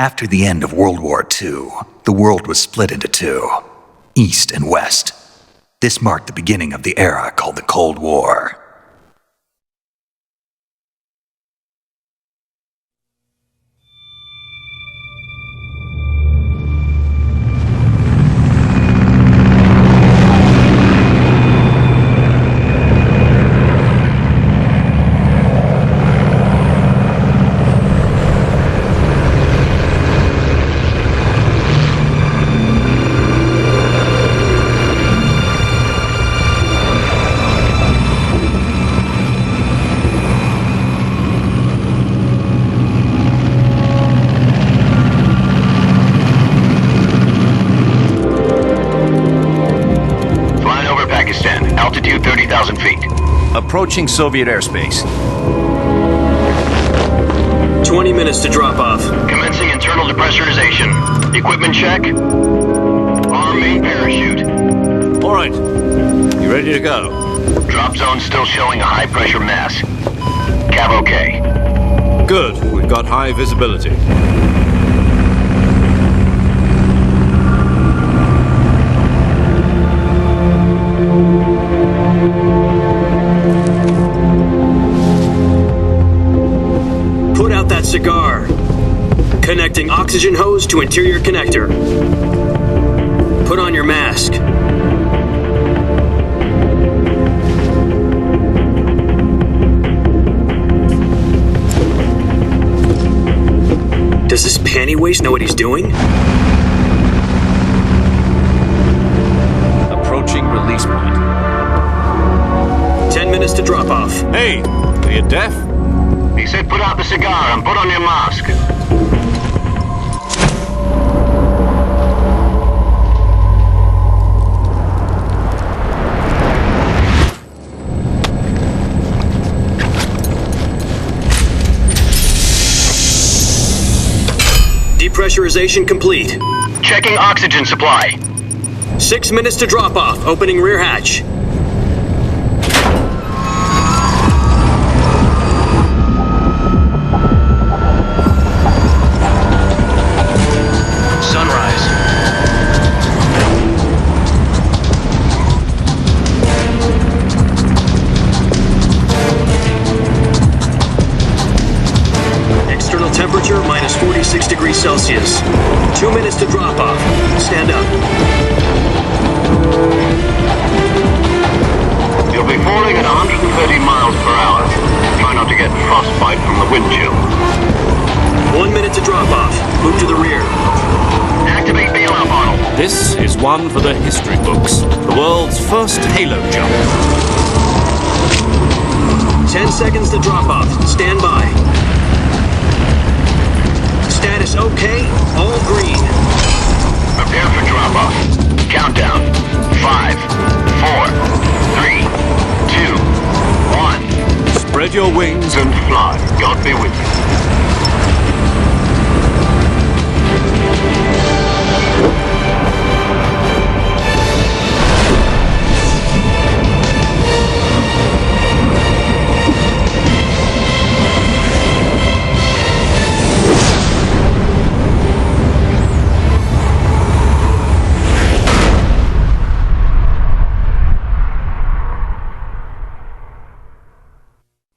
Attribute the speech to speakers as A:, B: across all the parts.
A: After the end of World War II, the world was split into two, East and West. This marked the beginning of the era called the Cold War.
B: Altitude 30,000 feet.
C: Approaching Soviet airspace.
D: 20 minutes to drop off.
B: Commencing internal depressurization. Equipment check. Arm main parachute.
C: All right. You ready to go?
B: Drop zone still showing a high pressure mass. Cav okay.
C: Good. We've got high visibility.
D: Put out that cigar. Connecting oxygen hose to interior connector. Put on your mask. Does this panty waste know what he's doing?
C: Approaching release point.
D: 10 minutes to drop off.
C: Hey, are you deaf?
B: He said put out the cigar and put on your mask.
D: Depressurization complete.
B: Checking oxygen supply.
D: 6 minutes to drop off. Opening rear hatch.
B: Sunrise.
D: External temperature minus 46 degrees Celsius. 2 minutes to drop off. Stand up.
B: You'll be falling at 130 miles per hour. Try not to get frostbite from the wind chill.
D: 1 minute to drop off. Move to the rear.
B: Activate bailout model.
C: This is one for the history books. The world's first halo jump.
D: 10 seconds to drop off. Stand by. Status okay. All green.
B: Prepare for drop off. Countdown. 5, 4, 3, 2, 1.
C: Spread your wings
B: And fly. God be with you.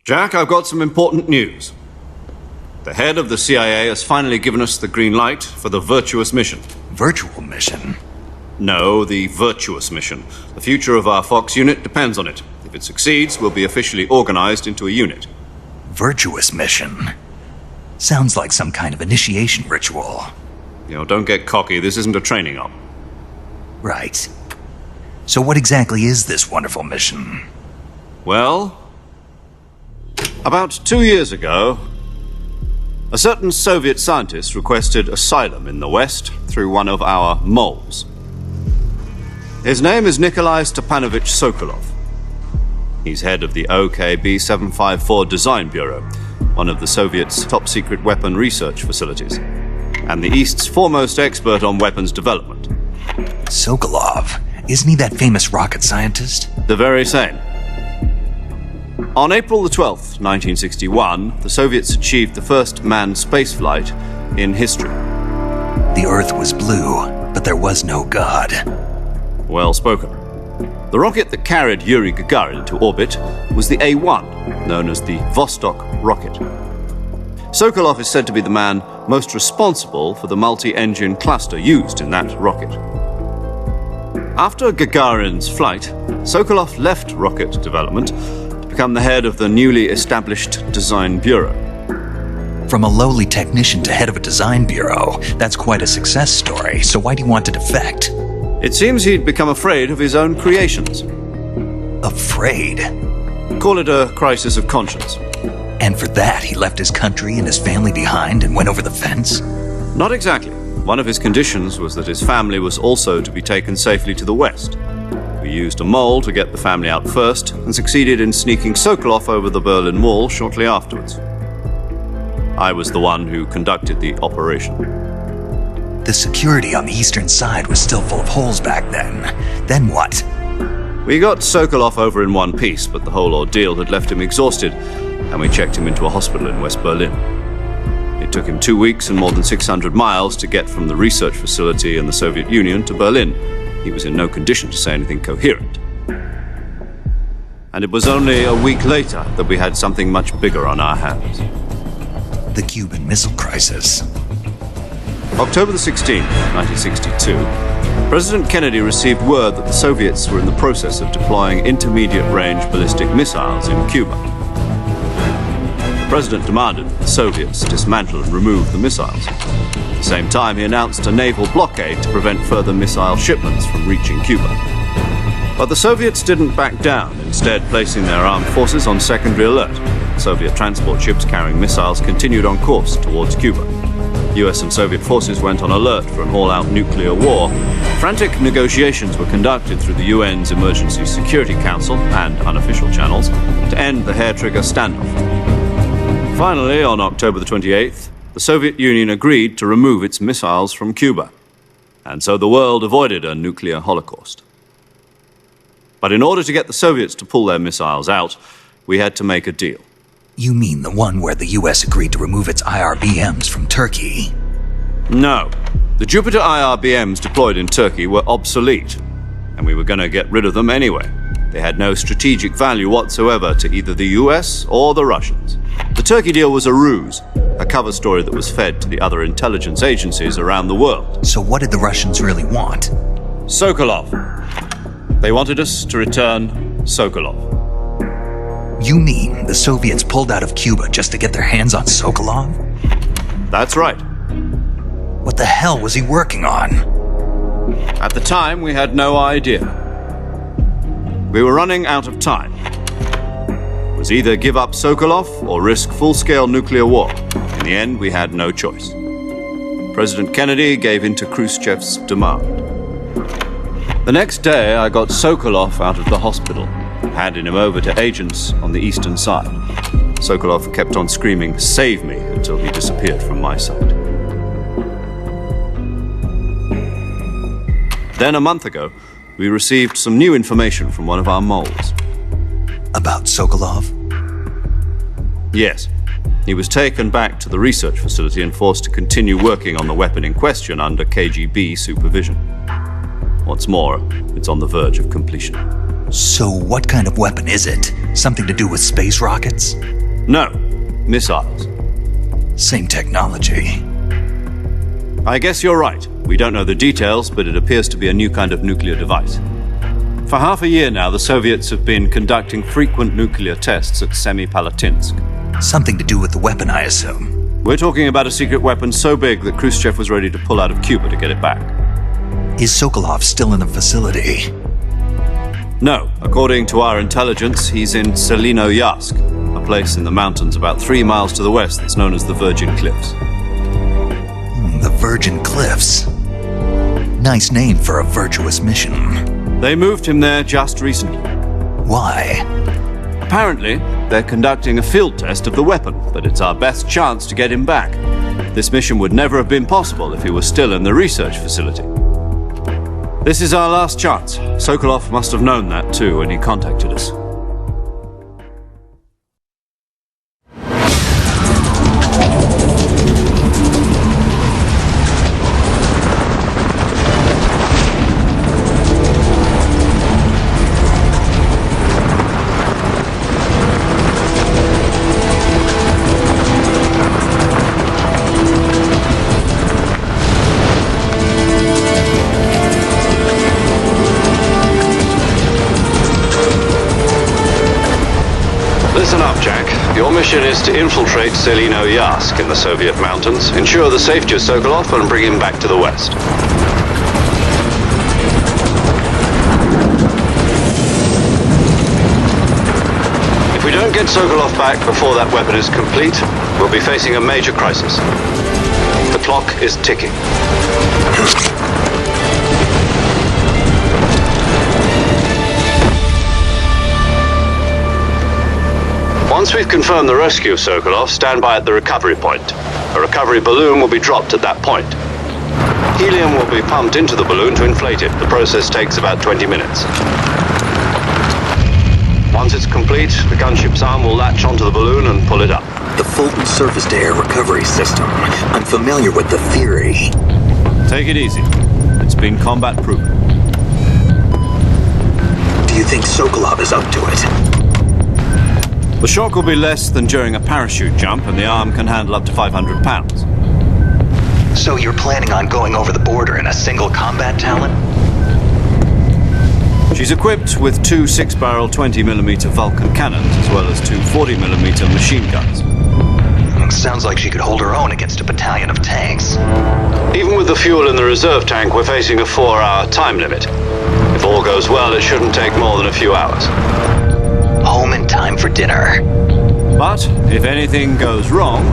C: Jack, I've got some important news. The head of the CIA has finally given us the green light for the Virtuous mission.
A: Virtual mission?
C: No, the Virtuous mission. The future of our Fox unit depends on it. If it succeeds, we'll be officially organized into a unit.
A: Virtuous mission? Sounds like some kind of initiation ritual.
C: Don't get cocky. This isn't a training op.
A: Right. So what exactly is this wonderful mission?
C: Well, about 2 years ago, a certain Soviet scientist requested asylum in the West through one of our moles. His name is Nikolai Stepanovich Sokolov. He's head of the OKB-754 Design Bureau, one of the Soviets' top-secret weapon research facilities, and the East's foremost expert on weapons development.
A: Sokolov? Isn't he that famous rocket scientist?
C: The very same. On April the 12th, 1961, the Soviets achieved the first manned spaceflight in history.
A: The Earth was blue, but there was no God.
C: Well spoken. The rocket that carried Yuri Gagarin into orbit was the A-1, known as the Vostok rocket. Sokolov is said to be the man most responsible for the multi-engine cluster used in that rocket. After Gagarin's flight, Sokolov left rocket development to become the head of the newly established Design Bureau.
A: From a lowly technician to head of a design bureau, that's quite a success story, so why do you want to defect?
C: It seems he'd become afraid of his own creations.
A: Afraid?
C: Call it a crisis of conscience.
A: And for that, he left his country and his family behind and went over the fence?
C: Not exactly. One of his conditions was that his family was also to be taken safely to the west. We used a mole to get the family out first and succeeded in sneaking Sokolov over the Berlin Wall shortly afterwards. I was the one who conducted the operation.
A: The security on the eastern side was still full of holes back then. Then what?
C: We got Sokolov over in one piece, but the whole ordeal had left him exhausted, and we checked him into a hospital in West Berlin. It took him 2 weeks and more than 600 miles to get from the research facility in the Soviet Union to Berlin. He was in no condition to say anything coherent. And it was only a week later that we had something much bigger on our hands.
A: The Cuban Missile Crisis.
C: October the 16th, 1962, President Kennedy received word that the Soviets were in the process of deploying intermediate-range ballistic missiles in Cuba. The President demanded that the Soviets dismantle and remove the missiles. At the same time, he announced a naval blockade to prevent further missile shipments from reaching Cuba. But the Soviets didn't back down, instead placing their armed forces on secondary alert. Soviet transport ships carrying missiles continued on course towards Cuba. US and Soviet forces went on alert for an all-out nuclear war. Frantic negotiations were conducted through the UN's Emergency Security Council and unofficial channels to end the hair-trigger standoff. Finally, on October the 28th, the Soviet Union agreed to remove its missiles from Cuba. And so the world avoided a nuclear holocaust. But in order to get the Soviets to pull their missiles out, we had to make a deal.
A: You mean the one where the US agreed to remove its IRBMs from Turkey?
C: No. The Jupiter IRBMs deployed in Turkey were obsolete, and we were going to get rid of them anyway. They had no strategic value whatsoever to either the US or the Russians. The Turkey deal was a ruse, a cover story that was fed to the other intelligence agencies around the world.
A: So what did the Russians really want?
C: Sokolov. They wanted us to return Sokolov.
A: You mean the Soviets pulled out of Cuba just to get their hands on Sokolov?
C: That's right.
A: What the hell was he working on?
C: At the time, we had no idea. We were running out of time. It was either give up Sokolov or risk full-scale nuclear war. In the end, we had no choice. President Kennedy gave in to Khrushchev's demand. The next day, I got Sokolov out of the hospital, handing him over to agents on the eastern side. Sokolov kept on screaming, "Save me," until he disappeared from my sight. Then a month ago, we received some new information from one of our moles.
A: About Sokolov?
C: Yes. He was taken back to the research facility and forced to continue working on the weapon in question under KGB supervision. What's more, it's on the verge of completion.
A: So what kind of weapon is it? Something to do with space rockets?
C: No, missiles.
A: Same technology.
C: I guess you're right. We don't know the details, but it appears to be a new kind of nuclear device. For half a year now, the Soviets have been conducting frequent nuclear tests at Semipalatinsk.
A: Something to do with the weapon, I assume.
C: We're talking about a secret weapon so big that Khrushchev was ready to pull out of Cuba to get it back.
A: Is Sokolov still in the facility?
C: No, according to our intelligence, he's in Selinoyarsk, a place in the mountains about 3 miles to the west that's known as the Virgin Cliffs.
A: The Virgin Cliffs. Nice name for a virtuous mission.
C: They moved him there just recently.
A: Why?
C: Apparently, they're conducting a field test of the weapon, but it's our best chance to get him back. This mission would never have been possible if he was still in the research facility. This is our last chance. Sokolov must have known that too when he contacted us. mission is to infiltrate Selino Yask in the Soviet mountains, ensure the safety of Sokolov, and bring him back to the west. If we don't get Sokolov back before that weapon is complete, we'll be facing a major crisis. The clock is ticking. Once we've confirmed the rescue of Sokolov, stand by at the recovery point. A recovery balloon will be dropped at that point. Helium will be pumped into the balloon to inflate it. The process takes about 20 minutes. Once it's complete, the gunship's arm will latch onto the balloon and pull it up.
E: The Fulton surface-to-air recovery system. I'm familiar with the theory.
C: Take it easy. It's been combat-proven.
E: Do you think Sokolov is up to it?
C: The shock will be less than during a parachute jump, and the arm can handle up to 500 pounds.
A: So you're planning on going over the border in a single combat Talon?
C: She's equipped with two 6-barrel 20mm Vulcan cannons, as well as two 40mm machine guns.
A: Sounds like she could hold her own against a battalion of tanks.
C: Even with the fuel in the reserve tank, we're facing a 4-hour time limit. If all goes well, it shouldn't take more than a few hours.
A: Home in time for dinner.
C: But if anything goes wrong,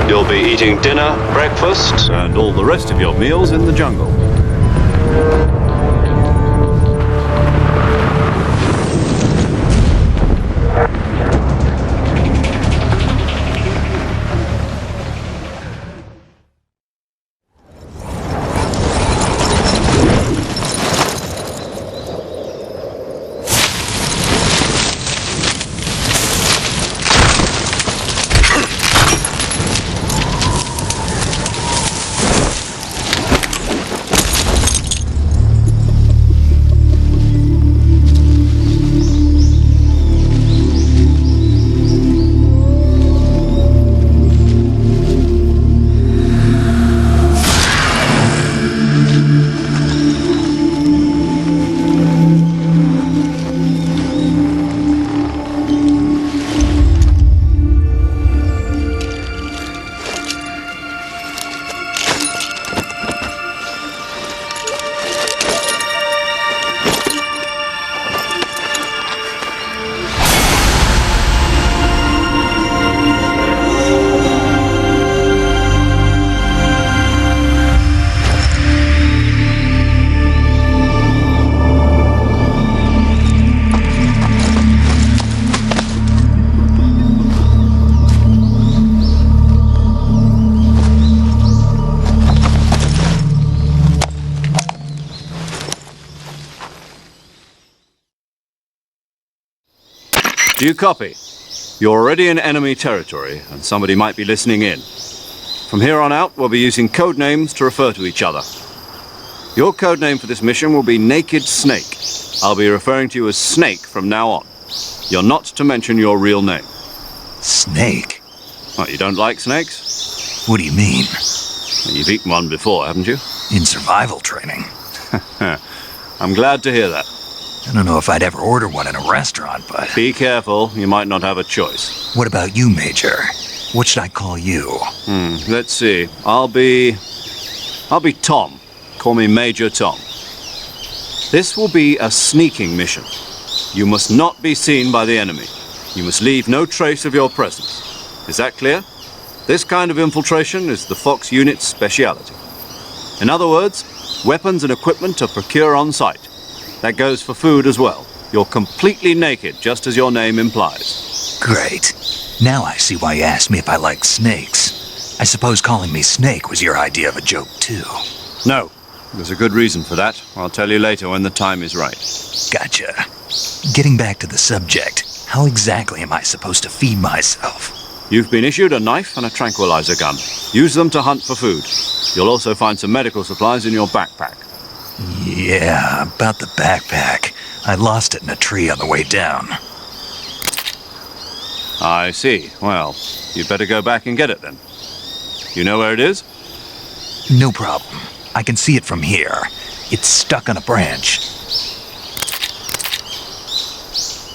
C: you'll be eating dinner, breakfast, and all the rest of your meals in the jungle. Do you copy? You're already in enemy territory, and somebody might be listening in. From here on out, we'll be using code names to refer to each other. Your code name for this mission will be Naked Snake. I'll be referring to you as Snake from now on. You're not to mention your real name.
A: Snake?
C: What, you don't like snakes?
A: What do you mean?
C: You've eaten one before, haven't you?
A: In survival training.
C: I'm glad to hear that.
A: I don't know if I'd ever order one in a restaurant, but...
C: Be careful, you might not have a choice.
A: What about you, Major? What should I call you?
C: Let's see. I'll be Tom. Call me Major Tom. This will be a sneaking mission. You must not be seen by the enemy. You must leave no trace of your presence. Is that clear? This kind of infiltration is the Fox unit's speciality. In other words, weapons and equipment are procured on site. That goes for food as well. You're completely naked, just as your name implies.
A: Great. Now I see why you asked me if I like snakes. I suppose calling me Snake was your idea of a joke, too.
C: No. There's a good reason for that. I'll tell you later when the time is right.
A: Gotcha. Getting back to the subject, how exactly am I supposed to feed myself?
C: You've been issued a knife and a tranquilizer gun. Use them to hunt for food. You'll also find some medical supplies in your backpack.
A: Yeah, about the backpack. I lost it in a tree on the way down.
C: I see. Well, you'd better go back and get it then. You know where it is?
A: No problem. I can see it from here. It's stuck on a branch.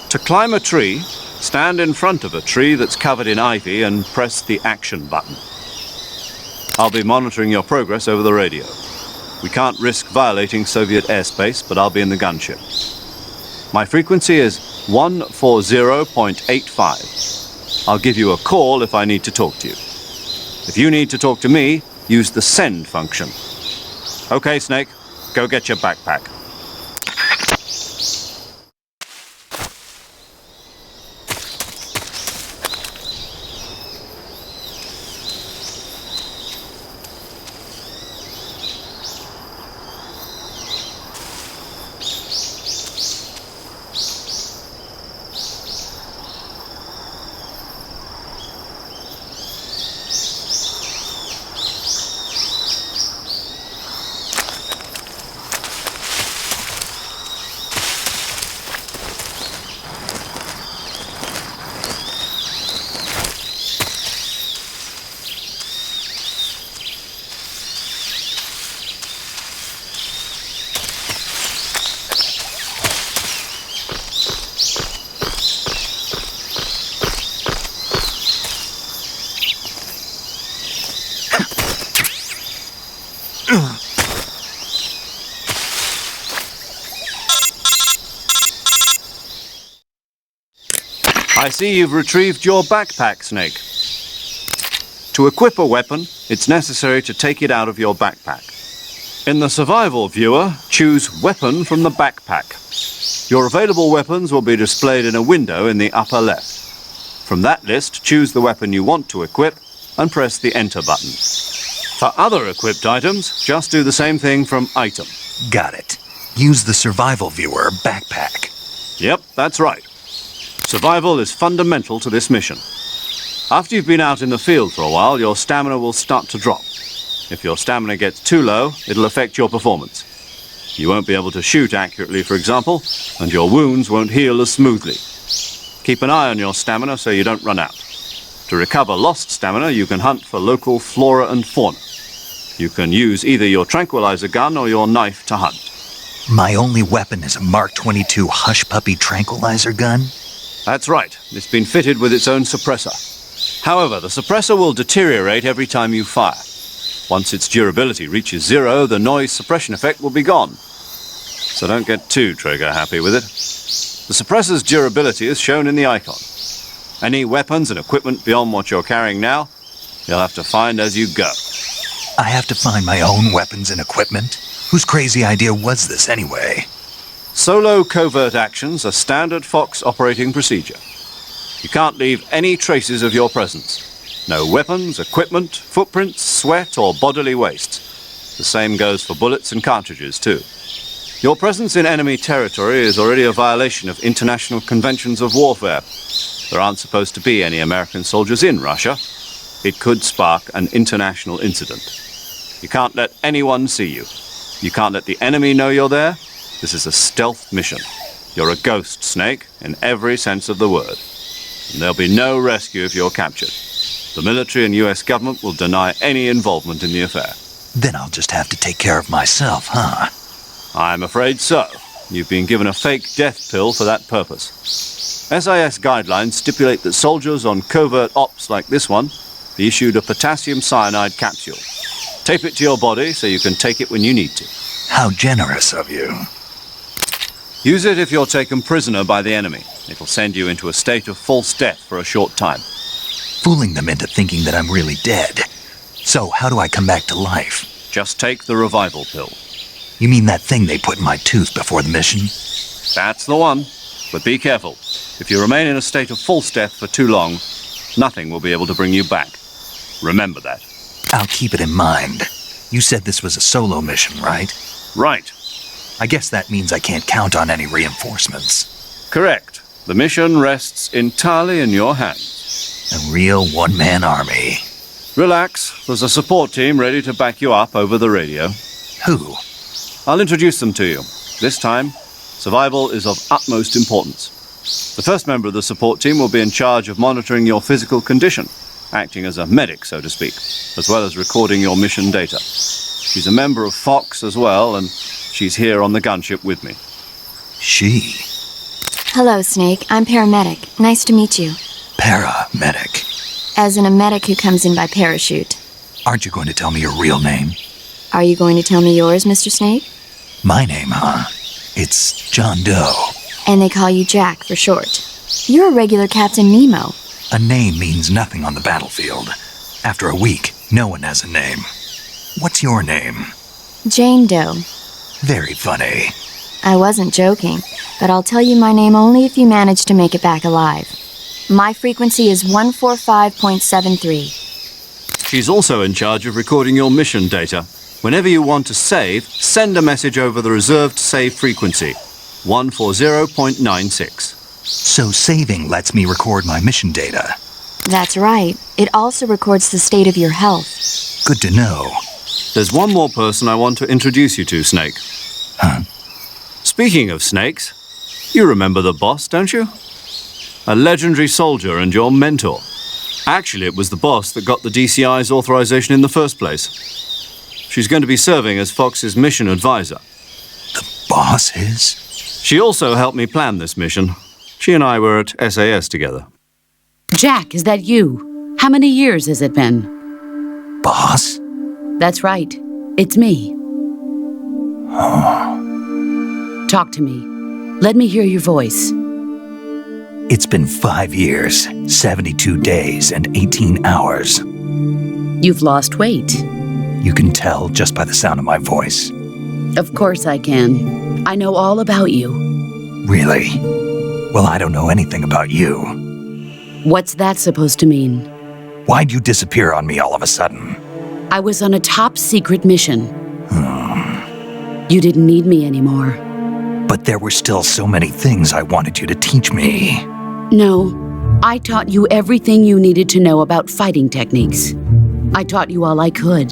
C: To climb a tree, Stand in front of a tree that's covered in ivy and press the action button. I'll be monitoring your progress over the radio. We can't risk violating Soviet airspace, but I'll be in the gunship. My frequency is 140.85. I'll give you a call if I need to talk to you. If you need to talk to me, use the send function. Okay, Snake, go get your backpack. I see you've retrieved your backpack, Snake. To equip a weapon, it's necessary to take it out of your backpack. In the survival viewer, choose Weapon from the backpack. Your available weapons will be displayed in a window in the upper left. From that list, choose the weapon you want to equip and press the Enter button. For other equipped items, just do the same thing from Item.
A: Got it. Use the survival viewer backpack.
C: Yep, that's right. Survival is fundamental to this mission. After you've been out in the field for a while, your stamina will start to drop. If your stamina gets too low, it'll affect your performance. You won't be able to shoot accurately, for example, and your wounds won't heal as smoothly. Keep an eye on your stamina so you don't run out. To recover lost stamina, you can hunt for local flora and fauna. You can use either your tranquilizer gun or your knife to hunt.
A: My only weapon is a Mark 22 Hush Puppy tranquilizer gun?
C: That's right. It's been fitted with its own suppressor. However, the suppressor will deteriorate every time you fire. Once its durability reaches 0, the noise suppression effect will be gone. So don't get too trigger-happy with it. The suppressor's durability is shown in the icon. Any weapons and equipment beyond what you're carrying now, you'll have to find as you go.
A: I have to find my own weapons and equipment? Whose crazy idea was this anyway?
C: Solo covert actions are standard Fox operating procedure. You can't leave any traces of your presence. No weapons, equipment, footprints, sweat, or bodily waste. The same goes for bullets and cartridges, too. Your presence in enemy territory is already a violation of international conventions of warfare. There aren't supposed to be any American soldiers in Russia. It could spark an international incident. You can't let anyone see you. You can't let the enemy know you're there. This is a stealth mission. You're a ghost, Snake, in every sense of the word. And there'll be no rescue if you're captured. The military and US government will deny any involvement in the affair.
A: Then I'll just have to take care of myself, huh?
C: I'm afraid so. You've been given a fake death pill for that purpose. SIS guidelines stipulate that soldiers on covert ops like this one be issued a potassium cyanide capsule. Tape it to your body so you can take it when you need to.
A: How generous of you.
C: Use it if you're taken prisoner by the enemy. It'll send you into a state of false death for a short time.
A: Fooling them into thinking that I'm really dead. So, how do I come back to life?
C: Just take the revival pill.
A: You mean that thing they put in my tooth before the mission?
C: That's the one. But be careful. If you remain in a state of false death for too long, nothing will be able to bring you back. Remember that.
A: I'll keep it in mind. You said this was a solo mission, right?
C: Right.
A: I guess that means I can't count on any reinforcements.
C: Correct. The mission rests entirely in your hands.
A: A real one-man army.
C: Relax. There's a support team ready to back you up over the radio.
A: Who?
C: I'll introduce them to you. This time, survival is of utmost importance. The first member of the support team will be in charge of monitoring your physical condition, acting as a medic, so to speak, as well as recording your mission data. She's a member of Fox as well, and she's here on the gunship with me.
A: She?
F: Hello, Snake. I'm paramedic. Nice to meet you.
A: Paramedic.
F: As in a medic who comes in by parachute.
A: Aren't you going to tell me your real name?
F: Are you going to tell me yours, Mr. Snake?
A: My name, huh? It's John Doe.
F: And they call you Jack for short. You're a regular Captain Nemo.
A: A name means nothing on the battlefield. After a week, no one has a name. What's your name?
F: Jane Doe.
A: Very funny.
F: I wasn't joking, but I'll tell you my name only if you manage to make it back alive. My frequency is 145.73.
C: She's also in charge of recording your mission data. Whenever you want to save, send a message over the reserved save frequency, 140.96.
A: So saving lets me record my mission data.
F: That's right. It also records the state of your health.
A: Good to know.
C: There's one more person I want to introduce you to, Snake.
A: Huh?
C: Speaking of snakes, you remember the boss, don't you? A legendary soldier and your mentor. Actually, it was the boss that got the DCI's authorization in the first place. She's going to be serving as Fox's mission advisor.
A: The boss is?
C: She also helped me plan this mission. She and I were at SAS together.
G: Jack, is that you? How many years has it been?
A: Boss?
G: That's right. It's me. Talk to me. Let me hear your voice.
A: It's been 5 years, 72 days, and 18 hours.
G: You've lost weight.
A: You can tell just by the sound of my voice.
G: Of course I can. I know all about you.
A: Really? Well, I don't know anything about you.
G: What's that supposed to mean?
A: Why'd you disappear on me all of a sudden?
G: I was on a top secret mission. You didn't need me anymore.
A: But there were still so many things I wanted you to teach me.
G: No, I taught you everything you needed to know about fighting techniques. I taught you all I could.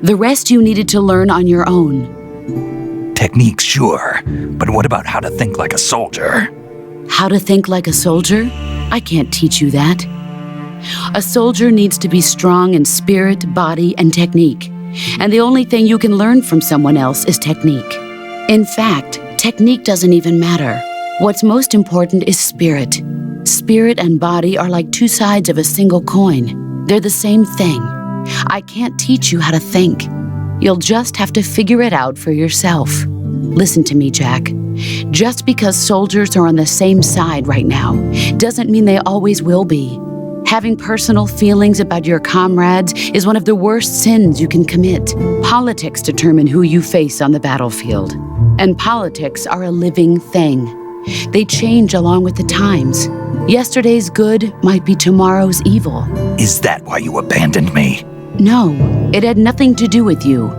G: The rest you needed to learn on your own.
A: Techniques, sure. But what about how to think like a soldier?
G: How to think like a soldier? I can't teach you that. A soldier needs to be strong in spirit, body, and technique. And the only thing you can learn from someone else is technique. In fact, technique doesn't even matter. What's most important is spirit. Spirit and body are like two sides of a single coin. They're the same thing. I can't teach you how to think. You'll just have to figure it out for yourself. Listen to me, Jack. Just because soldiers are on the same side right now doesn't mean they always will be. Having personal feelings about your comrades is one of the worst sins you can commit. Politics determine who you face on the battlefield. And politics are a living thing. They change along with the times. Yesterday's good might be tomorrow's evil.
A: Is that why you abandoned me?
G: No, it had nothing to do with you.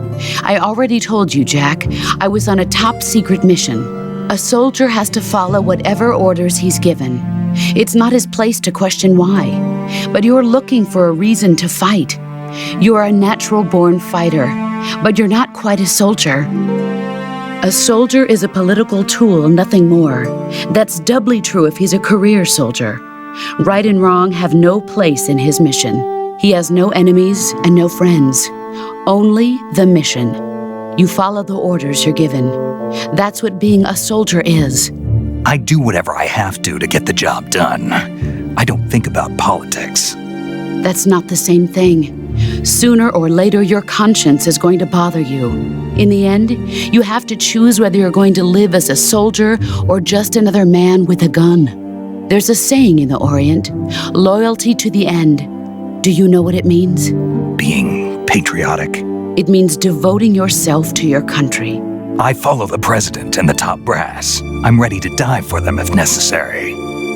G: I already told you, Jack. I was on a top secret mission. A soldier has to follow whatever orders he's given. It's not his place to question why. But you're looking for a reason to fight. You are a natural-born fighter, but you're not quite a soldier. A soldier is a political tool, nothing more. That's doubly true if he's a career soldier. Right and wrong have no place in his mission. He has no enemies and no friends. Only the mission. You follow the orders you're given. That's what being a soldier is.
A: I do whatever I have to get the job done. I don't think about politics.
G: That's not the same thing. Sooner or later, your conscience is going to bother you. In the end, you have to choose whether you're going to live as a soldier or just another man with a gun. There's a saying in the Orient, loyalty to the end. Do you know what it means?
A: Being patriotic.
G: It means devoting yourself to your country.
A: I follow the president and the top brass. I'm ready to die for them if necessary.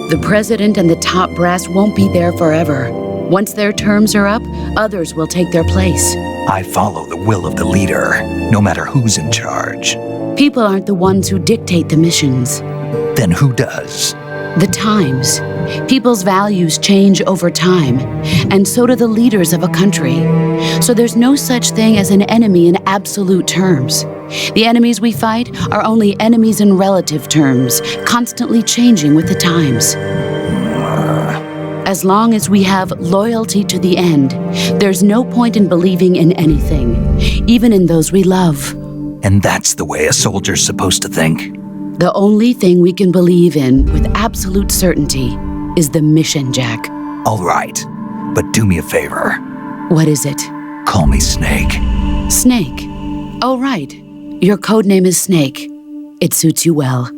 G: The president and the top brass won't be there forever. Once their terms are up, others will take their place.
A: I follow the will of the leader, no matter who's in charge.
G: People aren't the ones who dictate the missions.
A: Then who does?
G: The times. People's values change over time, and so do the leaders of a country. So there's no such thing as an enemy in absolute terms. The enemies we fight are only enemies in relative terms, constantly changing with the times. As long as we have loyalty to the end, there's no point in believing in anything, even in those we love.
A: And that's the way a soldier's supposed to think?
G: The only thing we can believe in with absolute certainty is the mission, Jack.
A: All right, but do me a favor.
G: What is it?
A: Call me Snake.
G: Snake. Oh, right. Your code name is Snake. It suits you well.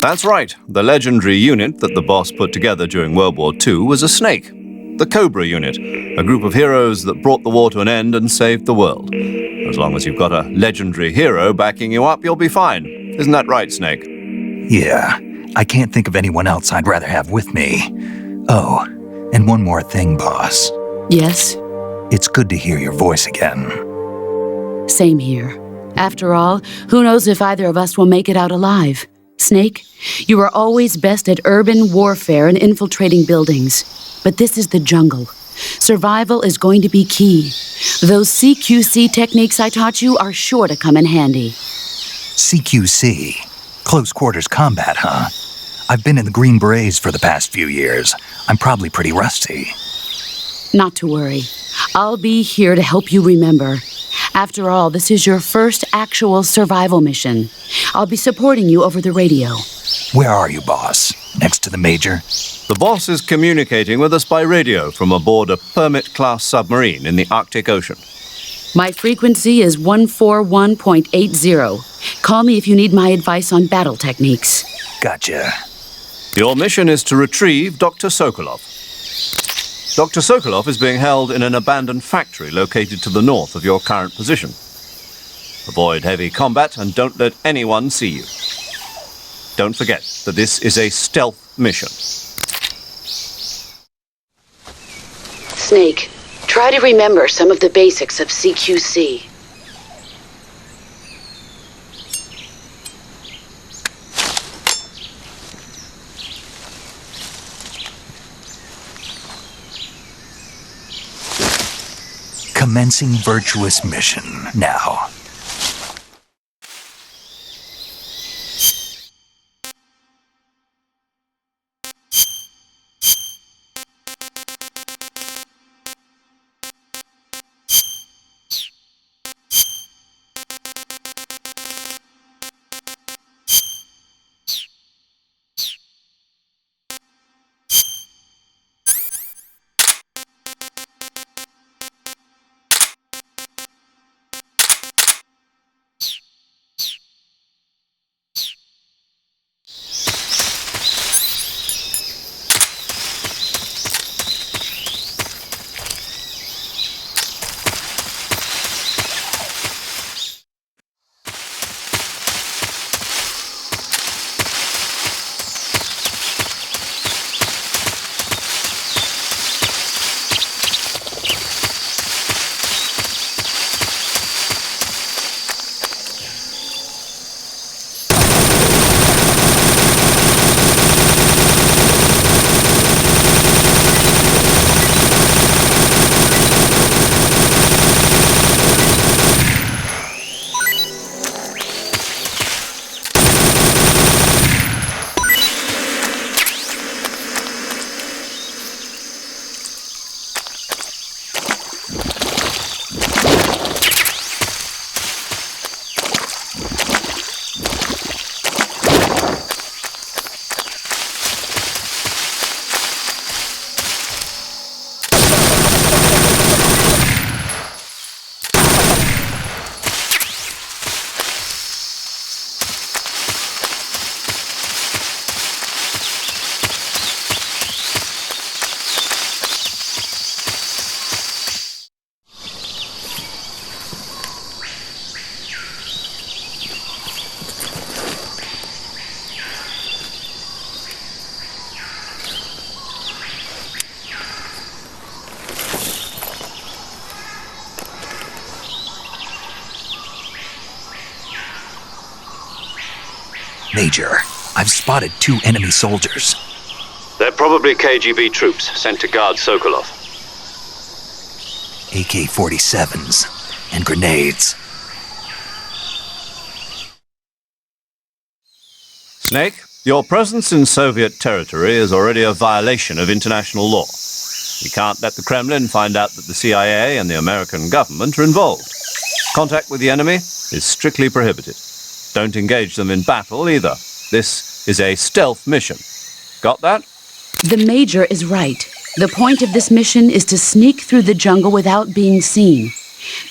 C: That's right. The legendary unit that the boss put together during World War II was a snake. The Cobra unit, a group of heroes that brought the war to an end and saved the world. As long as you've got a legendary hero backing you up, you'll be fine. Isn't that right, Snake?
A: Yeah, I can't think of anyone else I'd rather have with me. Oh, and one more thing, boss.
G: Yes?
A: It's good to hear your voice again.
G: Same here. After all, who knows if either of us will make it out alive? Snake, you are always best at urban warfare and infiltrating buildings. But this is the jungle. Survival is going to be key. Those CQC techniques I taught you are sure to come in handy.
A: CQC? Close quarters combat, huh? I've been in the Green Berets for the past few years. I'm probably pretty rusty.
G: Not to worry. I'll be here to help you remember. After all, this is your first actual survival mission. I'll be supporting you over the radio.
A: Where are you, boss? Next to the Major?
C: The boss is communicating with us by radio from aboard a Permit-class submarine in the Arctic Ocean.
G: My frequency is 141.80. Call me if you need my advice on battle techniques.
A: Gotcha.
C: Your mission is to retrieve Dr. Sokolov. Dr. Sokolov is being held in an abandoned factory located to the north of your current position. Avoid heavy combat and don't let anyone see you. Don't forget that this is a stealth mission.
G: Snake, try to remember some of the basics of CQC.
A: Commencing virtuous mission now. Major, I've spotted 2 enemy soldiers.
C: They're probably KGB troops sent to guard Sokolov.
A: AK-47s and grenades.
C: Snake, your presence in Soviet territory is already a violation of international law. We can't let the Kremlin find out that the CIA and the American government are involved. Contact with the enemy is strictly prohibited. Don't engage them in battle either. This is a stealth mission. Got that?
G: The Major is right. The point of this mission is to sneak through the jungle without being seen.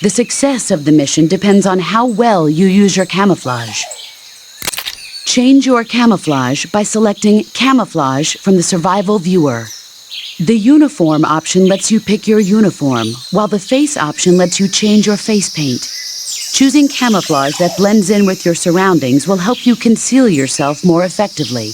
G: The success of the mission depends on how well you use your camouflage. Change your camouflage by selecting Camouflage from the Survival Viewer. The Uniform option lets you pick your uniform, while the Face option lets you change your face paint. Choosing camouflage that blends in with your surroundings will help you conceal yourself more effectively.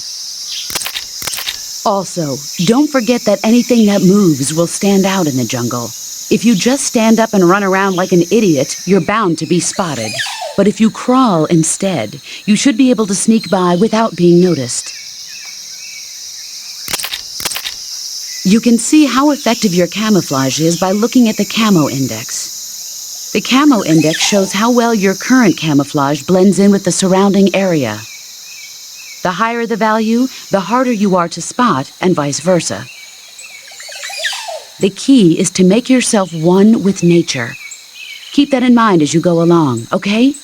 G: Also, don't forget that anything that moves will stand out in the jungle. If you just stand up and run around like an idiot, you're bound to be spotted. But if you crawl instead, you should be able to sneak by without being noticed. You can see how effective your camouflage is by looking at the Camo Index. The Camo Index shows how well your current camouflage blends in with the surrounding area. The higher the value, the harder you are to spot, and vice versa. The key is to make yourself one with nature. Keep that in mind as you go along, okay?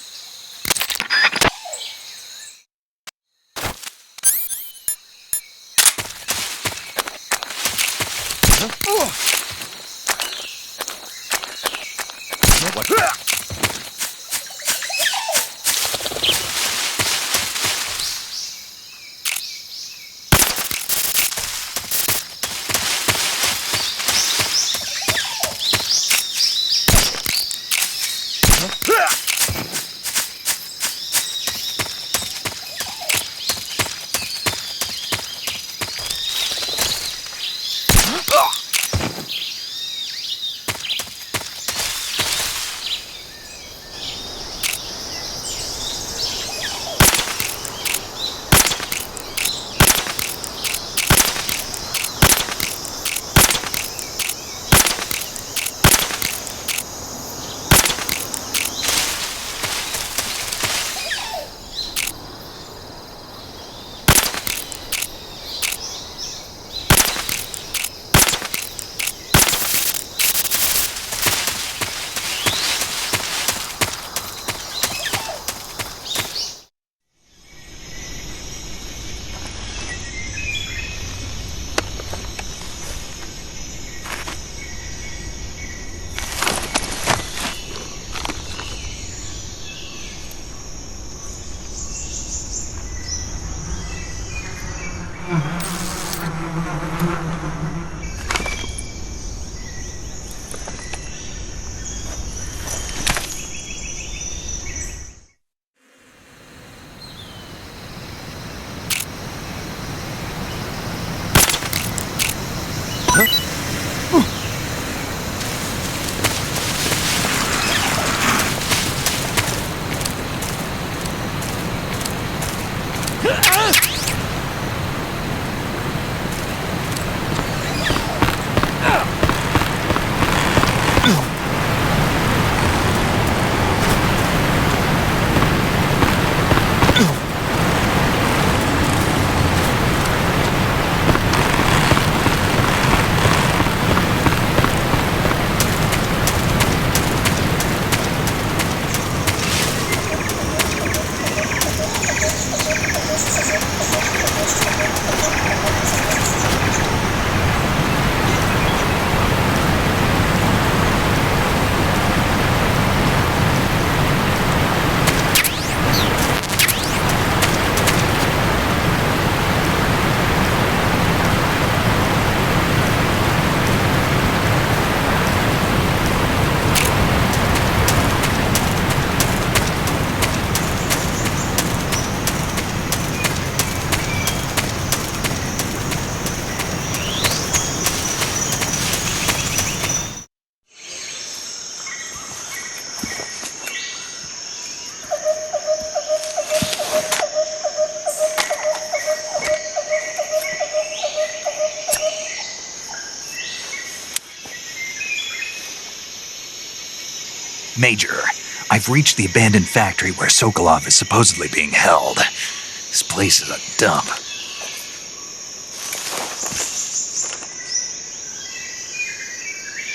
A: Major, I've reached the abandoned factory where Sokolov is supposedly being held. This place is a dump.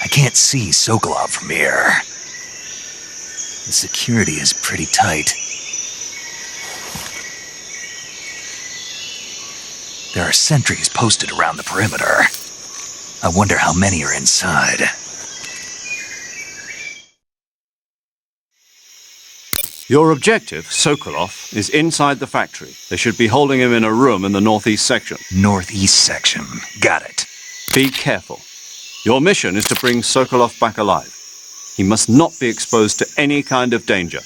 A: I can't see Sokolov from here. The security is pretty tight. There are sentries posted around the perimeter. I wonder how many are inside.
C: Your objective, Sokolov, is inside the factory. They should be holding him in a room in the northeast section.
A: Northeast section. Got it.
C: Be careful. Your mission is to bring Sokolov back alive. He must not be exposed to any kind of danger.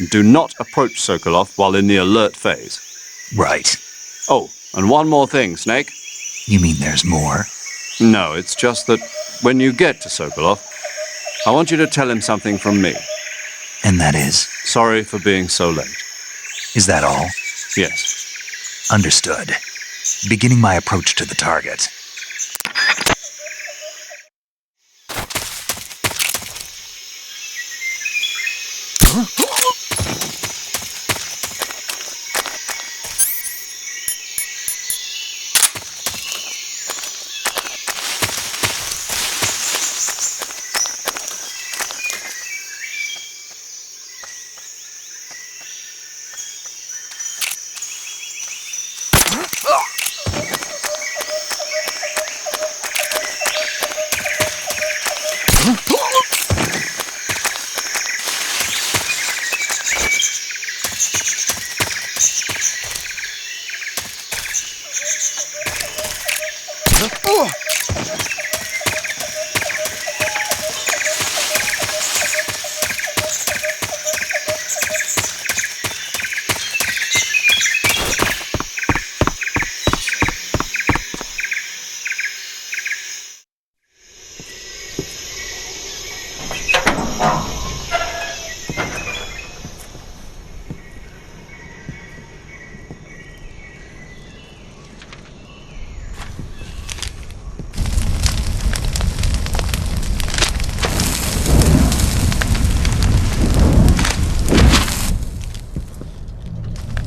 C: Do not approach Sokolov while in the alert phase.
A: Right.
C: Oh, and one more thing, Snake.
A: You mean there's more?
C: No, it's just that when you get to Sokolov, I want you to tell him something from me.
A: And that is?
C: Sorry for being so late.
A: Is that all?
C: Yes.
A: Understood. Beginning my approach to the target.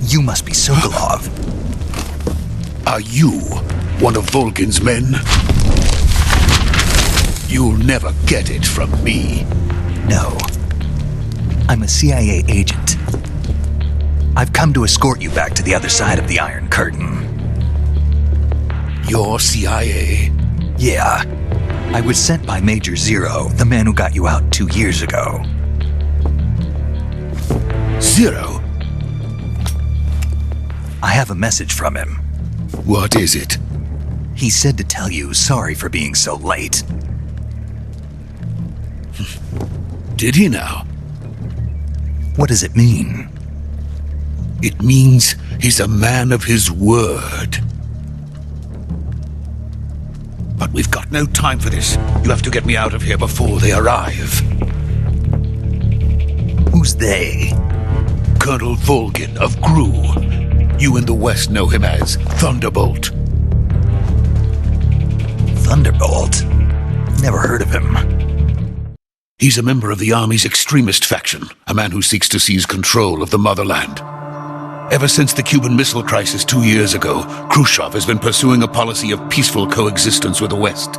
A: You must be Sokolov.
H: Are you one of Volgin's men? You'll never get it from me.
A: No. I'm a CIA agent. I've come to escort you back to the other side of the Iron Curtain.
H: You're CIA?
A: Yeah. I was sent by Major Zero, the man who got you out 2 years ago.
H: Zero?
A: I have a message from him.
H: What is it?
A: He said to tell you sorry for being so late.
H: Did he now?
A: What does it mean?
H: It means he's a man of his word. But we've got no time for this. You have to get me out of here before they arrive.
A: Who's they?
H: Colonel Volgin of GRU. You in the West know him as Thunderbolt.
A: Thunderbolt? Never heard of him.
H: He's a member of the Army's extremist faction, a man who seeks to seize control of the motherland. Ever since the Cuban Missile Crisis 2 years ago, Khrushchev has been pursuing a policy of peaceful coexistence with the West.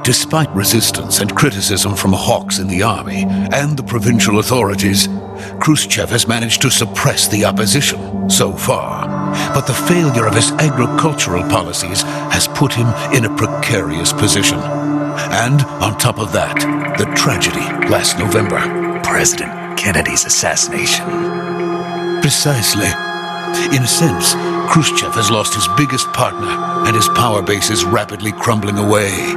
H: Despite resistance and criticism from hawks in the army and the provincial authorities, Khrushchev has managed to suppress the opposition so far. But the failure of his agricultural policies has put him in a precarious position. And on top of that, the tragedy last November.
A: President Kennedy's assassination.
H: Precisely. In a sense, Khrushchev has lost his biggest partner, and his power base is rapidly crumbling away.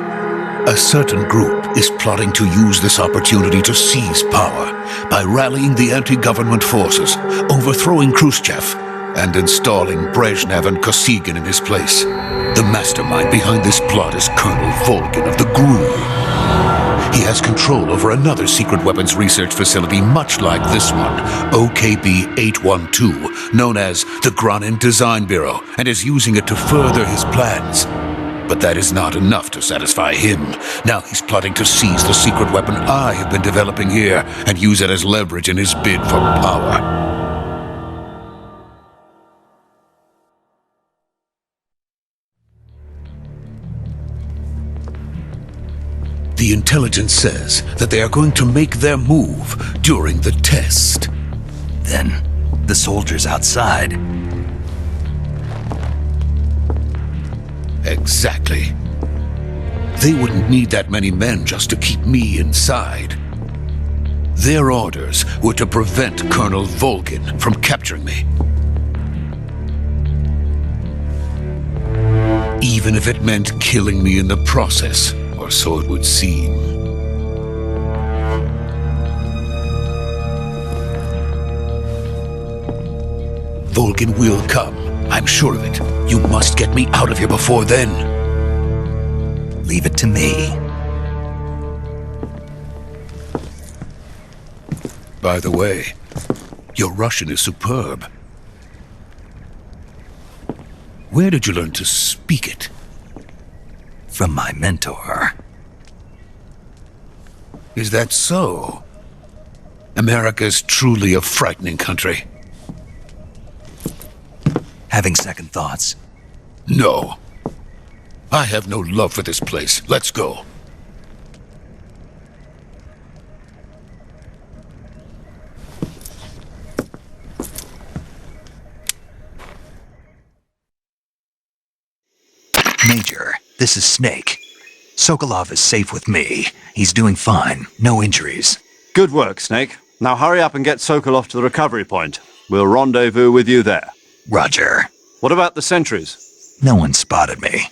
H: A certain group is plotting to use this opportunity to seize power by rallying the anti-government forces, overthrowing Khrushchev, and installing Brezhnev and Kosygin in his place. The mastermind behind this plot is Colonel Volgin of the GRU. He has control over another secret weapons research facility much like this one, OKB-812, known as the Granin Design Bureau, and is using it to further his plans. But that is not enough to satisfy him. Now he's plotting to seize the secret weapon I have been developing here and use it as leverage in his bid for power. The intelligence says that they are going to make their move during the test.
A: Then, the soldiers outside.
H: Exactly. They wouldn't need that many men just to keep me inside. Their orders were to prevent Colonel Volgin from capturing me. Even if it meant killing me in the process, or so it would seem. Volgin will come. I'm sure of it. You must get me out of here before then.
A: Leave it to me.
H: By the way, your Russian is superb. Where did you learn to speak it?
A: From my mentor.
H: Is that so? America's truly a frightening country.
A: Having second thoughts?
H: No. I have no love for this place. Let's go.
A: Major, this is Snake. Sokolov is safe with me. He's doing fine. No injuries.
C: Good work, Snake. Now hurry up and get Sokolov to the recovery point. We'll rendezvous with you there.
A: Roger.
C: What about the sentries?
A: No one spotted me.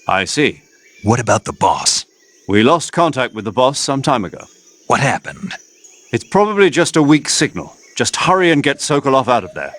C: I see.
A: What about the boss?
C: We lost contact with the boss some time ago.
A: What happened?
C: It's probably just a weak signal. Just hurry and get Sokolov out of there.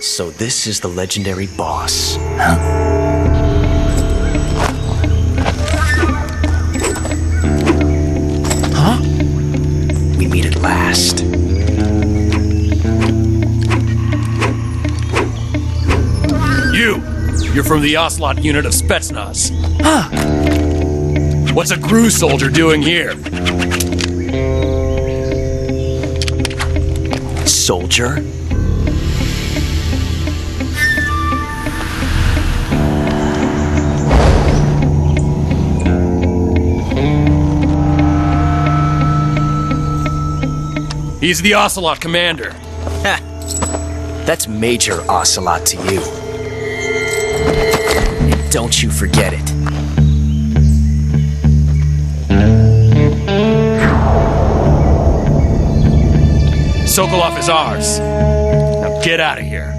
E: So this is the legendary boss. Huh? We meet at last.
I: You're from the Ocelot unit of Spetsnaz. Huh. What's a GRU soldier doing here?
E: Soldier?
I: He's the Ocelot commander.
E: Ha! That's Major Ocelot to you. And don't you forget it.
I: Sokolov is ours. Now get out of here.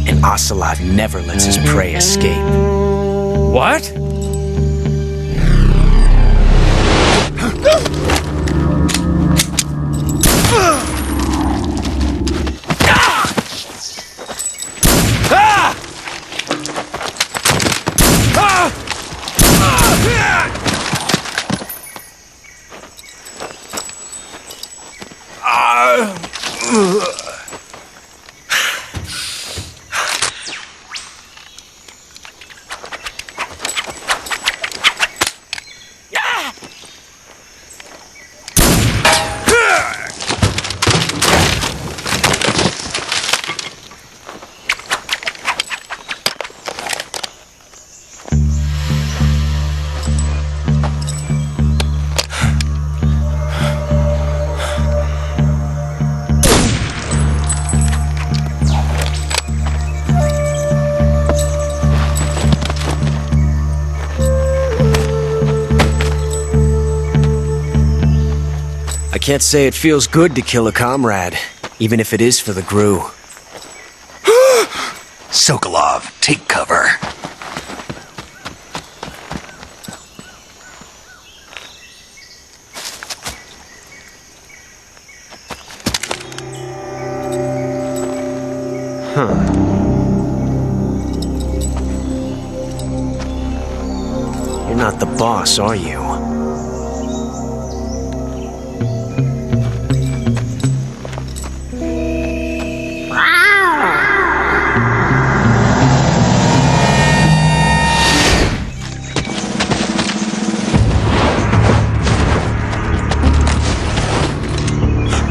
E: And Ocelot never lets his prey escape.
I: What?
J: Can't say it feels good to kill a comrade, even if it is for the GRU.
A: Sokolov, take cover.
J: You're not the boss, are you?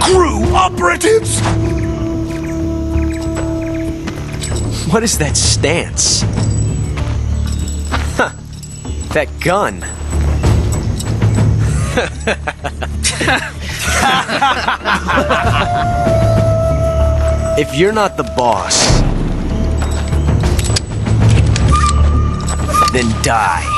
H: GRU operatives!
J: What is that stance? Huh. That gun. If you're not the boss, then die.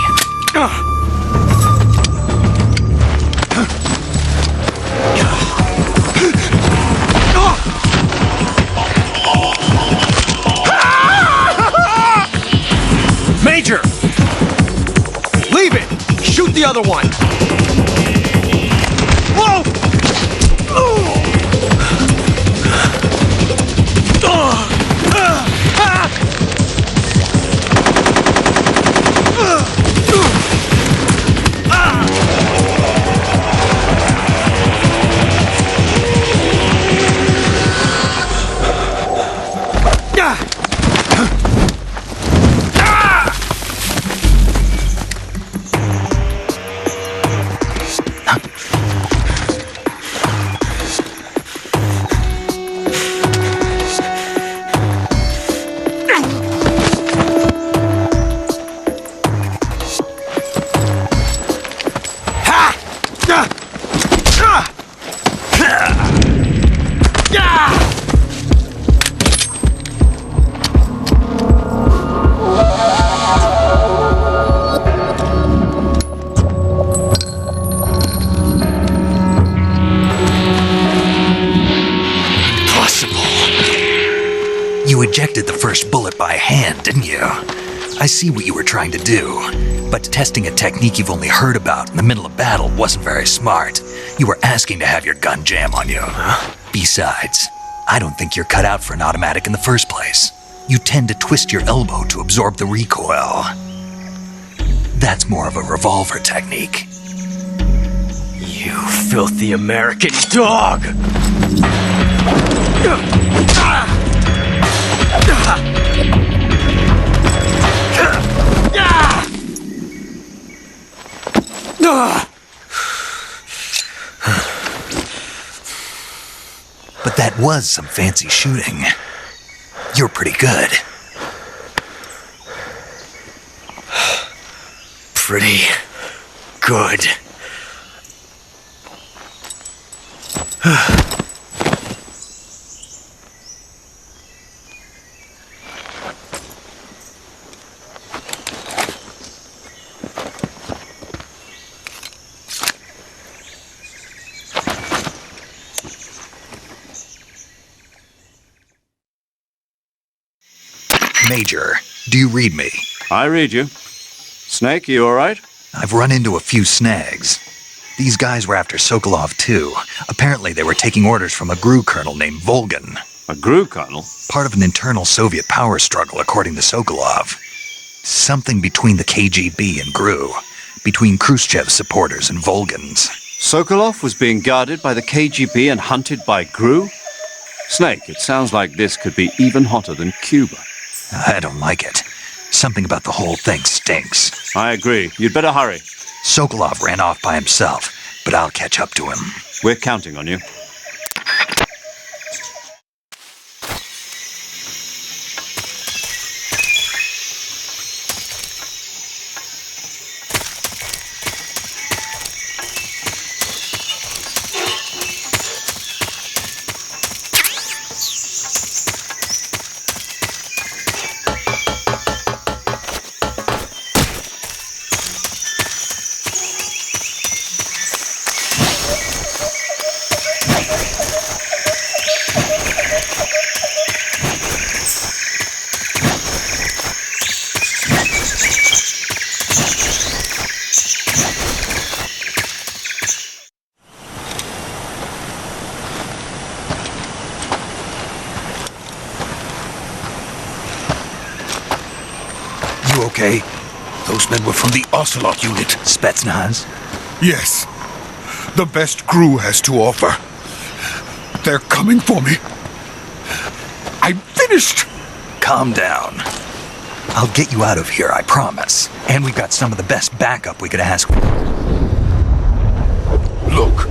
K: Major! Leave it! Shoot the other one! Whoa!
A: You ejected the first bullet by hand, didn't you? I see what you were trying to do, but testing a technique you've only heard about in the middle of battle wasn't very smart. You were asking to have your gun jam on you. Besides, I don't think you're cut out for an automatic in the first place. You tend to twist your elbow to absorb the recoil. That's more of a revolver technique.
J: You filthy American dog!
A: But that was some fancy shooting. You're pretty good.
J: Pretty good.
A: Major, do you read me?
C: I read you. Snake, you all right?
A: I've run into a few snags. These guys were after Sokolov too. Apparently they were taking orders from a GRU colonel named Volgan.
C: A GRU colonel?
A: Part of an internal Soviet power struggle, according to Sokolov. Something between the KGB and GRU. Between Khrushchev's supporters and Volgan's.
C: Sokolov was being guarded by the KGB and hunted by GRU? Snake, it sounds like this could be even hotter than Cuba.
A: I don't like it. Something about the whole thing stinks.
C: I agree. You'd better hurry.
A: Sokolov ran off by himself, but I'll catch up to him.
C: We're counting on you.
H: You okay? Those men were from the Ocelot unit.
A: Spetsnaz?
H: Yes. The best crew has to offer. They're coming for me. I'm finished!
A: Calm down. I'll get you out of here, I promise. And we've got some of the best backup we could ask.
H: Look.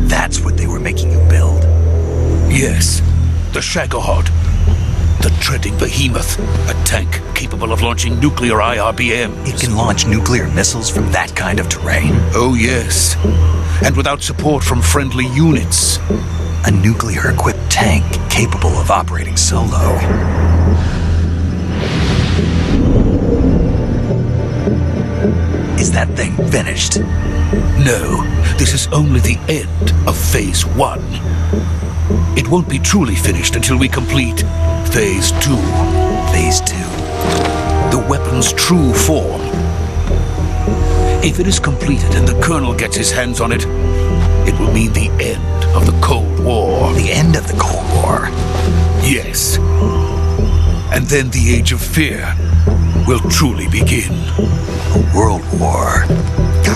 A: That's what they were making you build?
H: Yes. The Shagohod. The treading behemoth. A tank capable of launching nuclear IRBMs.
A: It can launch nuclear missiles from that kind of terrain?
H: Oh, yes. And without support from friendly units.
A: A nuclear-equipped tank capable of operating solo. Is that thing finished?
H: No, this is only the end of Phase 1. It won't be truly finished until we complete Phase 2.
A: Phase 2?
H: The weapon's true form. If it is completed and the Colonel gets his hands on it, it will mean the end of the Cold War.
A: The end of the Cold War?
H: Yes. And then the Age of Fear will truly begin.
A: A world war?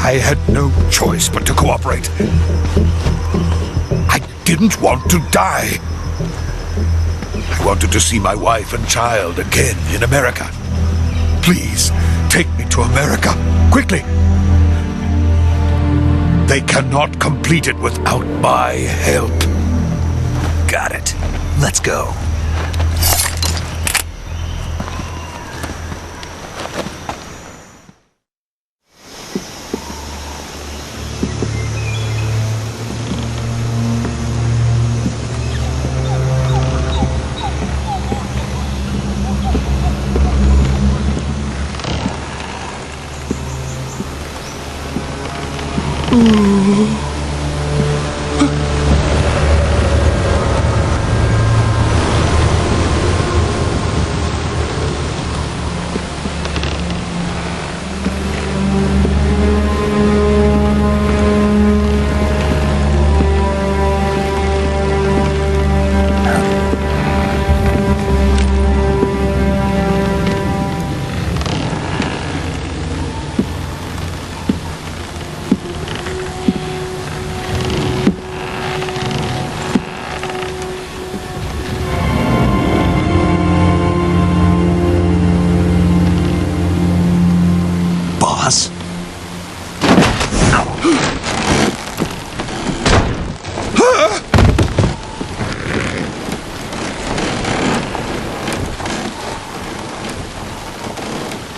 H: I had no choice but to cooperate. I didn't want to die. I wanted to see my wife and child again in America. Please, take me to America, quickly. They cannot complete it without my help.
A: Got it. Let's go.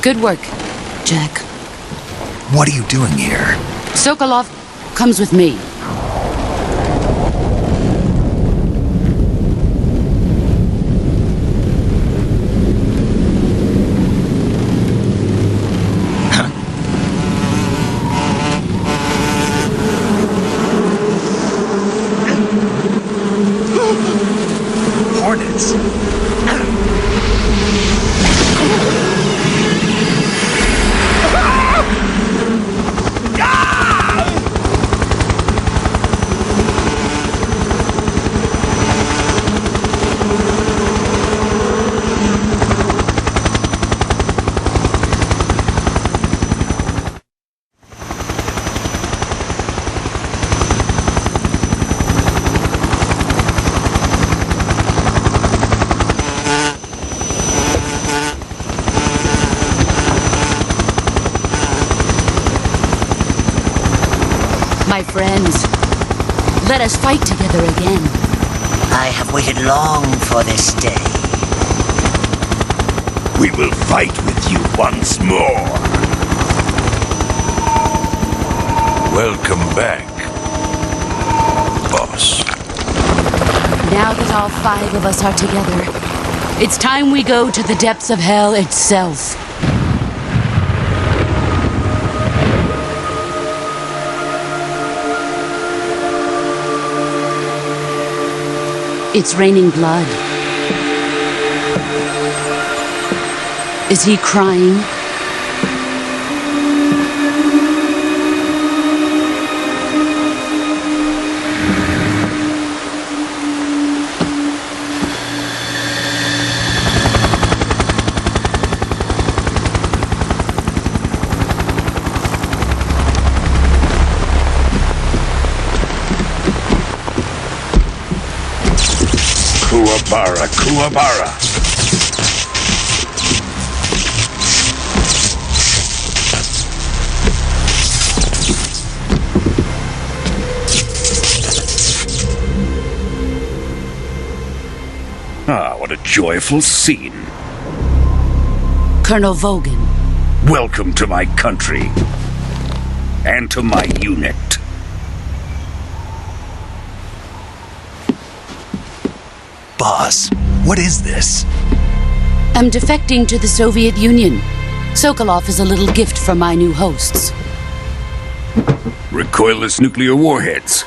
G: Good work, Jack.
A: What are you doing here?
G: Sokolov comes with me.
A: Hornets.
G: My friends, let us fight together again.
L: I have waited long for this day.
M: We will fight with you once more.
H: Welcome back, boss.
G: Now that all 5 of us are together, it's time we go to the depths of hell itself. It's raining blood. Is he crying?
M: Bara Kuwabara. Ah, what a joyful scene.
G: Colonel Vogan.
M: Welcome to my country. And to my unit.
A: Boss, what is this?
G: I'm defecting to the Soviet Union. Sokolov is a little gift from my new hosts.
M: Recoilless nuclear warheads.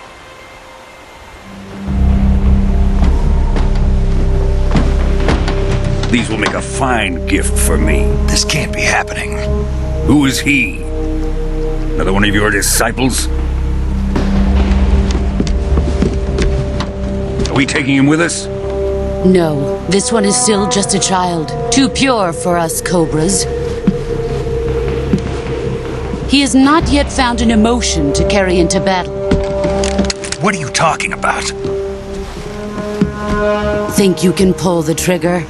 M: These will make a fine gift for me.
A: This can't be happening.
M: Who is he? Another one of your disciples? Are we taking him with us?
G: No, this one is still just a child. Too pure for us Cobras. He has not yet found an emotion to carry into battle.
A: What are you talking about?
G: Think you can pull the trigger?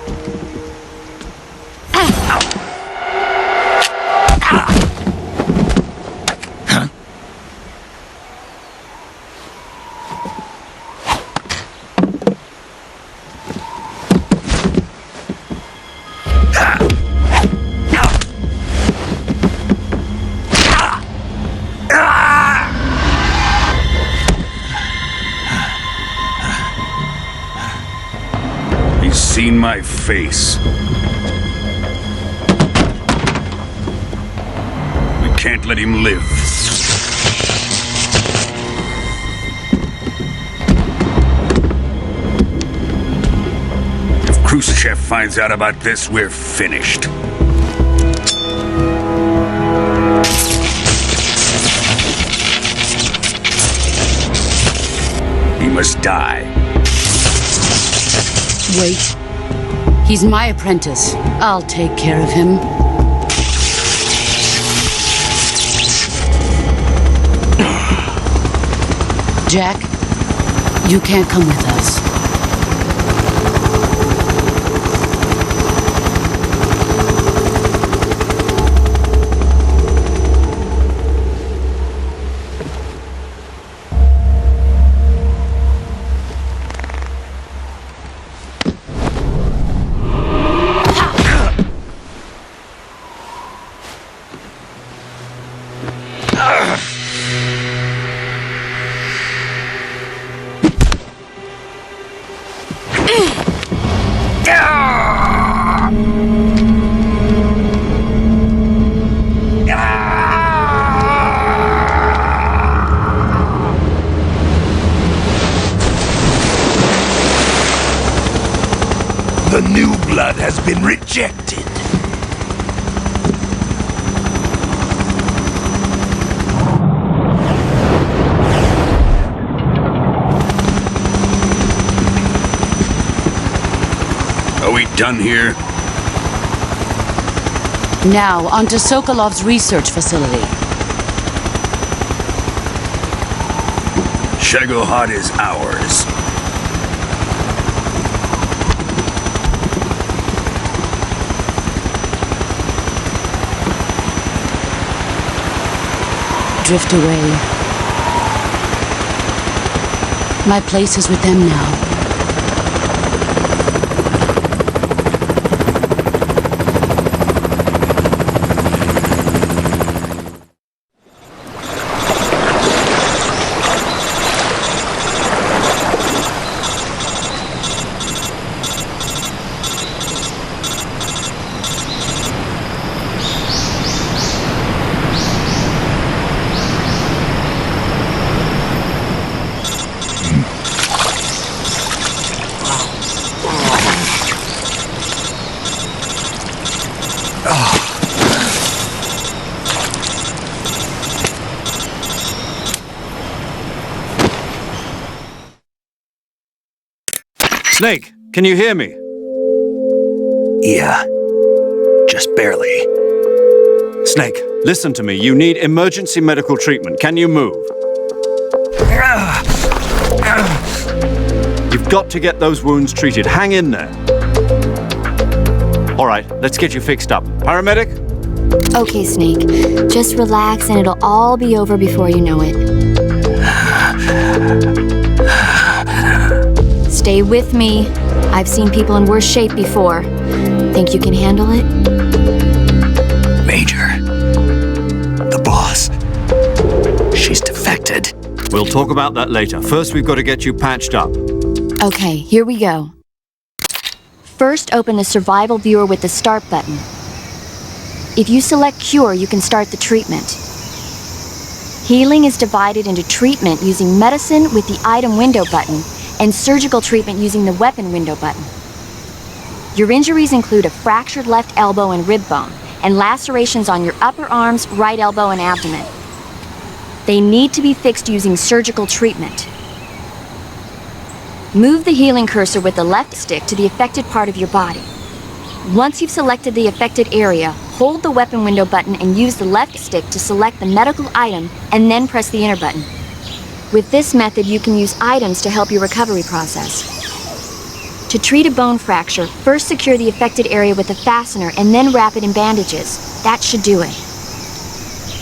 M: He's seen my face. We can't let him live. If Khrushchev finds out about this, we're finished. He must die.
G: Wait. He's my apprentice. I'll take care of him. Jack, you can't come with us.
M: The new blood has been rejected. Are we done here?
G: Now, onto Sokolov's research facility.
M: Shagohod is ours.
G: Drift away. My place is with them now.
C: Snake, can you hear me?
A: Yeah. Just barely.
C: Snake, listen to me. You need emergency medical treatment. Can you move? You've got to get those wounds treated. Hang in there. All right, let's get you fixed up. Paramedic?
F: Okay, Snake. Just relax and it'll all be over before you know it. Stay with me. I've seen people in worse shape before. Think you can handle it?
A: Major. The boss. She's defected.
C: We'll talk about that later. First, we've got to get you patched up.
F: Okay, here we go. First, open the survival viewer with the start button. If you select cure, you can start the treatment. Healing is divided into treatment using medicine with the item window button and surgical treatment using the weapon window button. Your injuries include a fractured left elbow and rib bone and lacerations on your upper arms, right elbow, and abdomen. They need to be fixed using surgical treatment. Move the healing cursor with the left stick to the affected part of your body. Once you've selected the affected area, hold the weapon window button and use the left stick to select the medical item and then press the enter button. With this method, you can use items to help your recovery process. To treat a bone fracture, first secure the affected area with a fastener and then wrap it in bandages. That should do it.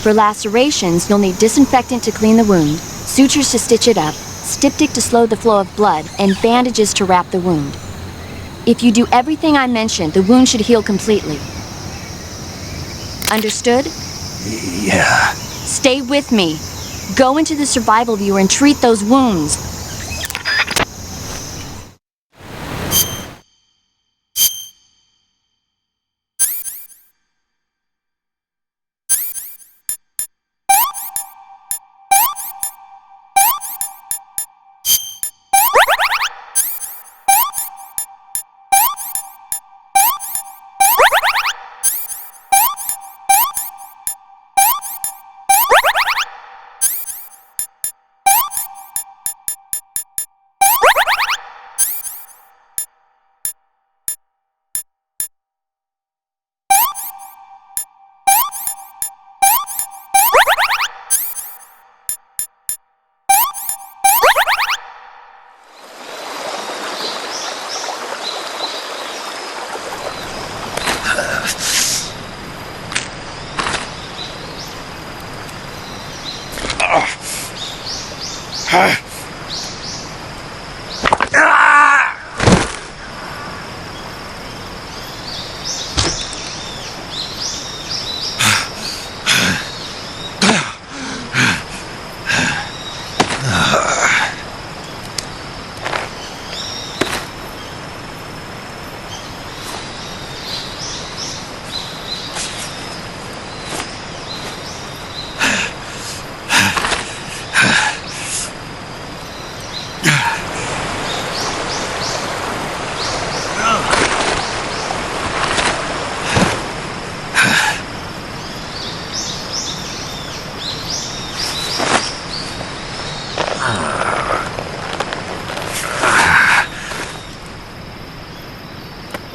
F: For lacerations, you'll need disinfectant to clean the wound, sutures to stitch it up, styptic to slow the flow of blood, and bandages to wrap the wound. If you do everything I mentioned, the wound should heal completely. Understood?
A: Yeah.
F: Stay with me. Go into the survival viewer and treat those wounds.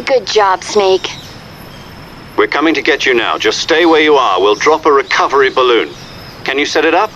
F: Good job, Snake.
C: We're coming to get you now. Just stay where you are. We'll drop a recovery balloon. Can you set it up?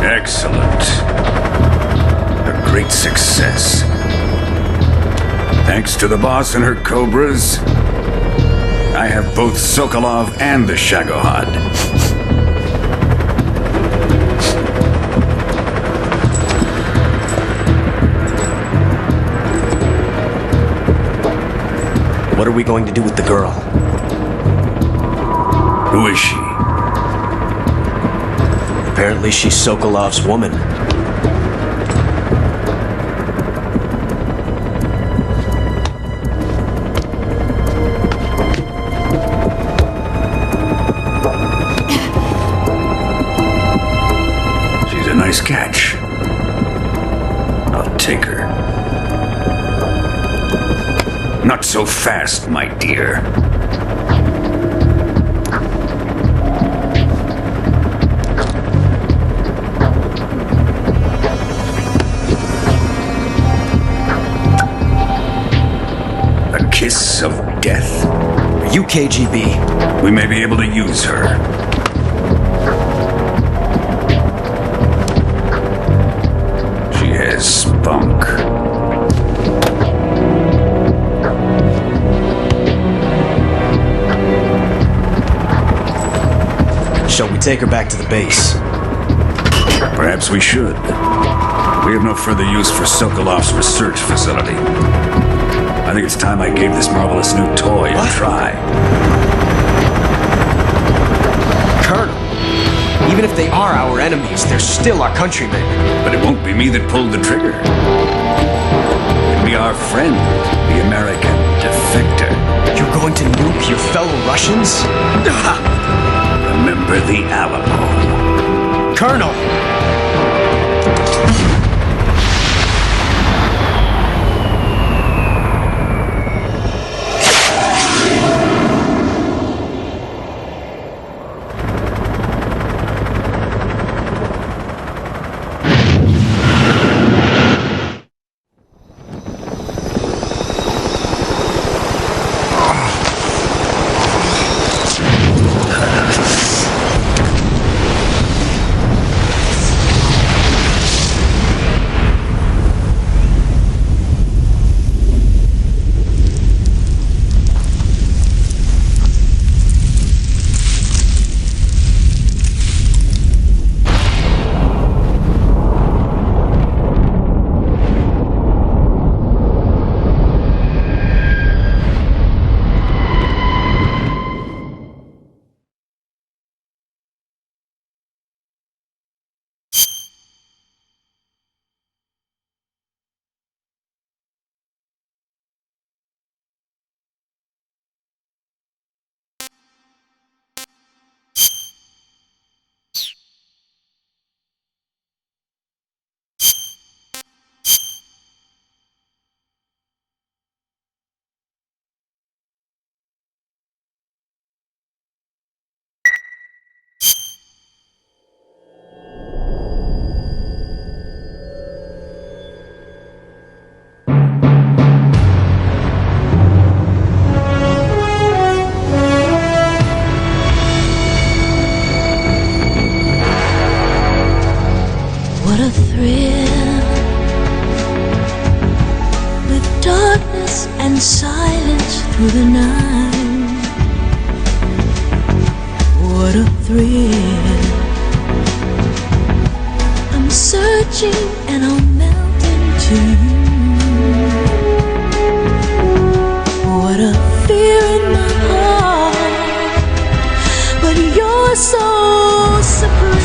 M: Excellent. A great success. Thanks to the boss and her cobras, I have both Sokolov and the Shagohod.
J: What are we going to do with the girl?
M: Who is she?
J: Apparently she's Sokolov's woman.
M: She's a nice catch. I'll take her. Not so fast, my dear. A kiss of death?
J: Are you KGB?
M: We may be able to use her. She has spunk.
J: Shall we take her back to the base?
M: Perhaps we should. We have no further use for Sokolov's research facility. I think it's time I gave this marvelous new toy a try.
J: Colonel, even if they are our enemies, they're still our countrymen.
M: But it won't be me that pulled the trigger. It'll be our friend, the American defector.
J: You're going to nuke your fellow Russians?
M: Remember the Alamo.
J: Colonel!
N: What a thrill, with darkness and silence through the night. What a thrill, I'm searching and I'll melt into you. What a fear in my heart, but you're so supreme.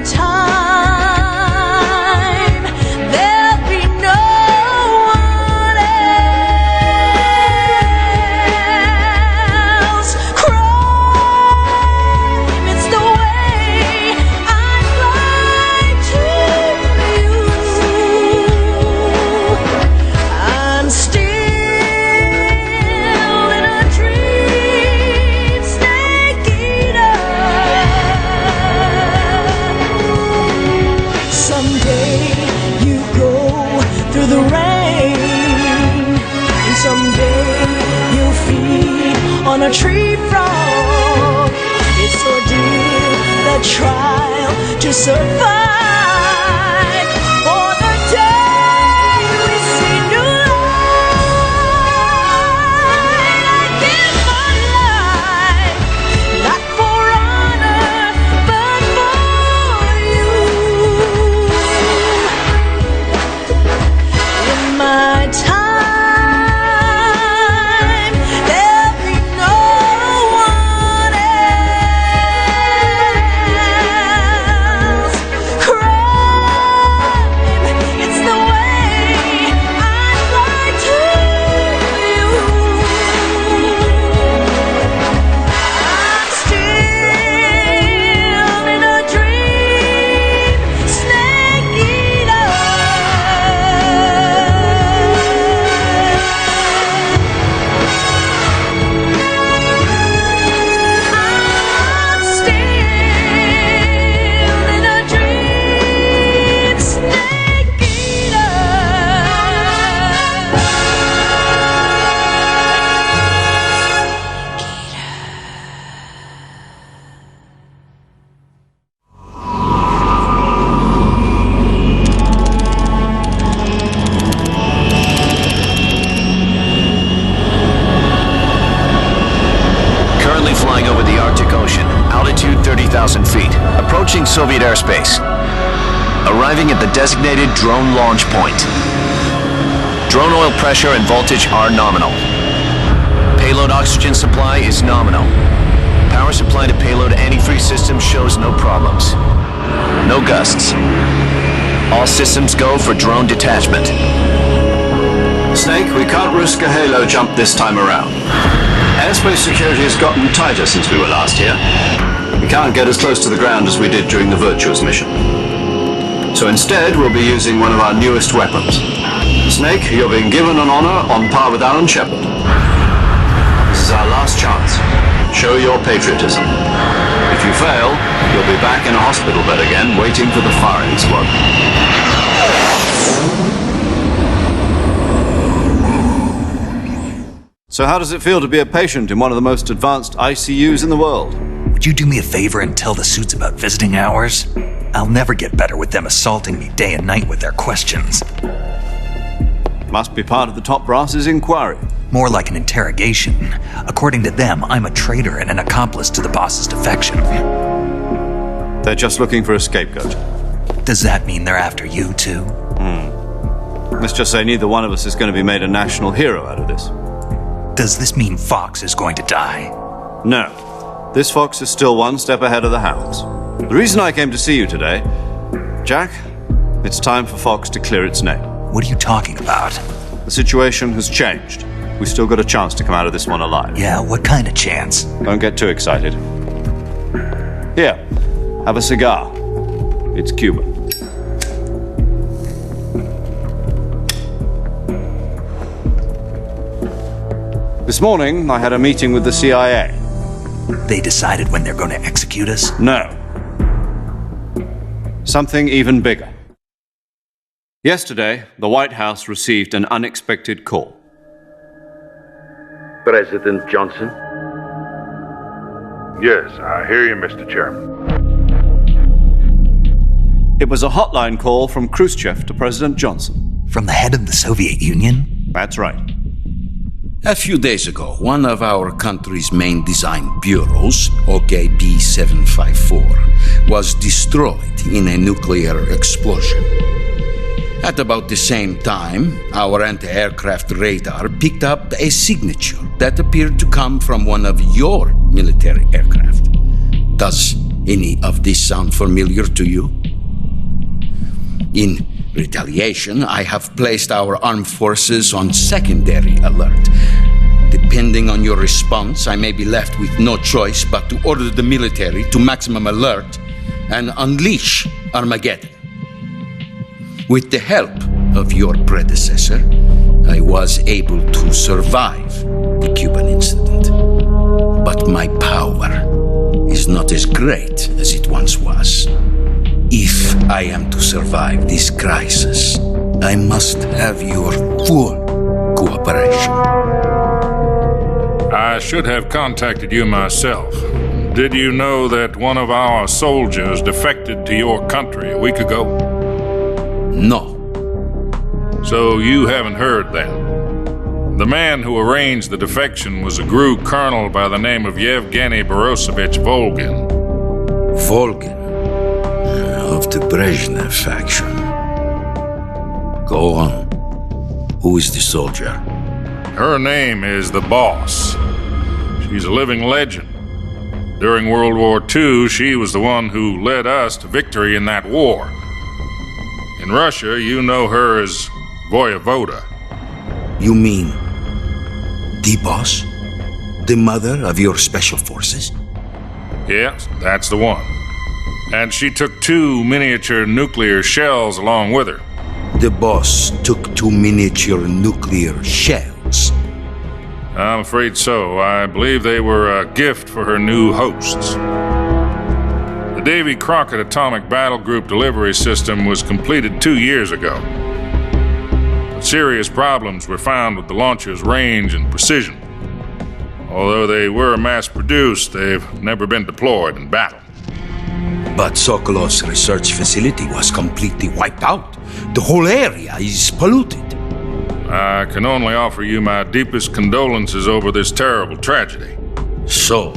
N: Time on a tree frog. It's ordeal, the trial to survive. For the day we see new light, I give my life, not for honor, but for you. In my time, there'll be no one else. Crime, it's the way I'd lie to you. I'm still in a dream, snake eater. I'm still in a dream, snake eater.
O: Currently flying over the Arctic Ocean, altitude 30,000 feet, approaching Soviet airspace. Arriving at the designated drone launch point. Drone oil pressure and voltage are nominal. Payload oxygen supply is nominal. Power supply to payload antifreeze system shows no problems. No gusts. All systems go for drone detachment.
C: Snake, we can't risk a halo jump this time around. Airspace security has gotten tighter since we were last here. We can't get as close to the ground as we did during the Virtuous mission. So instead, we'll be using one of our newest weapons. Snake, you're being given an honor on par with Alan Shepard. This is our last chance. Show your patriotism. If you fail, you'll be back in a hospital bed again, waiting for the firing squad. So how does it feel to be a patient in one of the most advanced ICUs in the world?
A: Would you do me a favor and tell the suits about visiting hours? I'll never get better with them assaulting me day and night with their questions.
C: Must be part of the top brass's inquiry.
A: More like an interrogation. According to them, I'm a traitor and an accomplice to the boss's defection.
C: They're just looking for a scapegoat.
A: Does that mean they're after you, too?
C: Let's just say neither one of us is going to be made a national hero out of this.
A: Does this mean Fox is going to die?
C: No. This fox is still one step ahead of the hounds. The reason I came to see you today, Jack, it's time for Fox to clear its name.
A: What are you talking about?
C: The situation has changed. We've still got a chance to come out of this one alive.
A: Yeah, what kind of chance?
C: Don't get too excited. Here, have a cigar. It's Cuban. This morning, I had a meeting with the CIA.
A: They decided when they're going to execute us?
C: No. Something even bigger. Yesterday, the White House received an unexpected call.
P: President Johnson?
Q: Yes, I hear you, Mr. Chairman.
C: It was a hotline call from Khrushchev to President Johnson.
A: From the head of the Soviet Union?
C: That's right.
H: A few days ago, one of our country's main design bureaus, OKB 754, was destroyed in a nuclear explosion. At about the same time, our anti-aircraft radar picked up a signature that appeared to come from one of your military aircraft. Does any of this sound familiar to you? In retaliation, I have placed our armed forces on secondary alert. Depending on your response, I may be left with no choice but to order the military to maximum alert and unleash Armageddon. With the help of your predecessor, I was able to survive the Cuban incident. But my power is not as great as it once was. If I am to survive this crisis, I must have your full cooperation.
Q: I
P: should have contacted you myself. Did you know that one of our soldiers defected to your country a week ago?
H: No.
P: So you haven't heard then. The man who arranged the defection was a GRU colonel by the name of Yevgeny Borosovich Volgin.
H: Volgin? Of the Brezhnev faction. Go on. Who is the soldier?
P: Her name is the Boss. She's a living legend. During World War II, she was the one who led us to victory in that war. In Russia, you know her as Voyevoda.
H: You mean the Boss? The mother of your special forces?
P: Yes, that's the one. And she took 2 miniature nuclear shells along with her.
H: The Boss took 2 miniature nuclear shells?
P: I'm afraid so. I believe they were a gift for her new hosts. The Davy Crockett Atomic Battle Group delivery system was completed 2 years ago. But serious problems were found with the launcher's range and precision. Although they were mass-produced, they've never been deployed in battle.
H: But Sokolov's research facility was completely wiped out. The whole area is polluted.
P: I can only offer you my deepest condolences over this terrible tragedy.
H: So,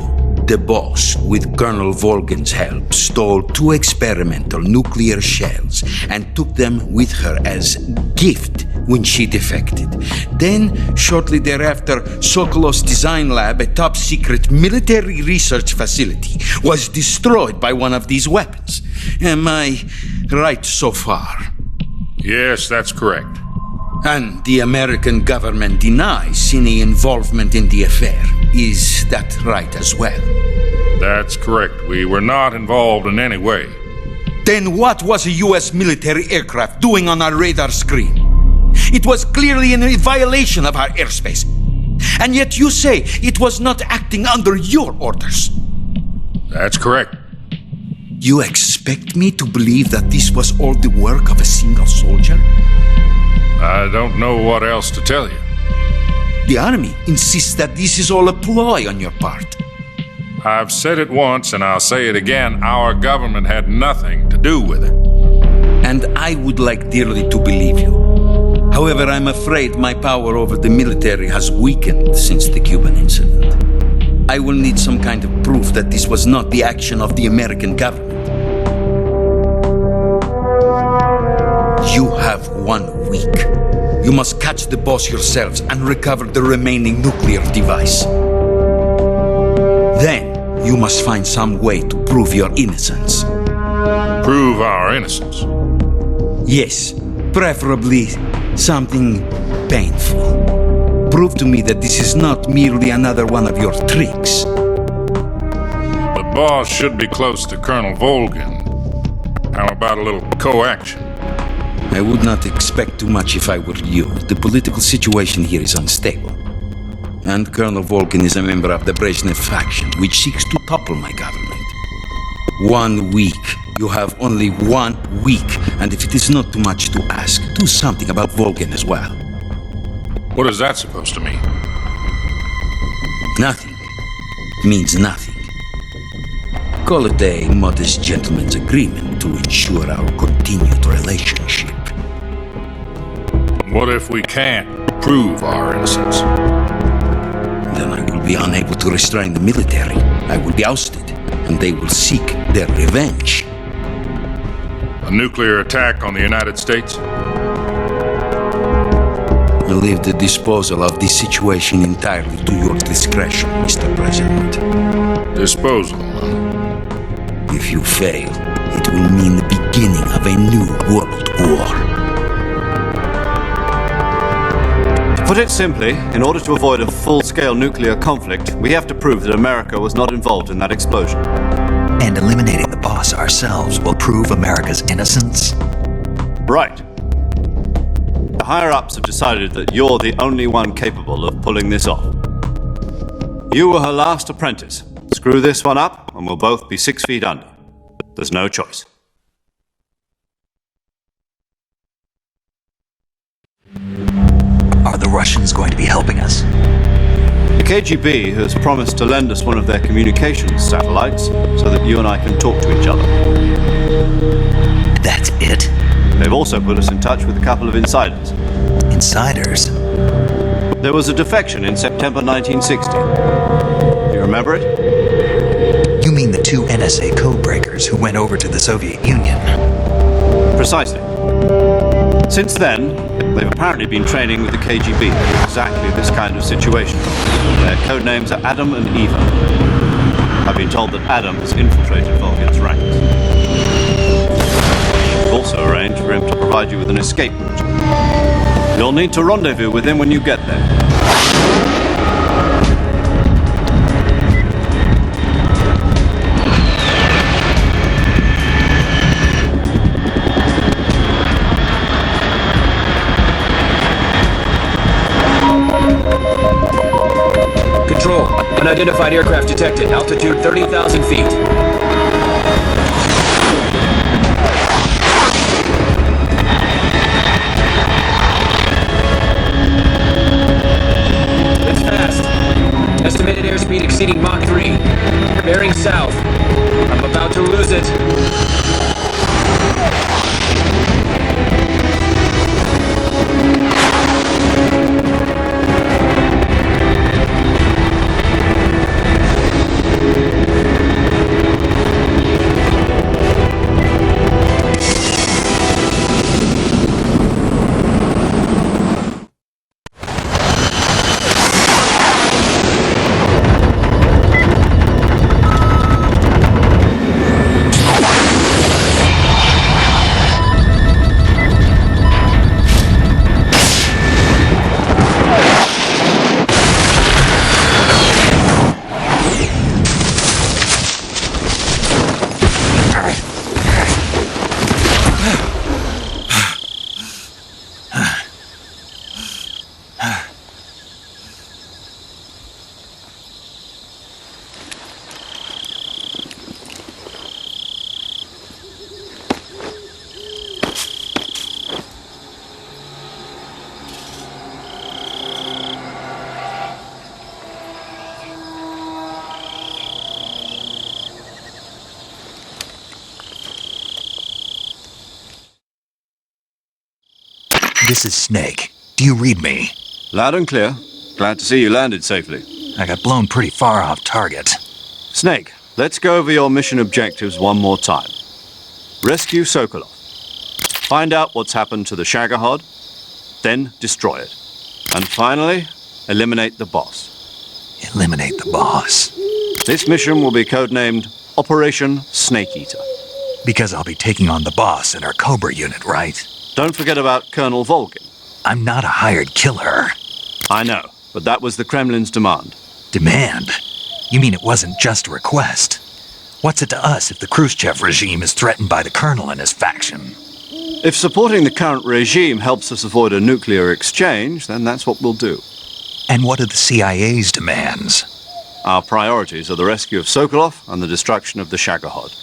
H: the Boss, with Colonel Volgin's help, stole 2 experimental nuclear shells and took them with her as gift when she defected. Then, shortly thereafter, Sokolov's design lab, a top-secret military research facility, was destroyed by one of these weapons. Am I right so far?
P: Yes, that's correct.
H: And the American government denies any involvement in the affair. Is that right as well?
P: That's correct. We were not involved in any way.
H: Then what was a U.S. military aircraft doing on our radar screen? It was clearly in violation of our airspace. And yet you say it was not acting under your orders.
P: That's correct.
H: You expect me to believe that this was all the work of a single soldier?
P: I don't know what else to tell you.
H: The Army insists that this is all a ploy on your part.
P: I've said it once and I'll say it again. Our government had nothing to do with it.
H: And I would like dearly to believe you. However, I'm afraid my power over the military has weakened since the Cuban incident. I will need some kind of proof that this was not the action of the American government. You have 1 week. You must catch the Boss yourselves and recover the remaining nuclear device. Then, you must find some way to prove your innocence.
P: Prove our innocence?
H: Yes, preferably something painful. Prove to me that this is not merely another one of your tricks.
P: The Boss should be close to Colonel Volgin. How about a little co-action?
H: I would not expect too much if I were you. The political situation here is unstable. And Colonel Volgin is a member of the Brezhnev faction, which seeks to topple my government. 1 week. You have only 1 week, and if it is not too much to ask, do something about Volgin as well.
P: What is that supposed to mean?
H: Nothing. It means nothing. Call it a modest gentleman's agreement to ensure our continued relationship.
P: What if we can't prove our innocence?
H: Then I will be unable to restrain the military. I will be ousted, and they will seek their revenge.
P: A nuclear attack on the United States?
H: I leave the disposal of this situation entirely to your discretion, Mr. President.
P: Disposal, huh?
H: If you fail, it will mean the beginning of a new world war.
C: To put it simply, in order to avoid a full-scale nuclear conflict, we have to prove that America was not involved in that explosion.
A: And eliminating the Boss ourselves will prove America's innocence?
C: Right. The higher-ups have decided that you're the only one capable of pulling this off. You were her last apprentice. Screw this one up, and we'll both be 6 feet under. There's no choice.
A: Are the Russians going to be helping us?
C: You KGB has promised to lend us one of their communications satellites so that you and I can talk to each other.
A: That's it?
C: They've also put us in touch with a couple of insiders.
A: Insiders?
C: There was a defection in September 1960. Do you remember it?
A: You mean the two NSA codebreakers who went over to the Soviet Union?
C: Precisely. Since then, they've apparently been training with the KGB for exactly this kind of situation. Their code names are Adam and Eva. I've been told that Adam has infiltrated Volgin's ranks. We've also arranged for him to provide you with an escape route. You'll need to rendezvous with him when you get there.
J: Control, unidentified aircraft detected. Altitude 30,000 feet. It's fast. Estimated airspeed exceeding Mach 3. Bearing south. I'm about to lose it.
A: This is Snake. Do you read me?
C: Loud and clear. Glad to see you landed safely.
A: I got blown pretty far off target.
C: Snake, let's go over your mission objectives one more time. Rescue Sokolov. Find out what's happened to the Shagohod, then destroy it. And finally, eliminate the boss.
A: Eliminate the boss?
C: This mission will be codenamed Operation Snake Eater.
A: Because I'll be taking on the boss in our Cobra unit, right?
C: Don't forget about Colonel Volgin.
A: I'm not a hired killer.
C: I know, but that was the Kremlin's demand.
A: Demand? You mean it wasn't just a request? What's it to us if the Khrushchev regime is threatened by the Colonel and his faction?
C: If supporting the current regime helps us avoid a nuclear exchange, then that's what we'll do.
A: And what are the CIA's demands?
C: Our priorities are the rescue of Sokolov and the destruction of the Shagohod.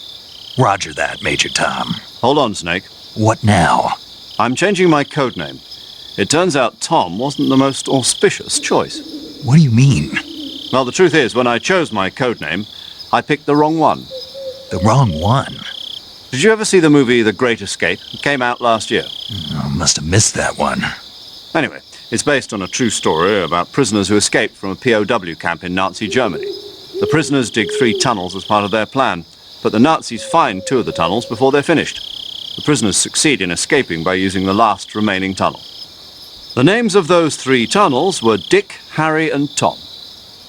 A: Roger that, Major Tom.
C: Hold on, Snake.
A: What now?
C: I'm changing my codename. It turns out Tom wasn't the most auspicious choice.
A: What do you mean?
C: Well, the truth is, when I chose my codename, I picked the wrong one.
A: The wrong one?
C: Did you ever see the movie The Great Escape? It came out last year.
A: I must have missed that one.
C: Anyway, it's based on a true story about prisoners who escaped from a POW camp in Nazi Germany. The prisoners dig 3 tunnels as part of their plan, but the Nazis find 2 of the tunnels before they're finished. The prisoners succeed in escaping by using the last remaining tunnel. The names of those 3 tunnels were Dick, Harry, and Tom.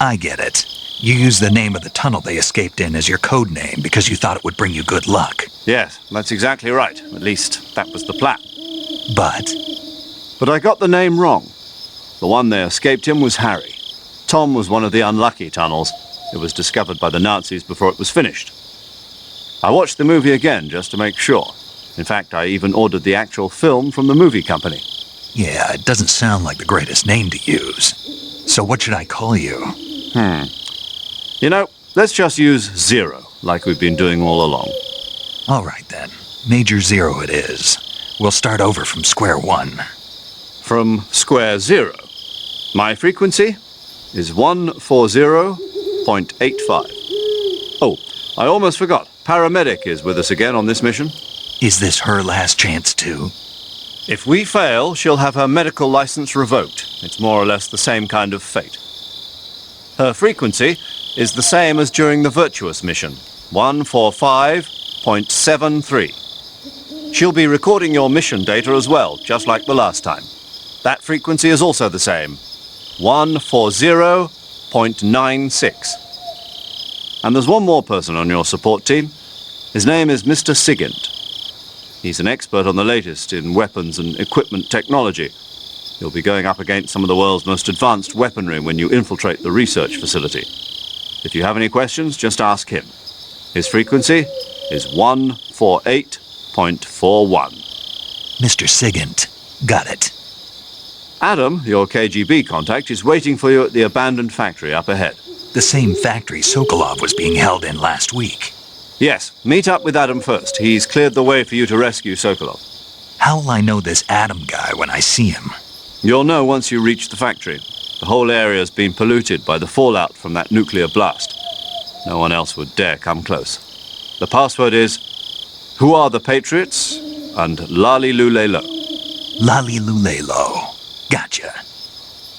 A: I get it. You used the name of the tunnel they escaped in as your code name because you thought it would bring you good luck.
C: Yes, that's exactly right. At least, that was the plan.
A: But
C: I got the name wrong. The one they escaped in was Harry. Tom was one of the unlucky tunnels. It was discovered by the Nazis before it was finished. I watched the movie again just to make sure. In fact, I even ordered the actual film from the movie company.
A: Yeah, it doesn't sound like the greatest name to use. So what should I call you?
C: You know, let's just use Zero, like we've been doing all along.
A: All right, then. Major Zero it is. We'll start over from square one.
C: From square zero. My frequency? is 140.85. Oh, I almost forgot. Paramedic is with us again on this mission.
A: Is this her last chance too?
C: If we fail, she'll have her medical license revoked. It's more or less the same kind of fate. Her frequency is the same as during the Virtuous mission, 145.73. She'll be recording your mission data as well, just like the last time. That frequency is also the same, 140.96. And there's one more person on your support team. His name is Mr. Sigint. He's an expert on the latest in weapons and equipment technology. You'll be going up against some of the world's most advanced weaponry when you infiltrate the research facility. If you have any questions, just ask him. His frequency is 148.41.
A: Mr. Sigint. Got it.
C: Adam, your KGB contact, is waiting for you at the abandoned factory up ahead.
A: The same factory Sokolov was being held in last week.
C: Yes, meet up with Adam first. He's cleared the way for you to rescue Sokolov.
A: How will I know this Adam guy when I see him?
C: You'll know once you reach the factory. The whole area's been polluted by the fallout from that nuclear blast. No one else would dare come close. The password is, "Who are the Patriots?" and "Lali Lule Lo."
A: Lali Lule Lo. Gotcha.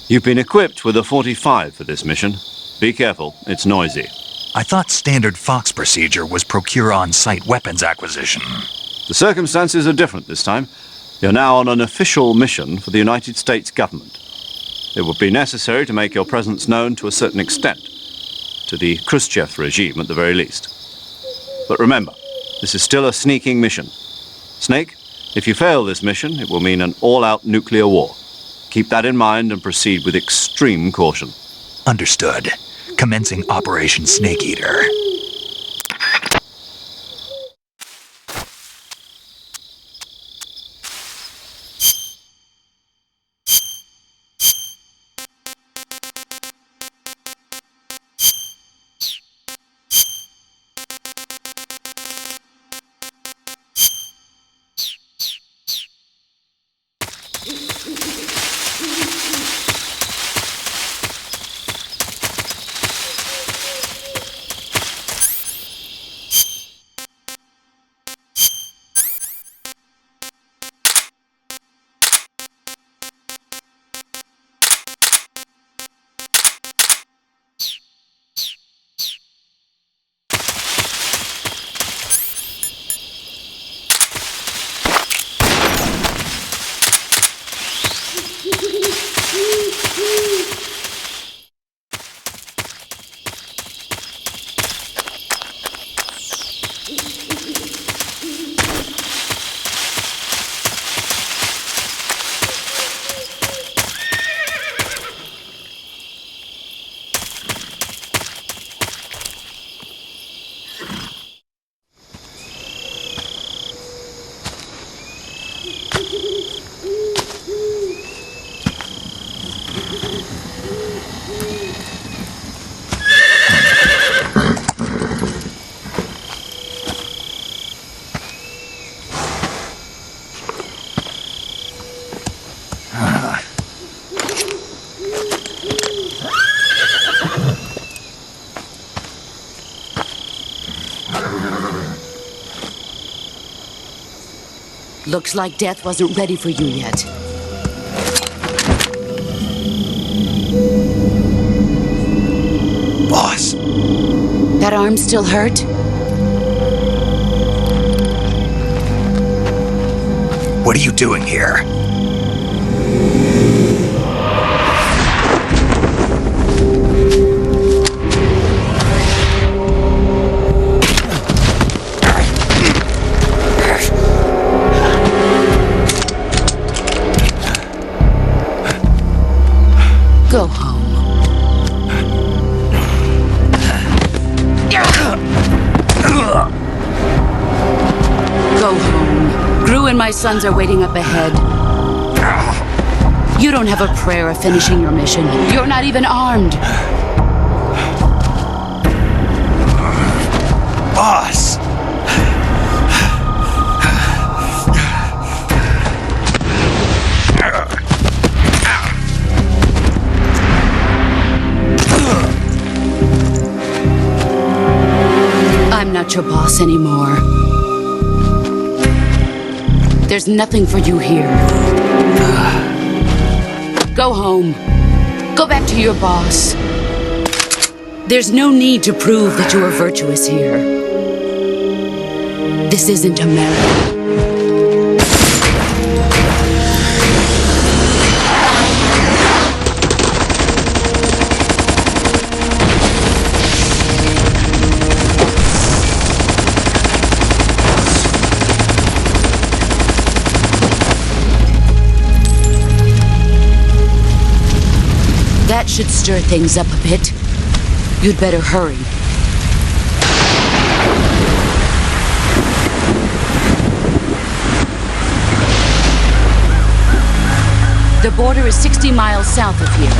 C: You've been equipped with a 45 for this mission. Be careful, it's noisy.
A: I thought standard Fox procedure was procure on-site weapons acquisition.
C: The circumstances are different this time. You're now on an official mission for the United States government. It would be necessary to make your presence known to a certain extent, to the Khrushchev regime at the very least. But remember, this is still a sneaking mission. Snake, if you fail this mission, it will mean an all-out nuclear war. Keep that in mind and proceed with extreme caution.
A: Understood. Commencing Operation Snake Eater.
G: Looks like death wasn't ready for you yet.
A: Boss.
G: That arm still hurt?
A: What are you doing here?
G: Go home. Go home. Gru and my sons are waiting up ahead. You don't have a prayer of finishing your mission. You're not even armed.
A: Boss!
G: not your boss anymore. There's nothing for you here. Go home. Go back to your boss. There's no need to prove that you are virtuous here. This isn't America. That should stir things up a bit. You'd better hurry. The border is 60 miles south of here.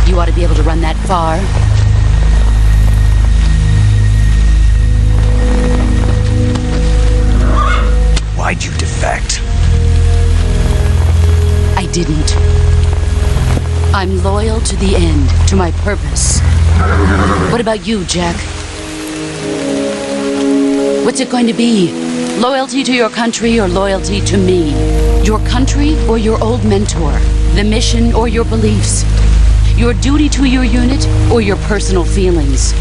G: You ought to be able to run that far.
A: Why'd you defect?
G: I didn't. I'm loyal to the end, to my purpose. What about you, Jack? What's it going to be? Loyalty to your country or loyalty to me? Your country or your old mentor? The mission or your beliefs? Your duty to your unit or your personal feelings?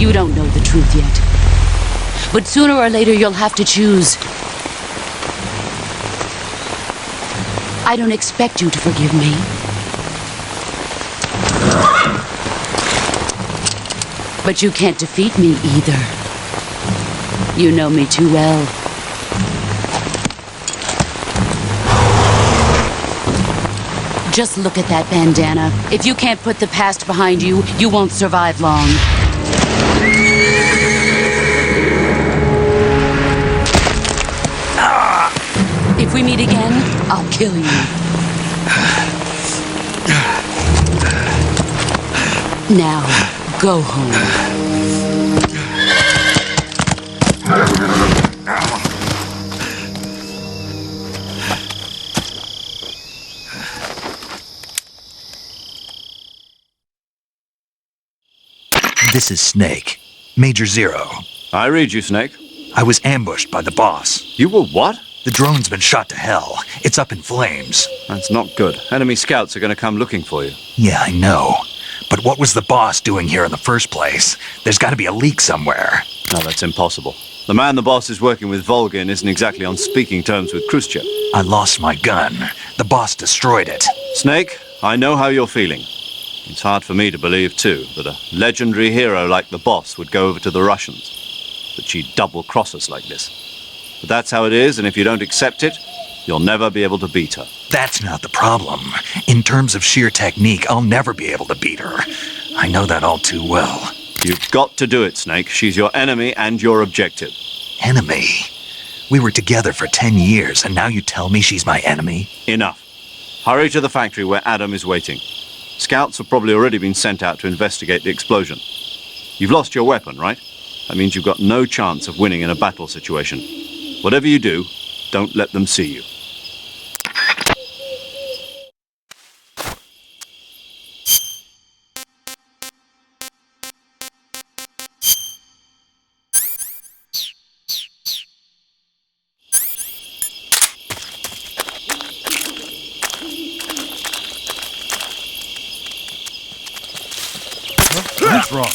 G: You don't know the truth yet. But sooner or later you'll have to choose. I don't expect you to forgive me. But you can't defeat me either. You know me too well. Just look at that bandana. If you can't put the past behind you, you won't survive long. If we meet again, I'll kill you. Now, go home.
A: This is Snake. Major Zero.
C: I read you, Snake.
A: I was ambushed by the boss.
C: You were what?
A: The drone's been shot to hell. It's up in flames.
C: That's not good. Enemy scouts are going to come looking for you.
A: Yeah, I know. But what was the boss doing here in the first place? There's got to be a leak somewhere.
C: No, that's impossible. The man the boss is working with, Volgin, isn't exactly on speaking terms with Khrushchev.
A: I lost my gun. The boss destroyed it.
C: Snake, I know how you're feeling. It's hard for me to believe, too, that a legendary hero like the boss would go over to the Russians. That she'd double-cross us like this. But that's how it is, and if you don't accept it, you'll never be able to beat her.
A: That's not the problem. In terms of sheer technique, I'll never be able to beat her. I know that all too well.
C: You've got to do it, Snake. She's your enemy and your objective.
A: Enemy? We were together for 10 years, and now you tell me she's my enemy?
C: Enough. Hurry to the factory where Adam is waiting. Scouts have probably already been sent out to investigate the explosion. You've lost your weapon, right? That means you've got no chance of winning in a battle situation. Whatever you do, don't let them see you.
I: What's wrong?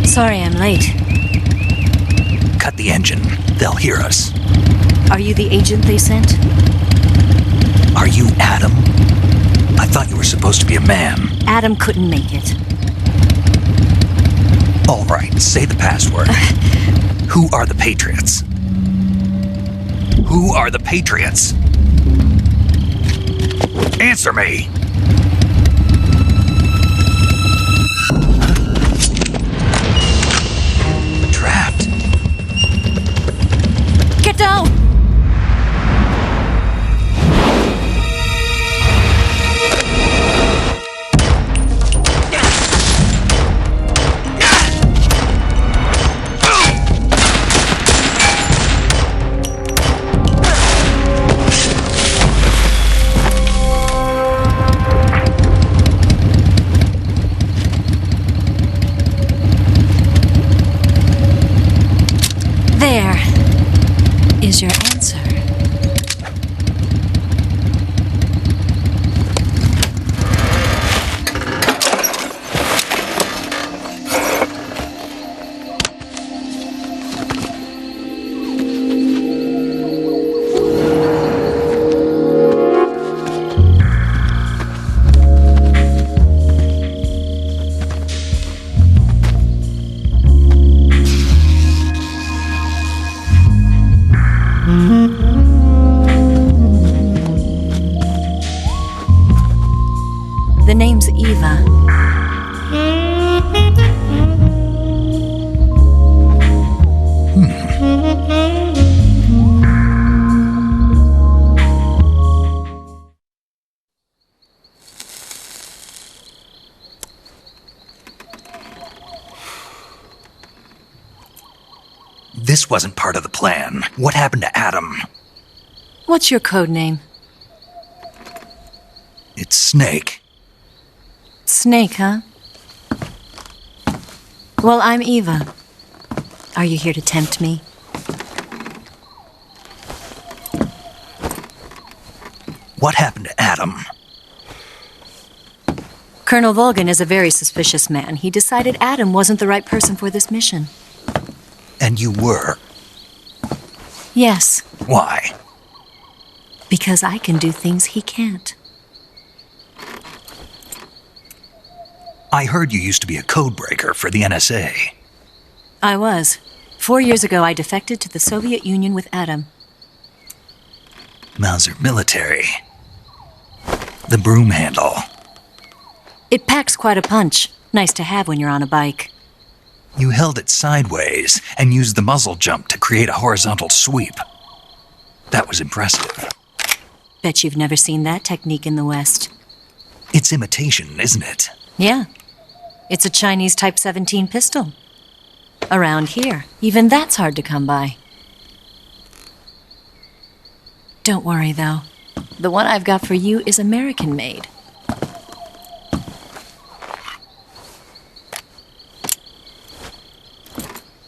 R: Sorry I'm late.
A: Cut the engine. They'll hear us.
R: Are you the agent they sent?
A: Are you Adam? I thought you were supposed to be a man.
R: Adam couldn't make it.
A: All right, say the password. Who are the Patriots? Who are the Patriots? Answer me! Trapped.
R: Get down! There is your answer. The name's Eva.
A: This wasn't part of the plan. What happened to Adam?
R: What's your code name?
A: It's Snake.
R: Snake, huh? Well, I'm Eva. Are you here to tempt me?
A: What happened to Adam?
R: Colonel Volgan is a very suspicious man. He decided Adam wasn't the right person for this mission.
A: And you were.
R: Yes,
A: Why?
R: because I can do things he can't.
A: I heard you used to be a codebreaker for the NSA.
R: I was. 4 years ago, I defected to the Soviet Union with Adam.
A: Mauser military. The broom handle.
R: It packs quite a punch. Nice to have when you're on a bike.
A: You held it sideways and used the muzzle jump to create a horizontal sweep. That was impressive.
R: Bet you've never seen that technique in the West.
A: It's imitation, isn't it?
R: Yeah. It's a Chinese Type 17 pistol. Around here, even that's hard to come by. Don't worry, though. The one I've got for you is American-made.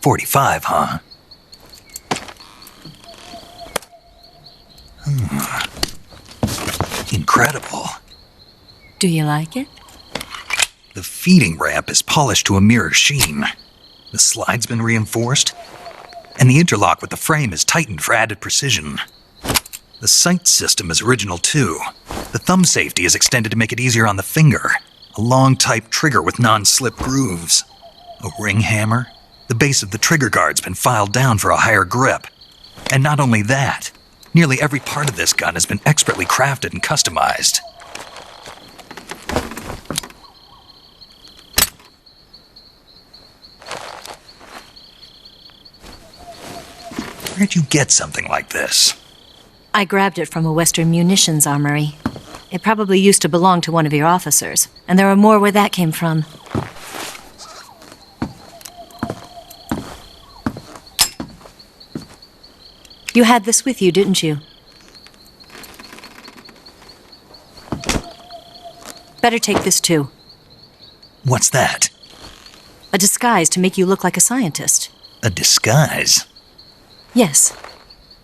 A: .45, huh? Incredible.
R: Do you like it?
A: The feeding ramp is polished to a mirror sheen. The slide's been reinforced, and the interlock with the frame is tightened for added precision. The sight system is original too. The thumb safety is extended to make it easier on the finger. A long type trigger with non-slip grooves. A ring hammer. The base of the trigger guard's been filed down for a higher grip. And not only that, nearly every part of this gun has been expertly crafted and customized. Where'd you get something like this?
R: I grabbed it from a Western munitions armory. It probably used to belong to one of your officers, and there are more where that came from. You had this with you, didn't you? Better take this too.
A: What's that?
R: A disguise to make you look like a scientist.
A: A disguise?
R: Yes.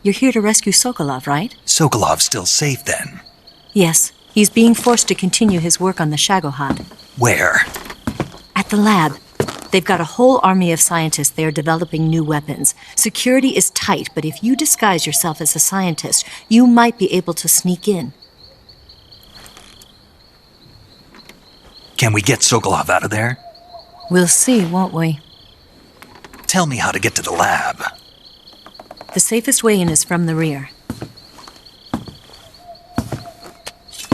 R: You're here to rescue Sokolov, right?
A: Sokolov's still safe then?
R: Yes. He's being forced to continue his work on the Shagohod.
A: Where?
R: At the lab. They've got a whole army of scientists there developing new weapons. Security is tight, but if you disguise yourself as a scientist, you might be able to sneak in.
A: Can we get Sokolov out of there?
R: We'll see, won't we?
A: Tell me how to get to the lab.
R: The safest way in is from the rear.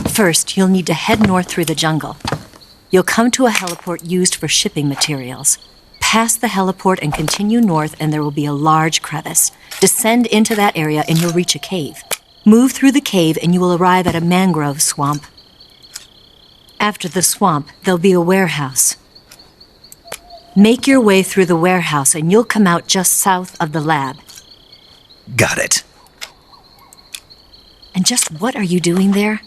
R: First, you'll need to head north through the jungle. You'll come to a heliport used for shipping materials. Pass the heliport and continue north, and there will be a large crevice. Descend into that area and you'll reach a cave. Move through the cave and you will arrive at a mangrove swamp. After the swamp, there'll be a warehouse. Make your way through the warehouse and you'll come out just south of the lab.
A: Got it.
R: And just what are you doing there?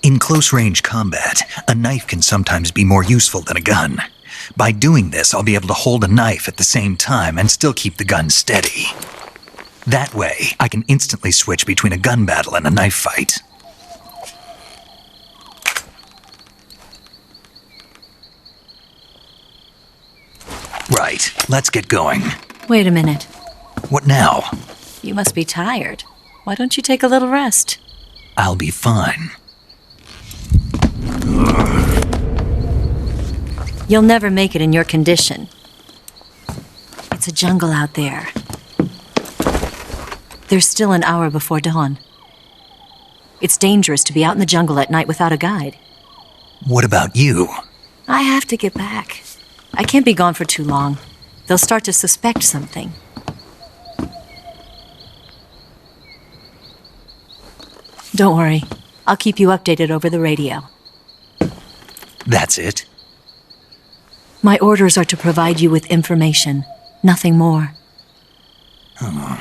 A: In close-range combat, a knife can sometimes be more useful than a gun. By doing this, I'll be able to hold a knife at the same time and still keep the gun steady. That way, I can instantly switch between a gun battle and a knife fight. Right, let's get going.
R: Wait a minute.
A: What now?
R: You must be tired. Why don't you take a little rest?
A: I'll be fine.
R: You'll never make it in your condition. It's a jungle out there. There's still an hour before dawn. It's dangerous to be out in the jungle at night without a guide.
A: What about you?
R: I have to get back. I can't be gone for too long. They'll start to suspect something. Don't worry. I'll keep you updated over the radio.
A: That's it?
R: My orders are to provide you with information, nothing more.
A: Oh.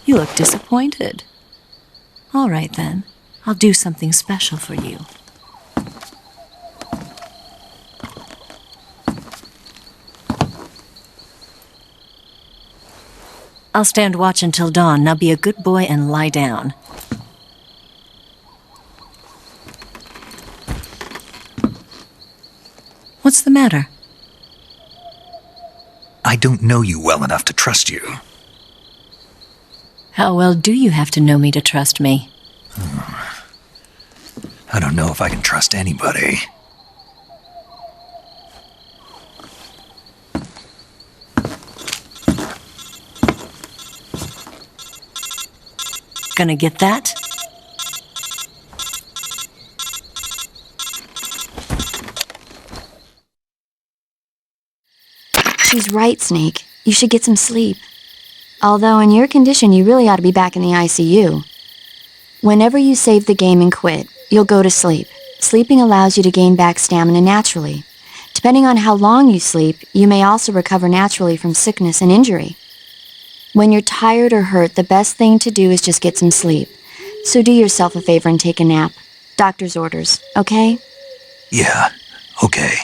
R: You look disappointed. All right, then. I'll do something special for you. I'll stand watch until dawn. Now be a good boy and lie down. What's the matter?
A: I don't know you well enough to trust you.
R: How well do you have to know me to trust me?
A: I don't know if I can trust anybody.
R: Gonna get that?
F: She's right, Snake. You should get some sleep. Although in your condition, you really ought to be back in the ICU. Whenever you save the game and quit, you'll go to sleep. Sleeping allows you to gain back stamina naturally. Depending on how long you sleep, you may also recover naturally from sickness and injury. When you're tired or hurt, the best thing to do is just get some sleep. So do yourself a favor and take a nap. Doctor's orders, okay?
A: Yeah, okay.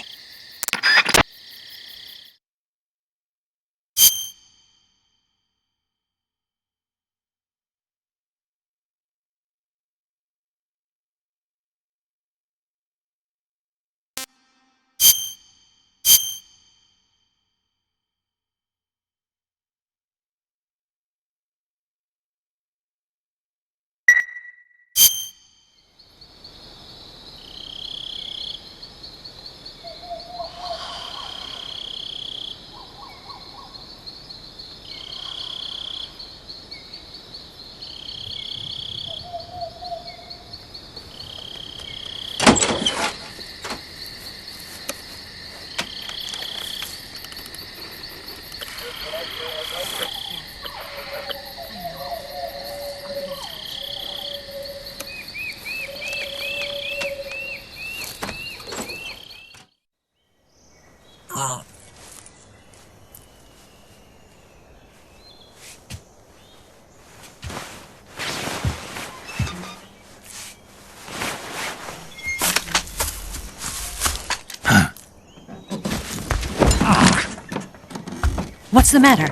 R: What's the matter?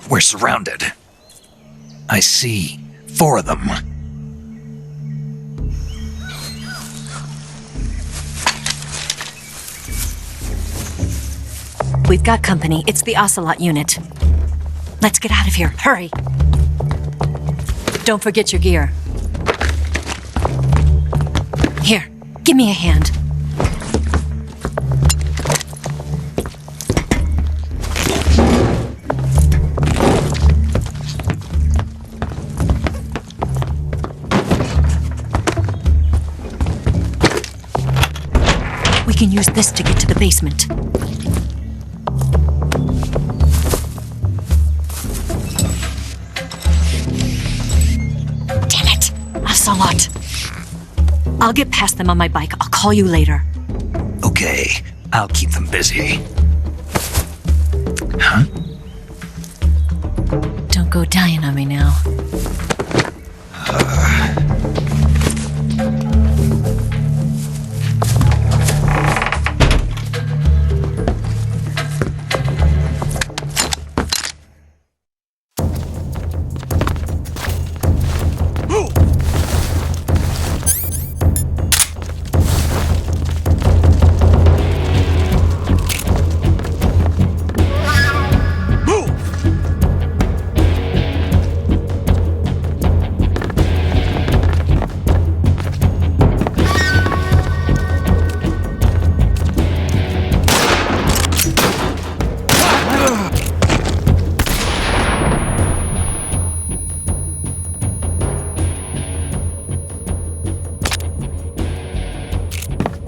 A: We're surrounded. I see 4 of them.
R: We've got company. It's the Ocelot unit. Let's get out of here. Hurry. Don't forget your gear. Here, give me a hand. We can use this to get to the basement. Damn it! Ocelot! I'll get past them on my bike. I'll call you later.
A: Okay, I'll keep them busy. Huh?
R: Don't go dying on me now.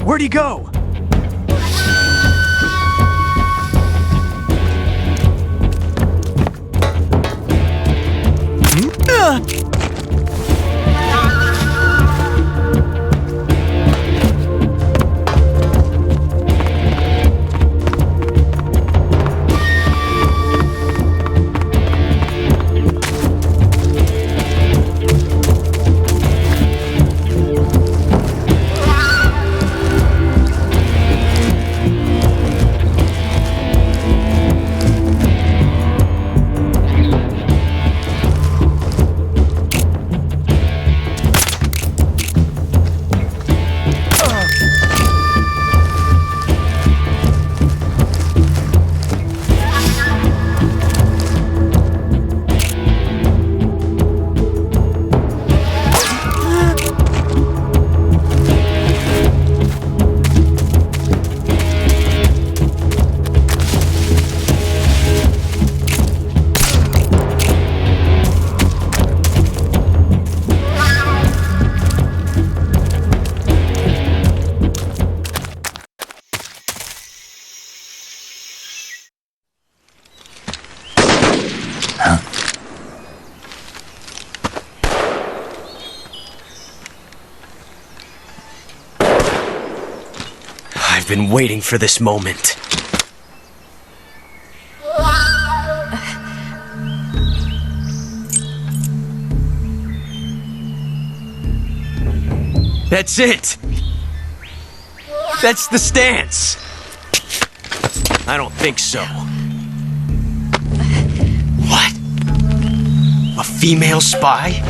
K: Where'd he go? I've been waiting for this moment. That's it! That's the stance! I don't think so. What? A female spy?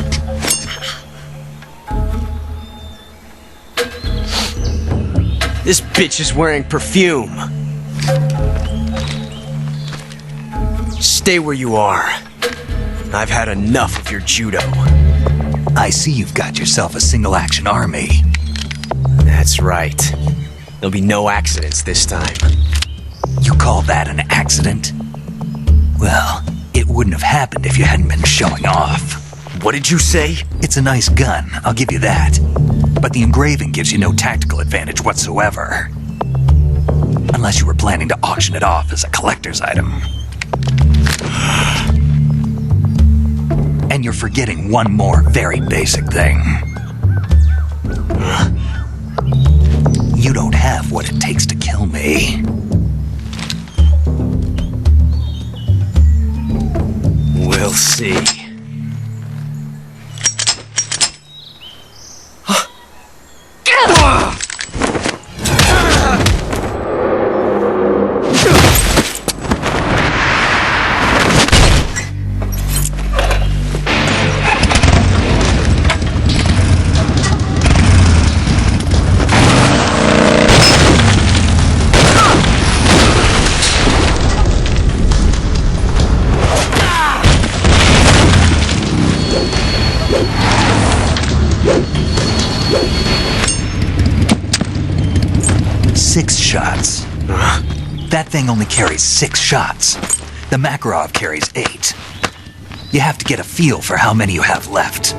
K: This bitch is wearing perfume. Stay where you are. I've had enough of your judo.
A: I see you've got yourself a single-action army.
K: That's right. There'll be no accidents this time.
A: You call that an accident? Well, it wouldn't have happened if you hadn't been showing off.
K: What did you say?
A: It's a nice gun, I'll give you that. But the engraving gives you no tactical advantage whatsoever. Unless you were planning to auction it off as a collector's item. And you're forgetting one more very basic thing. You don't have what it takes to kill me.
K: see.
A: Six shots. That thing only carries 6 shots. The Makarov carries 8. You have to get a feel for how many you have left.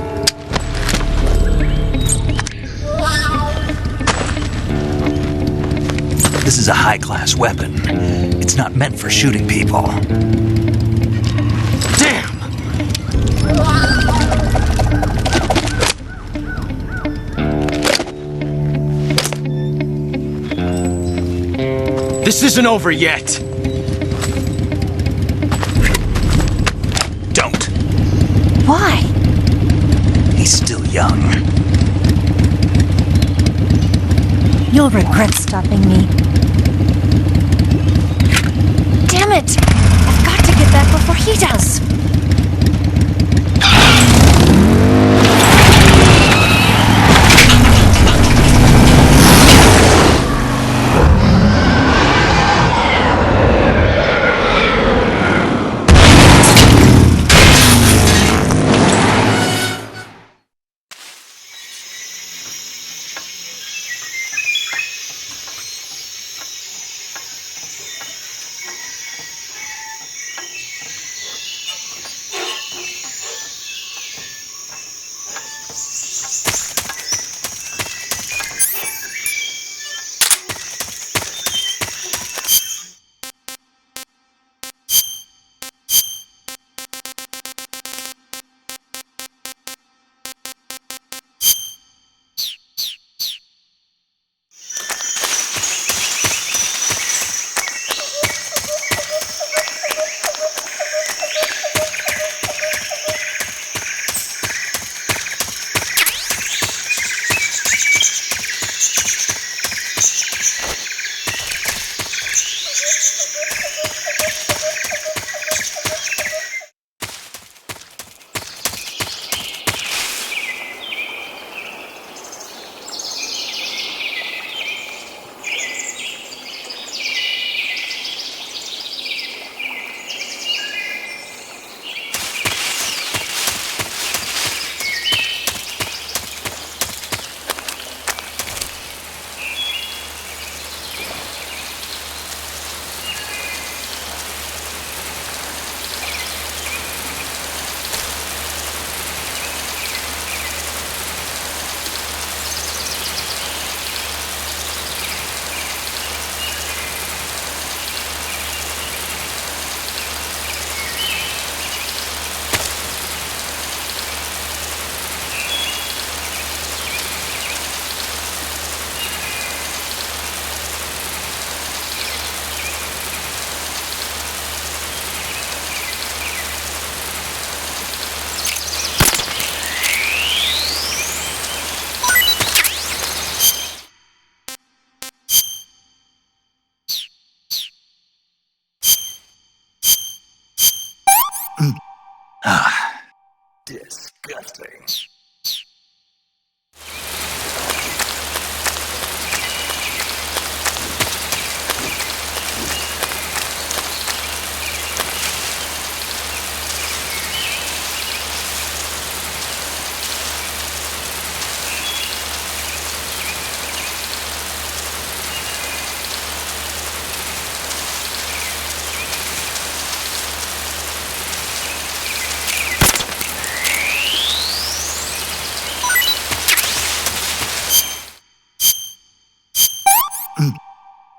A: This is a high-class weapon. It's not meant for shooting people.
K: Damn! This isn't over yet.
A: Don't.
R: Why?
A: He's still young.
R: You'll regret stopping me. Damn it! I've got to get back before he does.
A: Disgusting.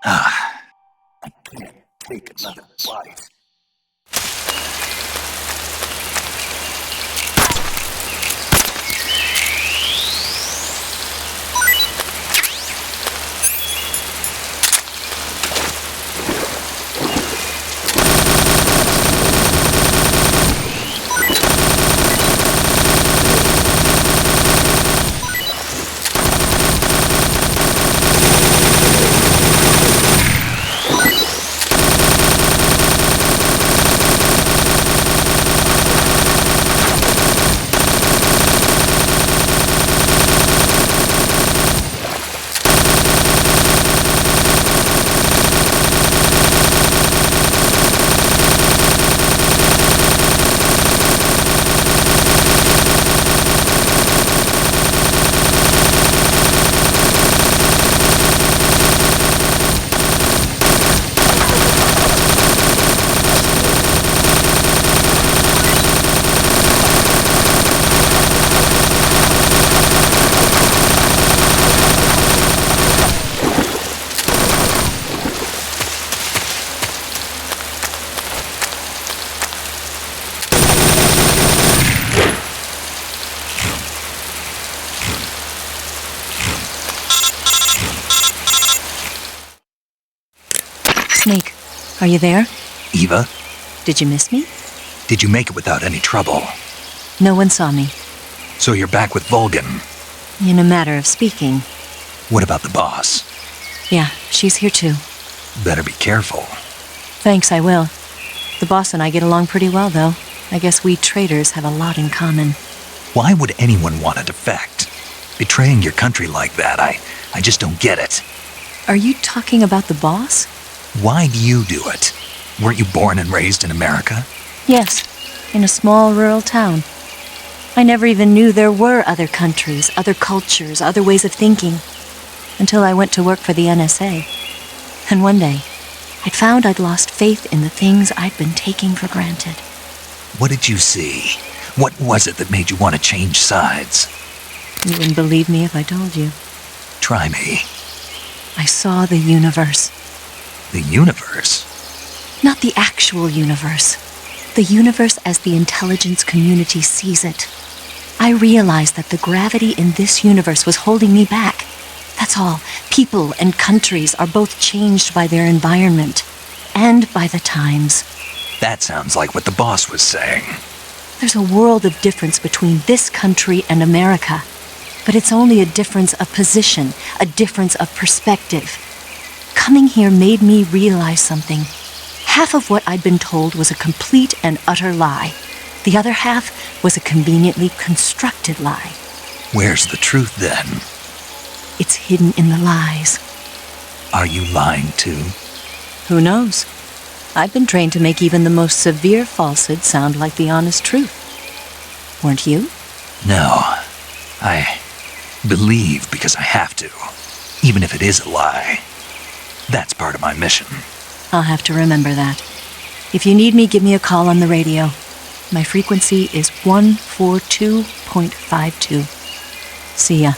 A: I can't take another bite.
R: Snake, are you there?
A: Eva,
R: Did you miss me?
A: did you make it without any trouble?
R: No one saw me.
A: So you're back with Vulcan.
R: In a matter of speaking.
A: What about the boss?
R: Yeah, she's here too.
A: Better be careful.
R: Thanks, I will. The boss and I get along pretty well, though. I guess we traitors have a lot in common.
A: Why would anyone want to defect? Betraying your country like that, I just don't get it.
R: Are you talking about the boss?
A: Why do you do it? Weren't you born and raised in America?
R: Yes, in a small rural town. I never even knew there were other countries, other cultures, other ways of thinking, until I went to work for the NSA. And one day, I'd found I'd lost faith in the things I'd been taking for granted.
A: What did you see? What was it that made you want to change sides?
R: You wouldn't believe me if I told you.
A: Try me.
R: I saw the universe.
A: The universe?
R: Not the actual universe. The universe as the intelligence community sees it. I realized that the gravity in this universe was holding me back. That's all. People and countries are both changed by their environment and by the times.
A: That sounds like what the boss was saying.
R: There's a world of difference between this country and America. But it's only a difference of position, a difference of perspective. Coming here made me realize something. Half of what I'd been told was a complete and utter lie. The other half was a conveniently constructed lie.
A: Where's the truth then?
R: It's hidden in the lies.
A: Are you lying too?
R: Who knows? I've been trained to make even the most severe falsehood sound like the honest truth. Weren't you?
A: No. I believe because I have to, even if it is a lie. That's part of my mission.
R: I'll have to remember that. If you need me, give me a call on the radio. My frequency is 142.52. See ya.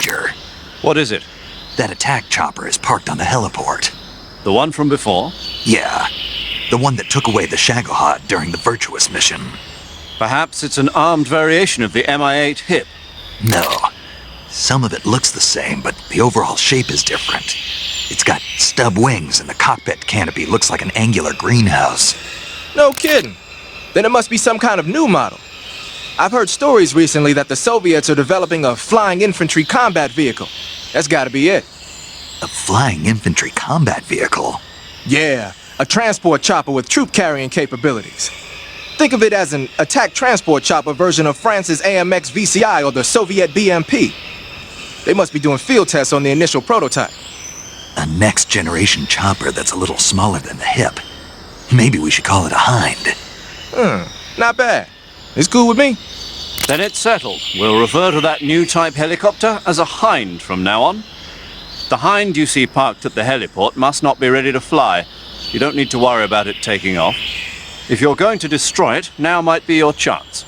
A: Major.
C: What is it?
A: That attack chopper is parked on the heliport.
C: The one from before?
A: Yeah. The one that took away the Shagohod during the Virtuous mission.
C: Perhaps it's an armed variation of the Mi-8 HIP.
A: No. Some of it looks the same, but the overall shape is different. It's got stub wings and the cockpit canopy looks like an angular greenhouse.
S: No kidding. Then it must be some kind of new model. I've heard stories recently that the Soviets are developing a flying infantry combat vehicle. That's gotta be it.
A: A flying infantry combat vehicle?
S: Yeah, a transport chopper with troop-carrying capabilities. Think of it as an attack transport chopper version of France's AMX VCI or the Soviet BMP. They must be doing field tests on the initial prototype.
A: A next-generation chopper that's a little smaller than the HIP. Maybe we should call it a Hind.
S: Not bad. It's cool with me.
C: Then it's settled. We'll refer to that new type helicopter as a Hind from now on. The Hind you see parked at the heliport must not be ready to fly. You don't need to worry about it taking off. If you're going to destroy it, now might be your chance.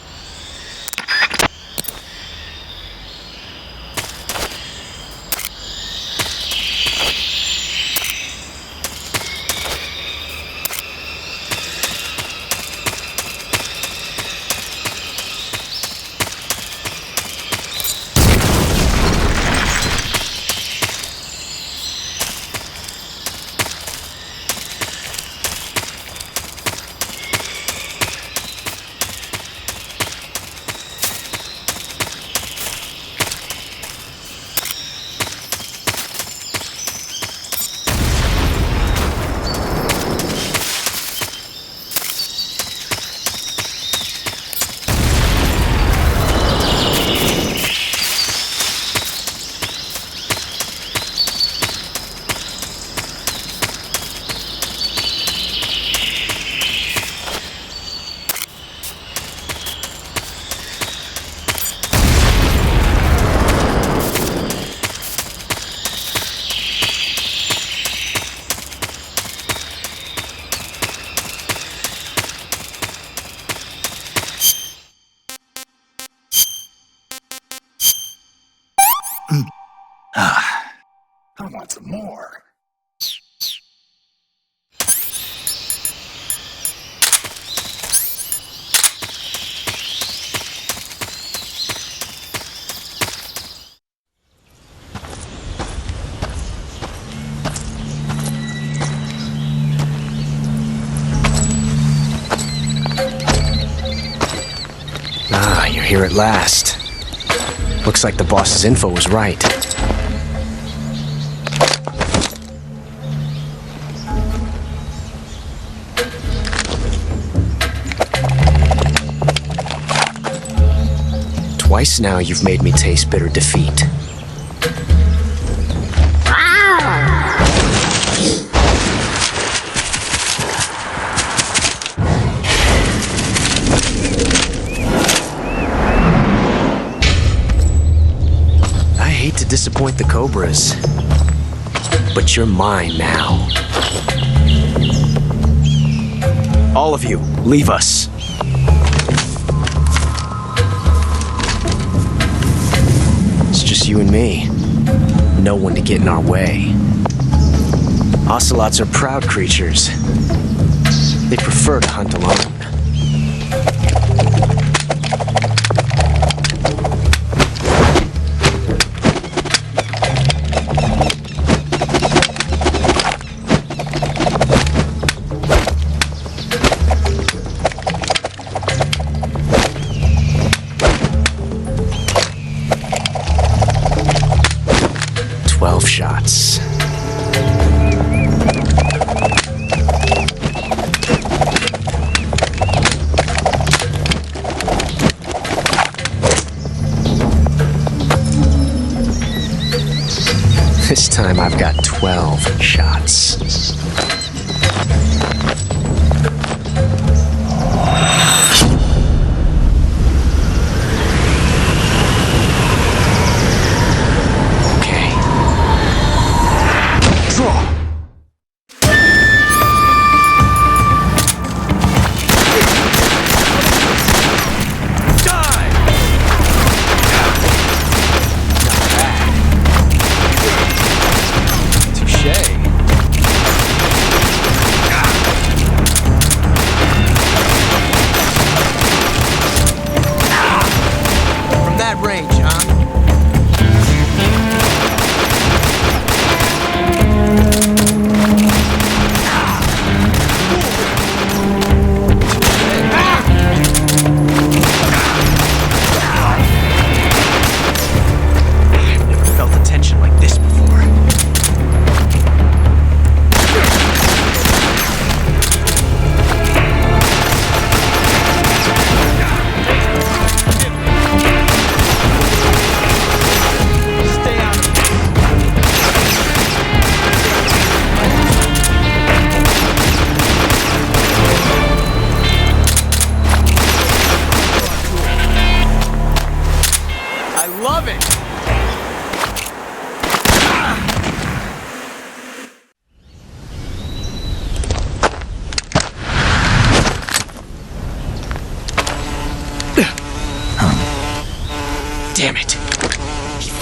H: I want some more.
K: Ah, you're here at last. Looks like the boss's info was right. Twice now you've made me taste bitter defeat. I hate to disappoint the Cobras, but you're mine now. All of you, leave us. It's just you and me. No one to get in our way. Ocelots are proud creatures. They prefer to hunt alone. Shots. This time I've got 12 shots.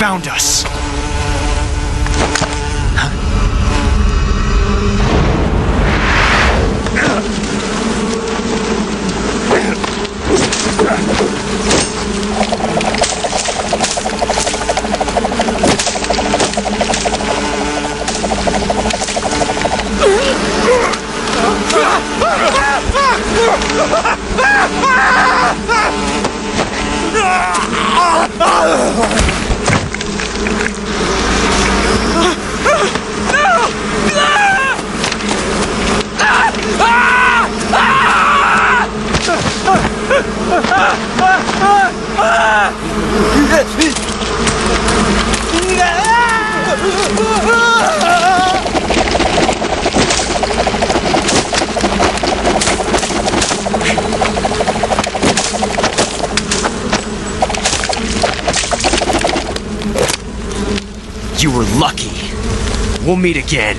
K: found us. You were lucky. We'll meet again.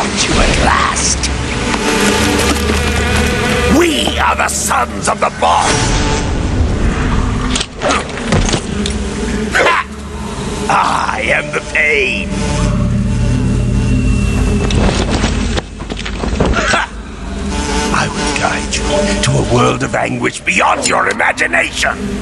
T: found you at last. We are the sons of the boss. I am the pain. I will guide you to a world of anguish beyond your imagination.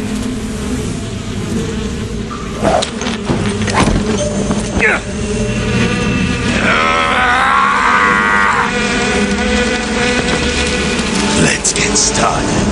T: Let's get started.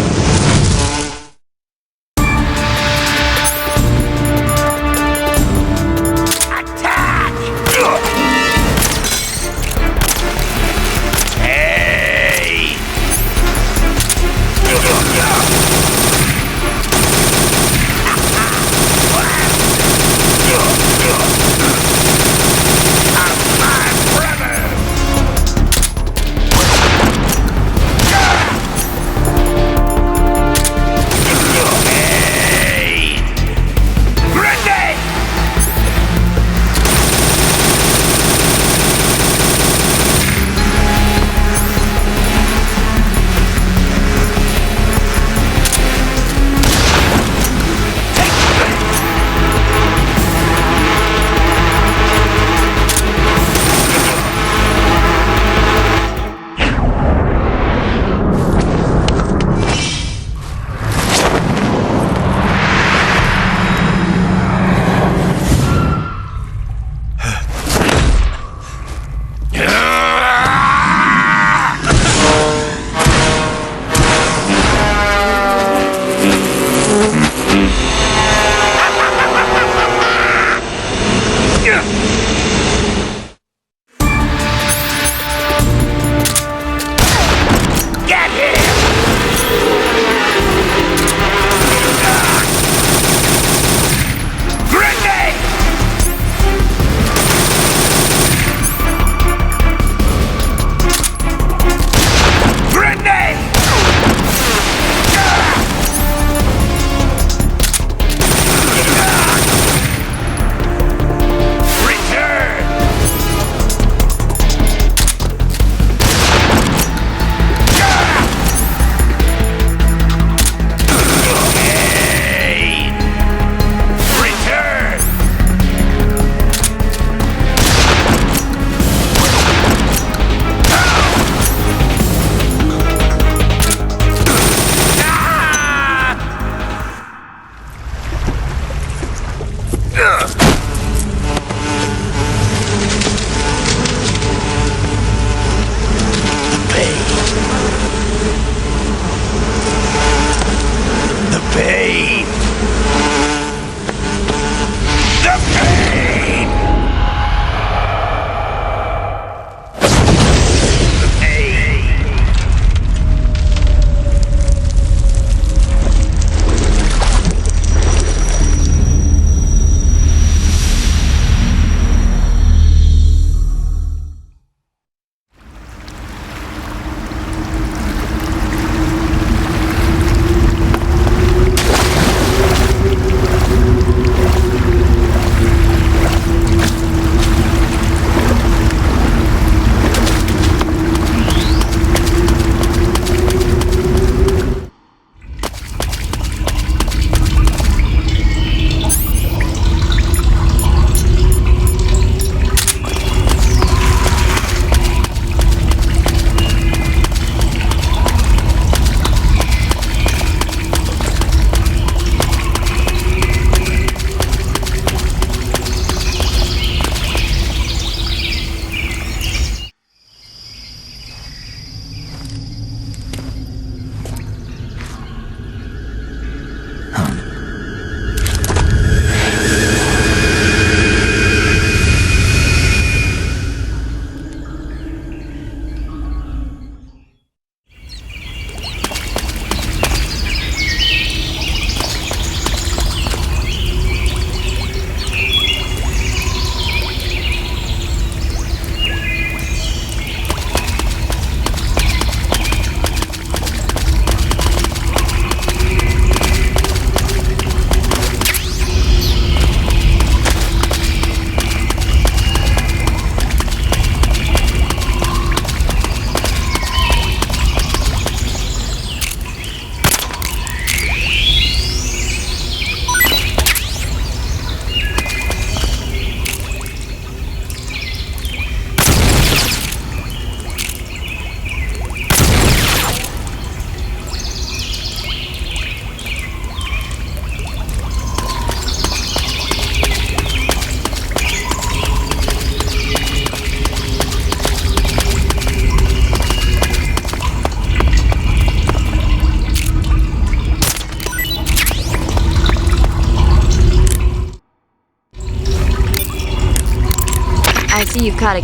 F: see you've caught a...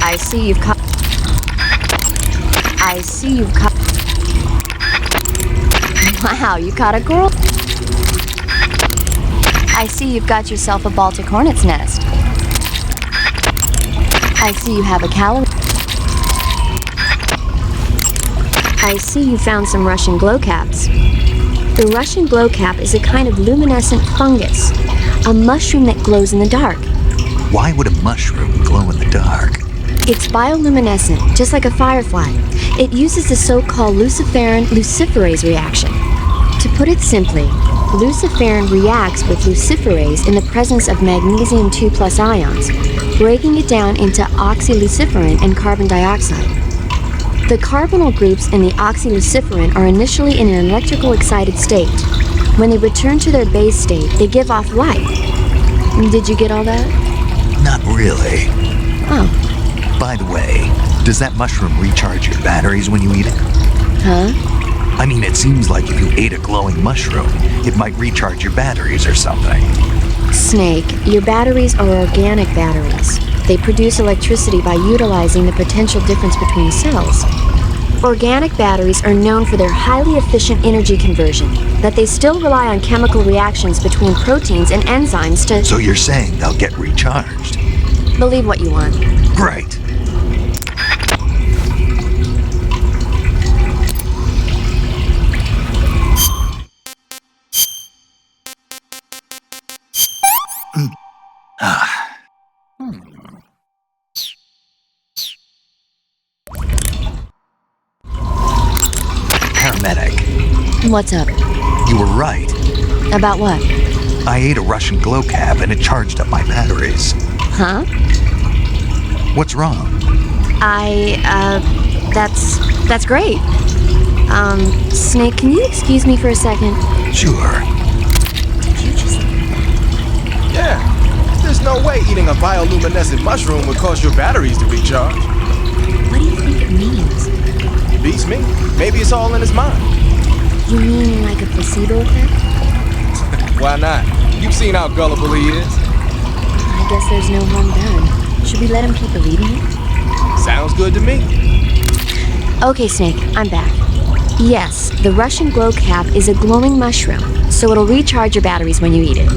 F: I see you've caught... I see you've caught... Wow, you caught a girl? I see you've got yourself a Baltic hornet's nest. I see you have a calorie... I see you found some Russian glowcaps. The Russian glowcap is a kind of luminescent fungus, a mushroom that glows in the dark.
A: Why would a mushroom glow in the dark?
F: It's bioluminescent, just like a firefly. It uses the so-called luciferin luciferase reaction. To put it simply, luciferin reacts with luciferase in the presence of magnesium 2+ ions, breaking it down into oxyluciferin and carbon dioxide. The carbonyl groups in the oxyluciferin are initially in an electrical excited state. When they return to their base state, they give off light. Did you get all that?
A: Not really.
F: Oh.
A: By the way, does that mushroom recharge your batteries when you eat it?
F: Huh?
A: I mean, it seems like if you ate a glowing mushroom, it might recharge your batteries or something.
F: Snake, your batteries are organic batteries. They produce electricity by utilizing the potential difference between cells. Organic batteries are known for their highly efficient energy conversion, that they still rely on chemical reactions between proteins and enzymes to...
A: So you're saying they'll get recharged?
F: Believe what you want.
A: Great. Paramedic.
F: What's up?
A: You were right.
F: About what?
A: I ate a Russian glowcap and it charged up my batteries.
F: Huh?
A: What's wrong?
F: That's great. Snake, can you excuse me for a second?
A: Sure.
F: Did you just...
S: Yeah. There's no way eating a bioluminescent mushroom would cause your batteries to recharge.
F: What do you think it means?
S: Beats me. Maybe it's all in his mind.
F: You mean like a placebo effect?
S: Why not? You've seen how gullible he is.
F: I guess there's no harm done. Should we let him keep believing it?
S: Sounds good to me.
F: Okay, Snake, I'm back. Yes, the Russian glowcap is a glowing mushroom, so it'll recharge your batteries when you eat it.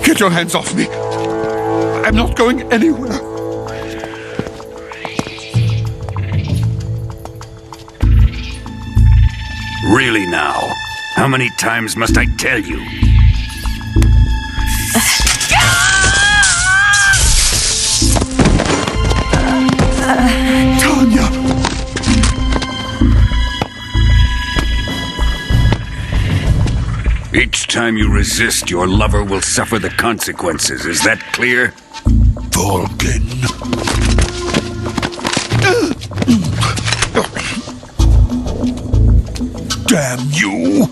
H: Get your hands off me. I'm not going anywhere.
M: Really now? How many times must I tell you?
H: Tanya!
M: Each time you resist, your lover will suffer the consequences. Is that clear?
H: Vulcan. Damn you!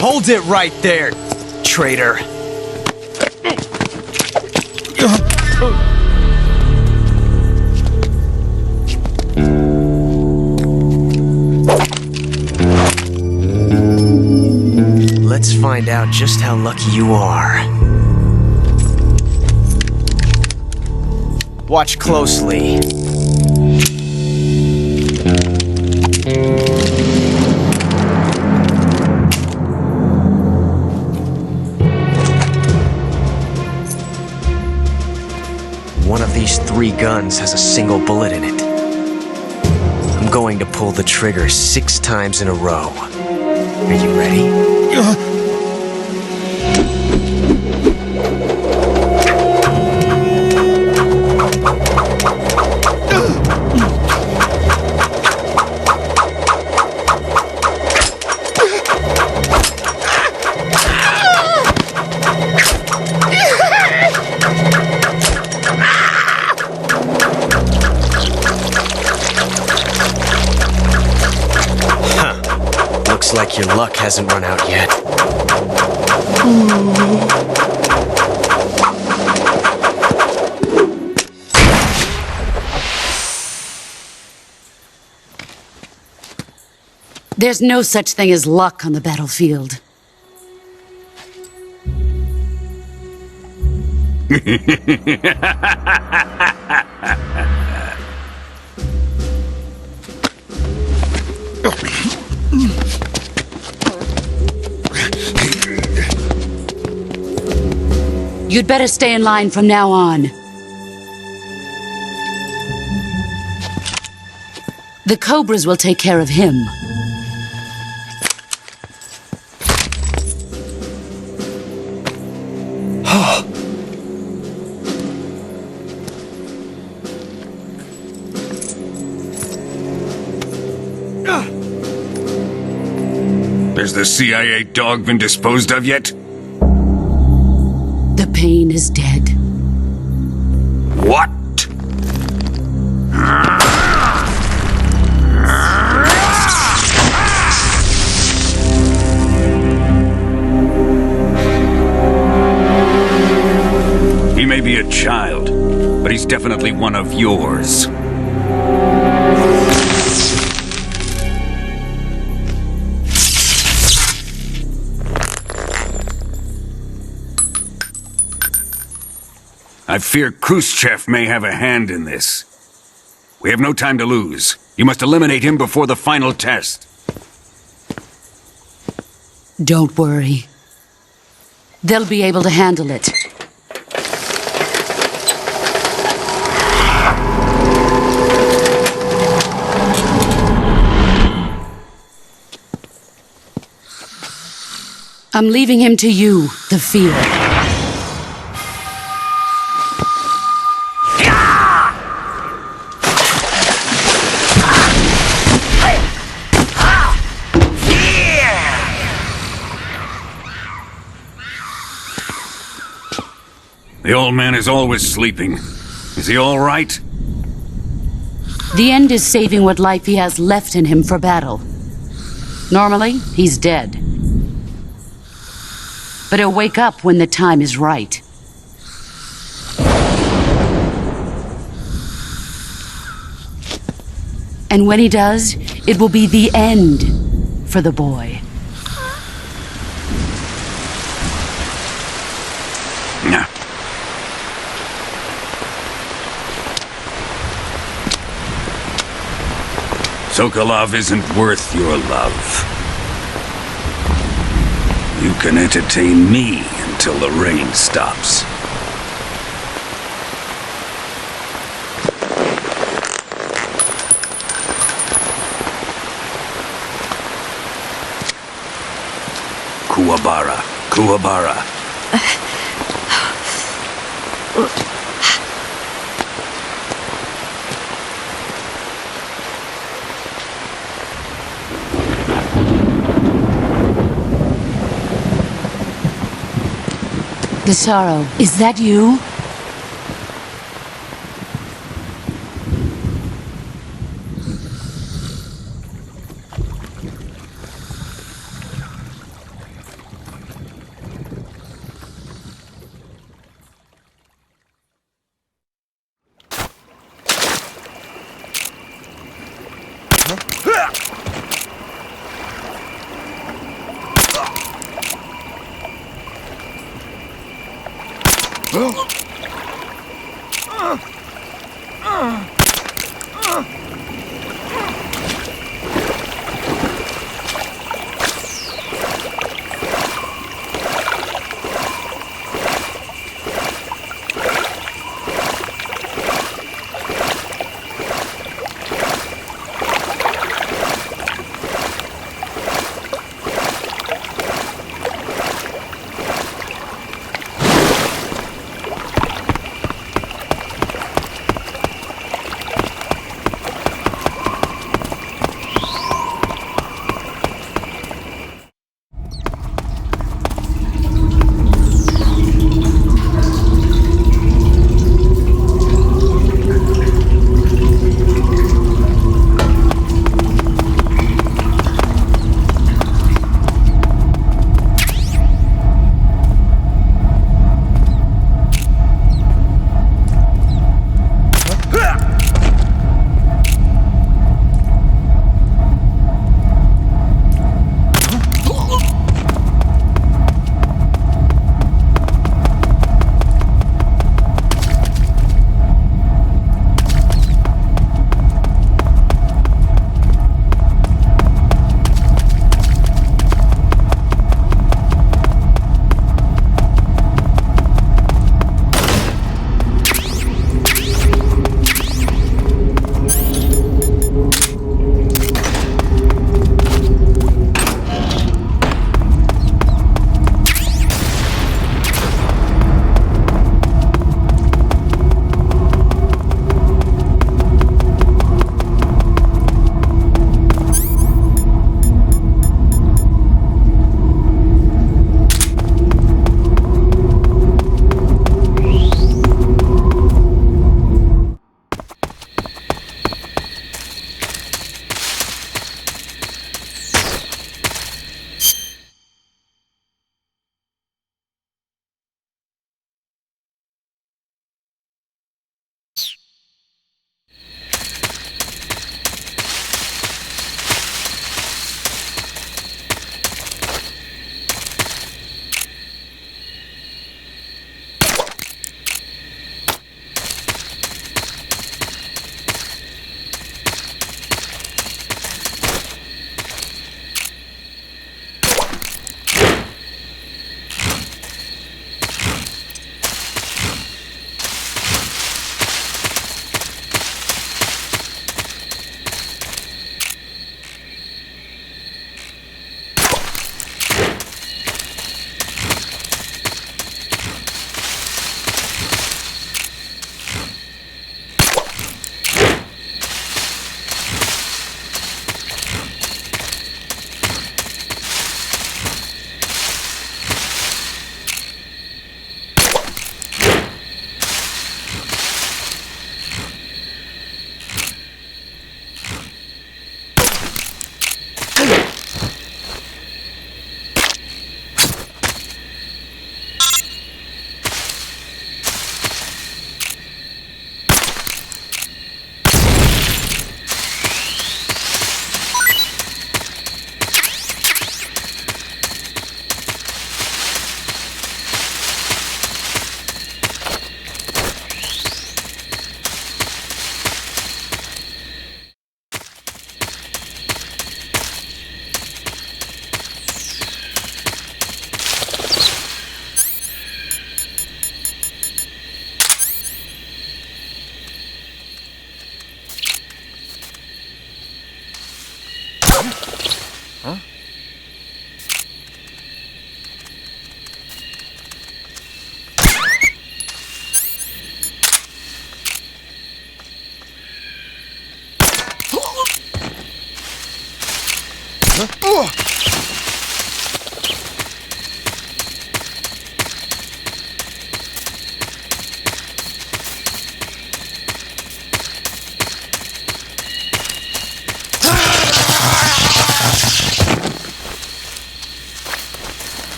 K: Hold it right there, traitor. find out just how lucky you are. Watch closely. One of these 3 guns has a single bullet in it. I'm going to pull the trigger 6 times in a row. Are you ready? Like your luck hasn't run out yet.
G: There's no such thing as luck on the battlefield. You'd better stay in line from now on. The Cobras will take care of him.
M: Has the CIA dog been disposed of yet?
G: The pain is dead.
M: What? He may be a child, but he's definitely one of yours. I fear Khrushchev may have a hand in this. We have no time to lose. You must eliminate him before the final test.
G: Don't worry. They'll be able to handle it. I'm leaving him to you, the field.
M: The old man is always sleeping. Is he all right?
G: The end is saving what life he has left in him for battle. Normally, he's dead. But he'll wake up when the time is right. And when he does, it will be the end for the boy.
M: Nah. Sokolov isn't worth your love. You can entertain me until the rain stops. Kuwabara, Kuwabara.
G: Gisaro, is that you?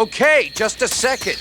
T: Okay, just a second.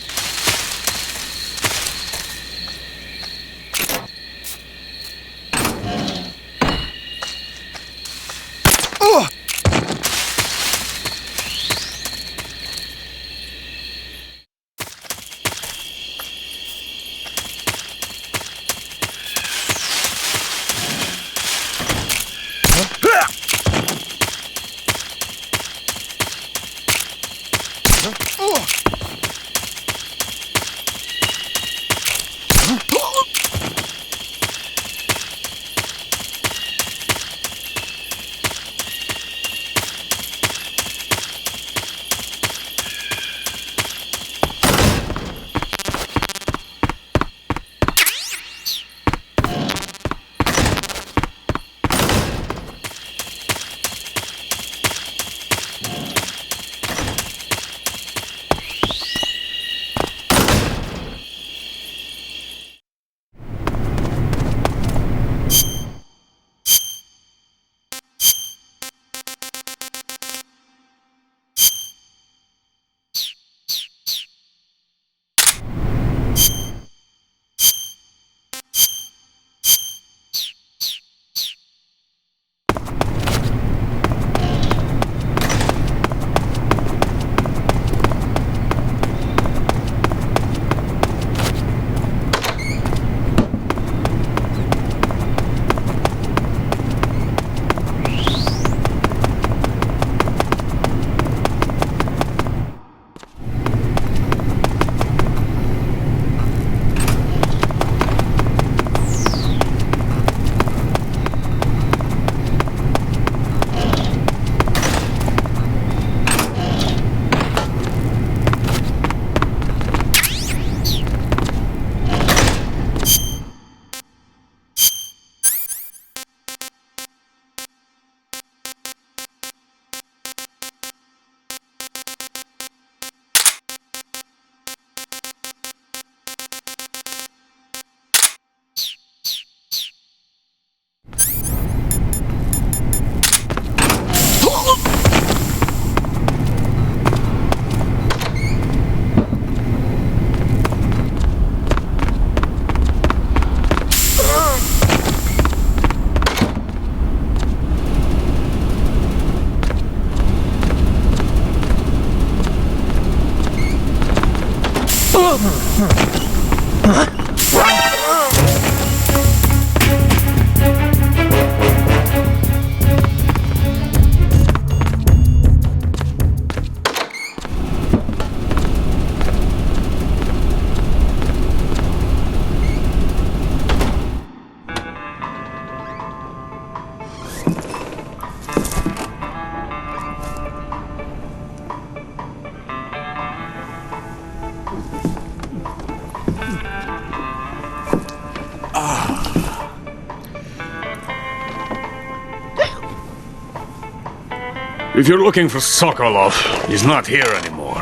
M: If you're looking for Sokolov, he's not here anymore.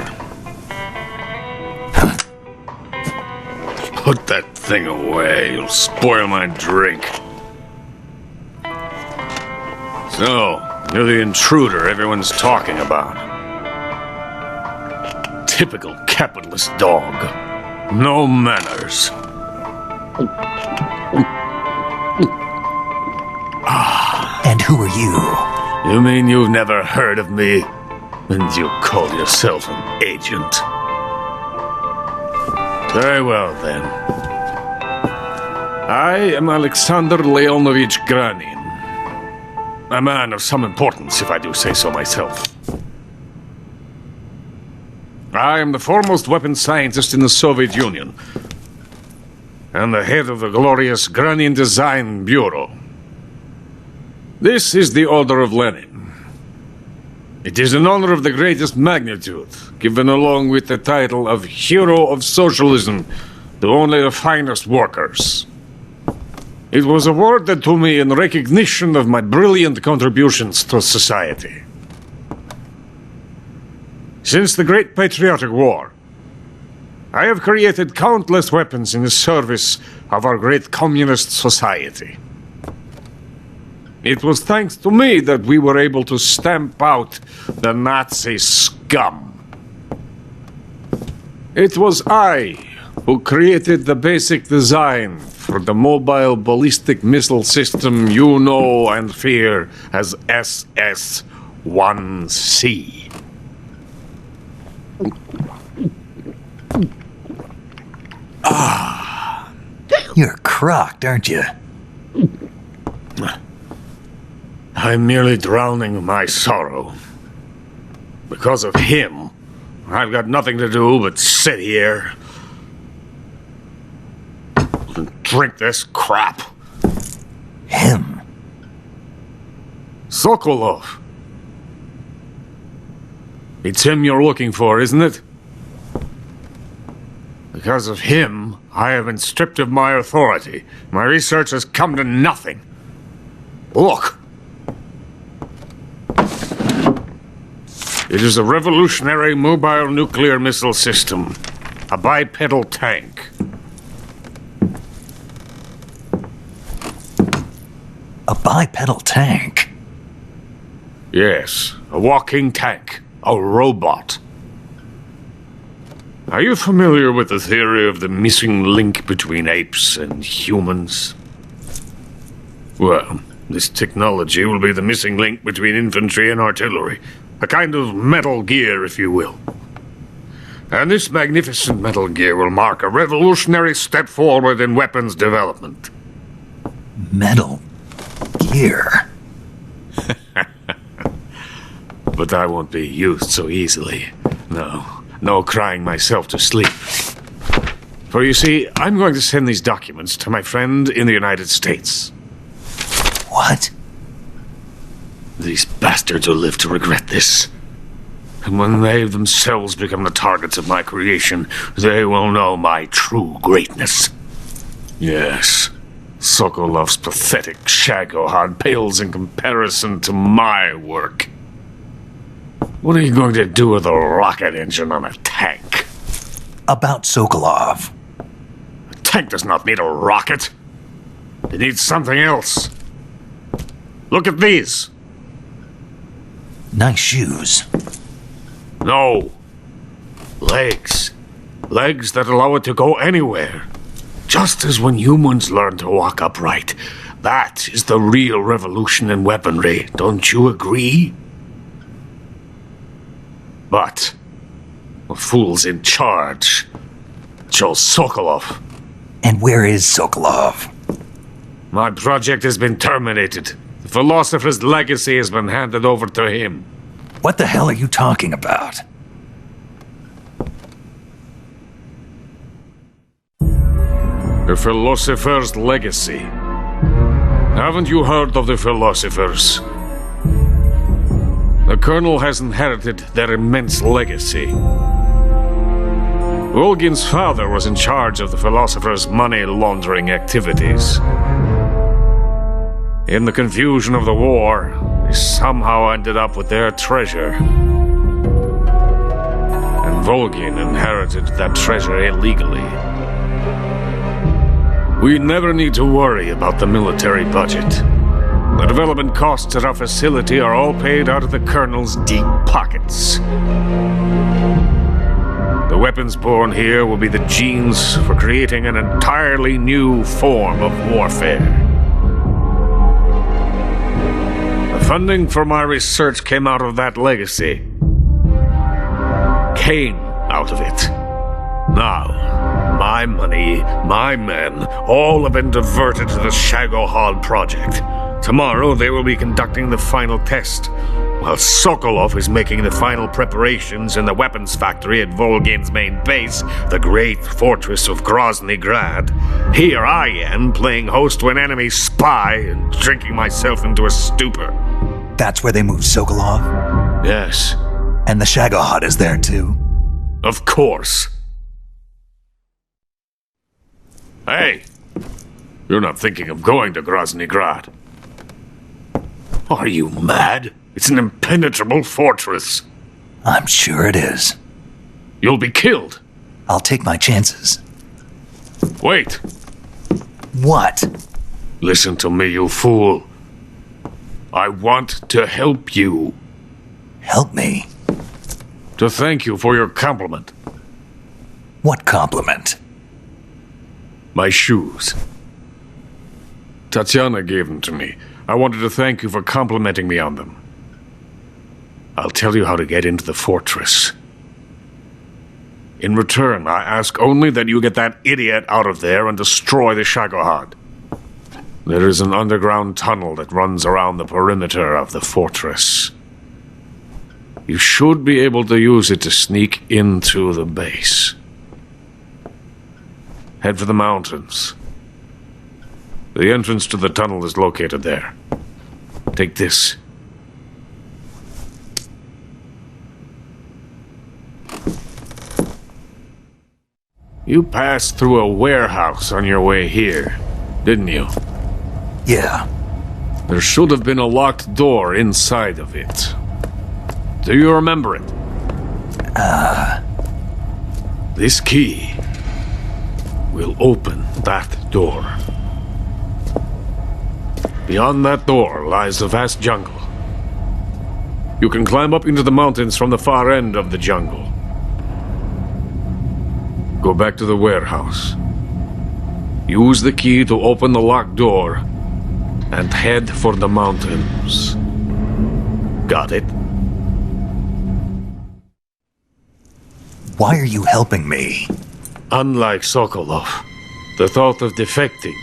M: Put that thing away. You'll spoil my drink. So, you're the intruder everyone's talking about. Typical capitalist dog. No manners.
A: And who are you?
M: You mean you've never heard of me? And you call yourself an agent? Very well, then. I am Alexander Leonovich Granin. A man of some importance, if I do say so myself. I am the foremost weapons scientist in the Soviet Union, and the head of the glorious Granin Design Bureau. This is the Order of Lenin. It is an honor of the greatest magnitude, given along with the title of Hero of Socialism to only the finest workers. It was awarded to me in recognition of my brilliant contributions to society. Since the Great Patriotic War, I have created countless weapons in the service of our great communist society. It was thanks to me that we were able to stamp out the Nazi scum. It was I who created the basic design for the mobile ballistic missile system you know and fear as SS-1C.
A: Ah, you're crocked, aren't you?
M: I'm merely drowning my sorrow. Because of him, I've got nothing to do but sit here and drink this crap.
A: Him?
M: Sokolov. It's him you're looking for, isn't it? Because of him, I have been stripped of my authority. My research has come to nothing. Look. It is a revolutionary mobile nuclear missile system. A bipedal tank.
A: A bipedal tank?
M: Yes, a walking tank. A robot. Are you familiar with the theory of the missing link between apes and humans? Well, this technology will be the missing link between infantry and artillery. A kind of Metal Gear, if you will. And this magnificent Metal Gear will mark a revolutionary step forward in weapons development.
A: Metal Gear?
M: But I won't be used so easily. No crying myself to sleep. For you see, I'm going to send these documents to my friend in the United States.
A: What?
M: These bastards will live to regret this. And when they themselves become the targets of my creation, they will know my true greatness. Yes, Sokolov's pathetic Shagohod pales in comparison to my work. What are you going to do with a rocket engine on a tank?
A: About Sokolov.
M: A tank does not need a rocket. It needs something else. Look at these.
A: Nice shoes.
M: No. Legs. Legs that allow it to go anywhere. Just as when humans learn to walk upright. That is the real revolution in weaponry. Don't you agree? But the fool's in charge. Joe Sokolov.
A: And where is Sokolov?
M: My project has been terminated. The philosopher's legacy has been handed over to him.
A: What the hell are you talking about?
M: The philosopher's legacy. Haven't you heard of the philosophers? The Colonel has inherited their immense legacy. Volgin's father was in charge of the philosophers' money laundering activities. In the confusion of the war, they somehow ended up with their treasure. And Volgin inherited that treasure illegally. We never need to worry about the military budget. The development costs at our facility are all paid out of the Colonel's deep pockets. The weapons born here will be the genes for creating an entirely new form of warfare. The funding for my research came out of that legacy. Came out of it. Now, my money, my men, all have been diverted to the Shagohod project. Tomorrow they will be conducting the final test, while Sokolov is making the final preparations in the weapons factory at Volgin's main base, the great fortress of Grozny Grad. Here I am, playing host to an enemy spy and drinking myself into a stupor.
A: That's where they moved Sokolov?
M: Yes.
A: And the Shagohod is there too?
M: Of course. Hey! You're not thinking of going to Grozny Grad. Are you mad? It's an impenetrable fortress.
A: I'm sure it is.
M: You'll be killed.
A: I'll take my chances.
M: Wait.
A: What?
M: Listen to me, you fool. I want to help you.
A: Help me?
M: To thank you for your compliment.
A: What compliment?
M: My shoes. Tatiana gave them to me. I wanted to thank you for complimenting me on them. I'll tell you how to get into the fortress. In return, I ask only that you get that idiot out of there and destroy the Shagohod. There is an underground tunnel that runs around the perimeter of the fortress. You should be able to use it to sneak into the base. Head for the mountains. The entrance to the tunnel is located there. Take this. You passed through a warehouse on your way here, didn't you?
A: Yeah.
M: There should have been a locked door inside of it. Do you remember it? This key will open that door. Beyond that door lies a vast jungle. You can climb up into the mountains from the far end of the jungle. Go back to the warehouse. Use the key to open the locked door and head for the mountains. Got it?
A: Why are you helping me?
M: Unlike Sokolov, the thought of defecting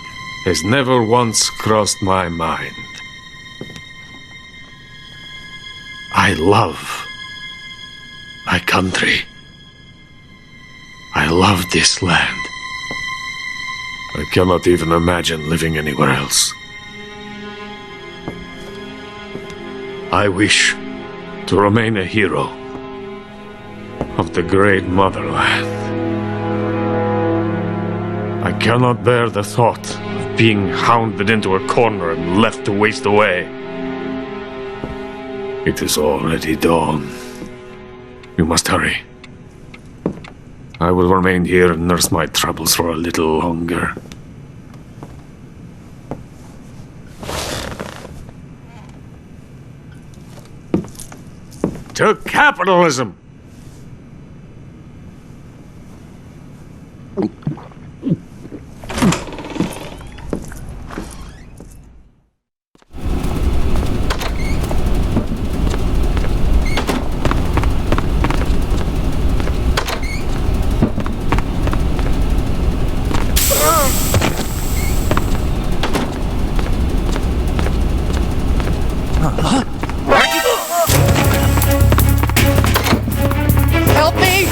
M: has never once crossed my mind. I love my country. I love this land. I cannot even imagine living anywhere else. I wish to remain a hero of the great motherland. I cannot bear the thought of being hounded into a corner and left to waste away. It is already dawn. You must hurry. I will remain here and nurse my troubles for a little longer. To capitalism!
N: Help me!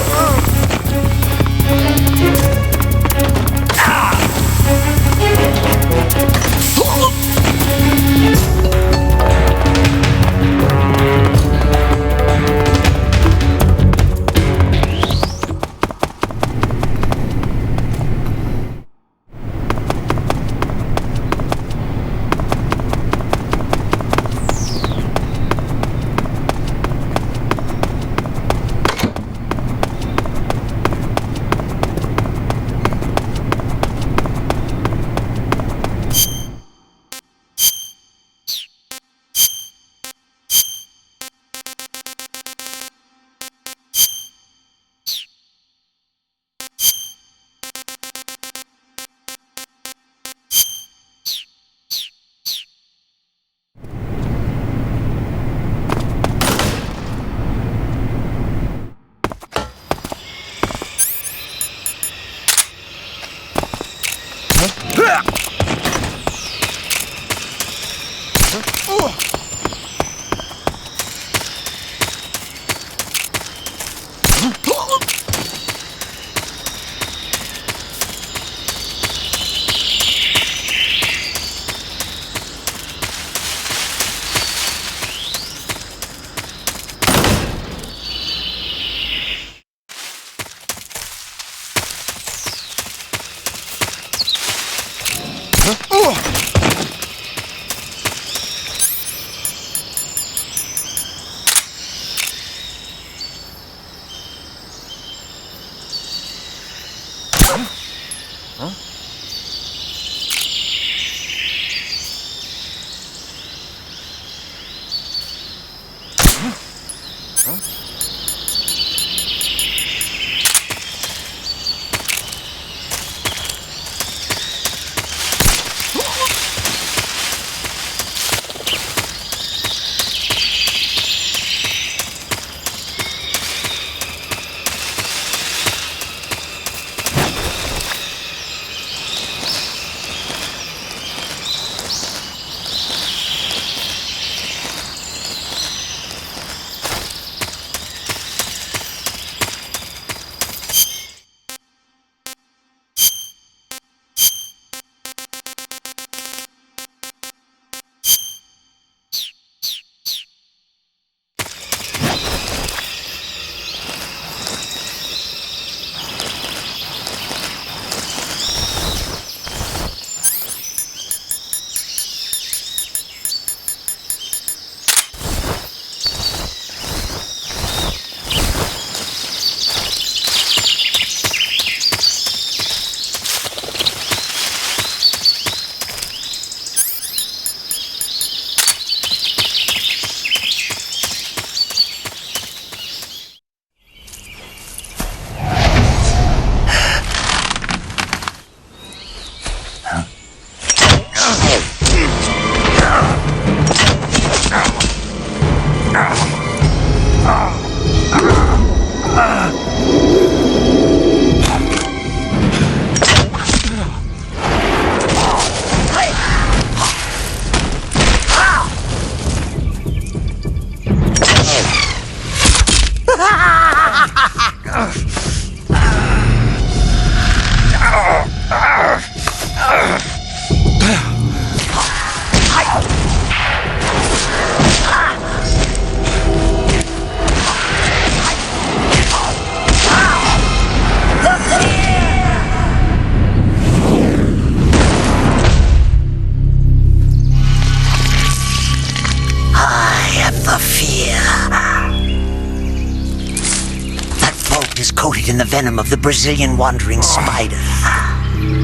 L: buried in the venom of the Brazilian wandering spider.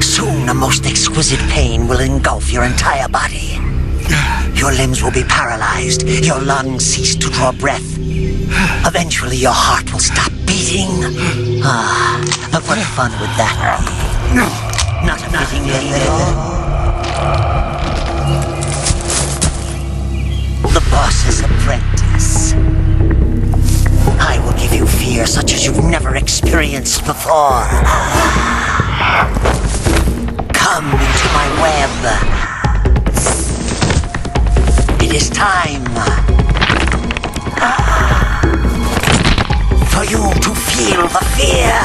L: Soon, a most exquisite pain will engulf your entire body. Your limbs will be paralyzed, your lungs cease to draw breath. Eventually, your heart will stop beating. But what fun would that be? Not a fitting name. The boss's apprentice. I will give you fear such as you've never experienced before. Come into my web. It is time for you to feel the fear.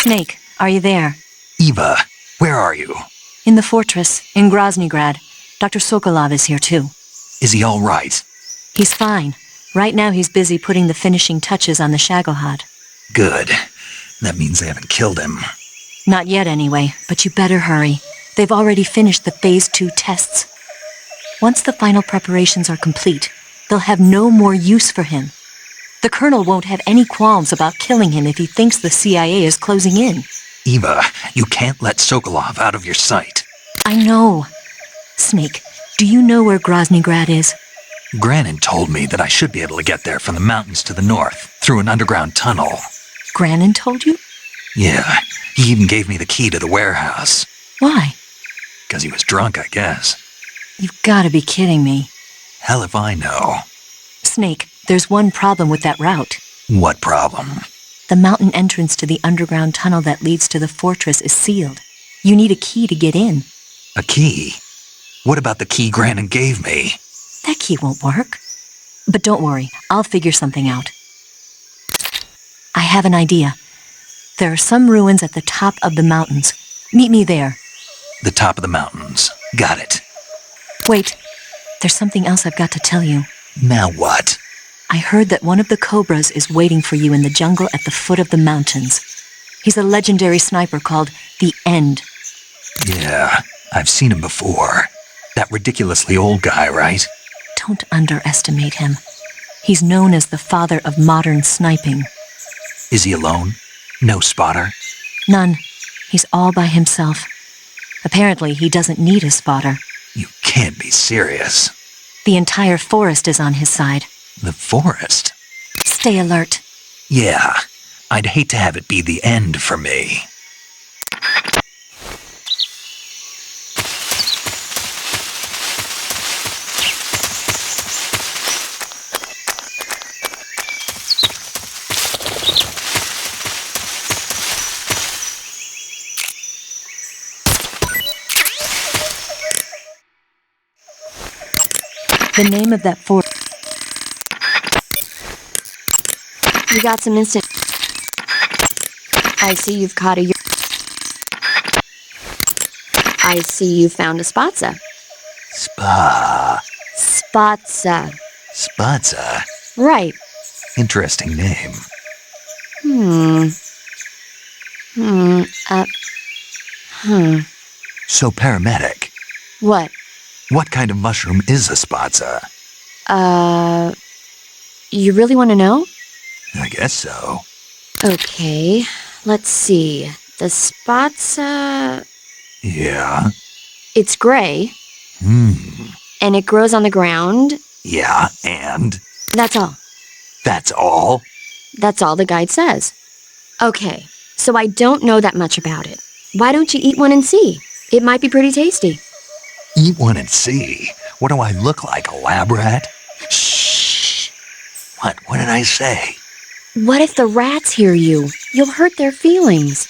R: Snake, are you there?
A: Eva, where are you?
R: In the fortress, in Groznygrad. Dr. Sokolov is here too.
A: Is he all right?
R: He's fine. Right now he's busy putting the finishing touches on the Shagohod.
A: Good. That means they haven't killed him.
R: Not yet anyway, but you better hurry. They've already finished the Phase 2 tests. Once the final preparations are complete, they'll have no more use for him. The Colonel won't have any qualms about killing him if he thinks the CIA is closing in.
A: Eva, you can't let Sokolov out of your sight.
R: I know. Snake, Do you know where Groznygrad is?
A: Granin told me that I should be able to get there from the mountains to the north, through an underground tunnel.
R: Granin told you?
A: Yeah, he even gave me the key to the warehouse.
R: Why?
A: 'Cause he was drunk, I guess.
R: You've got to be kidding me.
A: Hell if I know.
R: Snake, there's one problem with that route.
A: What problem?
R: The mountain entrance to the underground tunnel that leads to the fortress is sealed. You need a key to get in.
A: A key? What about the key Granin gave me?
R: That key won't work. But don't worry, I'll figure something out. I have an idea. There are some ruins at the top of the mountains. Meet me there.
A: The top of the mountains. Got it.
R: Wait, there's something else I've got to tell you.
A: Now what?
R: I heard that one of the Cobras is waiting for you in the jungle at the foot of the mountains. He's a legendary sniper called The End.
A: Yeah, I've seen him before. That ridiculously old guy, right?
R: Don't underestimate him. He's known as the father of modern sniping.
A: Is he alone? No spotter?
R: None. He's all by himself. Apparently, he doesn't need a spotter.
A: You can't be serious.
R: The entire forest is on his side.
A: The forest?
R: Stay alert.
A: Yeah, I'd hate to have it be the end for me.
R: The name of that forest.
F: You got some instant. I see you've caught a. I see you found a Spatza. Spatza.
A: Spatza?
F: Right.
A: Interesting name. So, paramedic,
F: What?
A: what kind of mushroom is a Spatza?
F: You really want to know?
A: I guess so.
F: Okay, let's see. The Spatza.
A: Yeah?
F: It's gray, and it grows on the ground.
A: Yeah, and?
F: That's all.
A: That's all?
F: That's all the guide says. Okay, so I don't know that much about it. Why don't you eat one and see? It might be pretty tasty.
A: Eat one and see. What do I look like, a lab rat? Shh. What did I say?
F: What if the rats hear you? You'll hurt their feelings.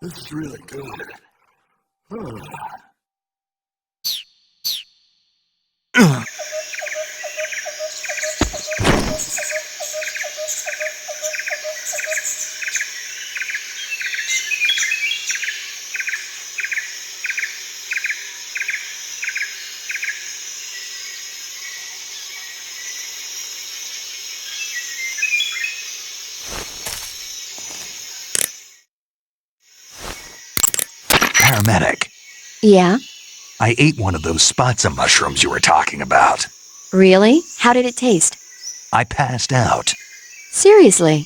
H: This is really good.
A: Paramedic,
F: Yeah?
A: I ate one of those Spatza mushrooms you were talking about.
F: Really? How did it taste?
A: I passed out.
F: Seriously?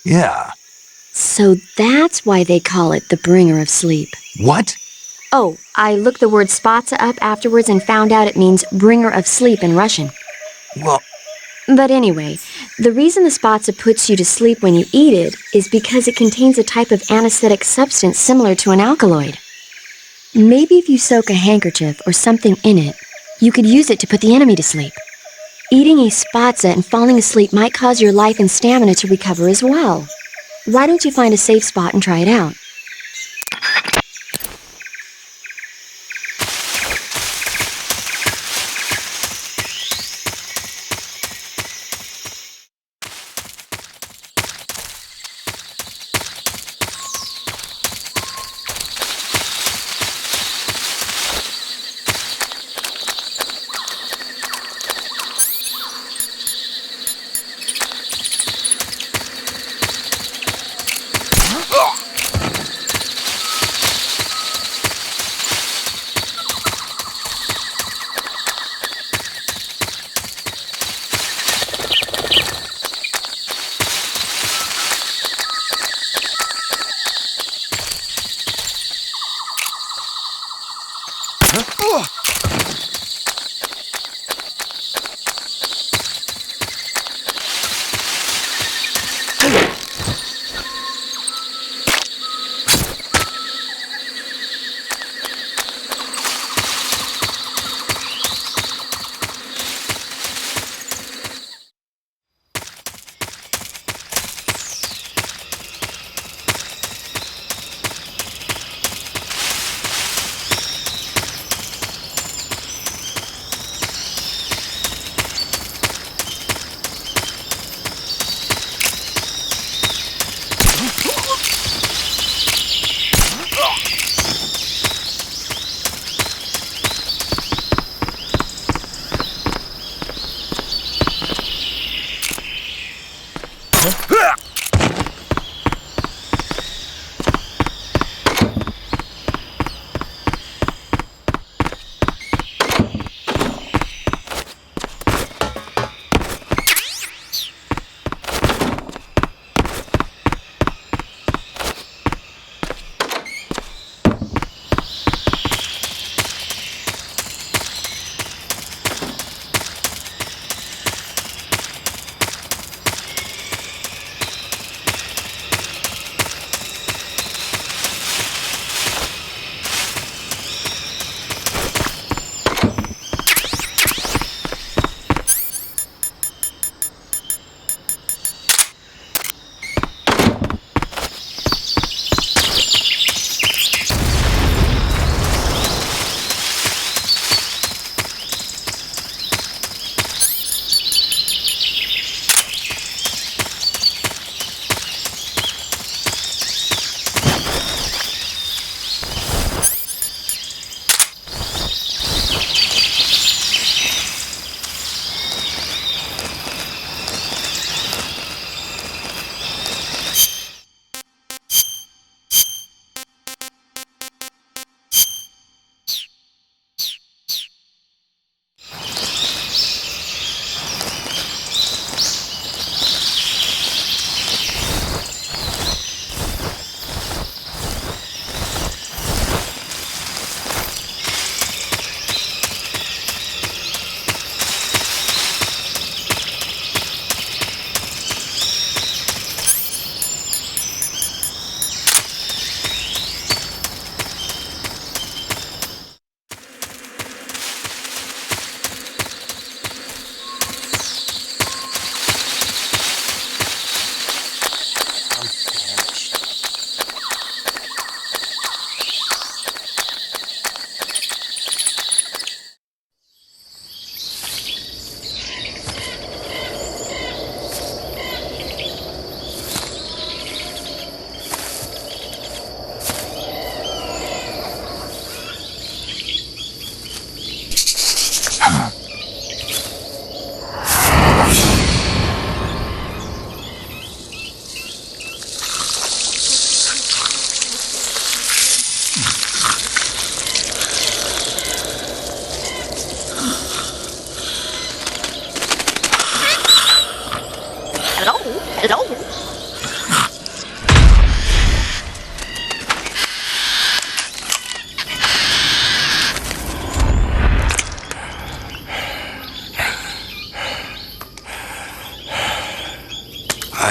A: Yeah.
F: So that's why they call it the bringer of sleep.
A: What?
F: Oh, I looked the word Spatza up afterwards and found out it means bringer of sleep in Russian.
A: Well,
F: But anyway, the reason the Spatza puts you to sleep when you eat it is because it contains a type of anesthetic substance similar to an alkaloid. Maybe if you soak a handkerchief or something in it, you could use it to put the enemy to sleep. Eating a Spatza and falling asleep might cause your life and stamina to recover as well. Why don't you find a safe spot and try it out?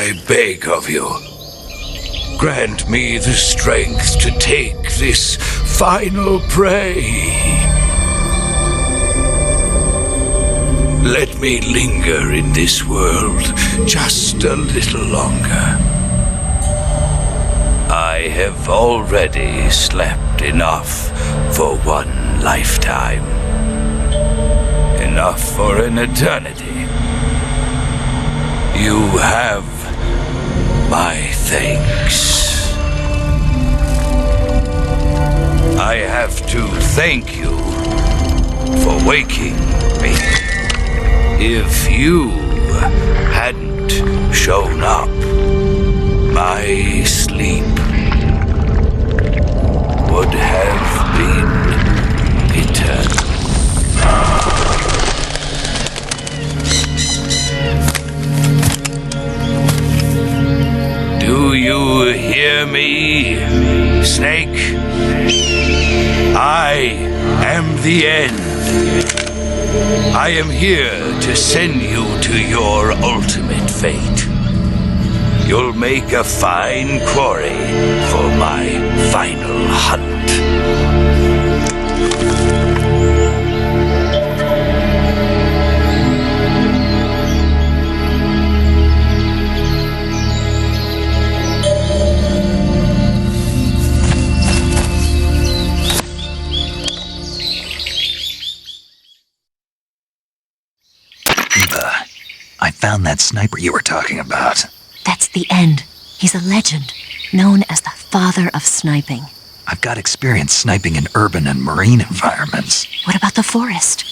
H: I beg of you, grant me the strength to take this final prey. Let me linger in this world just a little longer. I have already slept enough for one lifetime. Enough for an eternity. You have my thanks. I have to thank you for waking me. If you hadn't shown up, my sleep would have been eternal. Do you hear me, Snake?
T: I am the end. I am here to send you to your ultimate fate. You'll make a fine quarry for my final hunt.
A: Eva, I found that sniper you were talking about.
R: That's the end. He's a legend, known as the father of sniping.
A: I've got experience sniping in urban and marine environments.
R: What about the forest?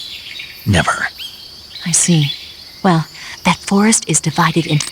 A: Never.
R: I see. Well, that forest is divided into...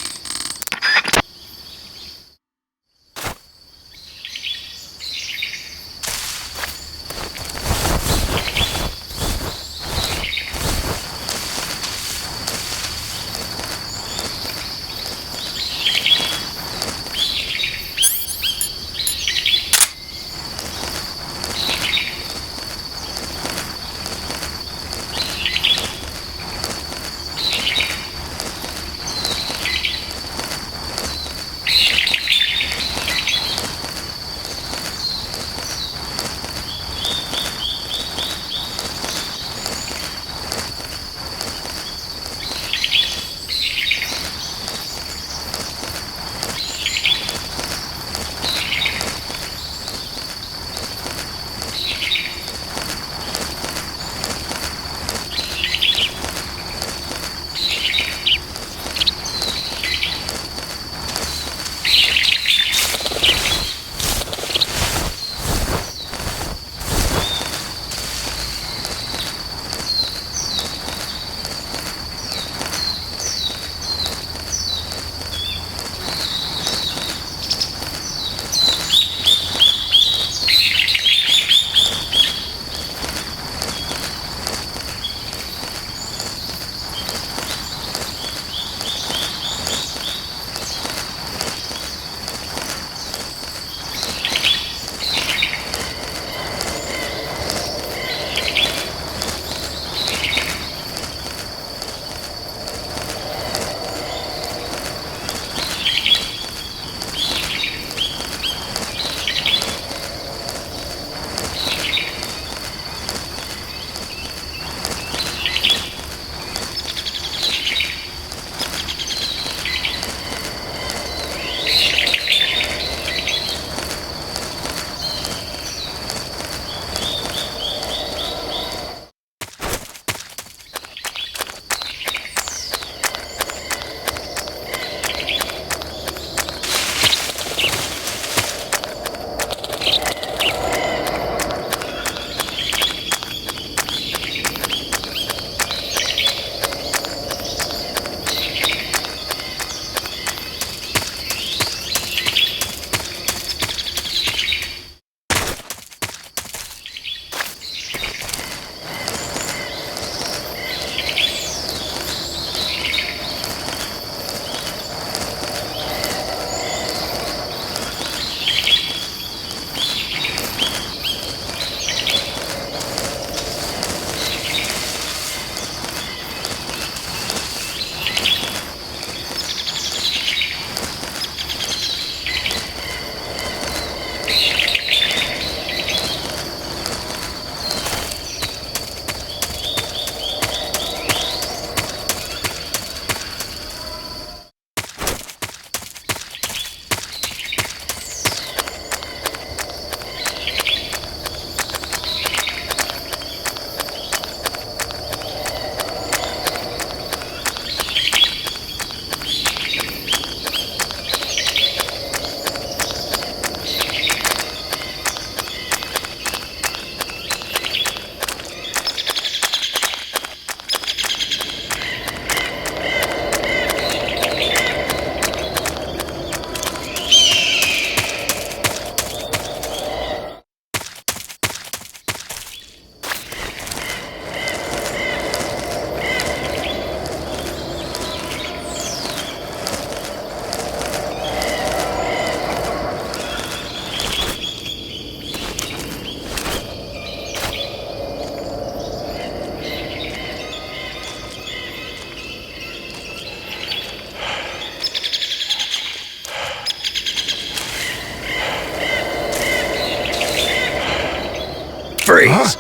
A: Freeze!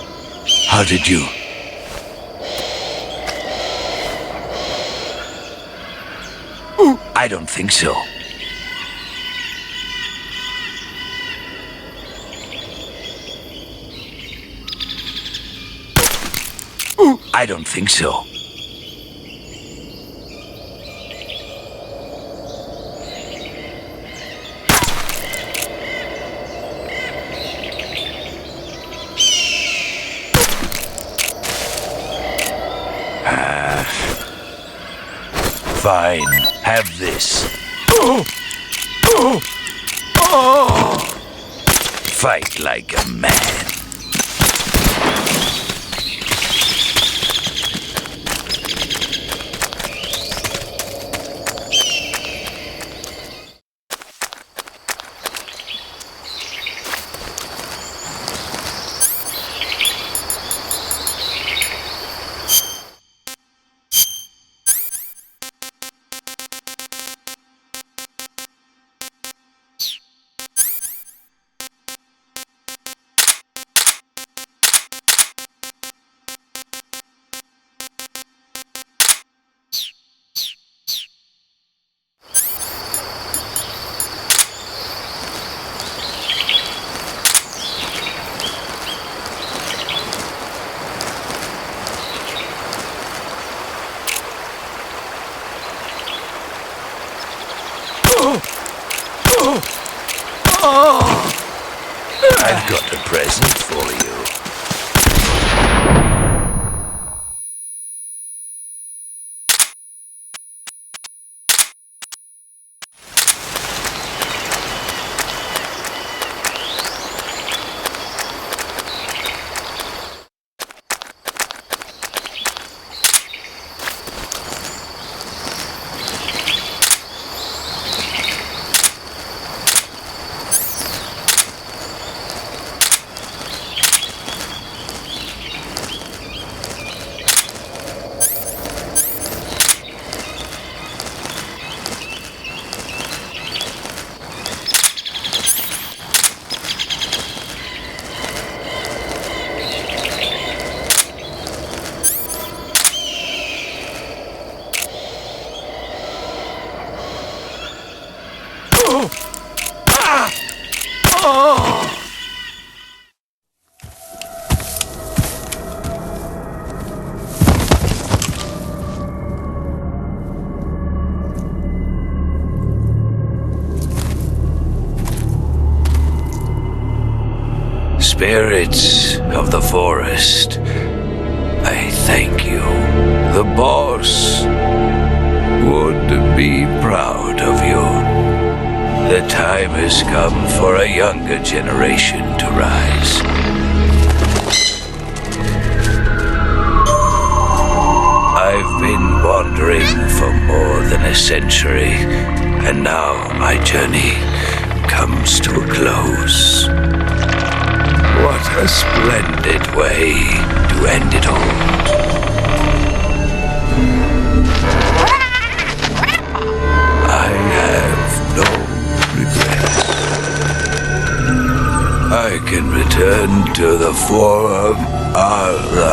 T: How did you... I don't think so. I don't think so. Fine, have this. Fight like a man. I've got a present for you. Spirits of the forest, I thank you. The boss would be proud of you. The time has come for a younger generation to rise. I've been wandering for more than a century, and now my journey comes to a close. What a splendid way to end it all. I have no regrets. I can return to the form of the...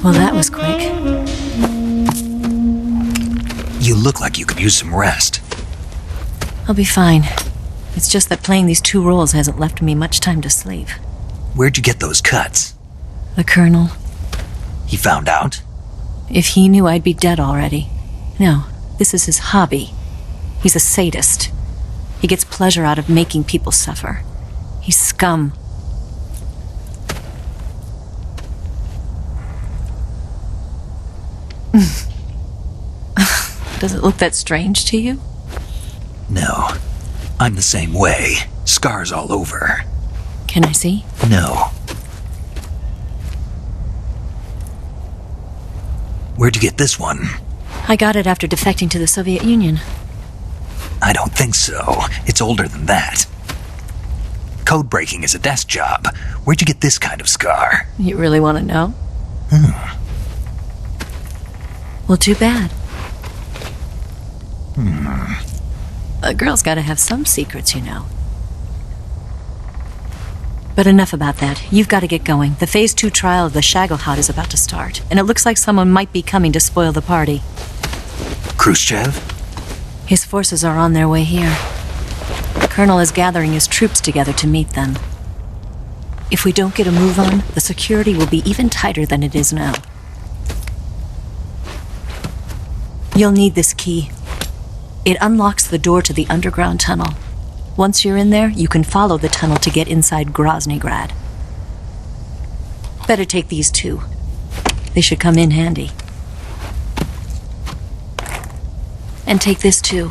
R: Well, that was quick.
A: You look like you could use some rest.
R: I'll be fine. It's just that playing these 2 roles hasn't left me much time to sleep.
A: Where'd you get those cuts?
R: The Colonel.
A: He found out?
R: If he knew, I'd be dead already. No, this is his hobby. He's a sadist. He gets pleasure out of making people suffer. He's scum. Does it look that strange to you?
A: No. I'm the same way. Scars all over.
R: Can I see?
A: No. Where'd you get this one?
R: I got it after defecting to the Soviet Union.
A: I don't think so. It's older than that. Code breaking is a desk job. Where'd you get this kind of scar?
R: You really want to know? Well, too bad. A girl's gotta have some secrets, you know. But enough about that. You've got to get going. The Phase 2 trial of the Shagohod is about to start, and it looks like someone might be coming to spoil the party.
A: Khrushchev?
R: His forces are on their way here. The Colonel is gathering his troops together to meet them. If we don't get a move on, the security will be even tighter than it is now. You'll need this key. It unlocks the door to the underground tunnel. Once you're in there, you can follow the tunnel to get inside Groznygrad. Better take these 2. They should come in handy. And take this too.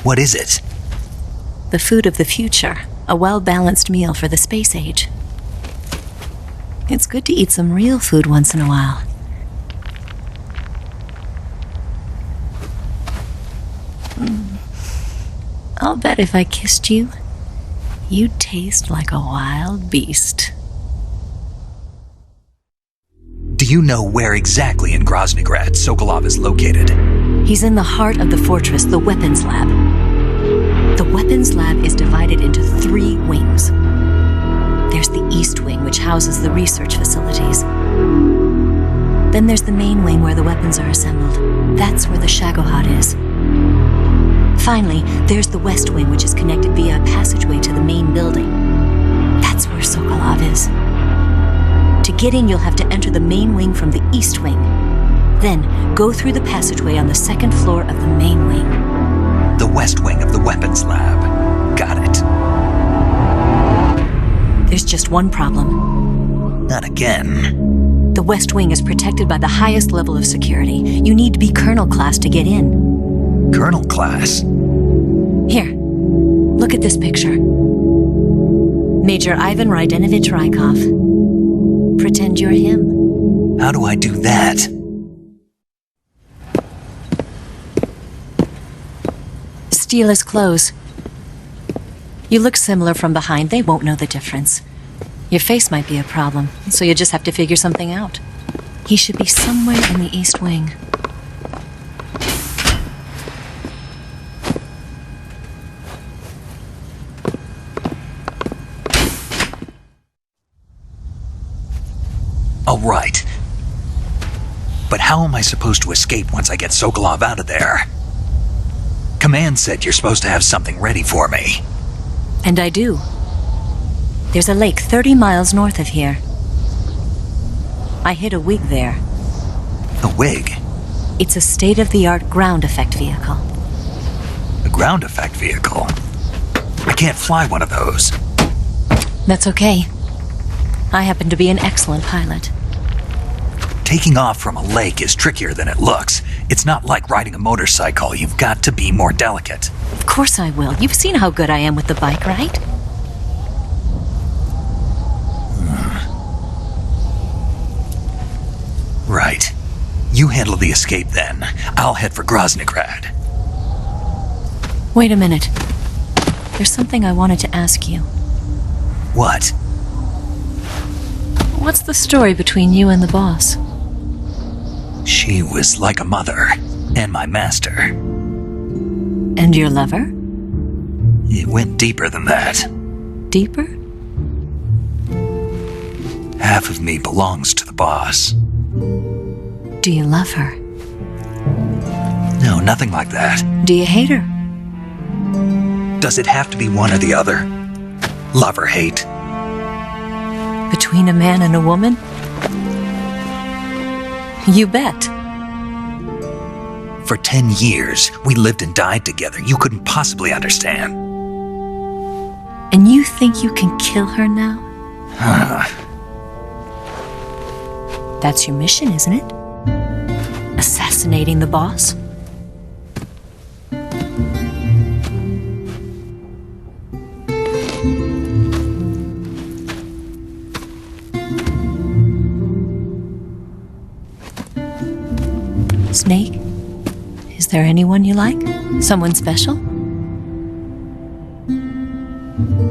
A: What is it?
R: The food of the future. A well-balanced meal for the space age. It's good to eat some real food once in a while. I'll bet if I kissed you, you'd taste like a wild beast.
A: Do you know where exactly in Groznygrad Sokolov is located?
R: He's in the heart of the fortress, the weapons lab. The weapons lab is divided into 3 wings. There's the East Wing, which houses the research facilities. Then there's the main wing where the weapons are assembled. That's where the Shagohod is. Finally, there's the West Wing, which is connected via a passageway to the main building. That's where Sokolov is. To get in, you'll have to enter the main wing from the East Wing. Then, go through the passageway on the 2nd floor of the main wing.
A: The West Wing of the weapons lab. Got it.
R: There's just one problem.
A: Not again.
R: The West Wing is protected by the highest level of security. You need to be Colonel class to get in.
A: Colonel class?
R: Here, look at this picture. Major Ivan Rydenovich Rykov. Pretend you're him.
A: How do I do that?
R: Steal his clothes. You look similar from behind. They won't know the difference. Your face might be a problem, so you just have to figure something out. He should be somewhere in the East Wing.
A: All right. But how am I supposed to escape once I get Sokolov out of there? Command said you're supposed to have something ready for me.
R: And I do. There's a lake 30 miles north of here. I hid a wig there.
A: A wig?
R: It's a state-of-the-art ground effect vehicle.
A: A ground effect vehicle? I can't fly one of those.
R: That's okay. I happen to be an excellent pilot.
A: Taking off from a lake is trickier than it looks. It's not like riding a motorcycle. You've got to be more delicate.
R: Of course I will. You've seen how good I am with the bike, right?
A: Right. You handle the escape then. I'll head for Groznygrad.
R: Wait a minute. There's something I wanted to ask you.
A: What?
R: What's the story between you and the boss?
A: She was like a mother, and my master.
R: And your lover?
A: It went deeper than that.
R: Deeper?
A: half of me belongs to the boss.
R: Do you love her?
A: No, nothing like that.
R: Do you hate her?
A: Does it have to be one or the other? Love or hate?
R: Between a man and a woman? You bet.
A: For 10 years, we lived and died together. You couldn't possibly understand.
R: And you think you can kill her now? That's your mission, isn't it? Assassinating the boss? Snake? Is there anyone you like? Someone special?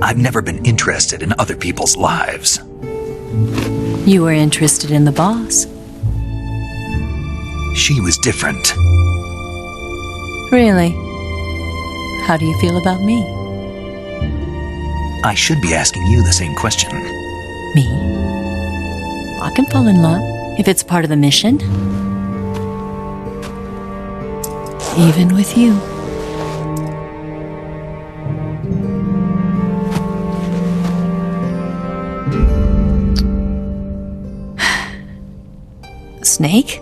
A: I've never been interested in other people's lives.
R: You were interested in the boss.
A: She was different.
R: Really? How do you feel about me?
A: I should be asking you the same question.
R: Me? I can fall in love if it's part of the mission. Even with you. Snake?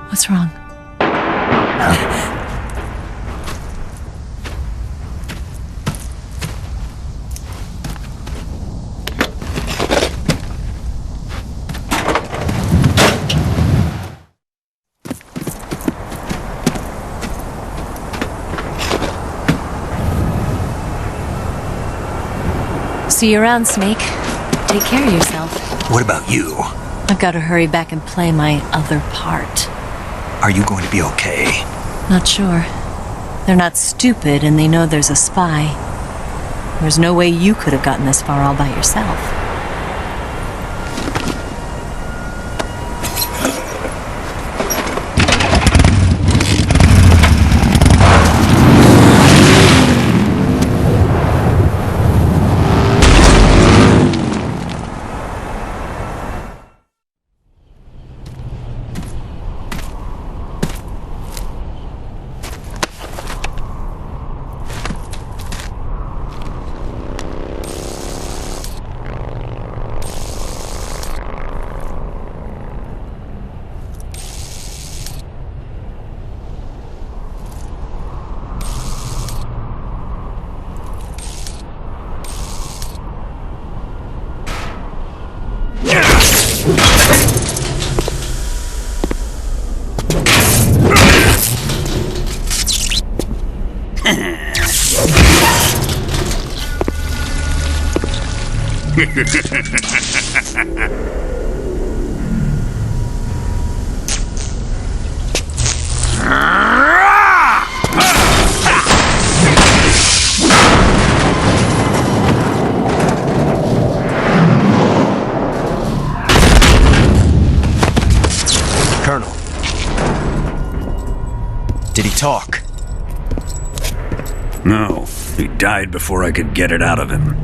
R: What's wrong? See you around, Snake. Take care of yourself.
A: What about you?
R: I've got to hurry back and play my other part.
A: Are you going to be okay?
R: Not sure. They're not stupid and they know there's a spy. There's no way you could have gotten this far all by yourself.
K: Colonel. Did he talk?
U: No, he died before I could get it out of him.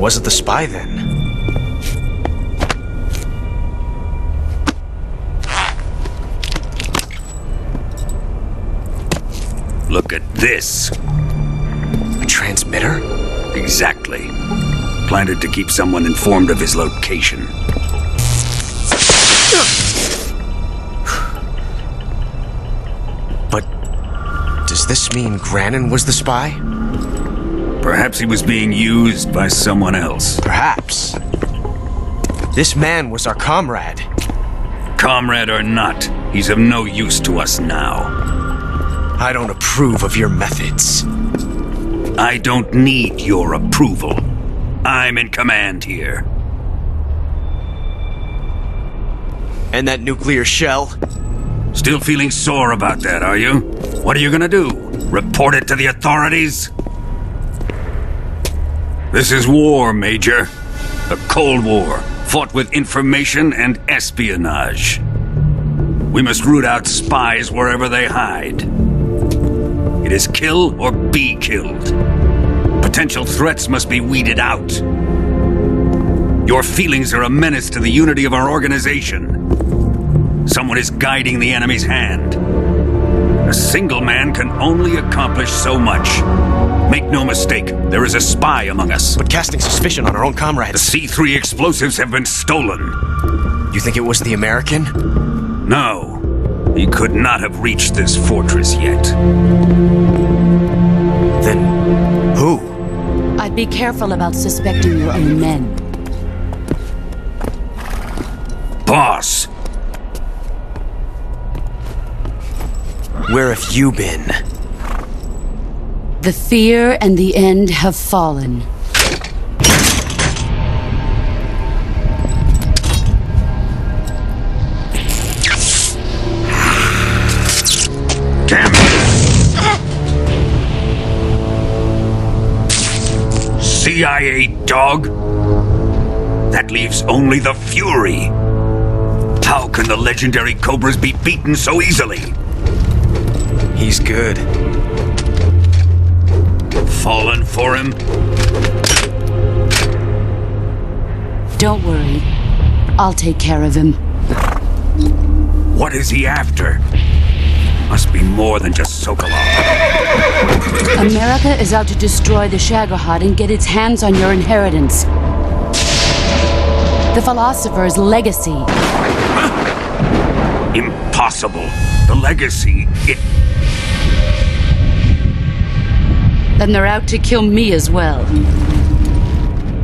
K: Was it the spy then?
U: Look at this.
K: A transmitter?
U: Exactly. Planted to keep someone informed of his location.
K: But does this mean Granin was the spy?
U: Perhaps he was being used by someone else.
K: Perhaps. This man was our comrade.
U: Comrade or not, he's of no use to us now.
K: I don't approve of your methods.
U: I don't need your approval. I'm in command here.
K: And that nuclear shell?
U: Still feeling sore about that, are you? What are you gonna do? Report it to the authorities? This is war, Major. A Cold War, fought with information and espionage. We must root out spies wherever they hide. It is kill or be killed. Potential threats must be weeded out. Your feelings are a menace to the unity of our organization. Someone is guiding the enemy's hand. A single man can only accomplish so much. Make no mistake, there is a spy among us.
K: But casting suspicion on our own comrades...
U: The C3 explosives have been stolen.
K: You think it was the American?
U: No. He could not have reached this fortress yet.
K: Then... who?
G: I'd be careful about suspecting your own men.
U: Boss!
K: Where have you been?
G: The fear and the end have fallen.
U: Damn it! CIA dog? That leaves only the Fury. How can the legendary Cobras be beaten so easily?
K: He's good.
U: Fallen for him?
G: Don't worry. I'll take care of him.
U: What is he after? Must be more than just Sokolov.
G: America is out to destroy the Shagohod and get its hands on your inheritance. The philosopher's legacy.
U: Impossible. The legacy,
G: Then they're out to kill me as well.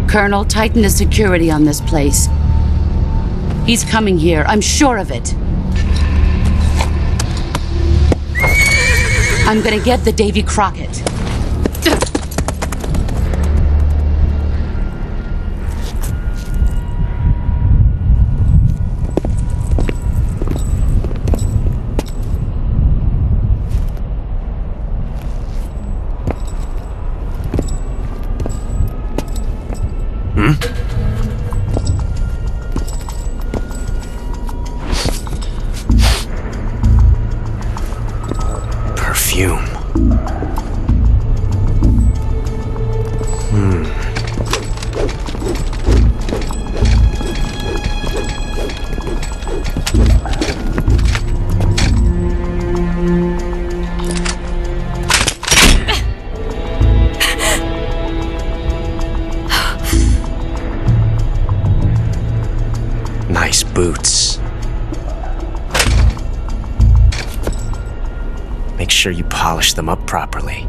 G: Colonel, tighten the security on this place. He's coming here, I'm sure of it. I'm gonna get the Davy Crockett.
K: Perfume. Nice boots. Make sure you polish them up properly.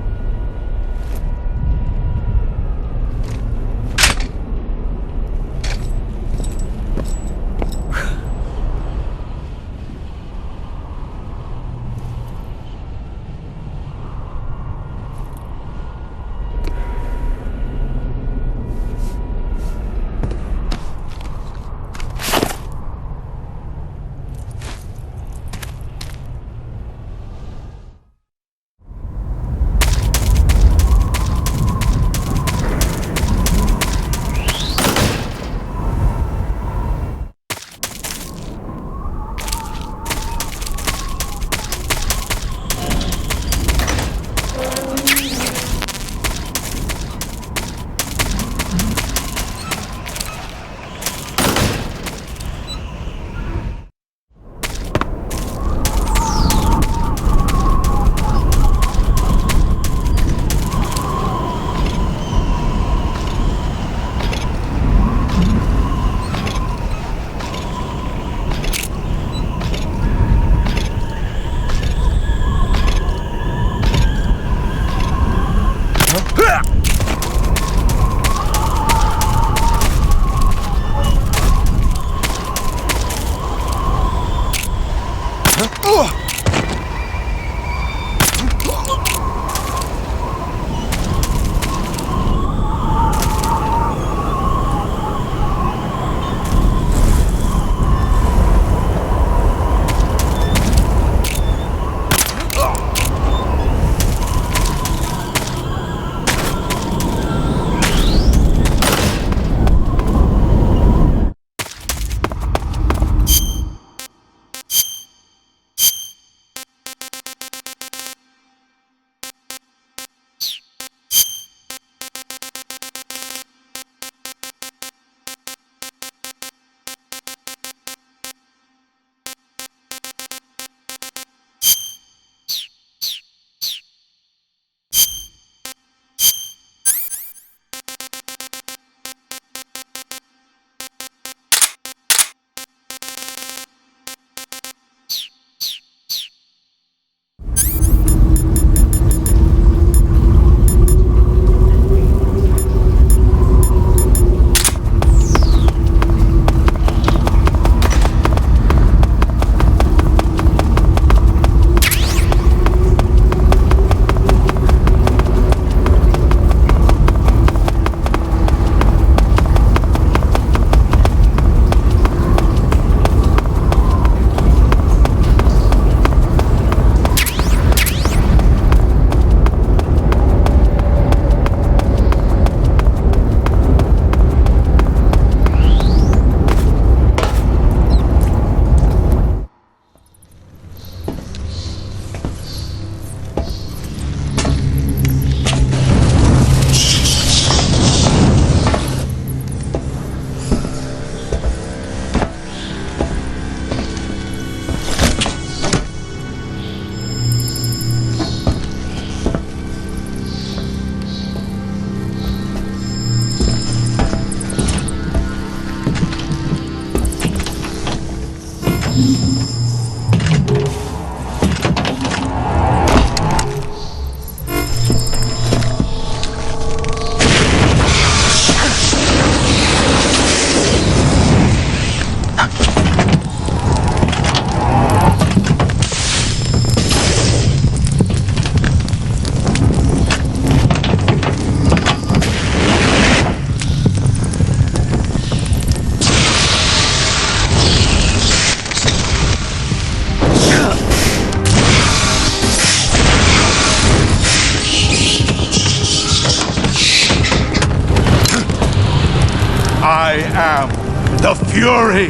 T: am the Fury.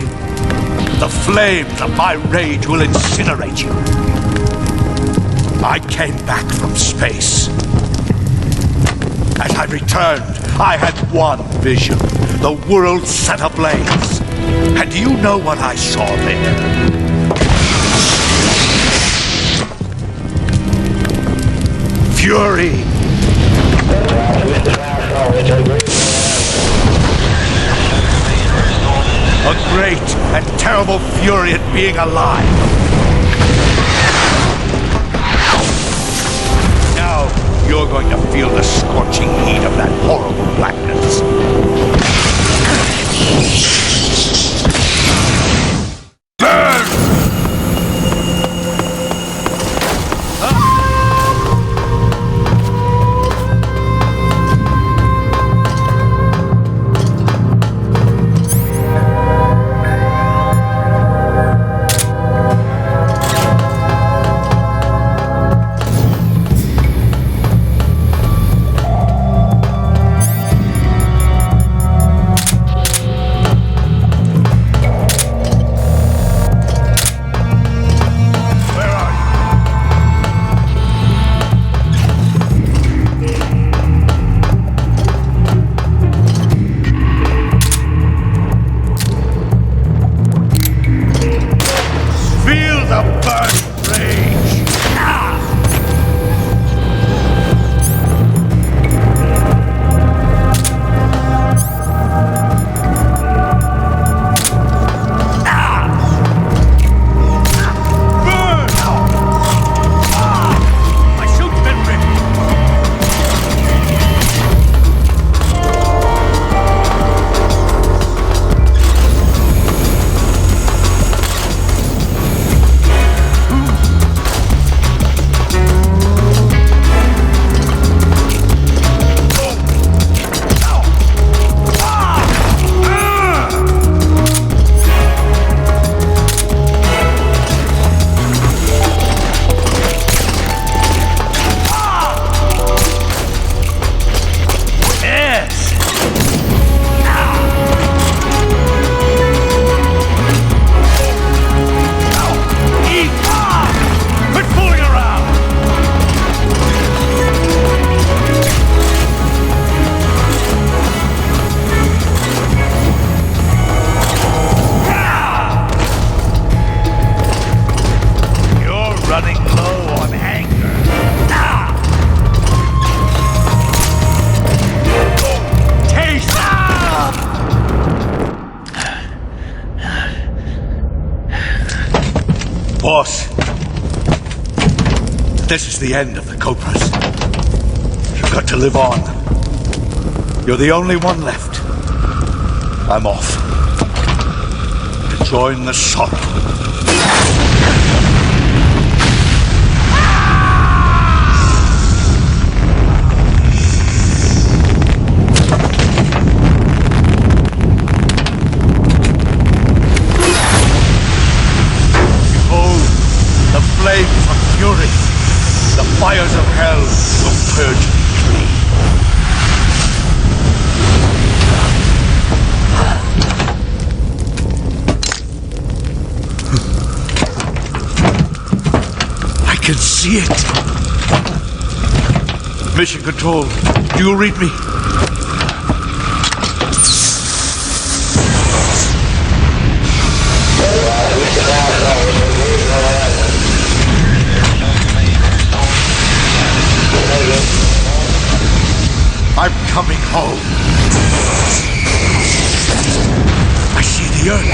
T: The flames of my rage will incinerate you. I came back from space. As I returned, I had one vision. The world set ablaze. And do you know what I saw there? Fury. A great and terrible fury at being alive. Now you're going to feel the scorching heat of that horrible blackness. Boss, this is the end of the Cobras. You've got to live on. You're the only one left. I'm off to join the sorrow. Flames of fury, the fires of hell will purge me clean. I can see it. Mission Control, do you read me? I'm coming home. I see the earth.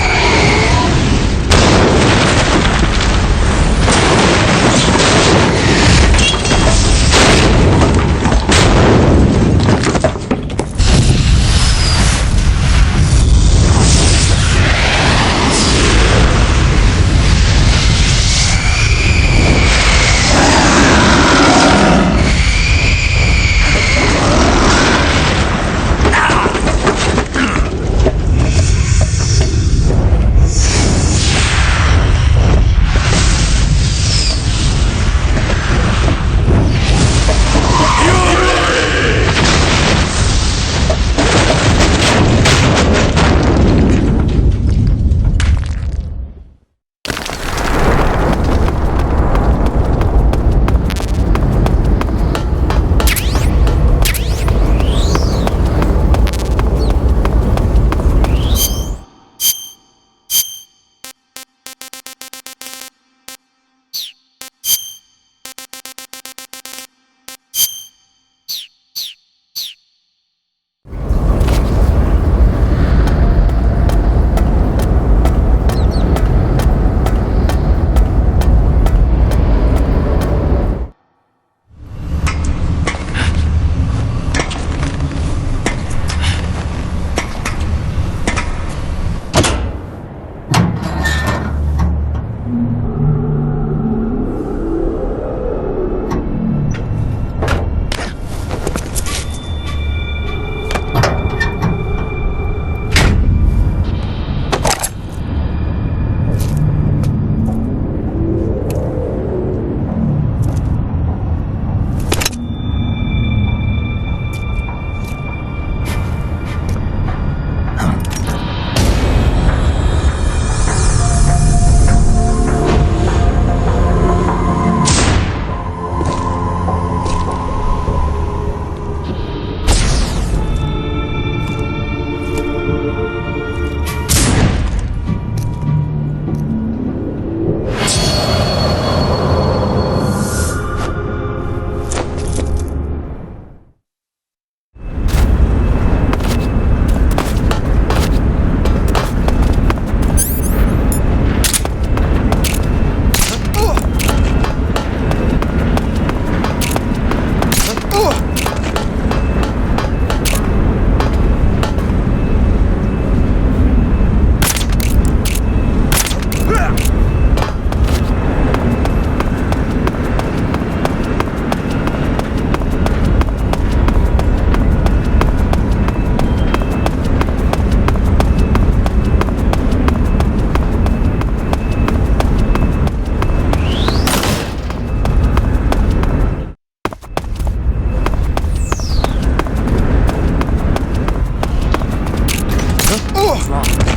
R: wrong.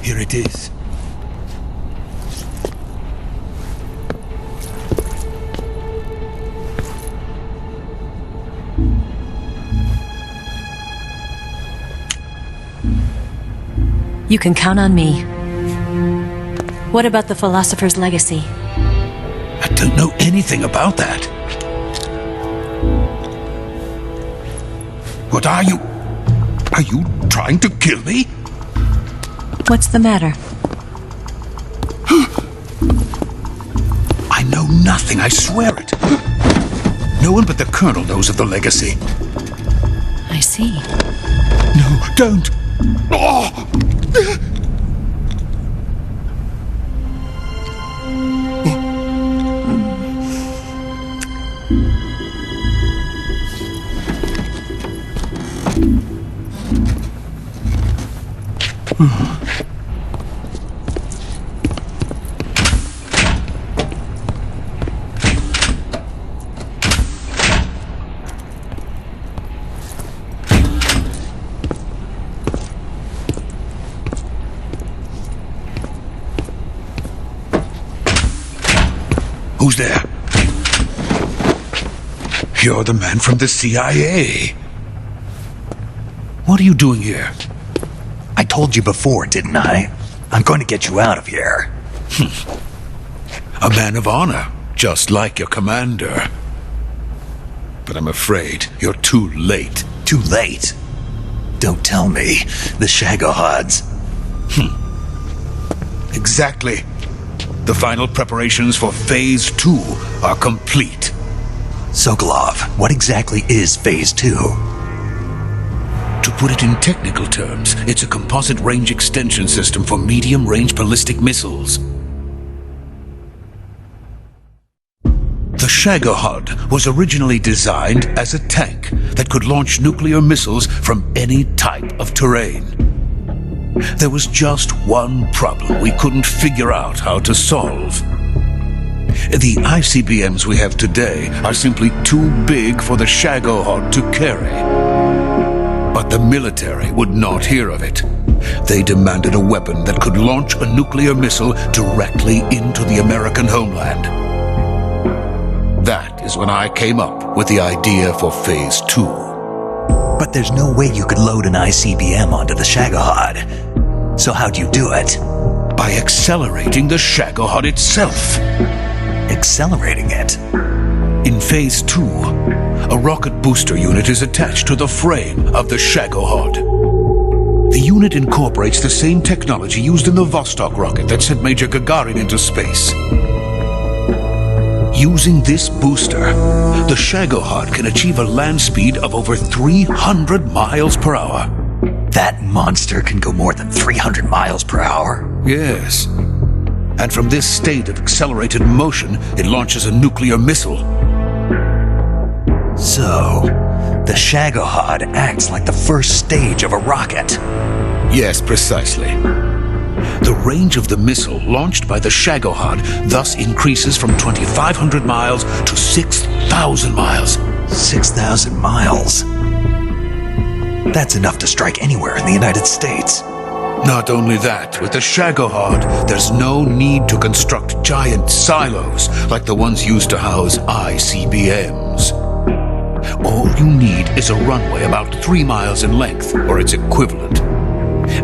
H: Here it is.
R: You can count on me. What about the Philosopher's Legacy?
H: I don't know anything about that. What are you? Are you trying to kill me?
R: What's the matter?
H: I know nothing, I swear it. No one but the Colonel knows of the legacy.
R: I see.
H: No, don't! Oh! Who's there? You're the man from the CIA. What are you doing here?
A: I told you before, didn't I? I'm going to get you out of here.
H: A man of honor, just like your commander. But I'm afraid you're too late.
A: Too late? Don't tell me. The Shagohods.
H: Exactly. The final preparations for Phase 2 are complete.
A: Sokolov, what exactly is Phase 2?
H: To put it in technical terms, it's a composite range extension system for medium-range ballistic missiles. The Shagohod was originally designed as a tank that could launch nuclear missiles from any type of terrain. There was just one problem we couldn't figure out how to solve. The ICBMs we have today are simply too big for the Shagohod to carry. But the military would not hear of it. They demanded a weapon that could launch a nuclear missile directly into the American homeland. That is when I came up with the idea for Phase 2.
A: But there's no way you could load an ICBM onto the Shagohod. So how'd you do it?
H: By accelerating the Shagohod itself.
A: Accelerating it?
H: In Phase 2, a rocket booster unit is attached to the frame of the Shagohod. The unit incorporates the same technology used in the Vostok rocket that sent Major Gagarin into space. Using this booster, the Shagohod can achieve a land speed of over 300 miles per hour.
A: That monster can go more than 300 miles per hour?
H: Yes. And from this state of accelerated motion, it launches a nuclear missile.
A: So, the Shagohod acts like the first stage of a rocket.
H: Yes, precisely. The range of the missile launched by the Shagohod thus increases from 2,500 miles to 6,000 miles.
A: 6,000 miles? That's enough to strike anywhere in the United States.
H: Not only that, with the Shagohod, there's no need to construct giant silos like the ones used to house ICBMs. All you need is a runway about 3 miles in length, or its equivalent.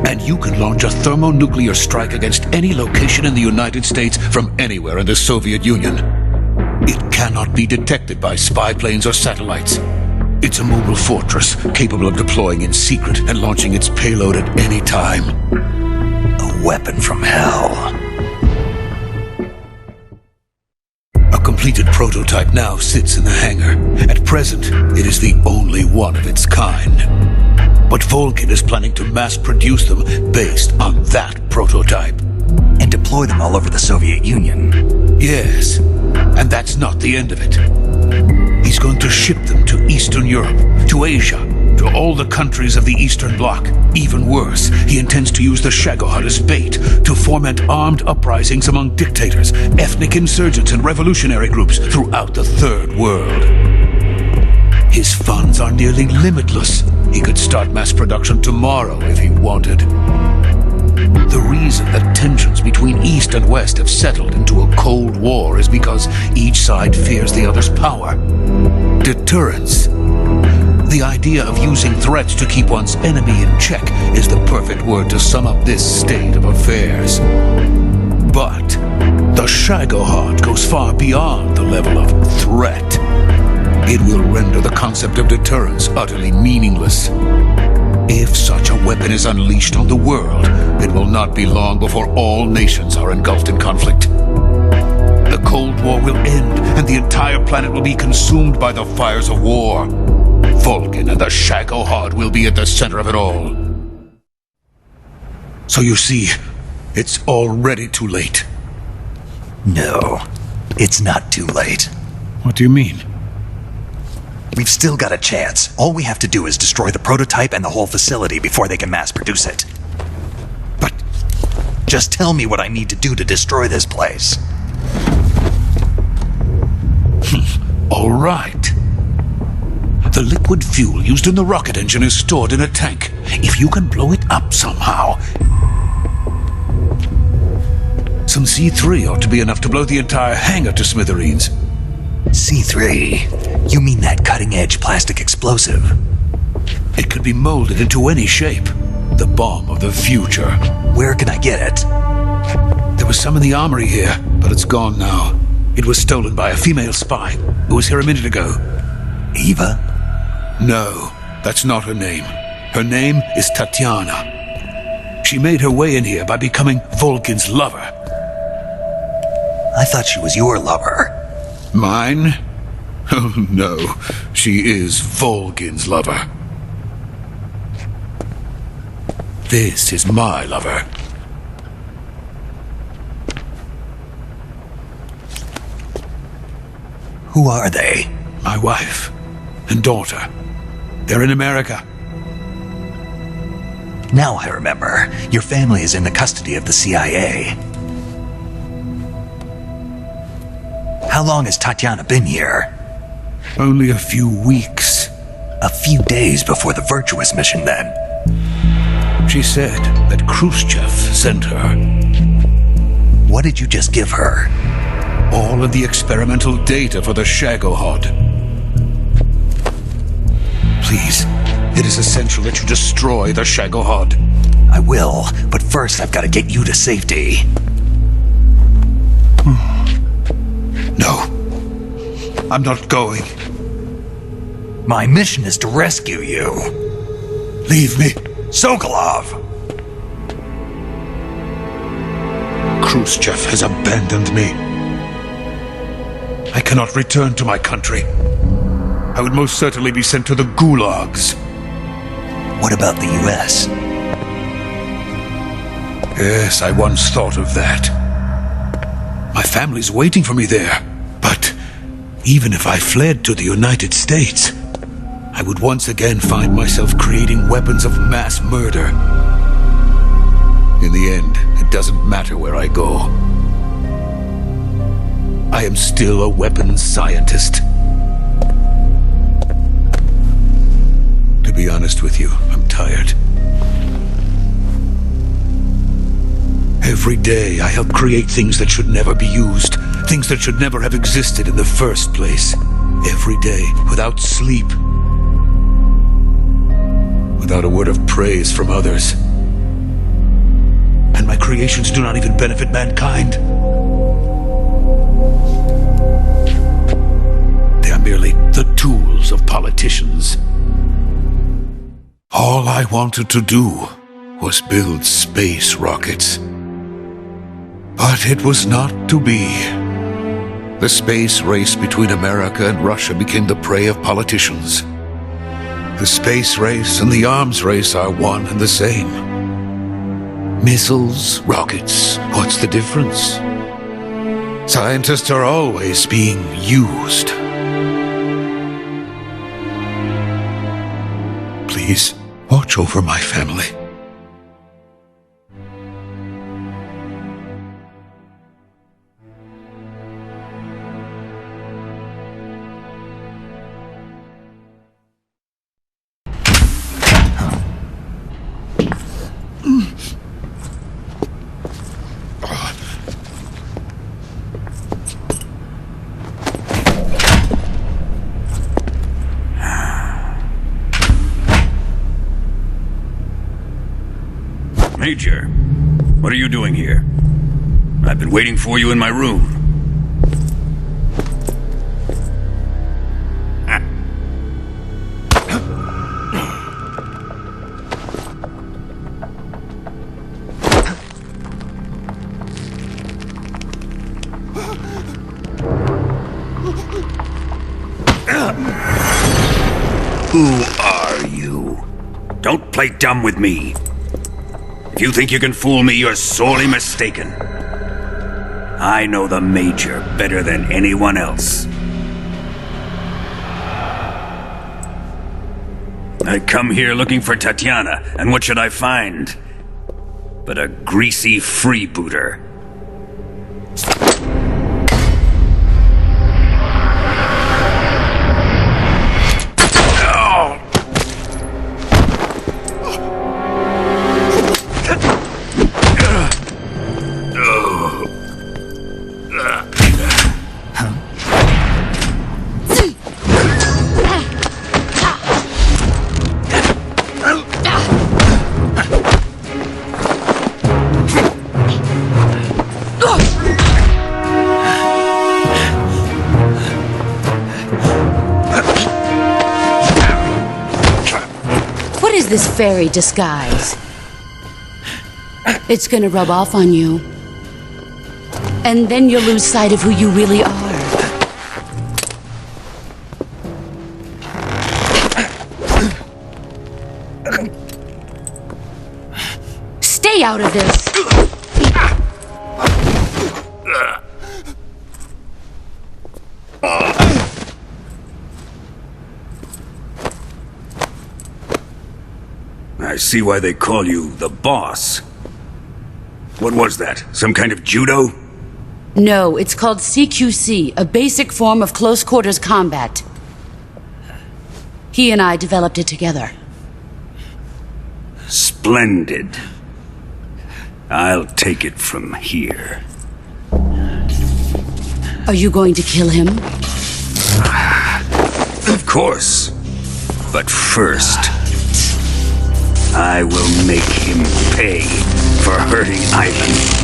H: And you can launch a thermonuclear strike against any location in the United States from anywhere in the Soviet Union. It cannot be detected by spy planes or satellites. It's a mobile fortress, capable of deploying in secret and launching its payload at any time.
A: A weapon from hell.
H: A completed prototype now sits in the hangar. At present, it is the only one of its kind. But Volgin is planning to mass produce them based on that prototype.
A: And deploy them all over the Soviet Union.
H: Yes, and that's not the end of it. He's going to ship them to Eastern Europe, to Asia, to all the countries of the Eastern Bloc. Even worse, he intends to use the Shagohod as bait to foment armed uprisings among dictators, ethnic insurgents, and revolutionary groups throughout the Third World. His funds are nearly limitless. He could start mass production tomorrow if he wanted. The reason East and West have settled into a Cold War is because each side fears the other's power. Deterrence. The idea of using threats to keep one's enemy in check is the perfect word to sum up this state of affairs. But the Shagohod goes far beyond the level of threat. It will render the concept of deterrence utterly meaningless. If such a weapon is unleashed on the world, it will not be long before all nations are engulfed in conflict. The Cold War will end, and the entire planet will be consumed by the fires of war. Vulcan and the Shagohod will be at the center of it all. So you see, it's already too late.
A: No, it's not too late.
H: What do you mean?
A: We've still got a chance. All we have to do is destroy the prototype and the whole facility before they can mass produce it. But just tell me what I need to do to destroy this place.
H: All right. The liquid fuel used in the rocket engine is stored in a tank. If you can blow it up somehow, some C3 ought to be enough to blow the entire hangar to smithereens.
A: C3? You mean that cutting-edge plastic explosive?
H: It could be molded into any shape. The bomb of the future.
A: Where can I get it?
H: There was some in the armory here, but it's gone now. It was stolen by a female spy who was here a minute ago.
A: Eva?
H: No, that's not her name. Her name is Tatiana. She made her way in here by becoming Vulcan's lover.
A: I thought she was your lover.
H: Mine? Oh no, she is Vulcan's lover. This is my lover.
A: Who are they?
H: My wife and daughter. They're in America.
A: Now I remember. Your family is in the custody of the CIA. How long has Tatiana been here?
H: Only a few weeks.
A: A few days before the Virtuous mission, then.
H: She said that Khrushchev sent her.
A: What did you just give her?
H: All of the experimental data for the Shagohod. Please, it is essential that you destroy the Shagohod.
A: I will, but first I've got to get you to safety.
H: No, I'm not going.
A: My mission is to rescue you.
H: Leave me.
A: Sokolov!
H: Khrushchev has abandoned me. I cannot return to my country. I would most certainly be sent to the gulags.
A: What about the US?
H: Yes, I once thought of that. My family's waiting for me there. But even if I fled to the United States, I would once again find myself creating weapons of mass murder. In the end, it doesn't matter where I go. I am still a weapons scientist. To be honest with you, I'm tired. Every day I help create things that should never be used, things that should never have existed in the first place. Every day, without sleep, without a word of praise from others. And my creations do not even benefit mankind. They are merely the tools of politicians. All I wanted to do was build space rockets. But it was not to be. The space race between America and Russia became the prey of politicians. The space race and the arms race are one and the same. Missiles, rockets, what's the difference? Scientists are always being used. Please, watch over my family.
U: Major, what are you doing here? I've been waiting for you in my room. Who are you? Don't play dumb with me. If you think you can fool me, you're sorely mistaken. I know the Major better than anyone else. I come here looking for Tatiana, and what should I find? But a greasy freebooter.
G: What is this fairy disguise? It's gonna rub off on you. And then you'll lose sight of who you really are. Stay out of this!
U: I see why they call you the boss. What was that? Some kind of judo?
G: No, it's called CQC, a basic form of close quarters combat. He and I developed it together.
U: Splendid. I'll take it from here.
G: Are you going to kill him?
U: Of course. But first, I will make him pay for hurting Ivan.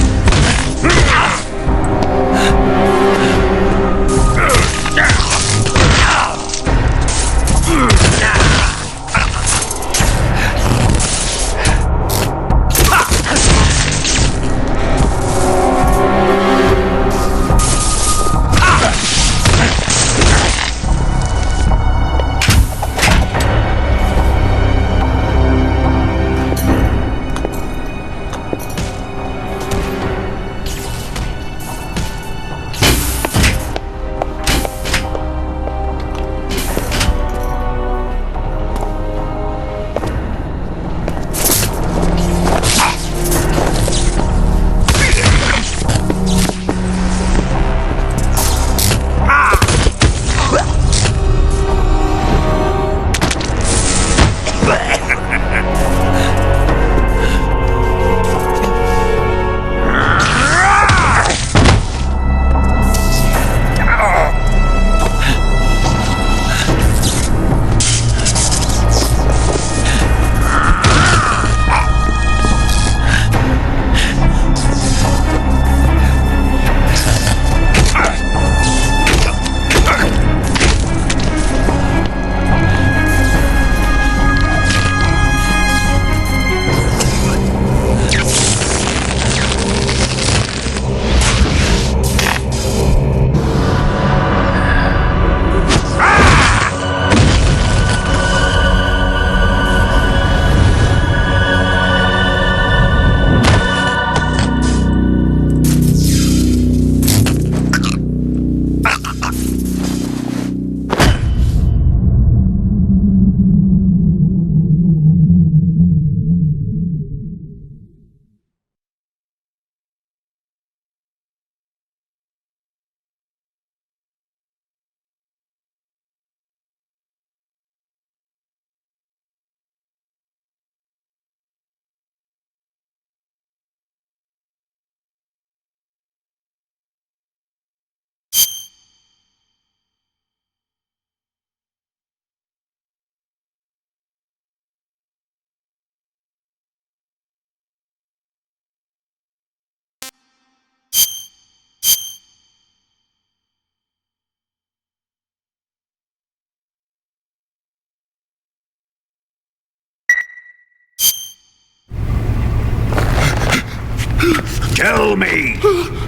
U: Tell me!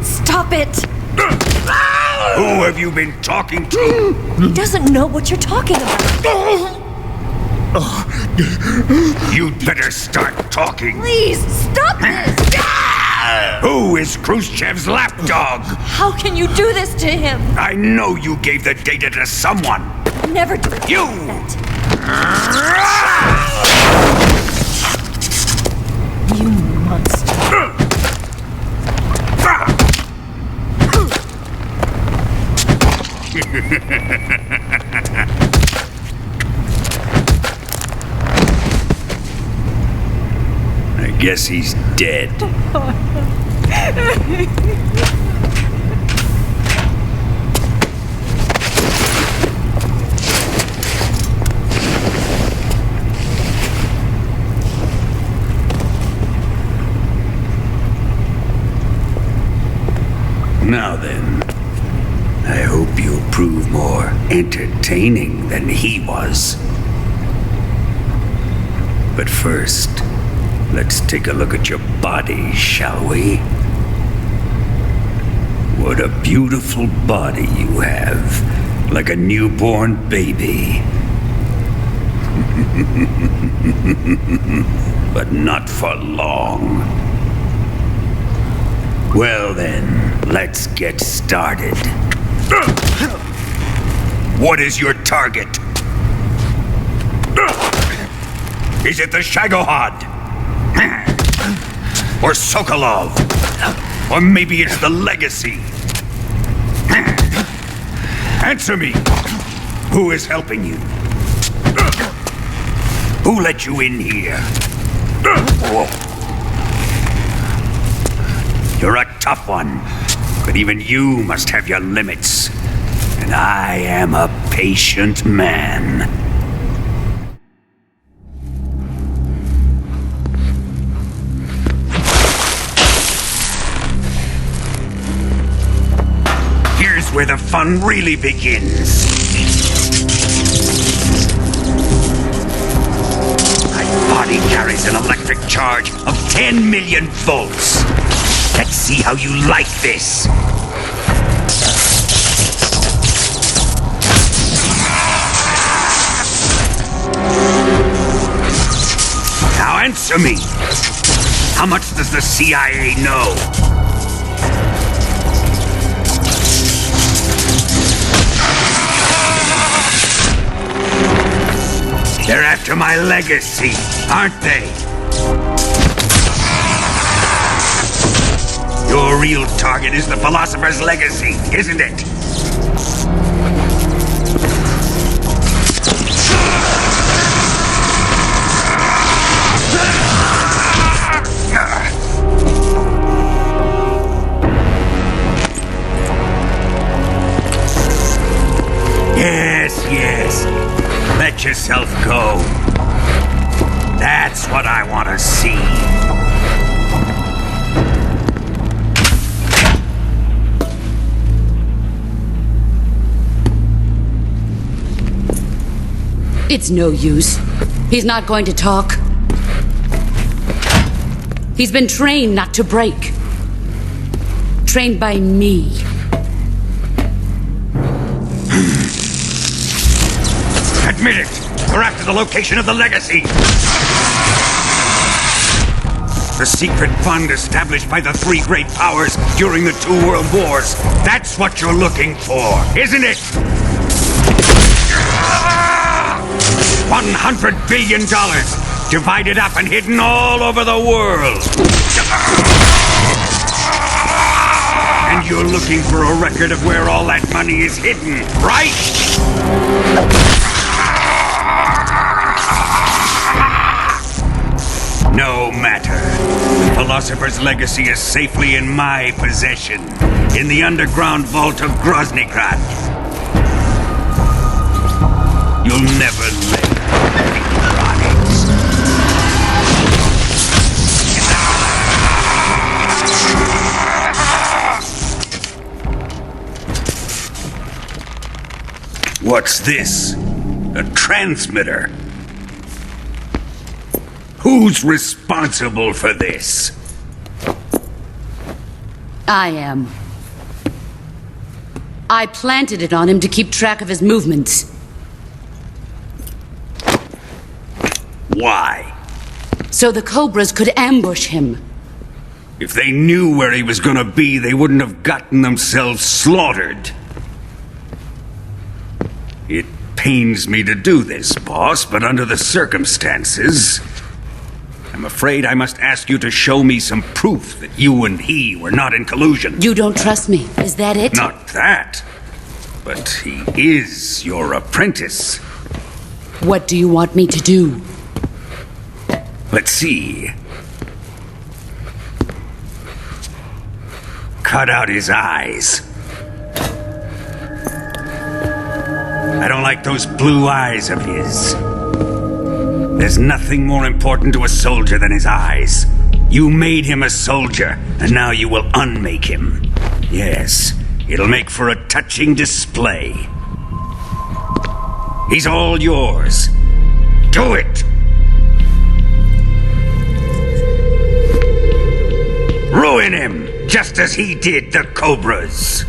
R: Stop it!
U: Who have you been talking to?
R: He doesn't know what you're talking about.
U: You'd better start talking.
R: Please, stop this!
U: Who is Khrushchev's lapdog?
R: How can you do this to him?
U: I know you gave the data to someone.
R: Never do
U: You!
R: You monster.
U: I guess he's dead. Now then, I hope you'll prove more entertaining than he was. But first, let's take a look at your body, shall we? What a beautiful body you have, like a newborn baby. But not for long. Well then, let's get started. What is your target? Is it the Shagohod? Or Sokolov? Or maybe it's the Legacy? Answer me! Who is helping you? Who let you in here? You're a tough one, but even you must have your limits. And I am a patient man. Here's where the fun really begins. My body carries an electric charge of 10 million volts. Let's see how you like this. Now answer me. How much does the CIA know? They're after my legacy, aren't they? Your real target is the Philosopher's Legacy, isn't it? Yes, yes. Let yourself go. That's what I want to see.
G: It's no use. He's not going to talk. He's been trained not to break. Trained by me.
U: Admit it! We're after the location of the Legacy! The secret fund established by the three great powers during the 2 world wars. That's what you're looking for, isn't it? $100 billion, divided up and hidden all over the world. And you're looking for a record of where all that money is hidden, right? No matter. The Philosopher's Legacy is safely in my possession, in the underground vault of Groznygrad. You'll never live. What's this? A transmitter? Who's responsible for this?
G: I am. I planted it on him to keep track of his movements.
U: Why?
G: So the Cobras could ambush him.
U: If they knew where he was gonna be, they wouldn't have gotten themselves slaughtered. It pains me to do this, boss, but under the circumstances, I'm afraid I must ask you to show me some proof that you and he were not in collusion.
G: You don't trust me, is that it?
U: Not that, but he is your apprentice.
G: What do you want me to do?
U: Let's see. Cut out his eyes. I don't like those blue eyes of his. There's nothing more important to a soldier than his eyes. You made him a soldier, and now you will unmake him. Yes, it'll make for a touching display. He's all yours. Do it! Ruin him, just as he did the Cobras.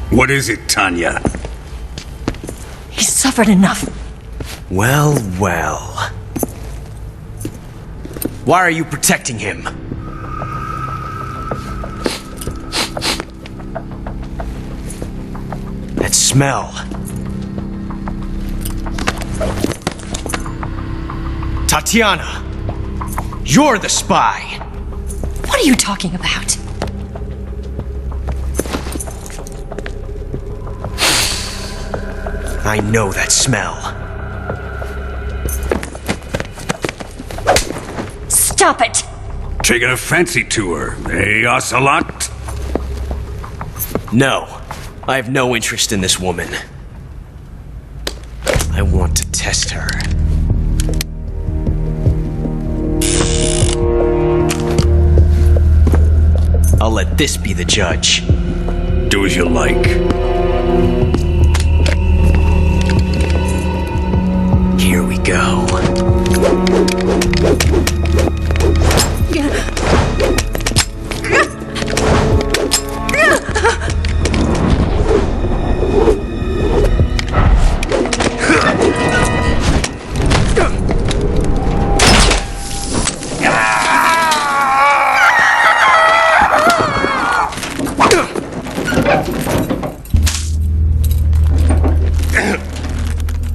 U: What is it, Tanya?
R: He's suffered enough.
K: Well, well. Why are you protecting him? That smell. Tatiana! You're the spy!
R: What are you talking about?
K: I know that smell.
R: Stop it!
U: Taking a fancy to her, eh, Ocelot?
K: No, I have no interest in this woman. I want to test her. I'll let this be the judge.
U: Do as you like.
K: Here we go.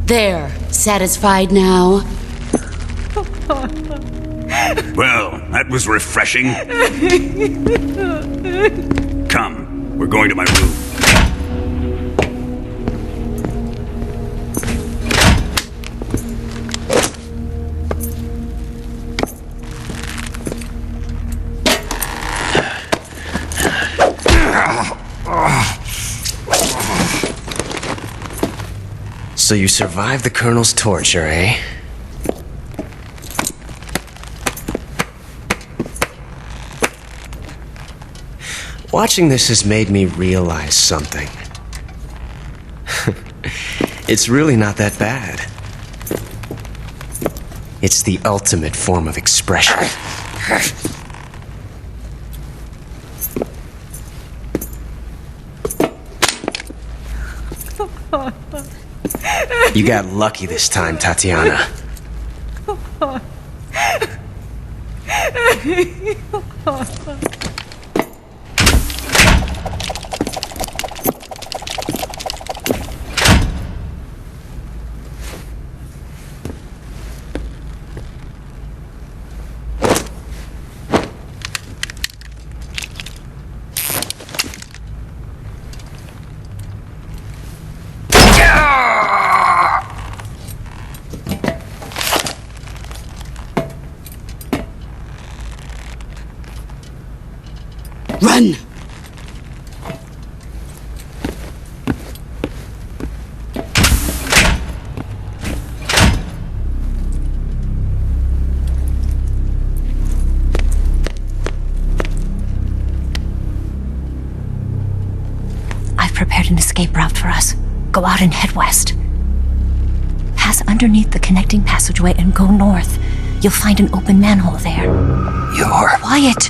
G: There, satisfied now?
U: Well, that was refreshing. Come, we're going to my room.
K: So you survived the Colonel's torture, eh? Watching this has made me realize something. It's really not that bad. It's the ultimate form of expression. You got lucky this time, Tatiana.
R: prepared an escape route for us. Go out and head west. Pass underneath the connecting passageway and go north. You'll find an open manhole there.
A: You're...
R: Quiet!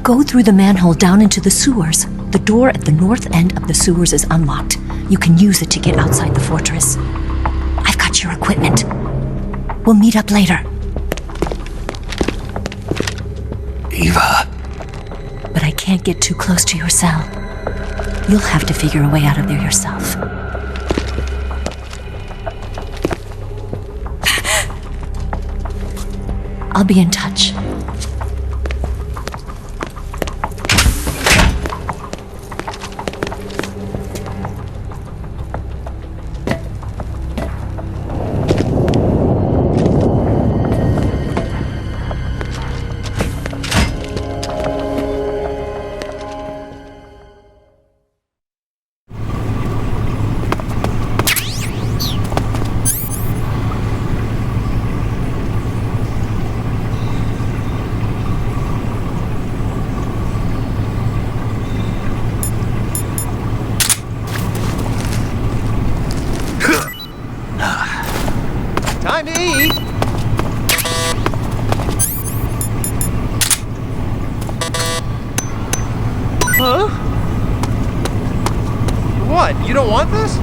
R: Go through the manhole down into the sewers. The door at the north end of the sewers is unlocked. You can use it to get outside the fortress. I've got your equipment. We'll meet up later.
A: Eva.
R: But I can't get too close to your cell. You'll have to figure a way out of there yourself. I'll be in touch.
S: Time to eat! Huh? What? You don't want this?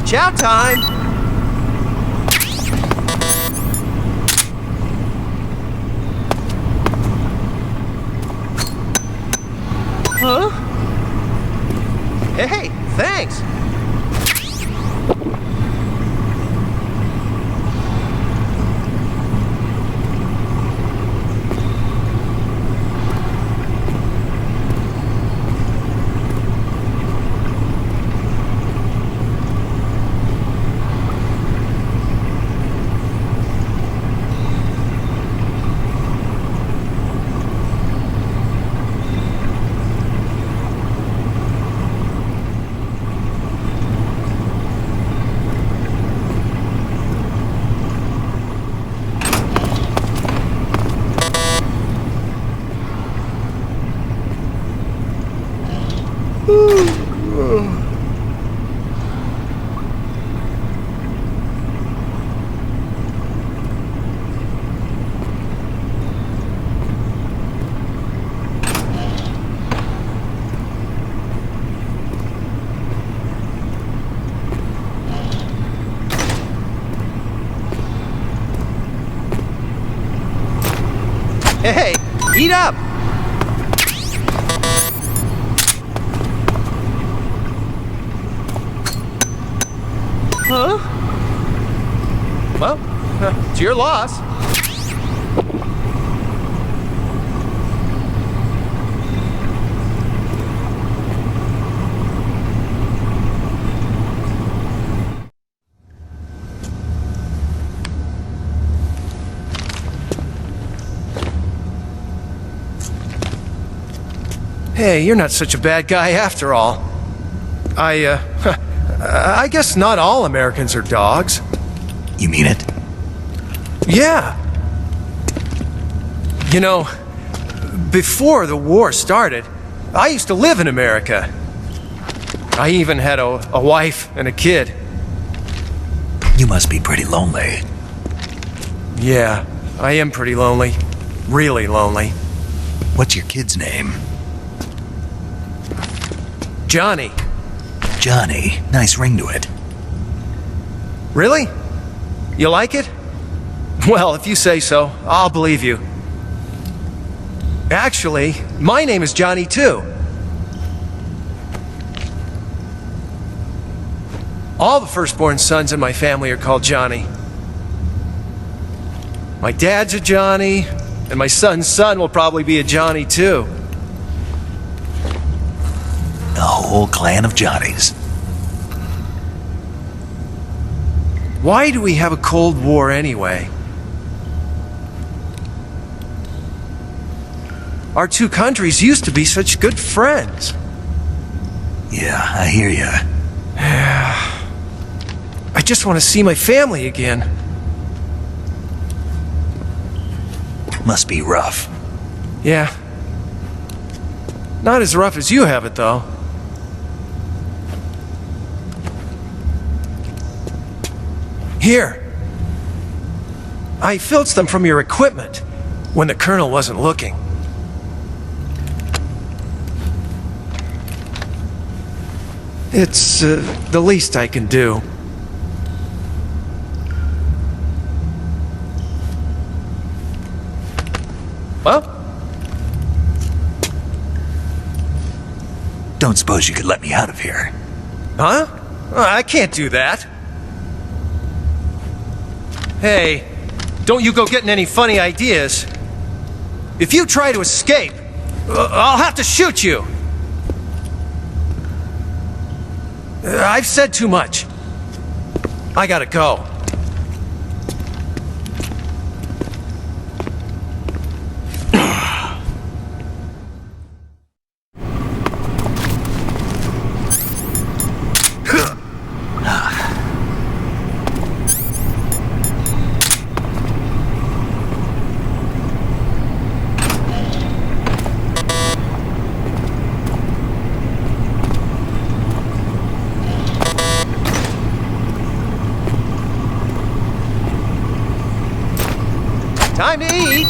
S: Chow time! Huh? Hey, thanks! Hey, eat up! Huh? Well, it's your loss. Hey, you're not such a bad guy after all. I guess not all Americans are dogs.
A: You mean it?
S: Yeah. You know, before the war started, I used to live in America. I even had a wife and a kid.
A: You must be pretty lonely.
S: Yeah, I am pretty lonely. Really lonely.
A: What's your kid's name?
D: Johnny.
A: Johnny, nice ring to it.
D: Really? You like it? Well, if you say so, I'll believe you. Actually, my name is Johnny too. All the firstborn sons in my family are called Johnny. My dad's a Johnny, and my son's son will probably be a Johnny too.
A: A whole clan of Johnnies.
D: Why do we have a Cold War anyway? Our two countries used to be such good friends.
A: Yeah, I hear ya.
D: I just want to see my family again.
A: Must be rough.
D: Yeah. Not as rough as you have it, though. Here. I filched them from your equipment when the Colonel wasn't looking. It's the least I can do. Well?
A: Don't suppose you could let me out of here?
D: Huh? I can't do that. Hey, don't you go getting any funny ideas. If you try to escape, I'll have to shoot you. I've said too much. I gotta go. Time to eat!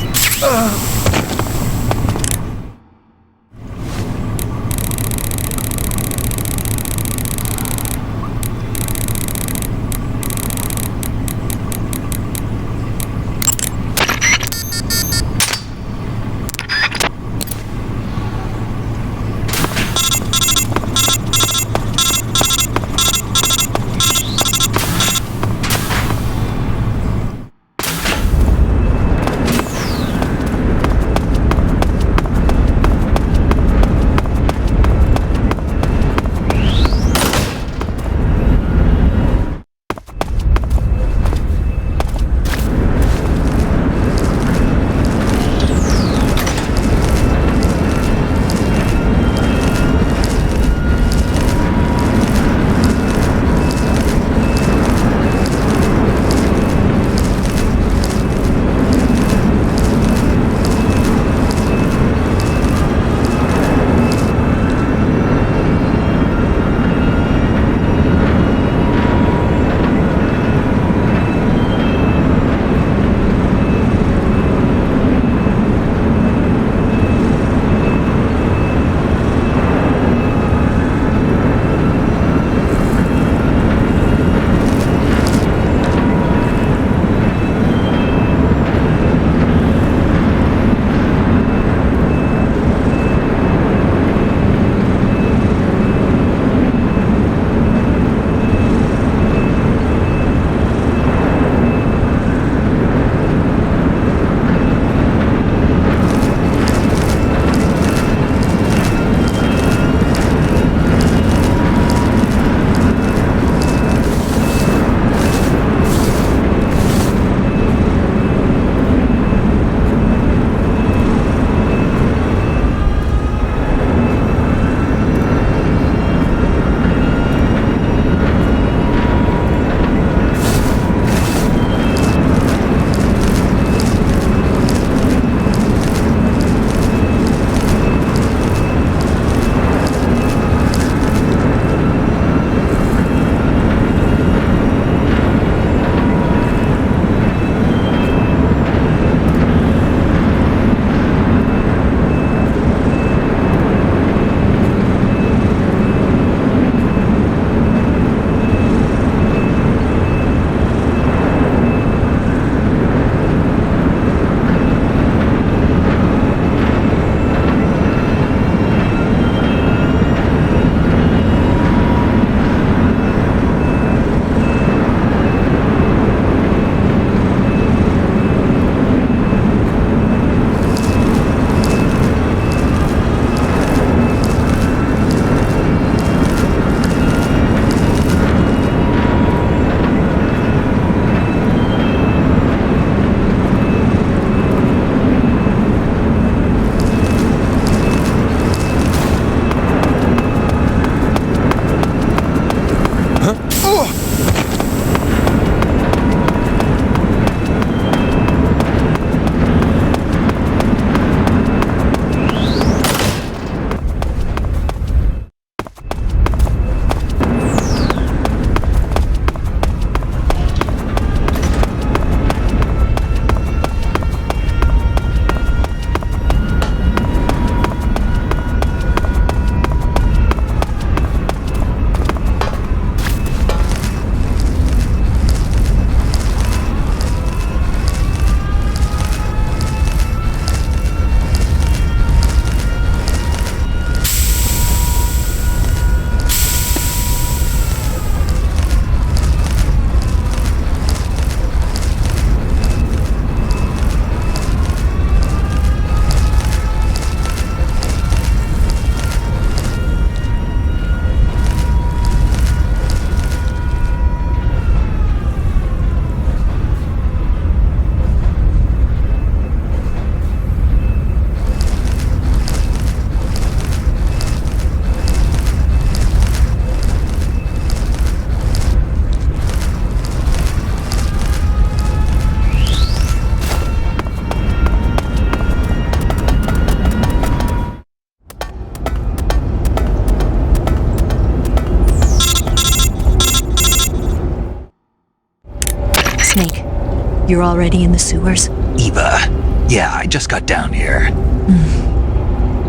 R: You're already in the sewers?
A: Eva, yeah, I just got down here.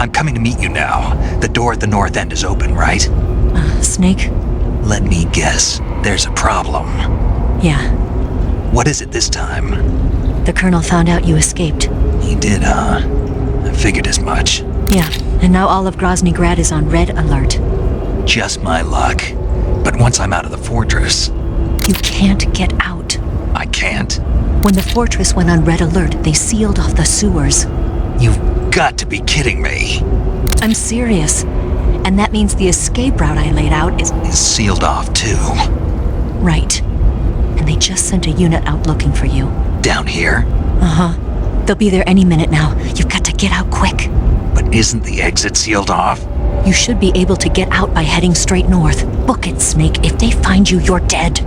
A: I'm coming to meet you now. The door at the north end is open, right?
R: Snake?
A: Let me guess. There's a problem.
R: Yeah.
A: What is it this time?
R: The Colonel found out you escaped.
A: He did, huh? I figured as much.
R: Yeah, and now all of Grozny Grad is on red alert.
A: Just my luck. But once I'm out of the fortress...
R: You can't get out.
A: I can't?
R: When the fortress went on red alert, they sealed off the sewers.
A: You've got to be kidding me.
R: I'm serious. And that means the escape route I laid out is
A: sealed off, too.
R: Right. And they just sent a unit out looking for you.
A: Down here?
R: Uh-huh. They'll be there any minute now. You've got to get out quick.
A: But isn't the exit sealed off?
R: You should be able to get out by heading straight north. Book it, Snake. If they find you, you're dead.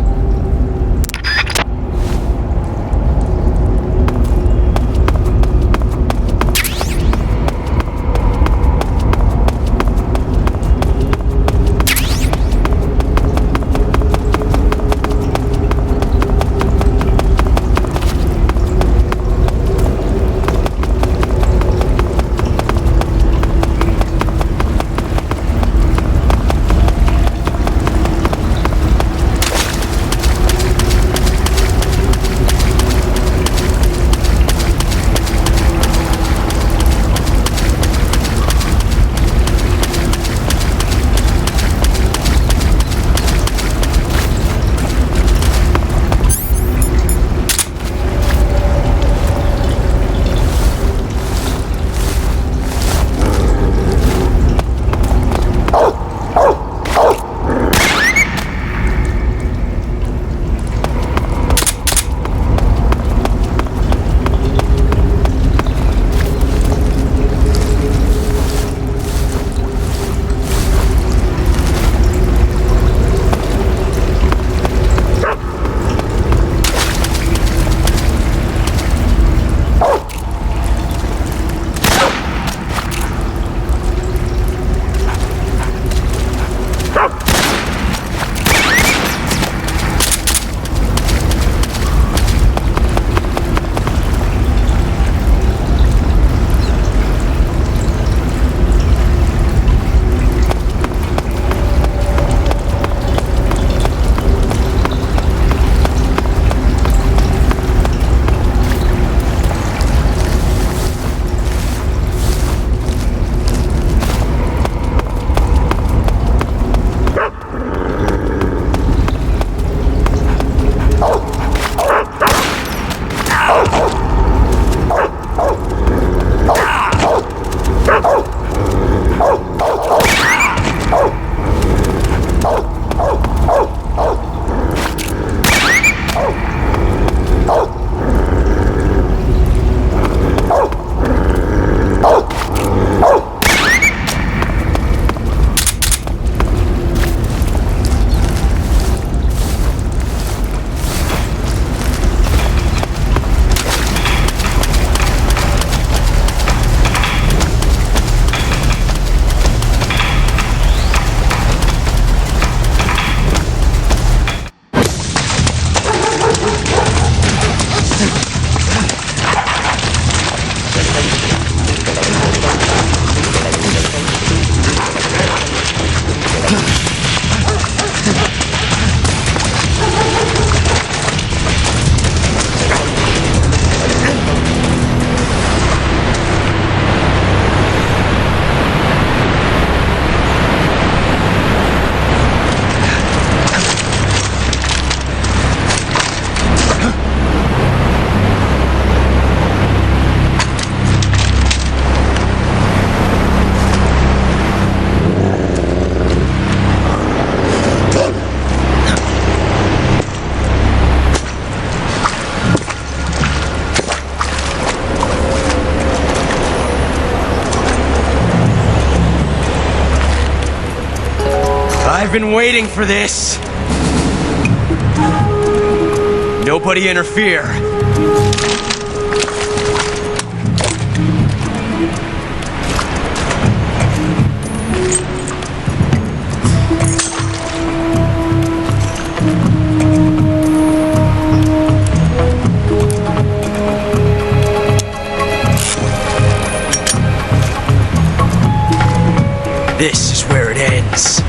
D: I've been waiting for this. Nobody interfere.
K: This is where it ends.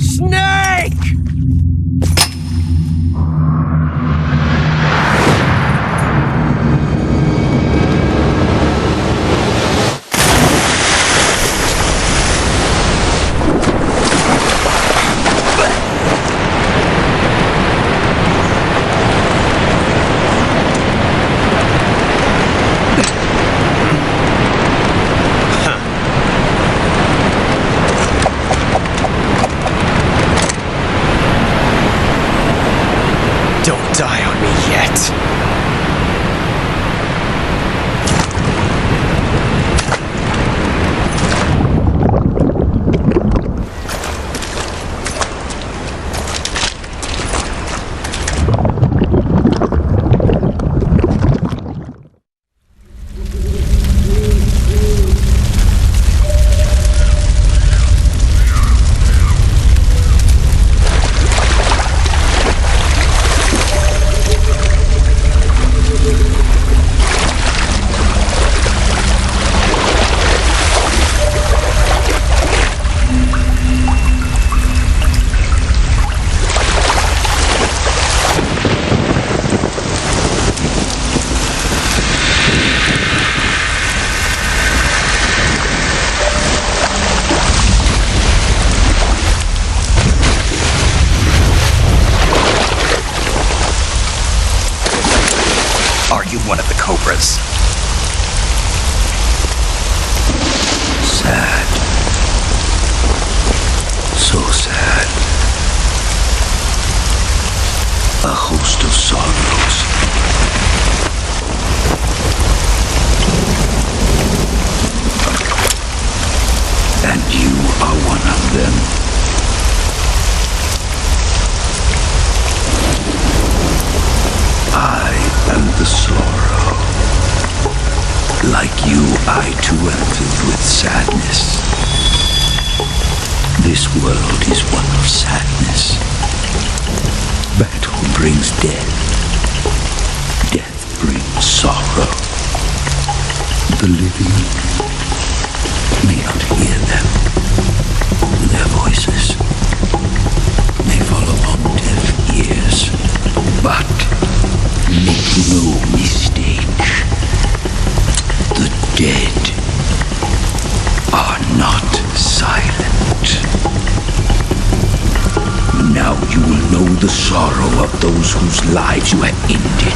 D: Snake!
K: Don't die on me yet.
A: Are you one of the Cobras?
T: Sad. So sad. A host of sorrows. And you are one of them. I am the sorrow. Like you, I too am filled with sadness. This world is one of sadness. Battle brings death. Death brings sorrow. The living may not hear them. Their voices may fall upon deaf ears. But make no mistake, the dead are not silent. Now you will know the sorrow of those whose lives you have ended.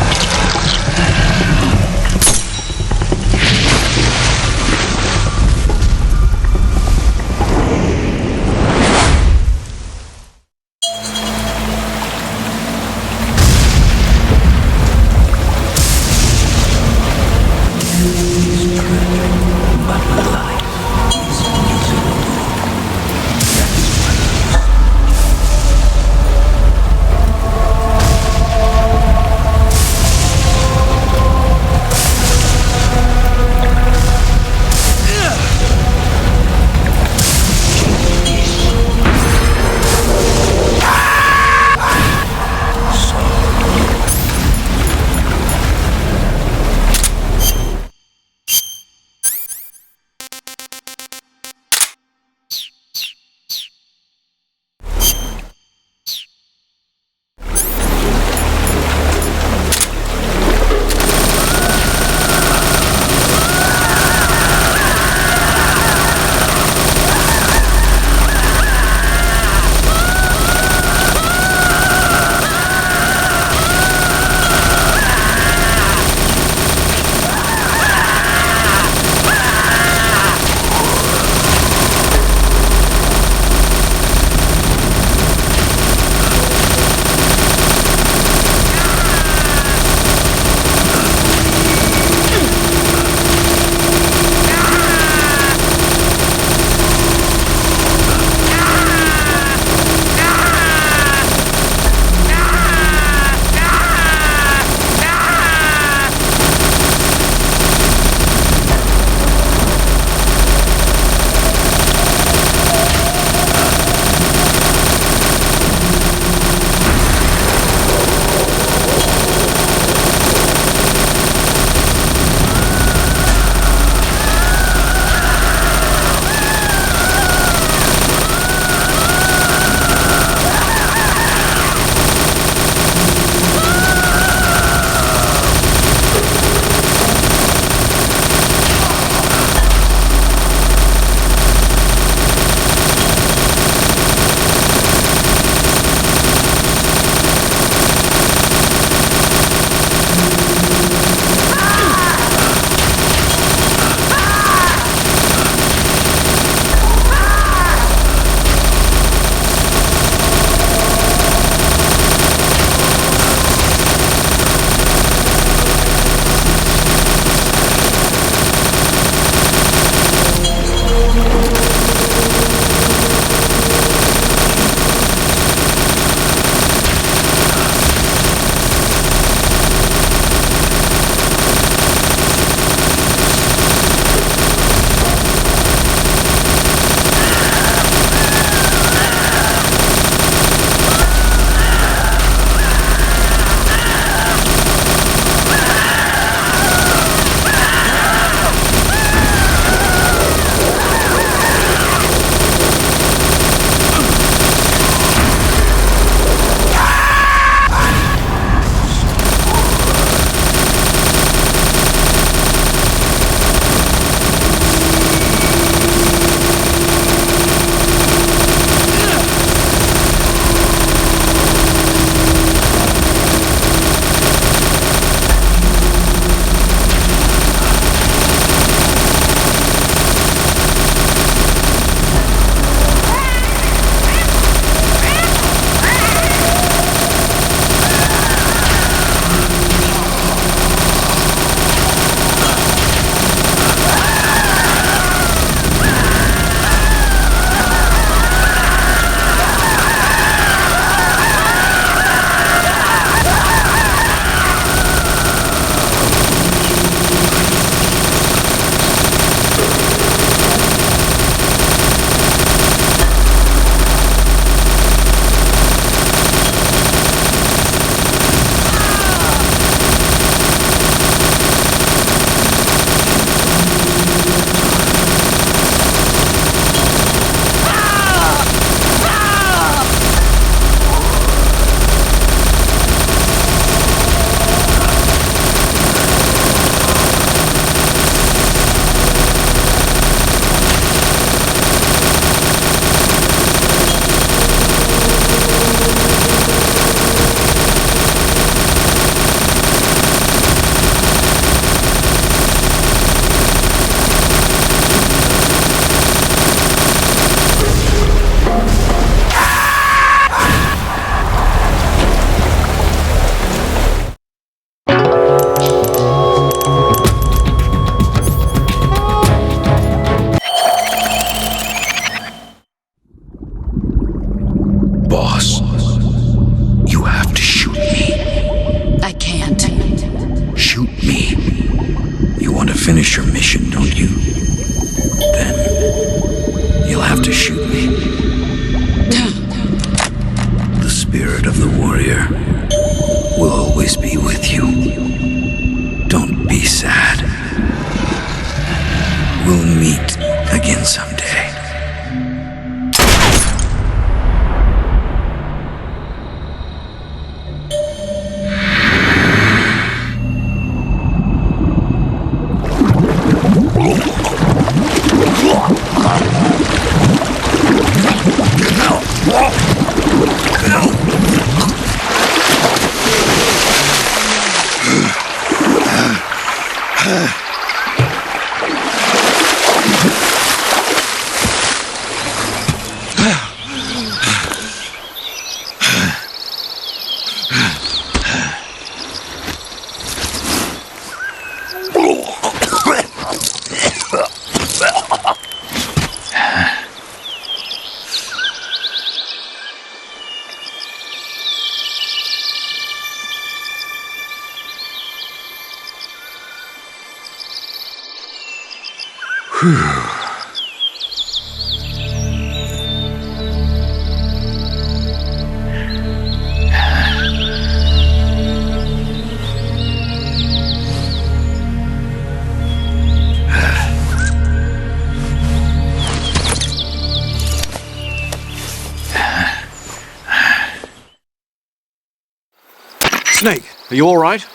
C: Snake, are you all right?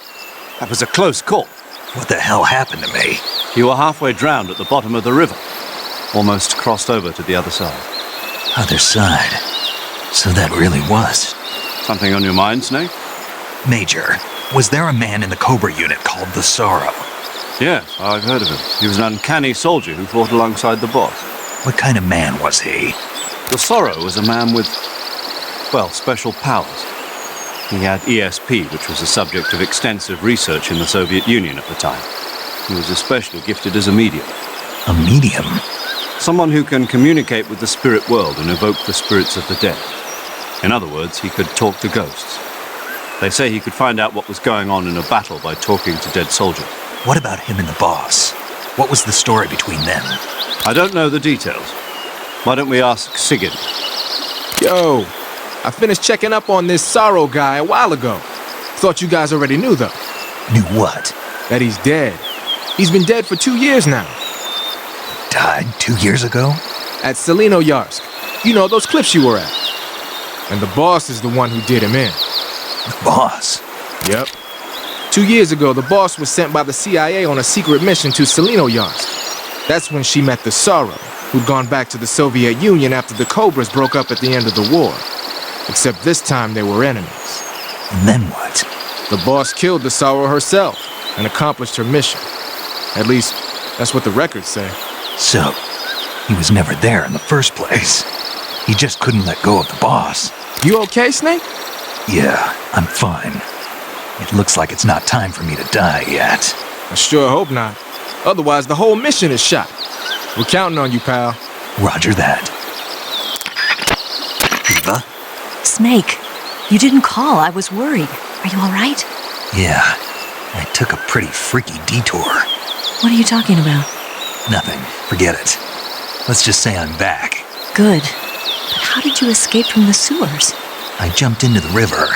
C: That was a close call.
A: What the hell happened to me?
C: You were halfway drowned at the bottom of the river. Almost crossed over to the other side.
A: Other side? So that really was.
C: Something on your mind, Snake?
A: Major, was there a man in the Cobra unit called the Sorrow?
C: Yes, I've heard of him. He was an uncanny soldier who fought alongside the boss.
A: What kind of man was he?
C: The Sorrow was a man with, well, special powers. He had ESP, which was the subject of extensive research in the Soviet Union at the time. He was especially gifted as a medium.
A: A medium?
C: Someone who can communicate with the spirit world and evoke the spirits of the dead. In other words, he could talk to ghosts. They say he could find out what was going on in a battle by talking to dead soldiers.
A: What about him and the boss? What was the story between them?
C: I don't know the details. Why don't we ask Sigurd?
S: Yo, I finished checking up on this Sorrow guy a while ago. Thought you guys already knew, though.
A: Knew what?
S: That he's dead. He's been dead for 2 years now.
A: Died 2 years ago?
S: At Selino-Yarsk. You know, those cliffs you were at. And the boss is the one who did him in.
A: The boss?
S: Yep. 2 years ago, the boss was sent by the CIA on a secret mission to Selino-Yarsk. That's when she met the Sorrow, who'd gone back to the Soviet Union after the Cobras broke up at the end of the war. Except this time they were enemies.
A: And then what?
S: The boss killed the Sorrow herself and accomplished her mission. At least, that's what the records say.
A: So, he was never there in the first place. He just couldn't let go of the boss.
S: You okay, Snake?
A: Yeah, I'm fine. It looks like it's not time for me to die yet.
S: I sure hope not. Otherwise, the whole mission is shot. We're counting on you, pal.
A: Roger that. Eva?
R: Snake, you didn't call. I was worried. Are you all right?
A: Yeah, I took a pretty freaky detour.
R: What are you talking about?
A: Nothing. Forget it. Let's just say I'm back.
R: Good. But how did you escape from the sewers?
A: I jumped into the river.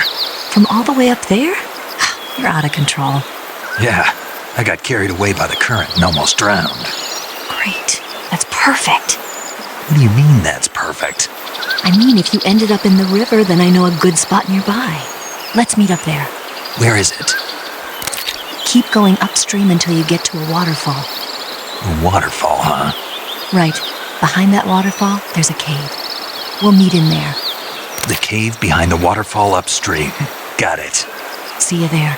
R: From all the way up there? You're out of control.
A: Yeah, I got carried away by the current and almost drowned.
R: Great. That's perfect.
A: What do you mean that's perfect?
R: I mean, if you ended up in the river, then I know a good spot nearby. Let's meet up there.
A: Where is it?
R: Keep going upstream until you get to a waterfall.
A: A waterfall, huh?
R: Right. Behind that waterfall, there's a cave. We'll meet in there.
A: The cave behind the waterfall upstream. Got it.
R: See you there.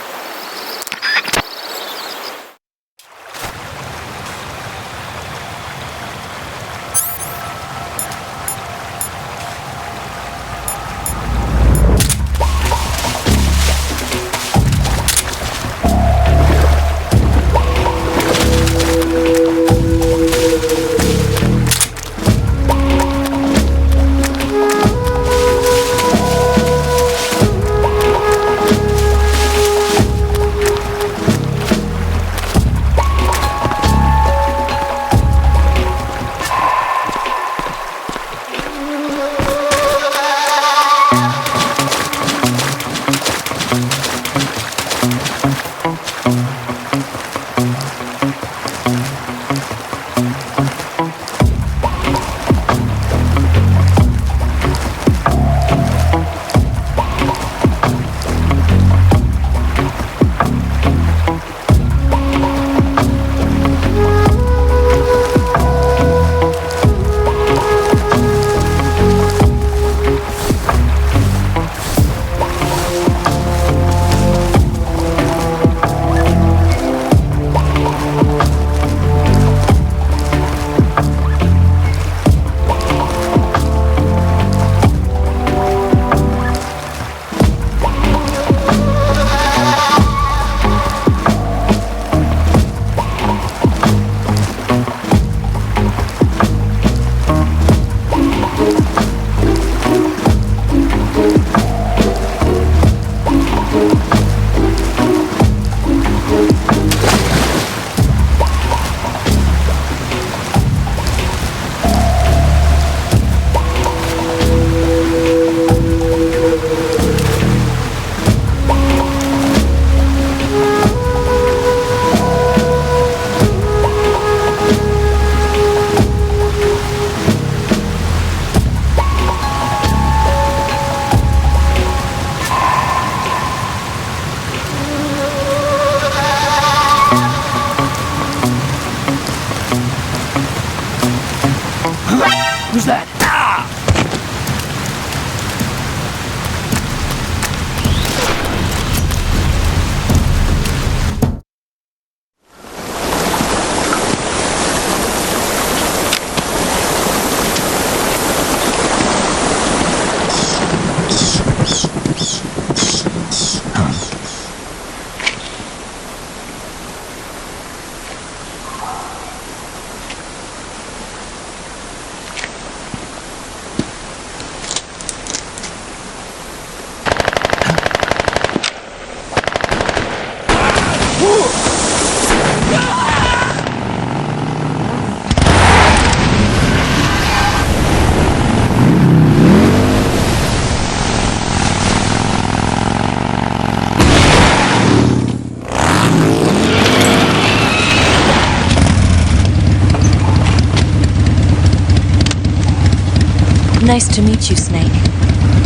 R: Nice to meet you, Snake.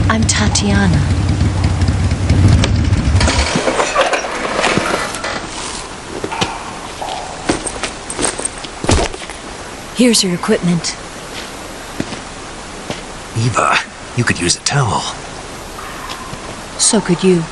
R: I'm Tatiana. Here's your equipment.
A: Eva, you could use a towel.
R: So could you.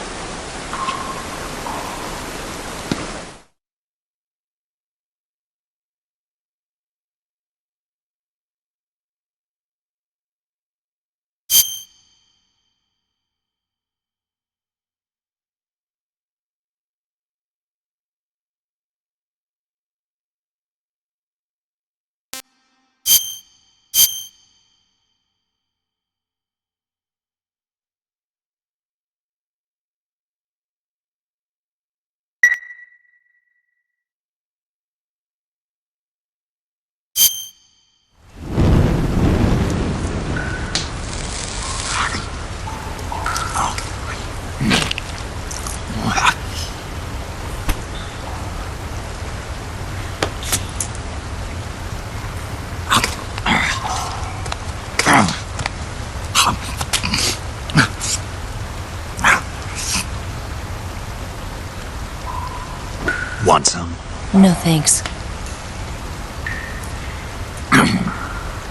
A: Want some?
R: No thanks.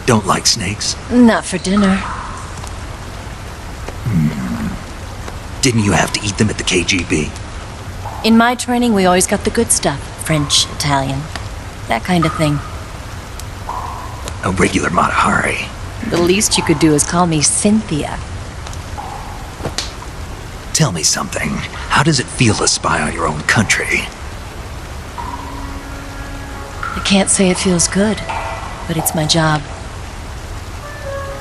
A: Don't like snakes?
R: Not for dinner.
A: Didn't you have to eat them at the KGB?
R: In my training, we always got the good stuff. French, Italian, that kind of thing.
A: A regular Mata Hari.
R: The least you could do is call me Cynthia.
A: Tell me something. How does it feel to spy on your own country?
R: I can't say it feels good, but it's my job.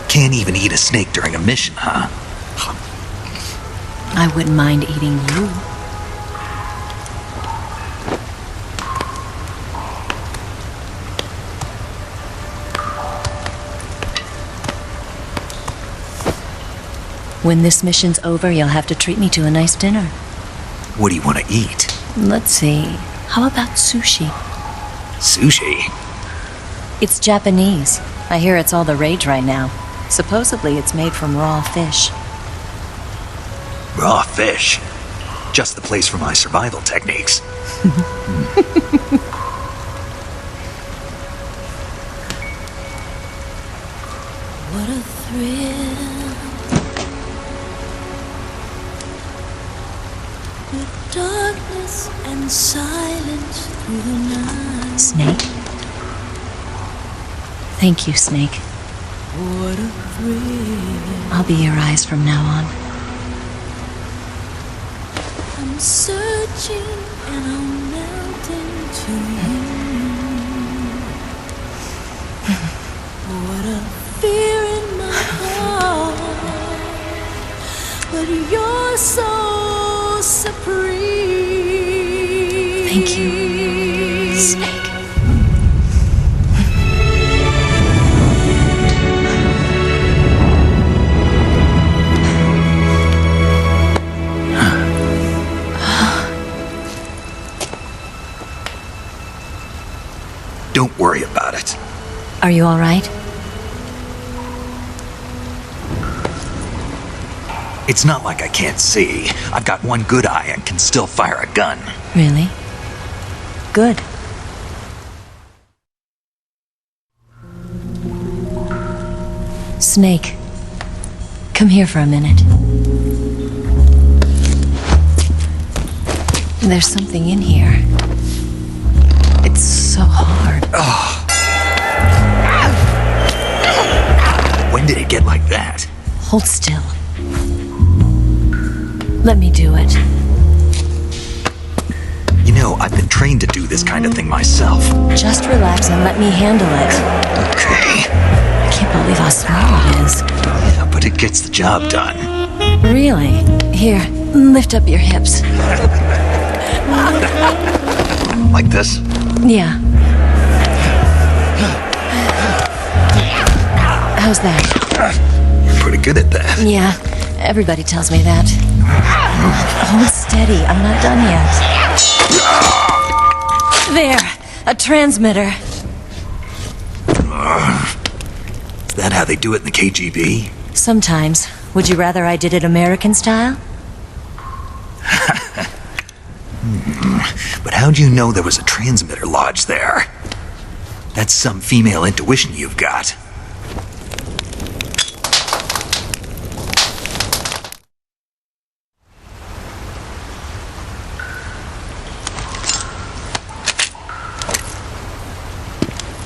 A: Can't even eat a snake during a mission, huh?
R: I wouldn't mind eating you. When this mission's over, you'll have to treat me to a nice dinner.
A: What do you want to eat?
R: Let's see. How about sushi?
A: Sushi?
R: It's Japanese. I hear it's all the rage right now. Supposedly it's made from raw fish.
A: Raw fish? Just the place for my survival techniques.
N: What a thrill. With darkness and silence through the night.
R: Snake? Thank you, Snake.
N: What a thrill.
R: I'll be your eyes from now on.
N: I'm searching and I'm melting to you. What a fear in my heart. But you're so supreme.
R: Thank you, Snake.
A: Don't worry about it.
R: Are you all right?
A: It's not like I can't see. I've got one good eye and can still fire a gun.
R: Really? Good. Snake, come here for a minute. There's something in here. It's so hard.
A: When did it get like that?
R: Hold still. Let me do it.
A: You know, I've been trained to do this kind of thing myself.
R: Just relax and let me handle it.
A: Okay.
R: I can't believe how small it is.
A: Yeah, but it gets the job done.
R: Really? Here, lift up your hips.
A: Like this?
R: Yeah. How's that?
A: You're pretty good at that.
R: Yeah, everybody tells me that. Hold steady, I'm not done yet. There, a transmitter.
A: Is that how they do it in the KGB?
R: Sometimes. Would you rather I did it American style?
A: But how'd you know there was a transmitter lodged there? That's some female intuition you've got.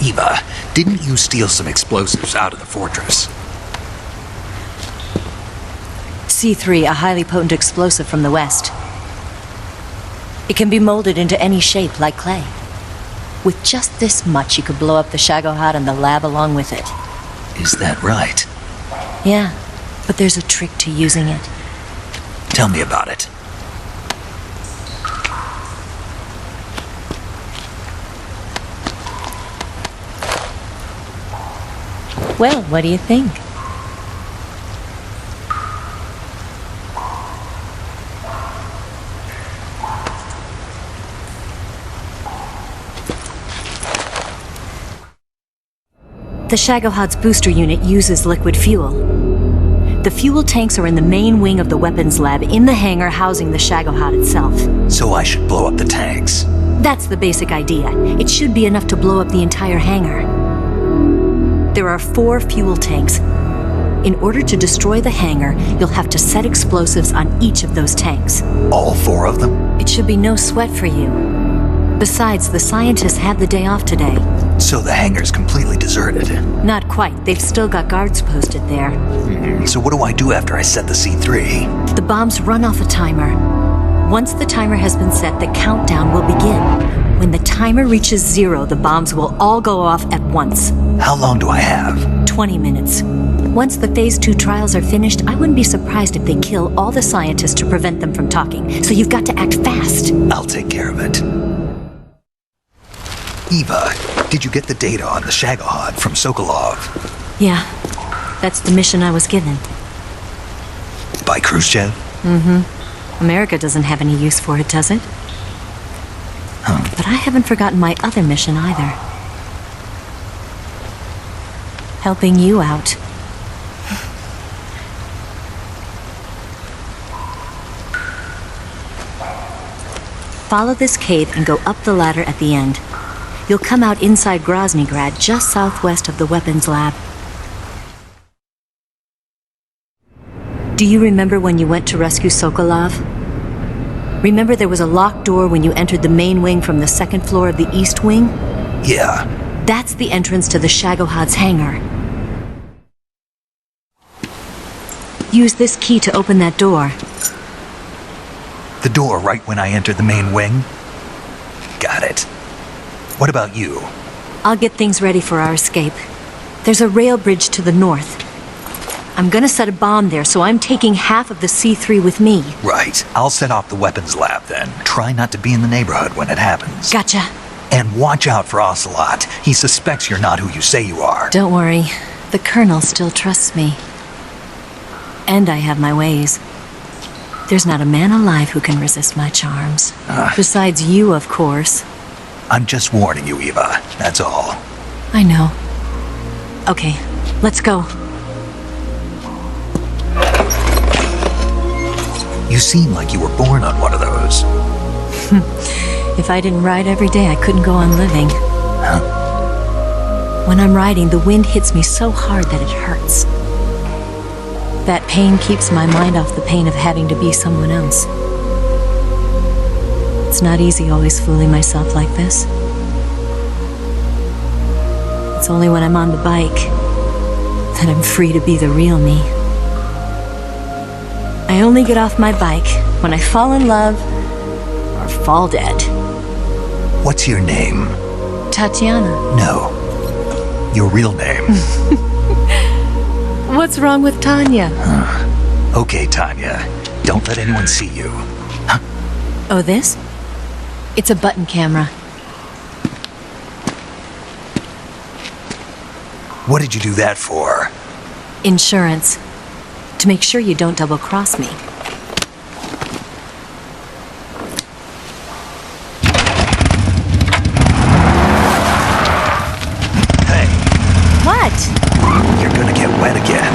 A: Eva, didn't you steal some explosives out of the fortress?
R: C3, a highly potent explosive from the west. It can be molded into any shape, like clay. With just this much, you could blow up the Shagohod and the lab along with it.
A: Is that right?
R: Yeah, but there's a trick to using it.
A: Tell me about it.
R: Well, what do you think? The Shagohod's booster unit uses liquid fuel. The fuel tanks are in the main wing of the weapons lab in the hangar housing the Shagohod itself.
A: So I should blow up the tanks.
R: That's the basic idea. It should be enough to blow up the entire hangar. There are 4 fuel tanks. In order to destroy the hangar, you'll have to set explosives on each of those tanks.
A: All 4 of them?
R: It should be no sweat for you. Besides, the scientists had the day off today.
A: So the hangar's completely deserted.
R: Not quite. They've still got guards posted there.
A: So what do I do after I set the C3?
R: The bombs run off a timer. Once the timer has been set, the countdown will begin. When the timer reaches 0, the bombs will all go off at once.
A: How long do I have?
R: 20 minutes. Once the Phase 2 trials are finished, I wouldn't be surprised if they kill all the scientists to prevent them from talking. So you've got to act fast.
A: I'll take care of it. Eva, did you get the data on the Shagohod from Sokolov?
R: Yeah, that's the mission I was given.
A: By Khrushchev?
R: Mm-hmm. America doesn't have any use for it, does it? But I haven't forgotten my other mission either. Helping you out. Follow this cave and go up the ladder at the end. You'll come out inside Groznygrad, just southwest of the weapons lab. Do you remember when you went to rescue Sokolov? Remember there was a locked door when you entered the main wing from the 2nd floor of the east wing?
A: Yeah.
R: That's the entrance to the Shagohod's hangar. Use this key to open that door.
A: The door right when I entered the main wing? Got it. What about you?
R: I'll get things ready for our escape. There's a rail bridge to the north. I'm gonna set a bomb there, so I'm taking half of the C3 with me.
A: Right. I'll set off the weapons lab then. Try not to be in the neighborhood when it happens.
R: Gotcha.
A: And watch out for Ocelot. He suspects you're not who you say you are.
R: Don't worry. The Colonel still trusts me. And I have my ways. There's not a man alive who can resist my charms. Besides you, of course.
A: I'm just warning you, Eva. That's all.
R: I know. Okay, let's go.
A: You seem like you were born on one of those.
R: If I didn't ride every day, I couldn't go on living.
A: Huh?
R: When I'm riding, the wind hits me so hard that it hurts. That pain keeps my mind off the pain of having to be someone else. It's not easy always fooling myself like this. It's only when I'm on the bike that I'm free to be the real me. I only get off my bike when I fall in love or fall dead.
A: What's your name?
R: Tatiana.
A: No. Your real name.
R: What's wrong with Tanya?
A: Okay, Tanya. Don't let anyone see you.
R: Oh, this? It's a button camera.
A: What did you do that for?
R: Insurance. To make sure you don't double-cross me.
A: Hey.
R: What?
A: You're gonna get wet again.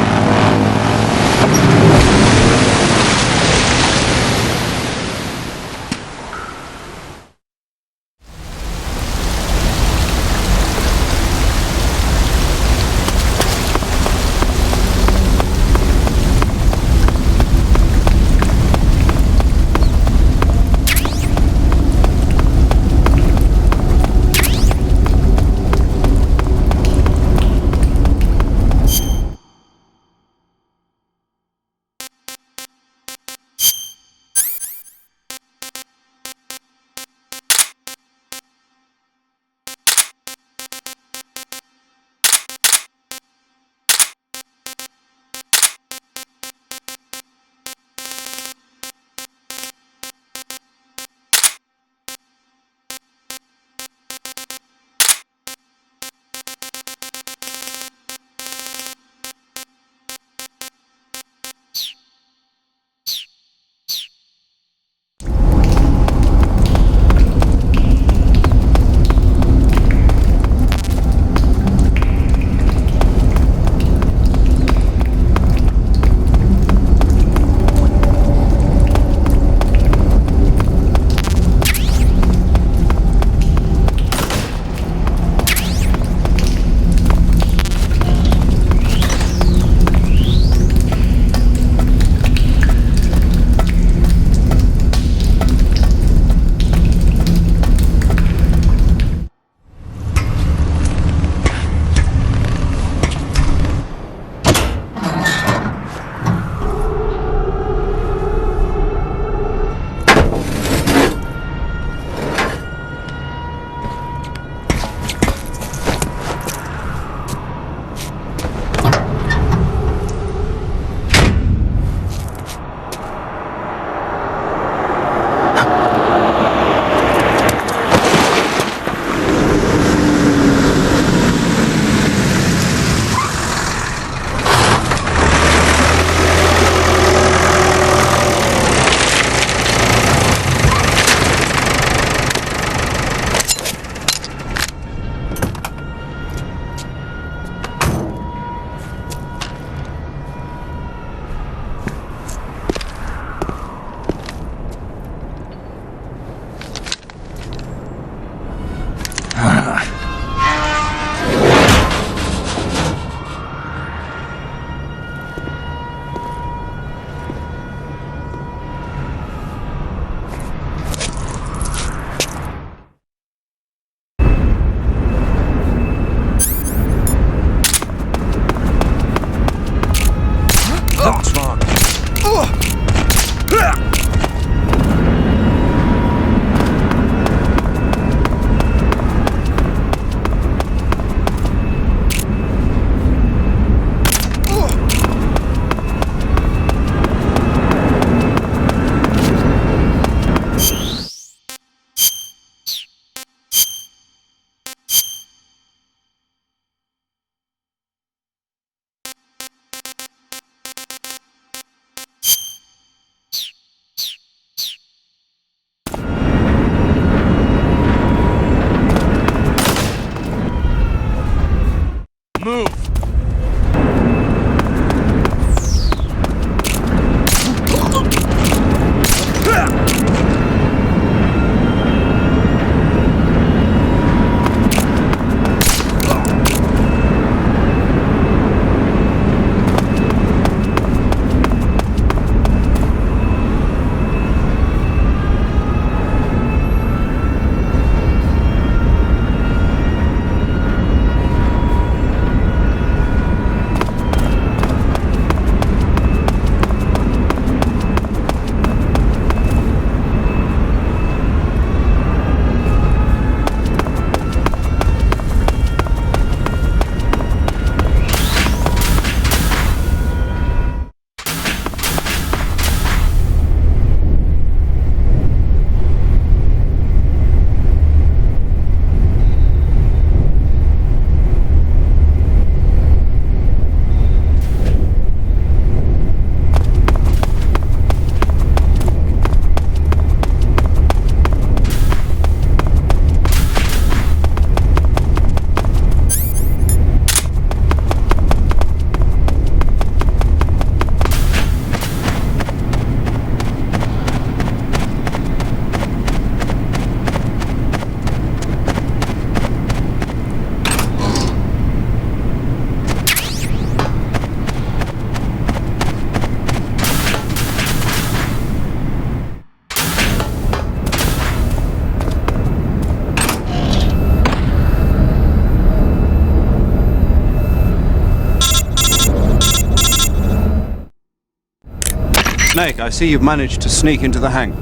C: Snake, I see you've managed to sneak into the hangar.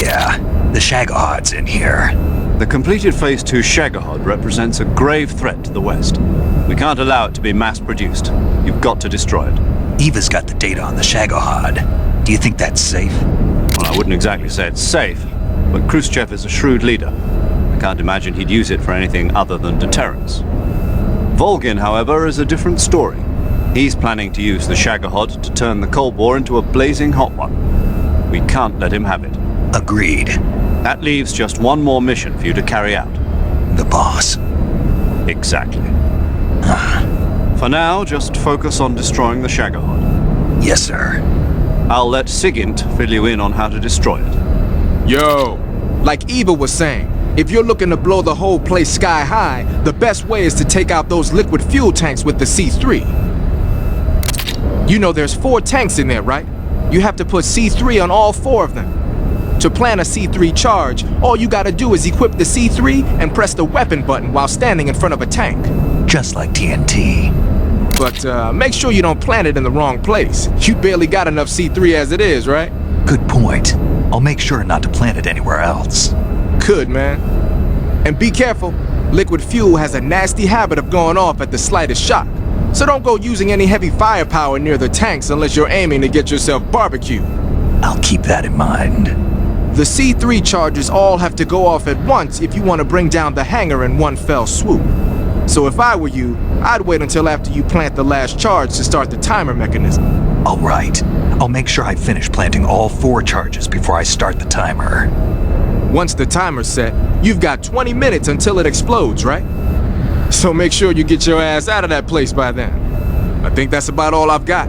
A: Yeah, the Shagohod's in here.
C: The completed Phase 2 Shagohod represents a grave threat to the West. We can't allow it to be mass-produced. You've got to destroy it.
A: Eva's got the data on the Shagohod. Do you think that's safe?
C: Well, I wouldn't exactly say it's safe, but Khrushchev is a shrewd leader. I can't imagine he'd use it for anything other than deterrence. Volgin, however, is a different story. He's planning to use the Shagohod to turn the Cold War into a blazing hot one. We can't let him have it.
A: Agreed.
C: That leaves just one more mission for you to carry out.
A: The boss.
C: Exactly. For now, just focus on destroying the Shagohod.
A: Yes, sir.
C: I'll let Sigint fill you in on how to destroy it.
S: Yo, like Eva was saying, if you're looking to blow the whole place sky high, the best way is to take out those liquid fuel tanks with the C3. You know there's 4 tanks in there, right? You have to put C3 on all 4 of them. To plan a C3 charge, all you gotta do is equip the C3 and press the weapon button while standing in front of a tank.
A: Just like TNT.
S: But make sure you don't plant it in the wrong place. You barely got enough C3 as it is, right?
A: Good point. I'll make sure not to plant it anywhere else.
S: Good, man. And be careful. Liquid fuel has a nasty habit of going off at the slightest shock. So don't go using any heavy firepower near the tanks unless you're aiming to get yourself barbecued.
A: I'll keep that in mind.
S: The C3 charges all have to go off at once if you want to bring down the hangar in one fell swoop. So if I were you, I'd wait until after you plant the last charge to start the timer mechanism.
A: All right. I'll make sure I finish planting all 4 charges before I start the timer.
S: Once the timer's set, you've got 20 minutes until it explodes, right? So make sure you get your ass out of that place by then. I think that's about all I've got.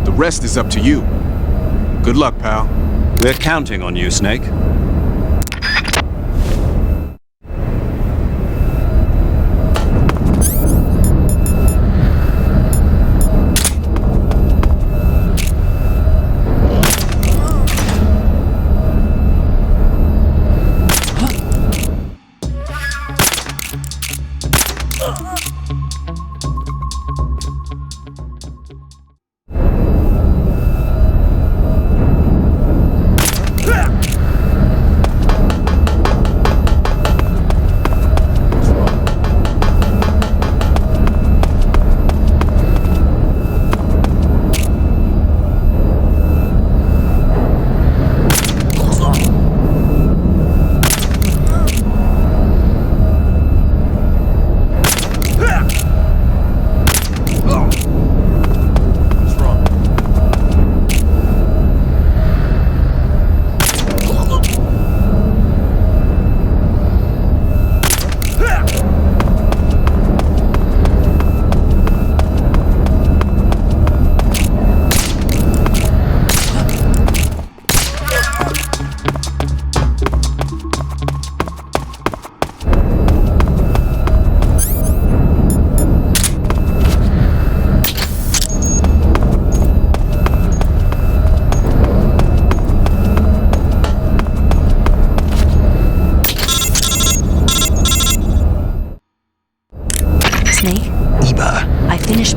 S: The rest is up to you. Good luck, pal.
C: We're counting on you, Snake.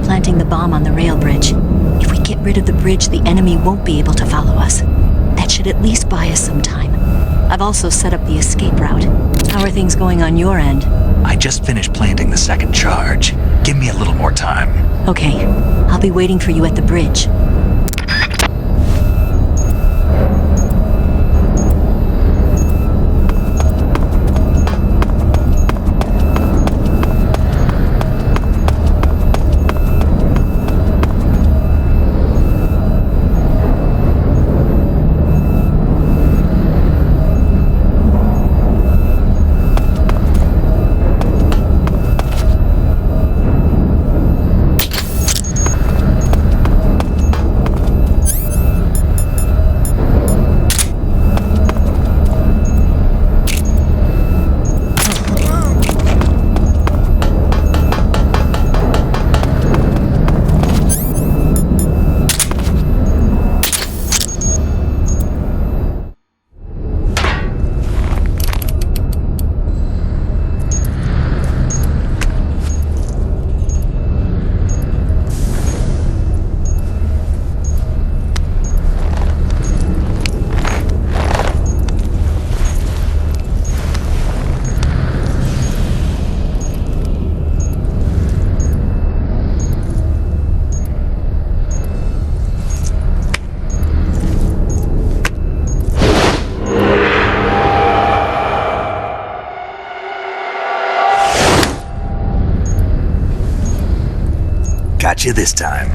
R: Planting the bomb on the rail bridge. If we get rid of the bridge, the enemy won't be able to follow us. That should at least buy us some time. I've also set up the escape route. How are things going on your end?
A: I just finished planting the 2nd charge. Give me a little more time.
R: Okay, I'll be waiting for you at the bridge.
A: got you this time.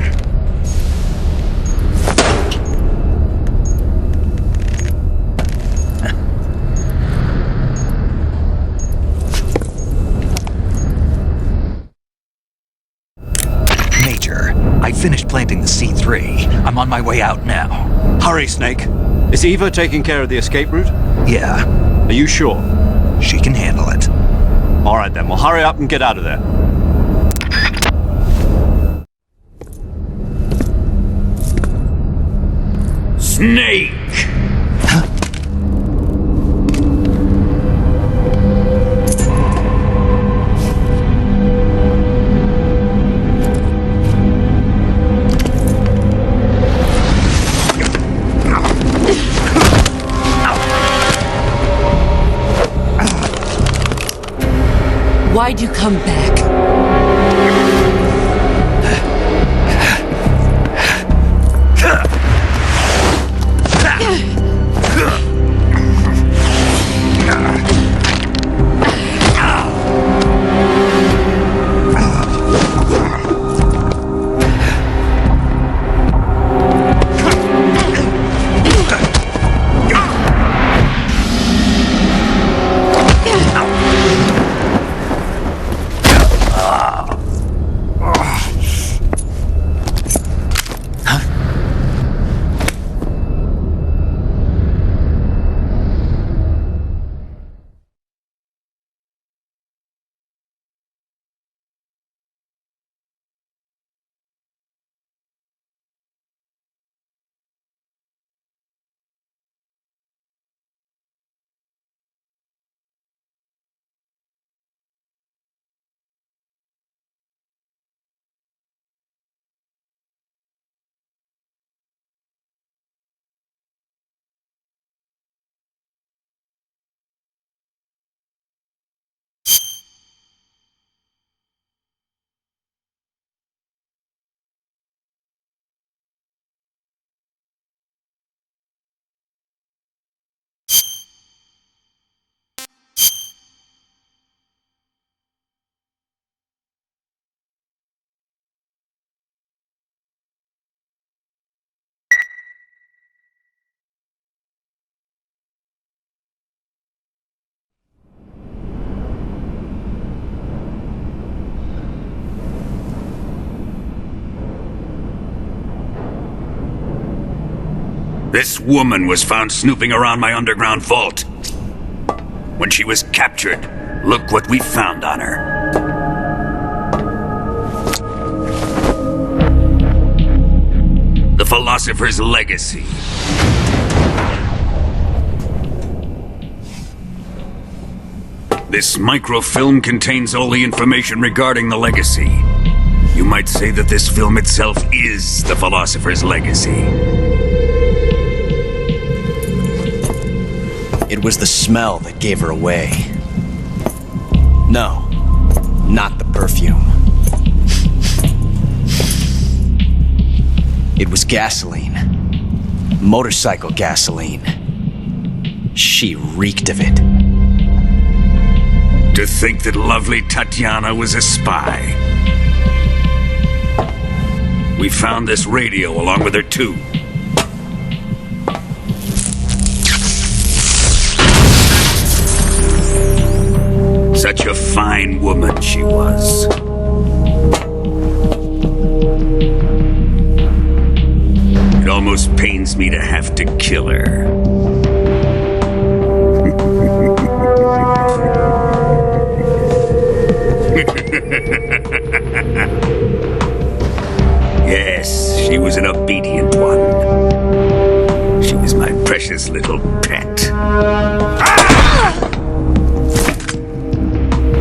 A: Major, I finished planting the C3. I'm on my way out now.
C: Hurry, Snake. Is Eva taking care of the escape route?
A: Yeah.
C: Are you sure?
A: She can handle it.
C: All right then, well hurry up and get out of there.
U: Snake!
B: Why'd you come back?
U: This woman was found snooping around my underground vault. When she was captured, look what we found on her. The Philosopher's Legacy. This microfilm contains all the information regarding the Legacy. You might say that this film itself is the Philosopher's Legacy.
K: It was the smell that gave her away. No, not the perfume. It was gasoline. Motorcycle gasoline. She reeked of it.
U: To think that lovely Tatiana was a spy. We found this radio along with her too. Such a fine woman she was. It almost pains me to have to kill her. Yes, she was an obedient one. She was my precious little pet.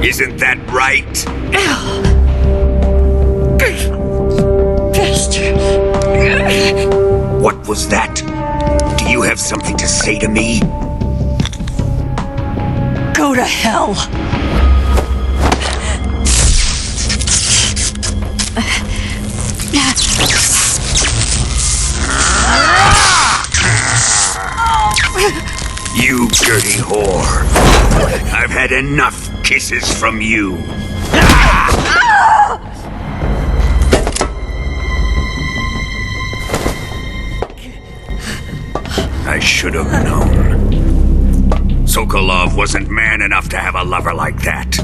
U: Isn't that right? What was that? Do you have something to say to me?
B: Go to hell.
U: You dirty whore. I've had enough kisses from you. I should have known. Sokolov wasn't man enough to have a lover like that.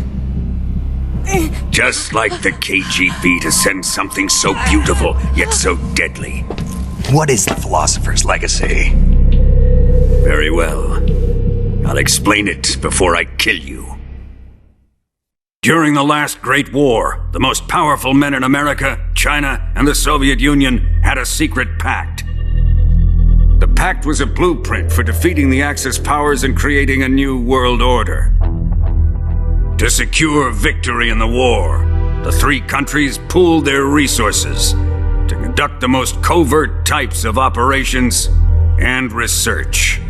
U: Just like the KGB to send something so beautiful, yet so deadly.
A: What is the Philosopher's Legacy?
U: Very well. I'll explain it before I kill you. During the last Great War, the most powerful men in America, China, and the Soviet Union had a secret pact. The pact was a blueprint for defeating the Axis powers and creating a new world order. To secure victory in the war, the three countries pooled their resources to conduct the most covert types of operations and research.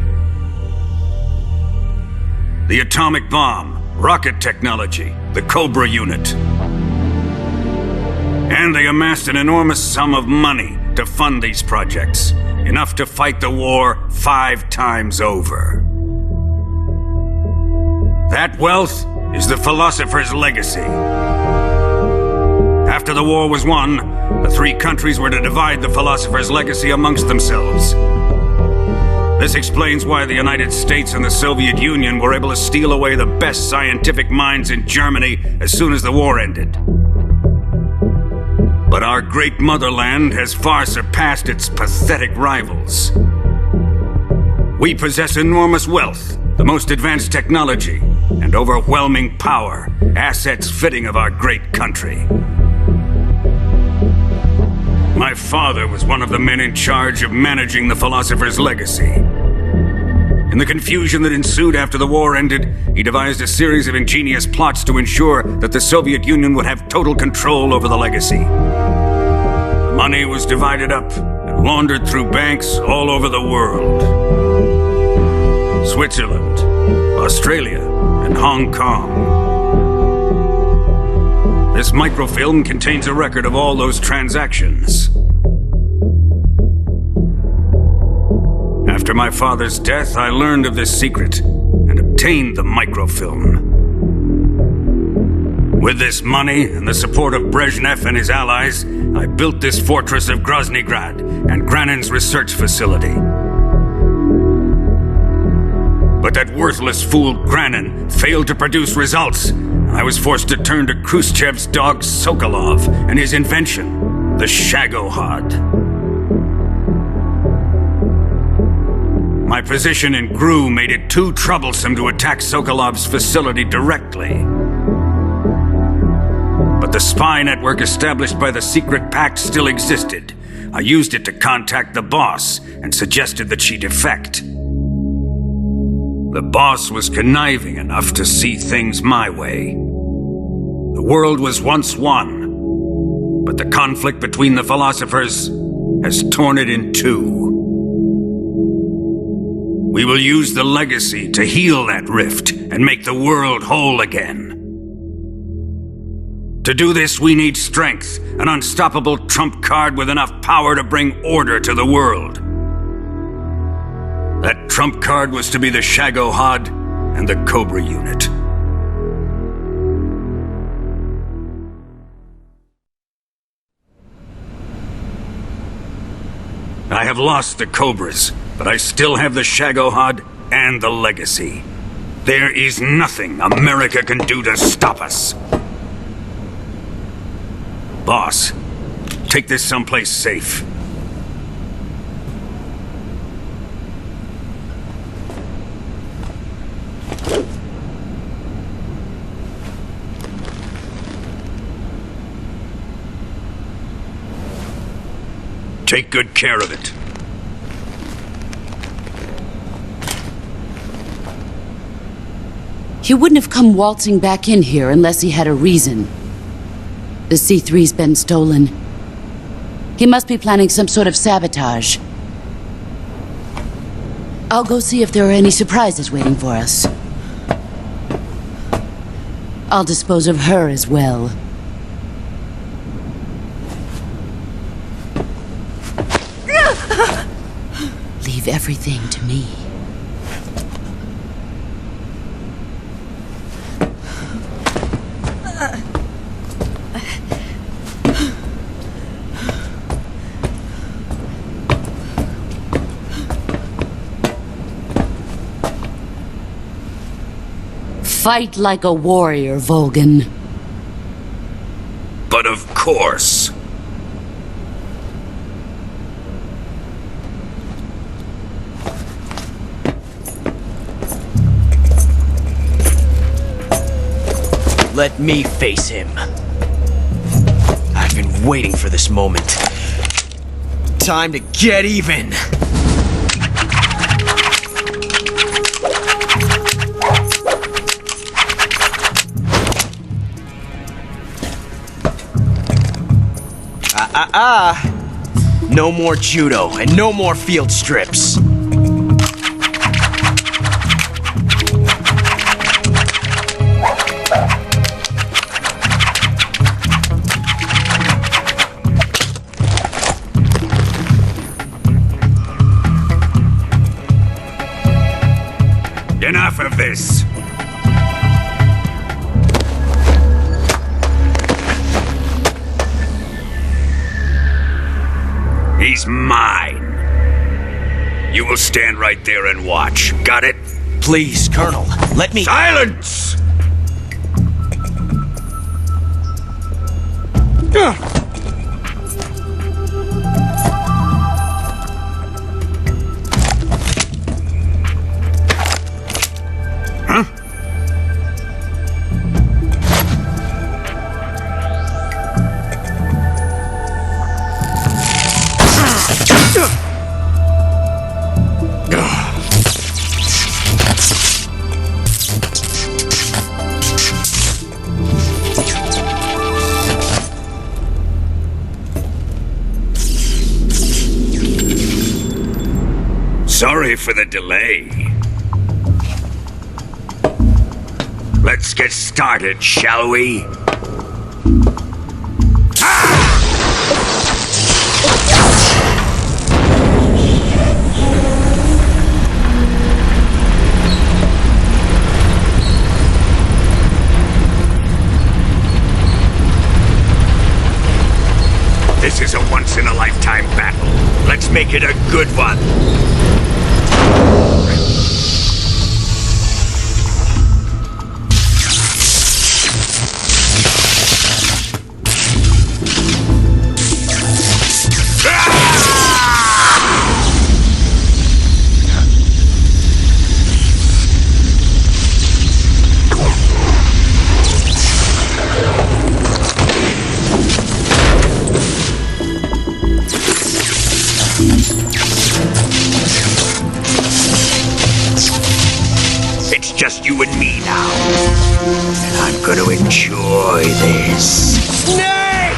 U: The atomic bomb, rocket technology, the Cobra unit. And they amassed an enormous sum of money to fund these projects, enough to fight the war 5 times over. That wealth is the Philosopher's Legacy. After the war was won, the three countries were to divide the Philosopher's Legacy amongst themselves. This explains why the United States and the Soviet Union were able to steal away the best scientific minds in Germany as soon as the war ended. But our great motherland has far surpassed its pathetic rivals. We possess enormous wealth, the most advanced technology, and overwhelming power, assets fitting of our great country. My father was one of the men in charge of managing the Philosopher's Legacy. In the confusion that ensued after the war ended, he devised a series of ingenious plots to ensure that the Soviet Union would have total control over the legacy. The money was divided up and laundered through banks all over the world. Switzerland, Australia, and Hong Kong. This microfilm contains a record of all those transactions. After my father's death, I learned of this secret and obtained the microfilm. With this money and the support of Brezhnev and his allies, I built this fortress of Groznygrad and Granin's research facility. But that worthless fool Granin failed to produce results. I was forced to turn to Khrushchev's dog Sokolov and his invention, the Shagohod. My position in GRU made it too troublesome to attack Sokolov's facility directly. But the spy network established by the secret pact still existed. I used it to contact the boss and suggested that she defect. The boss was conniving enough to see things my way. The world was once one, but the conflict between the philosophers has torn it in two. We will use the legacy to heal that rift and make the world whole again. To do this, we need strength, an unstoppable trump card with enough power to bring order to the world. That trump card was to be the Shagohod and the Cobra unit. I have lost the Cobras, but I still have the Shagohod and the legacy. There is nothing America can do to stop us. Boss, take this someplace safe. Take good care of it.
G: He wouldn't have come waltzing back in here unless he had a reason. The C3's been stolen. He must be planning some sort of sabotage. I'll go see if there are any surprises waiting for us. I'll dispose of her as well. Leave everything to me. Fight like a warrior, Volgan.
U: But of course.
K: Let me face him. I've been waiting for this moment. Time to get even! No more judo, and no more field strips.
U: Enough of this! He's mine. You will stand right there and watch. Got it?
K: Please, Colonel, let me—
U: Silence! Huh? Sorry for the delay. Let's get started, shall we? This is a once-in-a-lifetime battle. Let's make it a good one. It's just you and me now. And I'm gonna enjoy this. Snake!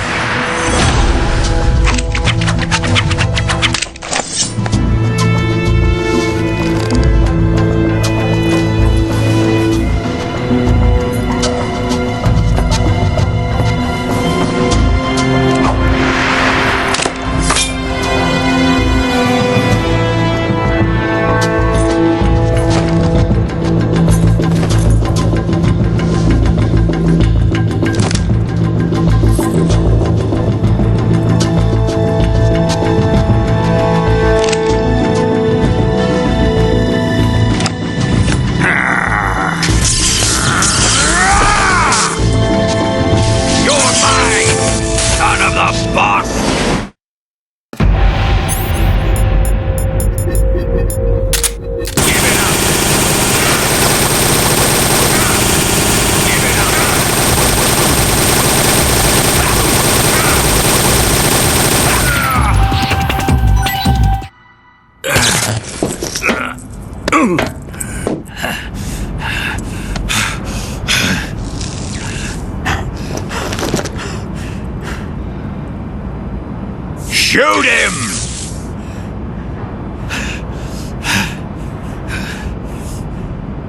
U: Shoot him!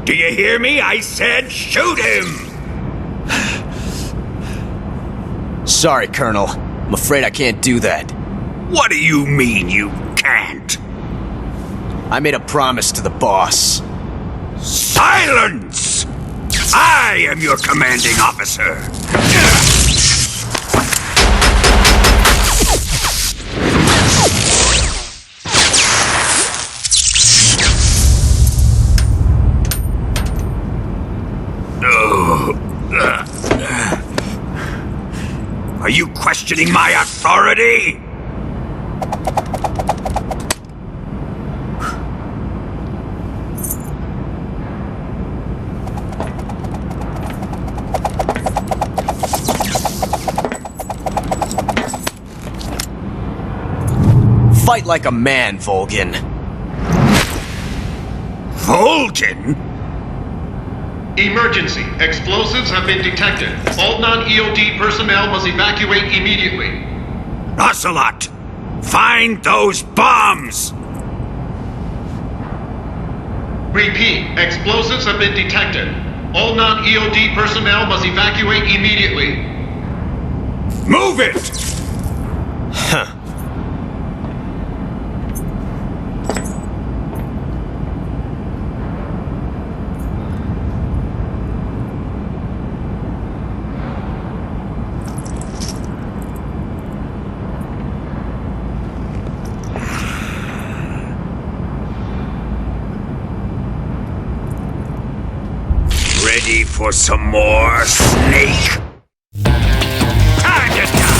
U: Do you hear me? I said shoot him!
K: Sorry, Colonel. I'm afraid I can't do that.
U: What do you mean you can't?
K: I made a promise to the boss.
U: Silence! I am your commanding officer. questioning my authority?
K: Fight like a man, Volgin.
U: Volgin?
E: Emergency. Explosives have been detected. All non-EOD personnel must evacuate immediately.
U: Ocelot, find those bombs!
E: Repeat. Explosives have been detected. All non-EOD personnel must evacuate immediately.
U: Move it!
K: Huh.
U: Ready for some more, Snake? Time to die!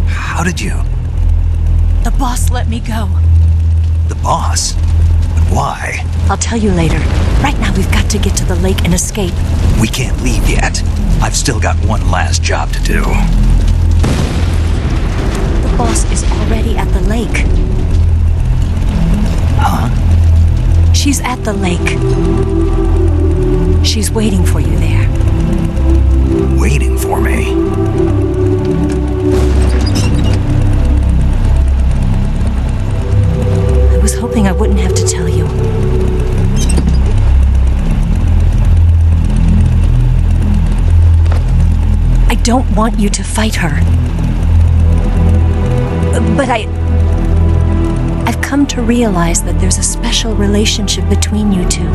A: How did you?
R: The boss let me go.
A: The boss? But why?
R: I'll tell you later. Right now, we've got to get to the lake and escape.
A: We can't leave yet. I've still got one last job to do.
R: The boss is already at the lake.
A: Huh?
R: She's at the lake. She's waiting for you there.
A: Waiting for me?
R: I was hoping I wouldn't have to tell you. I don't want you to fight her. But I've come to realize that there's a special relationship between you two.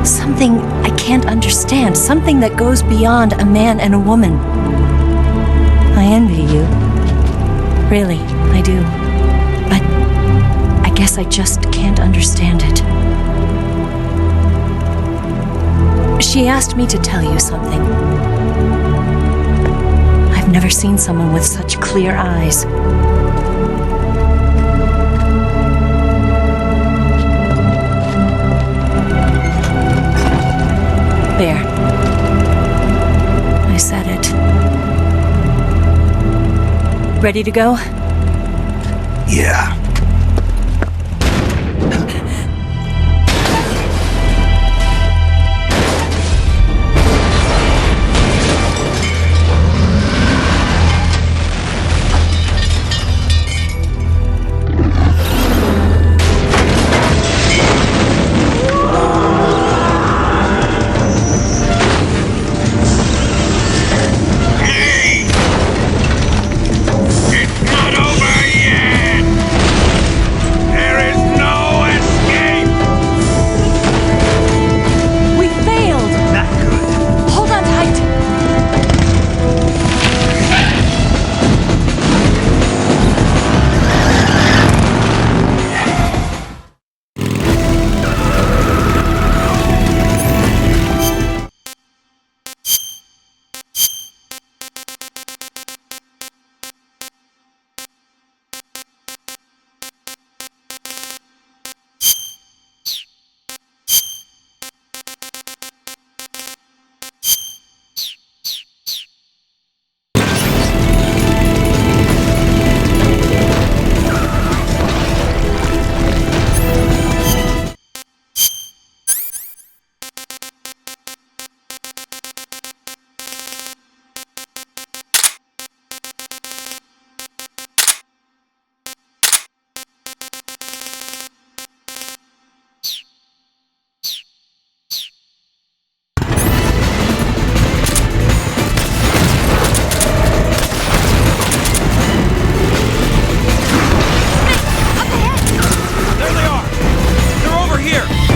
R: Something I can't understand. Something that goes beyond a man and a woman. I envy you. Really, I do. But I guess I just can't understand it. She asked me to tell you something. I've never seen someone with such clear eyes. There. I said it. Ready to go?
A: Yeah.
R: We failed! Not good. Hold on tight.
D: There they are! They're over here!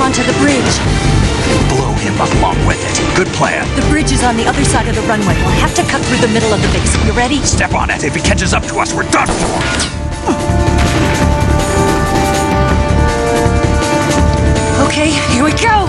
R: onto the bridge.
A: Blow him up along with it. Good plan.
R: The bridge is on the other side of the runway. We'll have to cut through the middle of the base. You ready?
A: Step on it. If he catches up to us, we're done for.
R: Okay, here we go!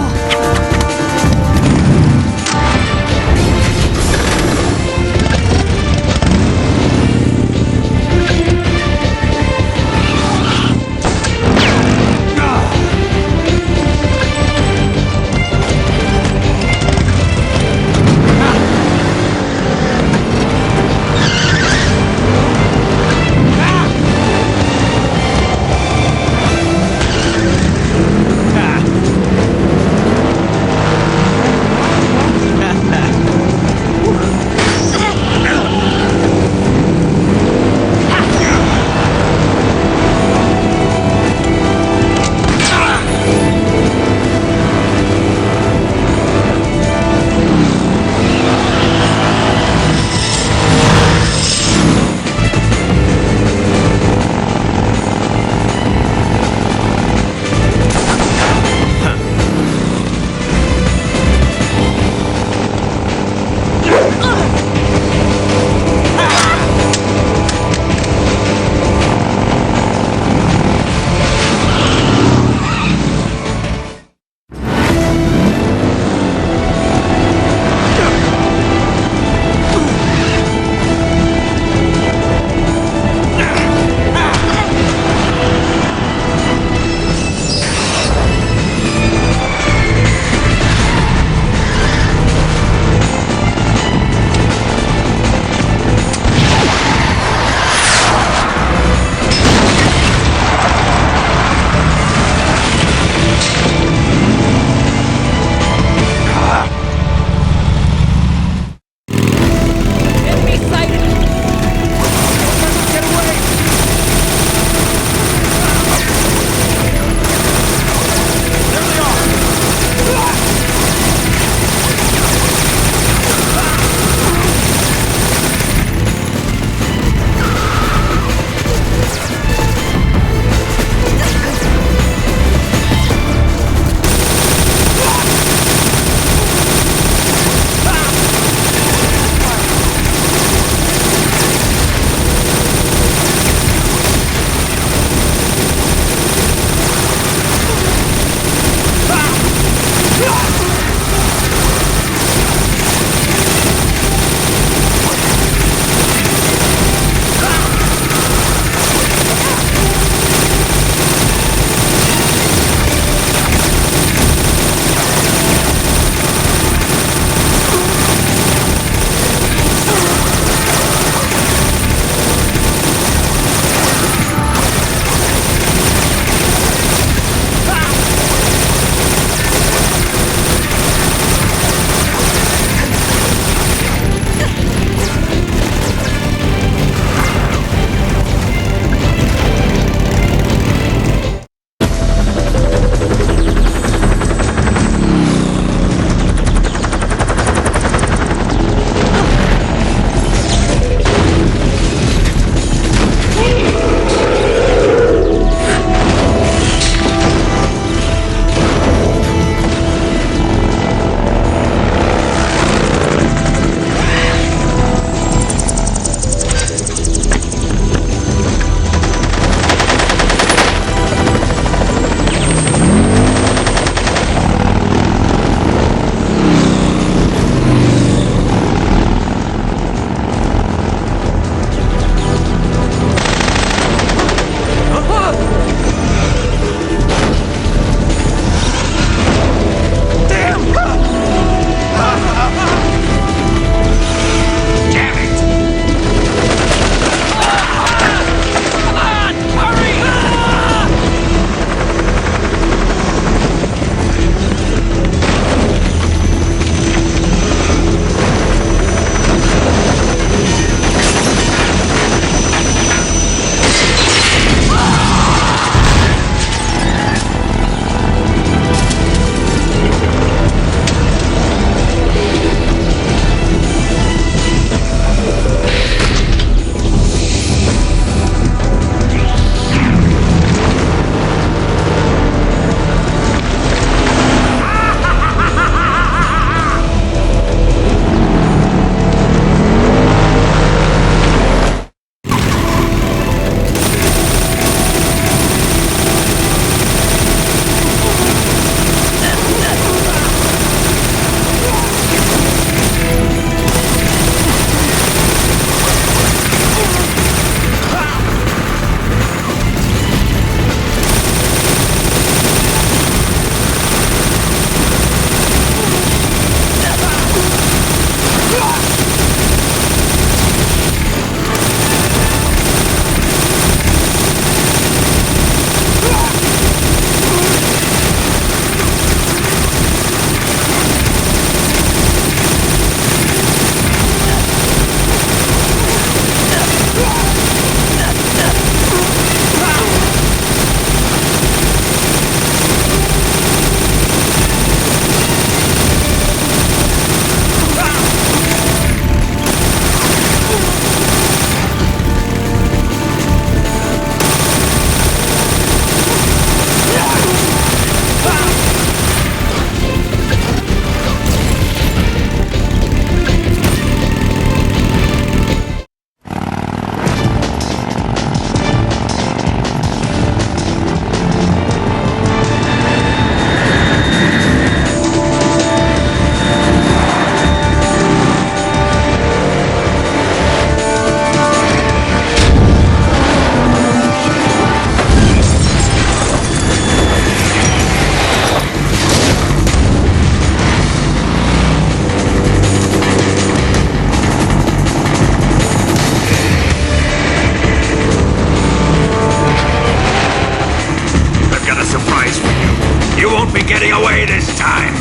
U: won't be getting away this time!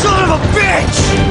N: Son of a bitch!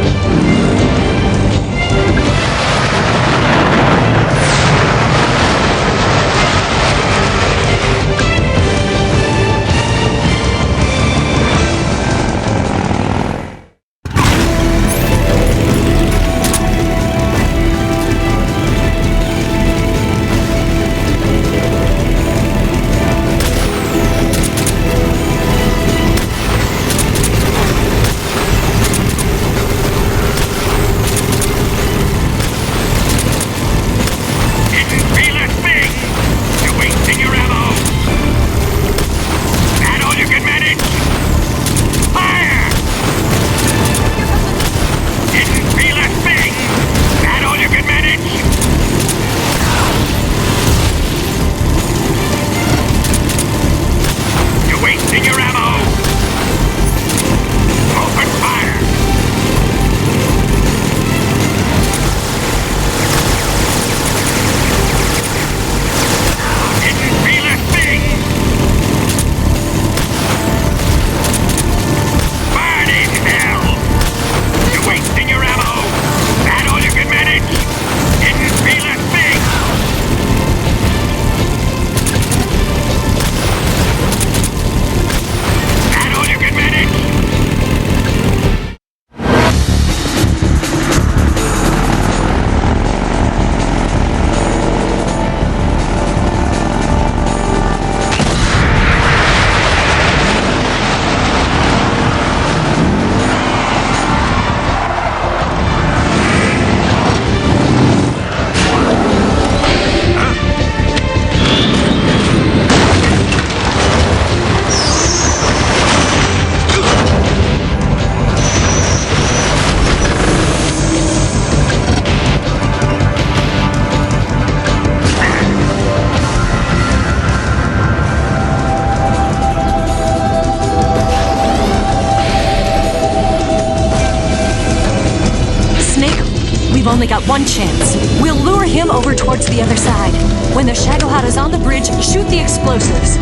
R: We've only got one chance. We'll lure him over towards the other side. When the Shagohod is on the bridge, shoot the explosives.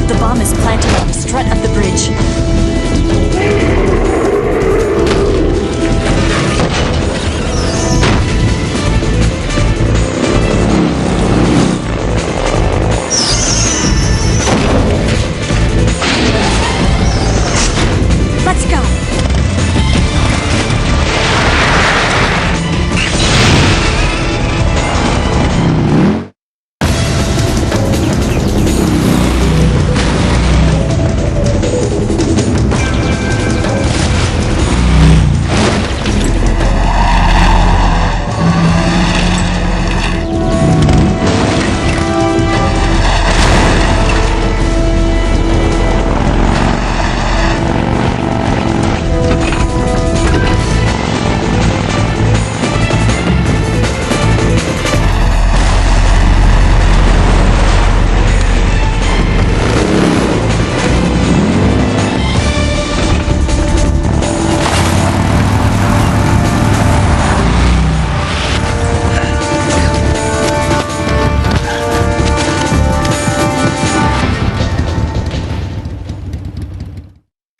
R: The bomb is planted on the strut of the bridge. Let's go.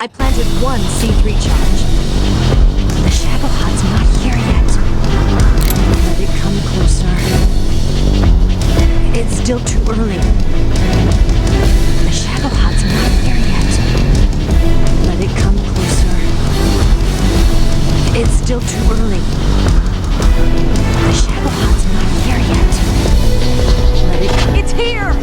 R: I planted one C3 charge. The Shagohod's not here yet. Let it come closer. It's still too early. The Shagohod's not here yet. Let it come closer. It's still too early. The Shagohod's not here yet. Let it come. It's here!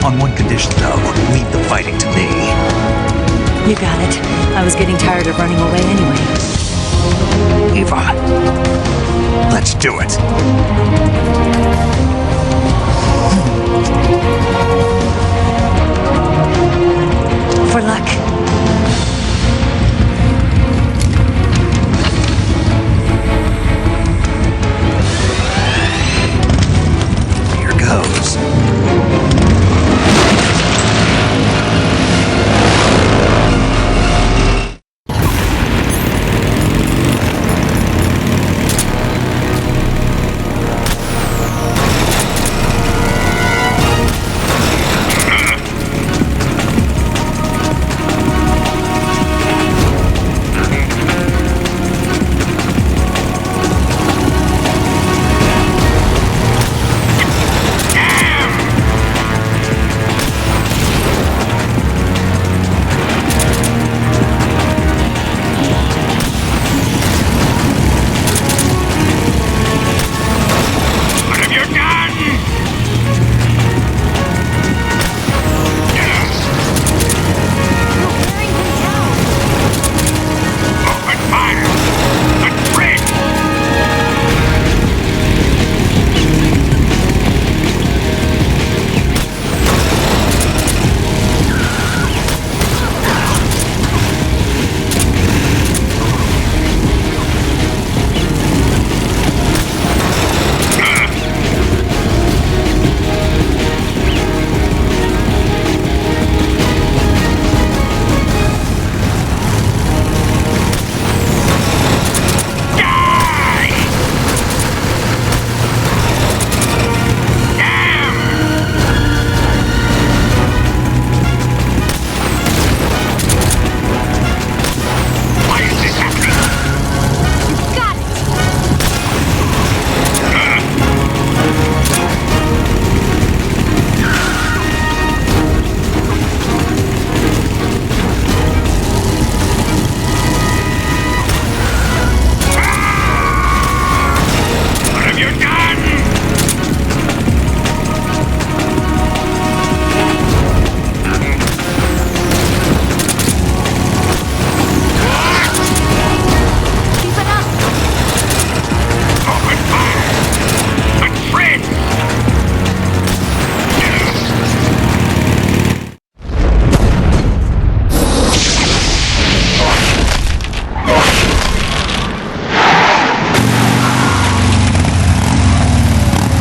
A: On one condition, though. Leave the fighting to me.
R: You got it. I was getting tired of running away anyway.
A: Eva, let's do it.
R: For luck.
A: Here goes.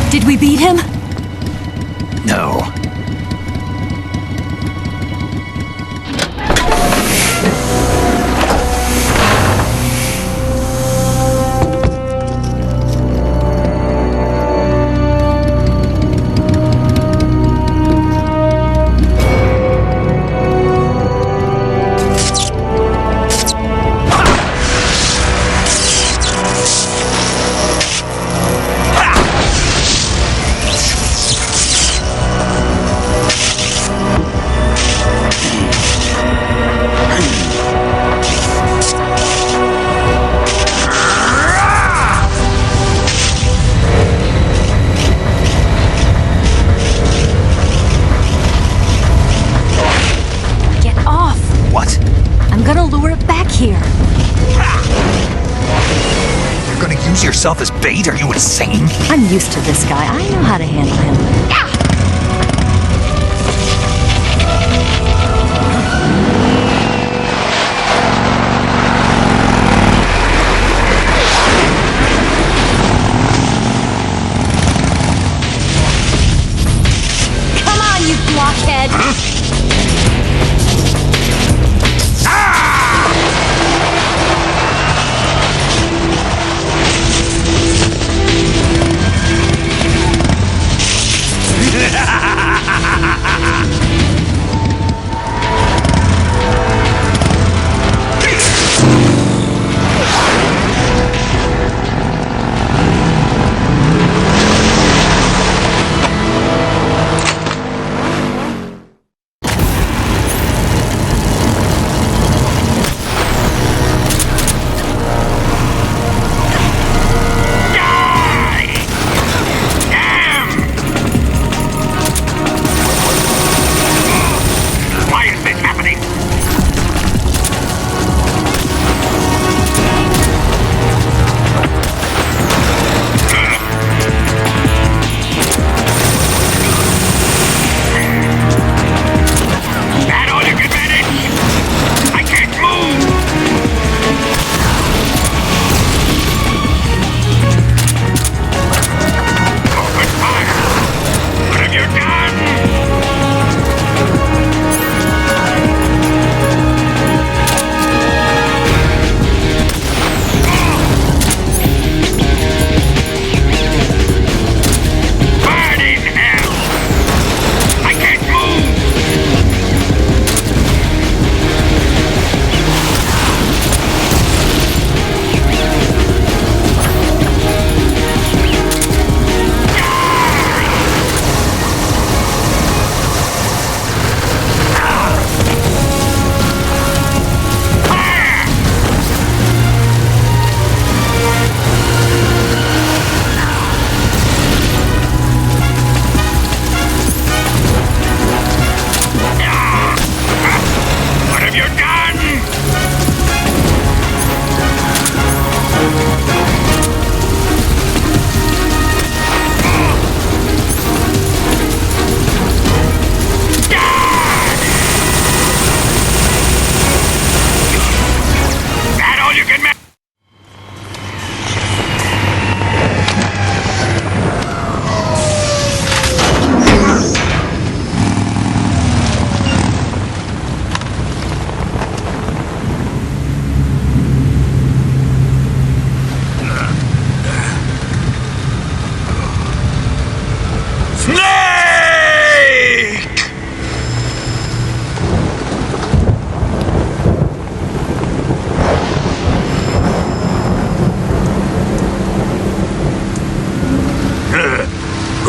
R: Did we beat him?
A: No.
R: here.
A: You're gonna use yourself as bait? Are you insane?
R: I'm used to this guy. I know how to handle him.
N: Come on, you blockhead!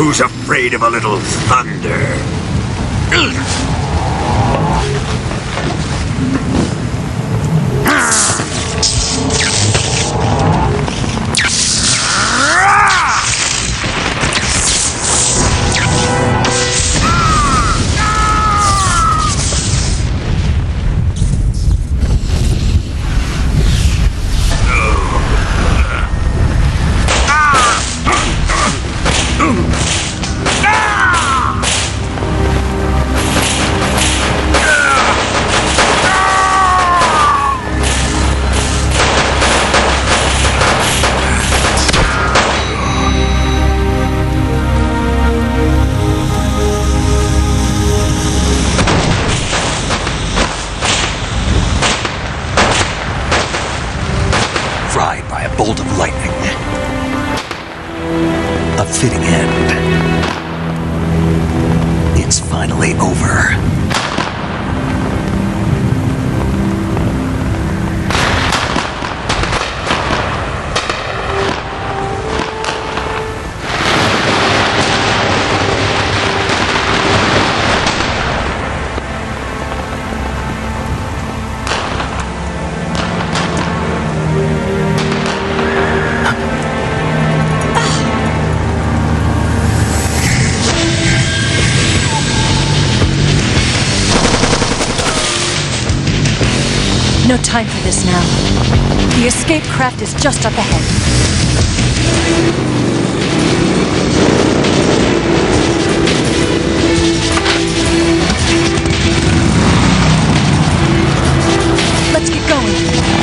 U: Who's afraid of a little thunder?
A: Fried by a bolt of lightning. A fitting end. It's finally over.
R: No time for this now. The escape craft is just up ahead. Let's get going.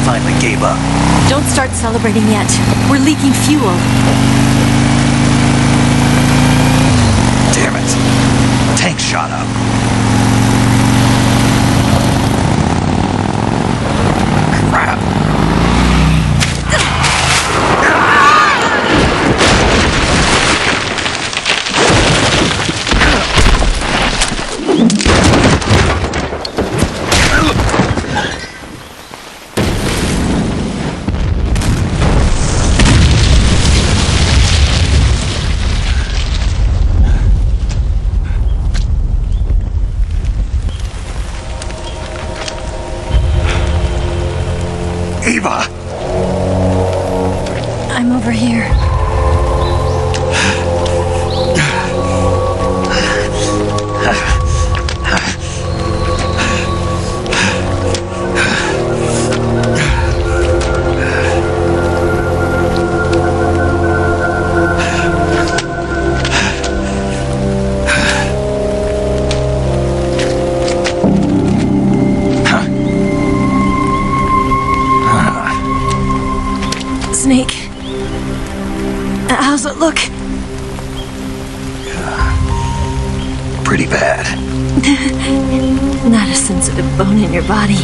A: finally gave up.
R: Don't start celebrating yet. We're leaking fuel.
A: Damn it. Tank shot up. Crap. Eva!
R: I'm over here. Snake. How's it look?
A: Pretty bad.
R: Not a sensitive bone in your body.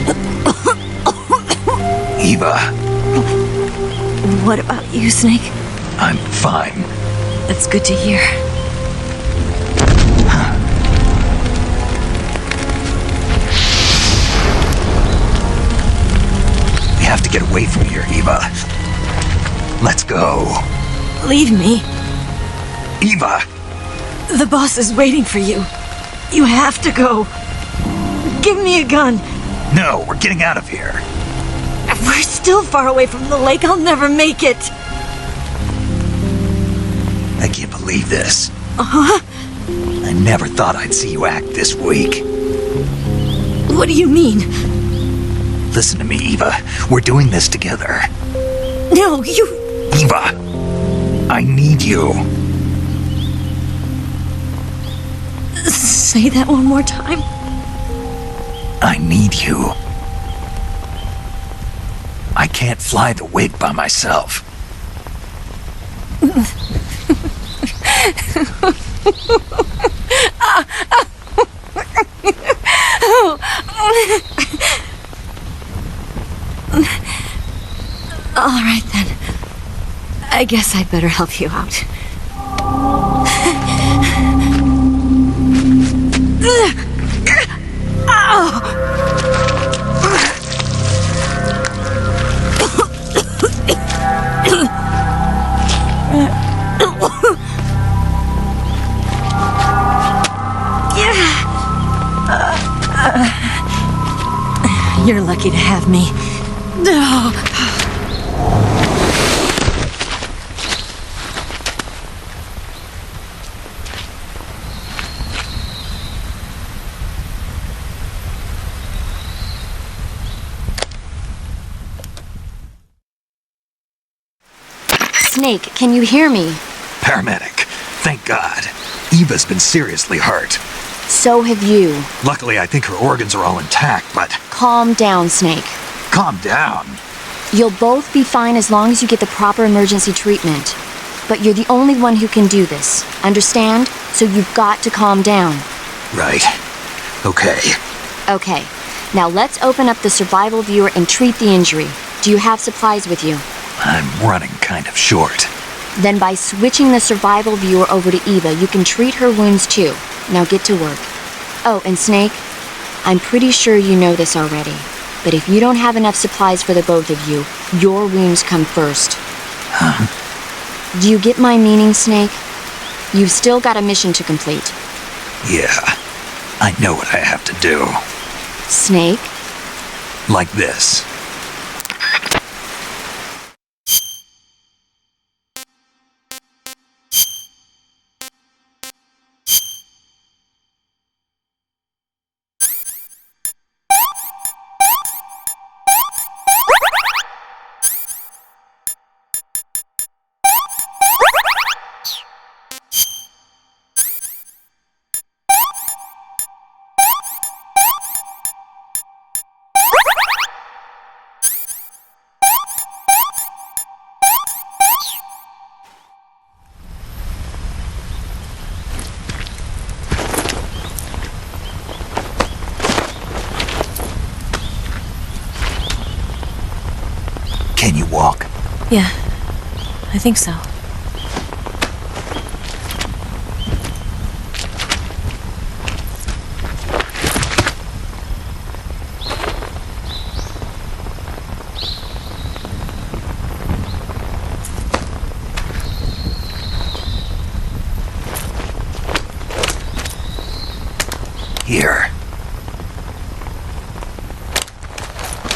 A: Eva,
R: What about you, Snake?
A: I'm fine.
R: That's good to hear.
A: We have to get away from here, Eva. Let's go.
R: Leave me.
A: Eva!
R: The boss is waiting for you. You have to go. Give me a gun.
A: No, we're getting out of here.
R: We're still far away from the lake. I'll never make it.
A: I can't believe this.
R: Uh-huh.
A: I never thought I'd see you act this weak.
R: What do you mean?
A: Listen to me, Eva. We're doing this together.
R: No, you...
A: Eva! I need you.
R: Say that one more time.
A: I need you. I can't fly the wig by myself.
R: All right, then. I guess I'd better help you out. You're lucky to have me.
F: Snake, can you hear me?
A: Paramedic. Thank God. Eva's been seriously hurt.
F: So have you.
A: Luckily, I think her organs are all intact, but...
F: Calm down, Snake.
A: Calm down.
F: You'll both be fine as long as you get the proper emergency treatment. But you're the only one who can do this. Understand? So you've got to calm down.
A: Right. Okay.
F: Okay. Now let's open up the survival viewer and treat the injury. Do you have supplies with you?
A: I'm running kind of short.
F: Then by switching the survival viewer over to Eva, you can treat her wounds too. Now get to work. Oh, and Snake, I'm pretty sure you know this already, but if you don't have enough supplies for the both of you, your wounds come first.
A: Huh?
F: Do you get my meaning, Snake? You've still got a mission to complete.
A: Yeah. I know what I have to do.
F: Snake?
A: Like this. Can you walk?
R: Yeah, I think so.
A: Here.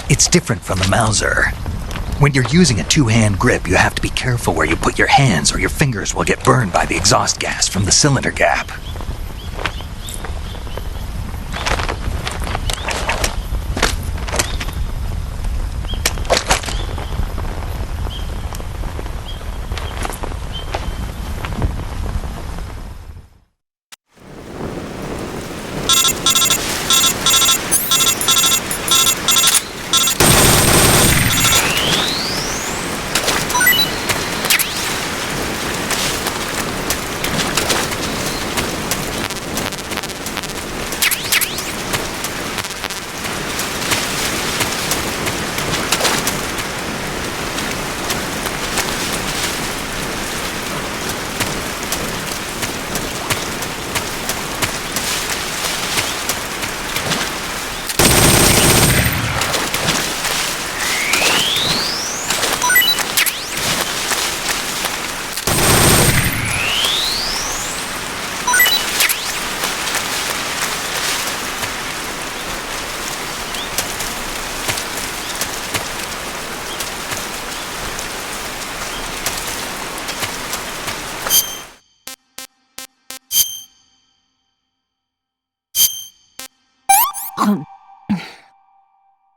A: It's different from the Mauser. When you're using a two-hand grip, you have to be careful where you put your hands or your fingers will get burned by the exhaust gas from the cylinder gap.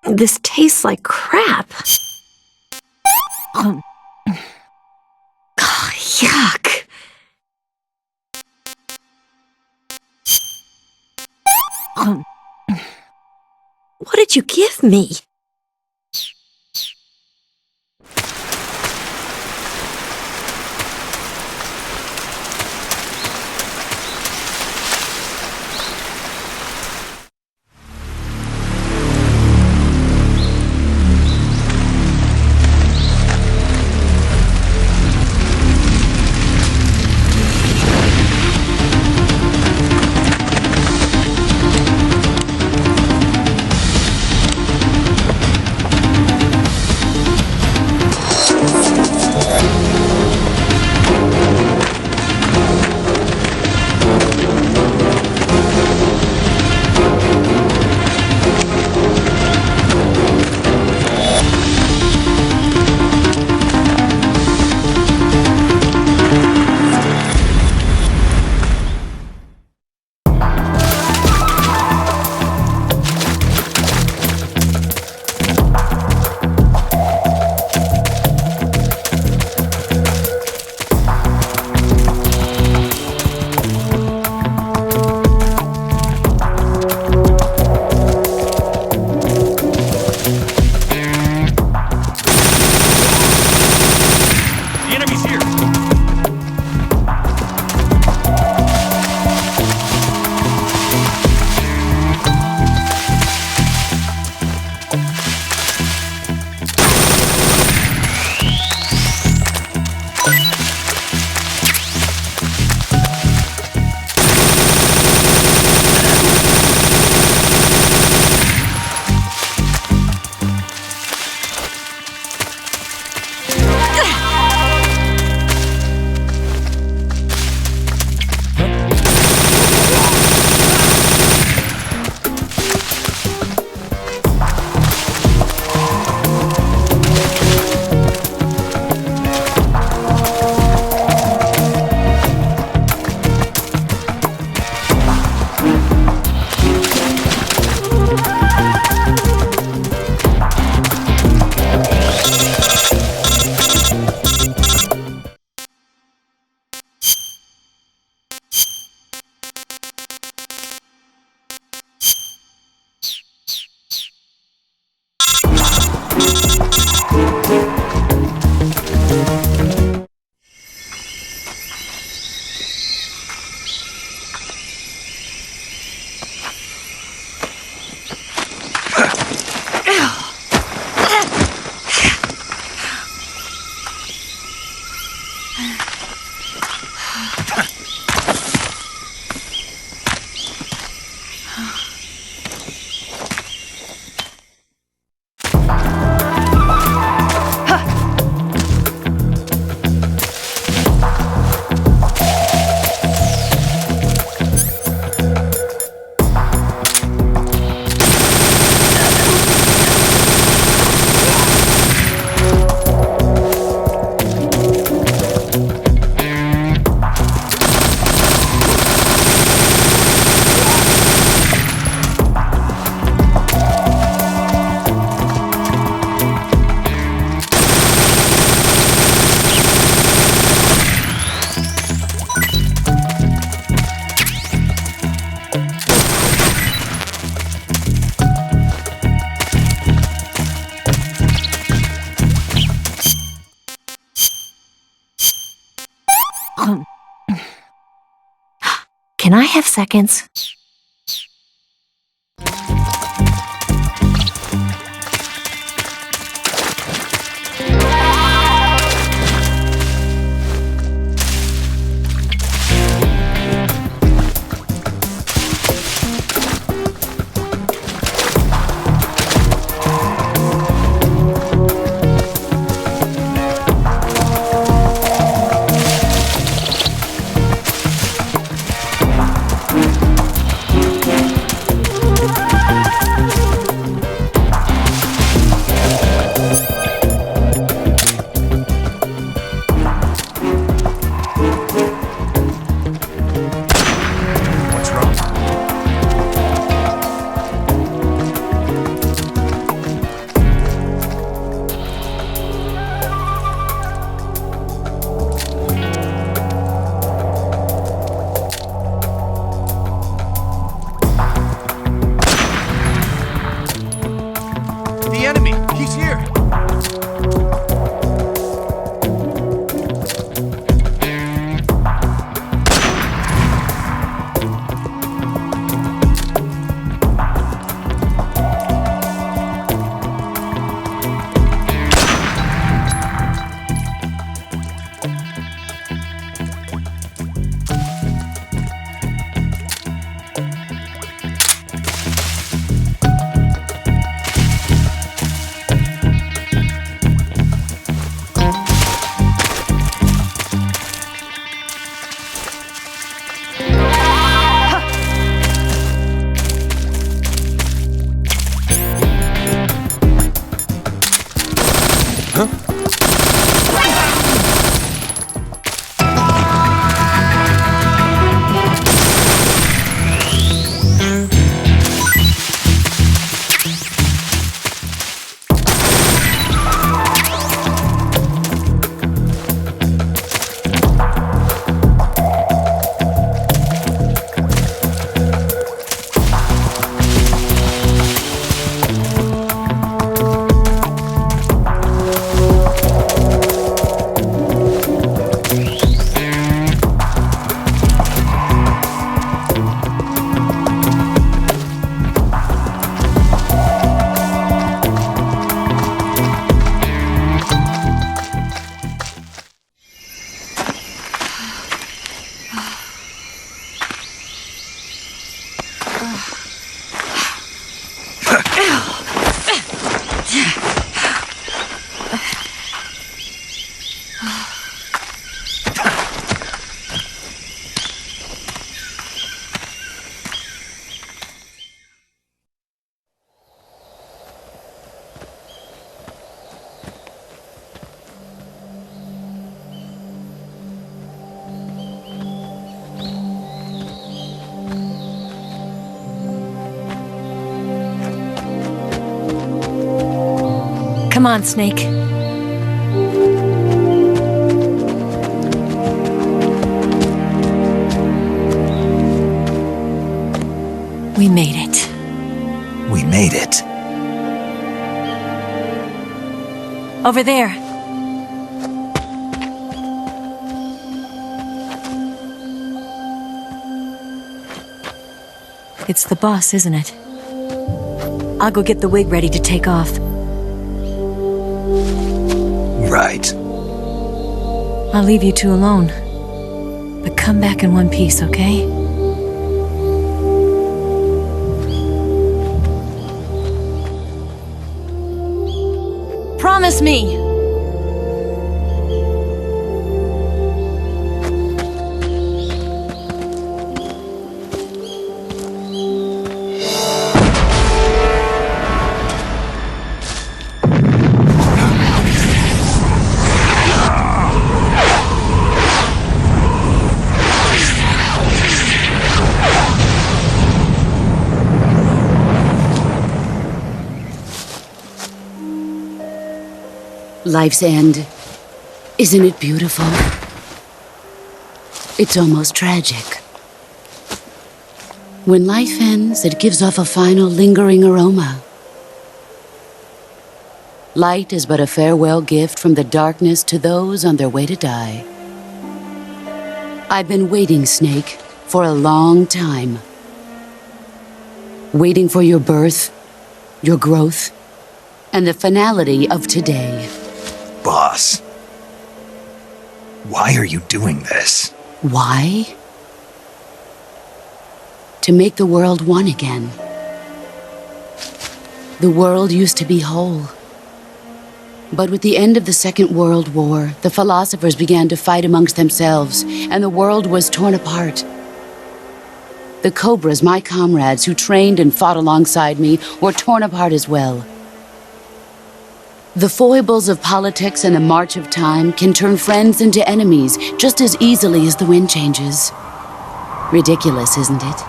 O: This tastes like crap. Oh, yuck. What did you give me? have seconds.
S: The enemy! He's here!
R: Come on, Snake. We made it.
A: We made it.
R: Over there. It's the boss, isn't it? I'll go get the wig ready to take off.
A: Right.
R: I'll leave you two alone. But come back in one piece, okay? Promise me!
G: Life's end. Isn't it beautiful? It's almost tragic. When life ends, it gives off a final lingering aroma. Light is but a farewell gift from the darkness to those on their way to die. I've been waiting, Snake, for a long time. Waiting for your birth, your growth, and the finality of today.
A: Boss, why are you doing this?
G: Why? To make the world one again. The world used to be whole. But with the end of the Second World War, the philosophers began to fight amongst themselves, and the world was torn apart. The Cobras, my comrades who trained and fought alongside me, were torn apart as well. The foibles of politics and the march of time can turn friends into enemies just as easily as the wind changes. Ridiculous, isn't it?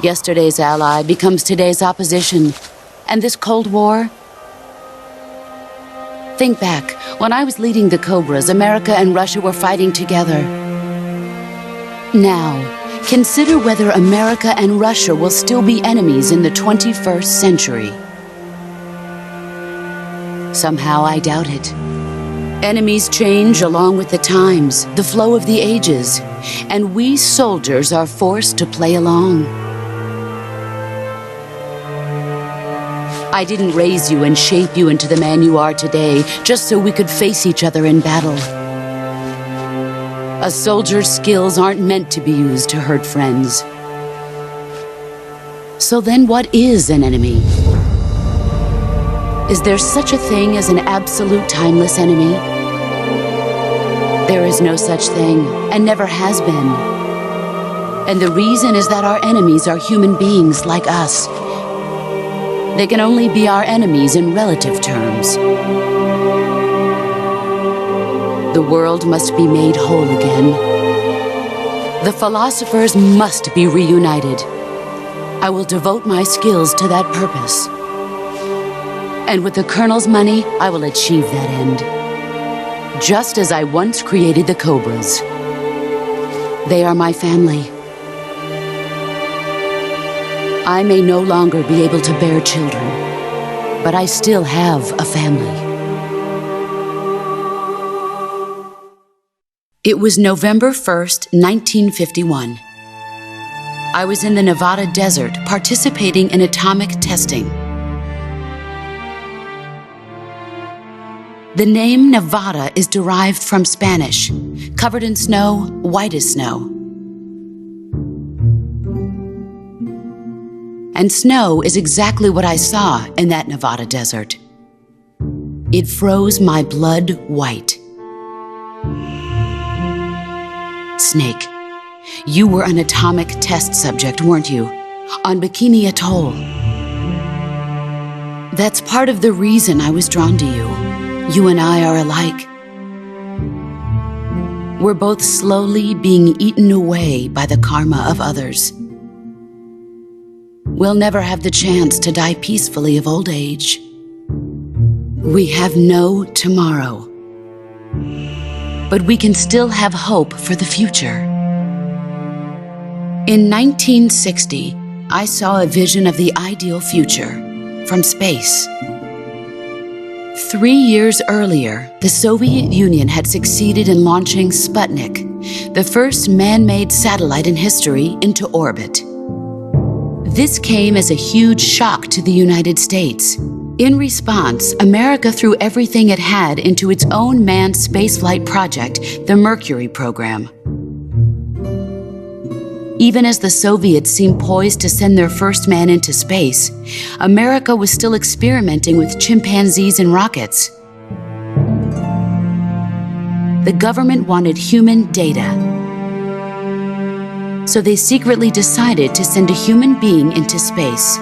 G: Yesterday's ally becomes today's opposition. And this Cold War? Think back. When I was leading the Cobras, America and Russia were fighting together. Now, consider whether America and Russia will still be enemies in the 21st century. Somehow I doubt it. Enemies change along with the times, the flow of the ages, and we soldiers are forced to play along. I didn't raise you and shape you into the man you are today just so we could face each other in battle. A soldier's skills aren't meant to be used to hurt friends. So then what is an enemy? Is there such a thing as an absolute timeless enemy? There is no such thing, and never has been. And the reason is that our enemies are human beings like us. They can only be our enemies in relative terms. The world must be made whole again. The philosophers must be reunited. I will devote my skills to that purpose. And with the Colonel's money, I will achieve that end. Just as I once created the Cobras. They are my family. I may no longer be able to bear children, but I still have a family. It was November 1st, 1951. I was in the Nevada desert participating in atomic testing. The name Nevada is derived from Spanish, covered in snow, white as snow. And snow is exactly what I saw in that Nevada desert. It froze my blood white. Snake, you were an atomic test subject, weren't you? On Bikini Atoll. That's part of the reason I was drawn to you. You and I are alike. We're both slowly being eaten away by the karma of others. We'll never have the chance to die peacefully of old age. We have no tomorrow. But we can still have hope for the future. In 1960, I saw a vision of the ideal future from space. 3 years earlier, the Soviet Union had succeeded in launching Sputnik, the first man-made satellite in history, into orbit. This came as a huge shock to the United States. In response, America threw everything it had into its own manned spaceflight project, the Mercury program. Even as the Soviets seemed poised to send their first man into space, America was still experimenting with chimpanzees and rockets. The government wanted human data. So they secretly decided to send a human being into space.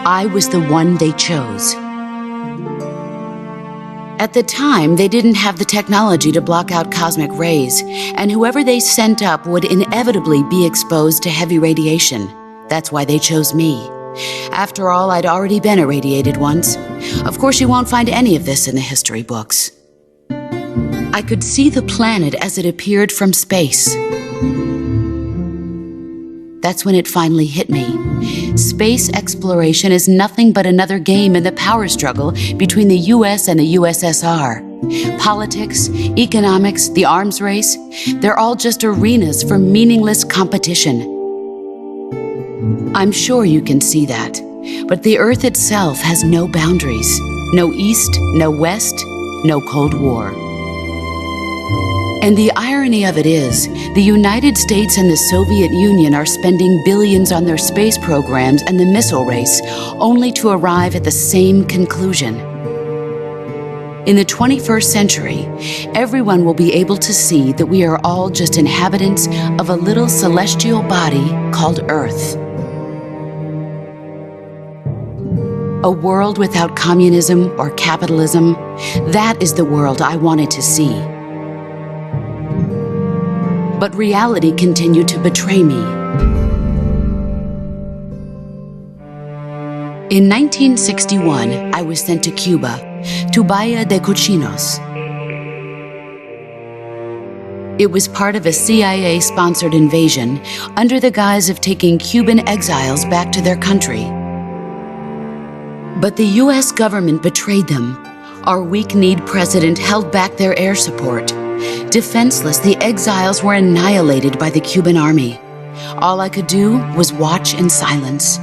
G: I was the one they chose. At the time, they didn't have the technology to block out cosmic rays, and whoever they sent up would inevitably be exposed to heavy radiation. That's why they chose me. After all, I'd already been irradiated once. Of course, you won't find any of this in the history books. I could see the planet as it appeared from space. That's when it finally hit me. Space exploration is nothing but another game in the power struggle between the US and the USSR. Politics, economics, the arms race, they're all just arenas for meaningless competition. I'm sure you can see that, but the Earth itself has no boundaries. No East, no West, no Cold War. And the irony of it is, the United States and the Soviet Union are spending billions on their space programs and the missile race, only to arrive at the same conclusion. In the 21st century, everyone will be able to see that we are all just inhabitants of a little celestial body called Earth. A world without communism or capitalism, that is the world I wanted to see. But reality continued to betray me. In 1961, I was sent to Cuba, to Bahia de Cochinos. It was part of a CIA-sponsored invasion under the guise of taking Cuban exiles back to their country. But the US government betrayed them. Our weak-kneed president held back their air support. Defenseless, the exiles were annihilated by the Cuban army. All I could do was watch in silence.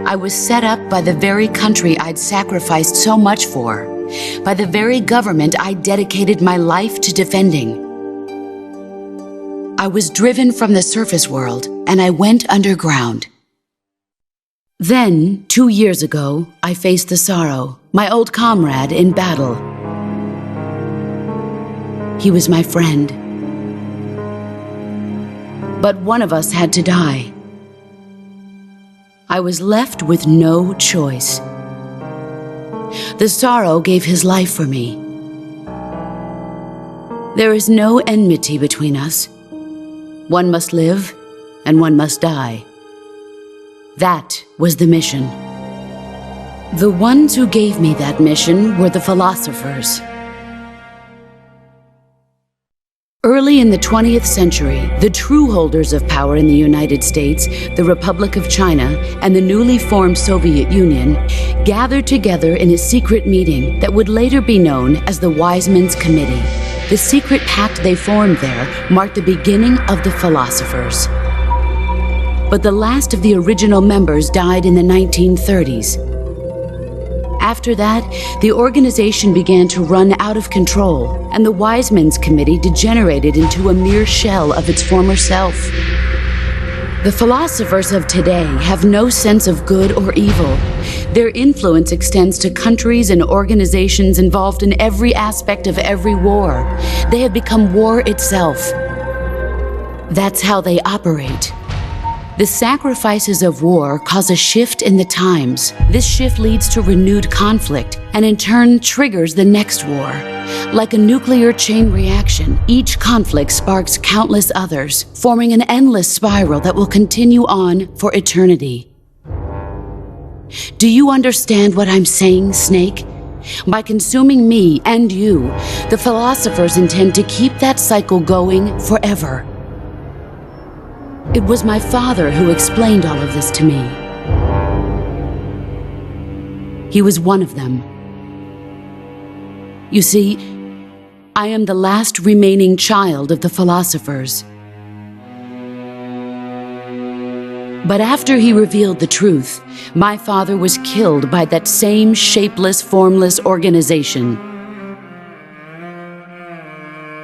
G: I was set up by the very country I'd sacrificed so much for, by the very government I dedicated my life to defending. I was driven from the surface world, and I went underground. Then, 2 years ago, I faced the Sorrow, my old comrade in battle. He was my friend. But one of us had to die. I was left with no choice. The Sorrow gave his life for me. There is no enmity between us. One must live, and one must die. That was the mission. The ones who gave me that mission were the philosophers. Early in the 20th century, the true holders of power in the United States, the Republic of China, and the newly formed Soviet Union gathered together in a secret meeting that would later be known as the Wiseman's Committee. The secret pact they formed there marked the beginning of the philosophers. But the last of the original members died in the 1930s. After that, the organization began to run out of control, and the Wiseman's Committee degenerated into a mere shell of its former self. The philosophers of today have no sense of good or evil. Their influence extends to countries and organizations involved in every aspect of every war. They have become war itself. That's how they operate. The sacrifices of war cause a shift in the times. This shift leads to renewed conflict, and in turn triggers the next war. Like a nuclear chain reaction, each conflict sparks countless others, forming an endless spiral that will continue on for eternity. Do you understand what I'm saying, Snake? By consuming me and you, the philosophers intend to keep that cycle going forever. It was my father who explained all of this to me. He was one of them. You see, I am the last remaining child of the philosophers. But after he revealed the truth, my father was killed by that same shapeless, formless organization.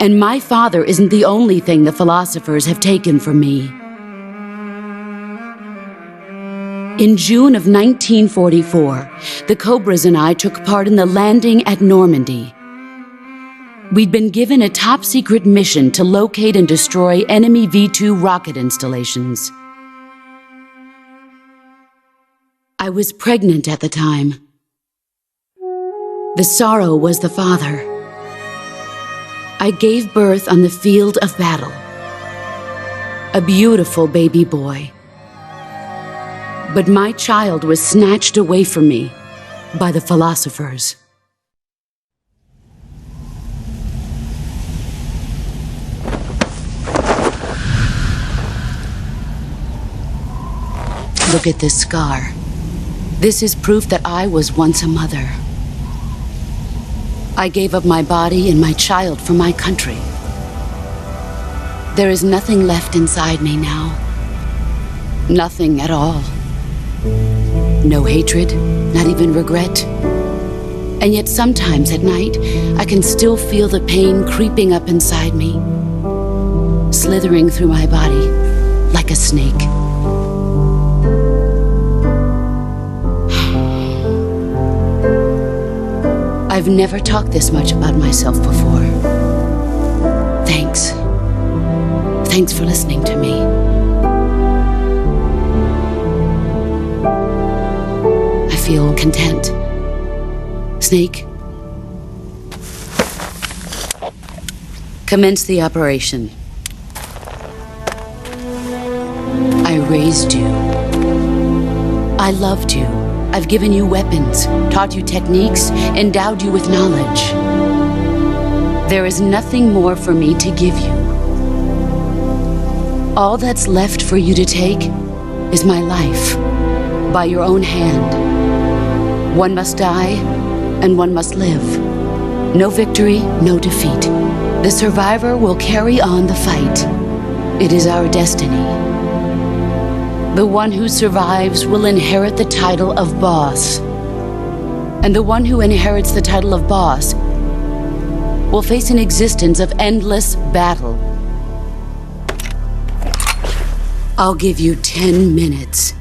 G: And my father isn't the only thing the philosophers have taken from me. In June of 1944, the Cobras and I took part in the landing at Normandy. We'd been given a top-secret mission to locate and destroy enemy V-2 rocket installations. I was pregnant at the time. The Sorrow was the father. I gave birth on the field of battle. A beautiful baby boy. But my child was snatched away from me by the philosophers. Look at this scar. This is proof that I was once a mother. I gave up my body and my child for my country. There is nothing left inside me now. Nothing at all. No hatred, not even regret. And yet sometimes at night, I can still feel the pain creeping up inside me, slithering through my body like a snake. I've never talked this much about myself before. Thanks. Thanks for listening to me. I feel content. Snake, commence the operation. I raised you. I loved you. I've given you weapons, taught you techniques, endowed you with knowledge. There is nothing more for me to give you. All that's left for you to take is my life, by your own hand. One must die, and one must live. No victory, no defeat. The survivor will carry on the fight. It is our destiny. The one who survives will inherit the title of boss. And the one who inherits the title of boss will face an existence of endless battle. I'll give you 10 minutes.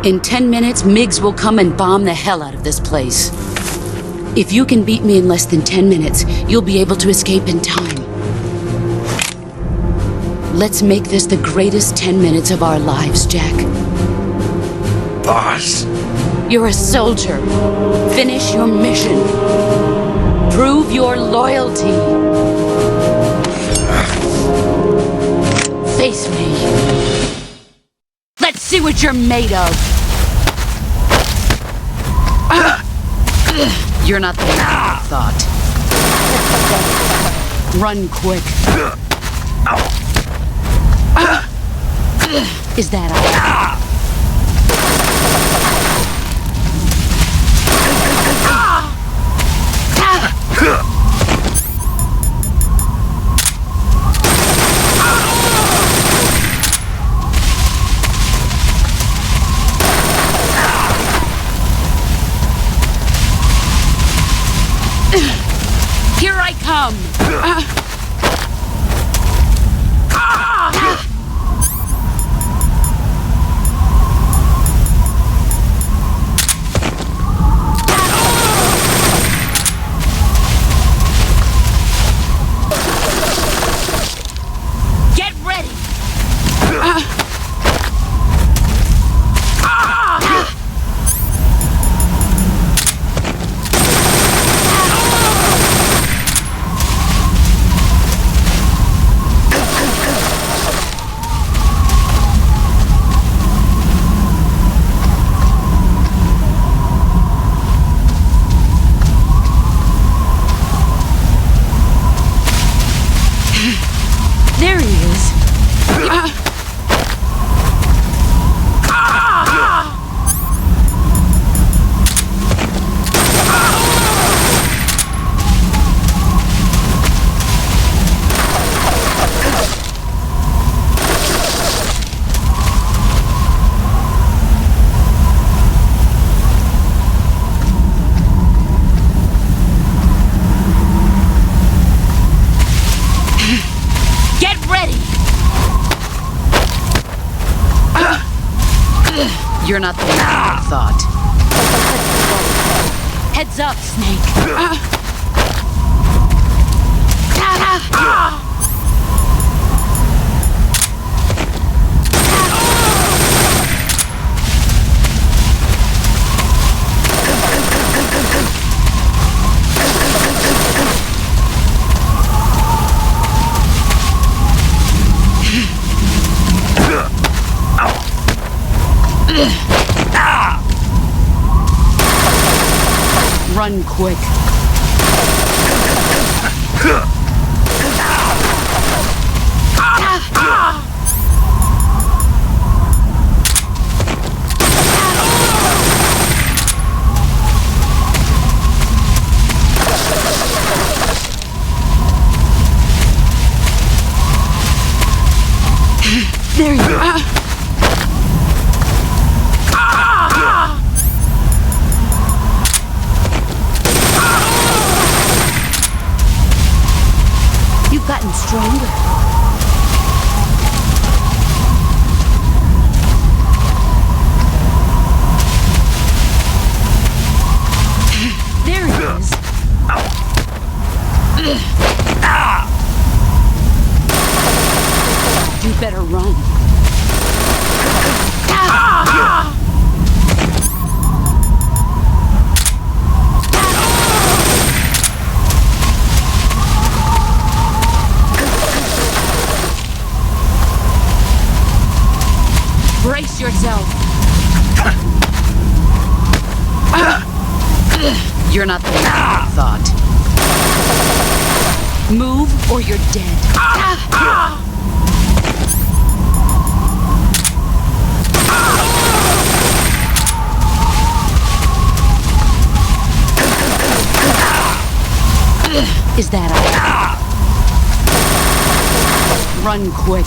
G: In 10 minutes, Miggs will come and bomb the hell out of this place. If you can beat me in less than 10 minutes, you'll be able to escape in time. Let's make this the greatest 10 minutes of our lives, Jack.
T: Boss.
G: You're a soldier. Finish your mission. Prove your loyalty. Face me. Let's see what you're made of. You're not the man I thought. Run quick. Is that all? Here I come! Get ready! There he is. Get ready! You're not the man I thought. Heads up, Snake. Run quick. gotten stronger. There it is. You better run. Brace yourself. You're not the man I thought. Move or you're dead. Is that all? Run quick.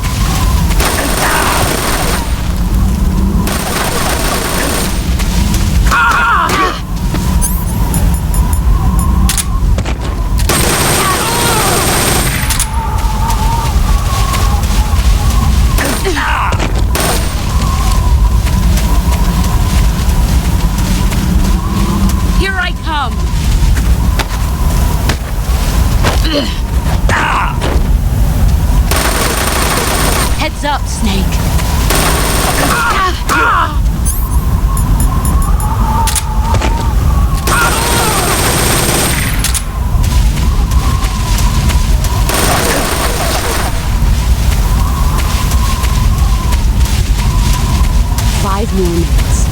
G: Here I come. Heads up, Snake. Five more minutes.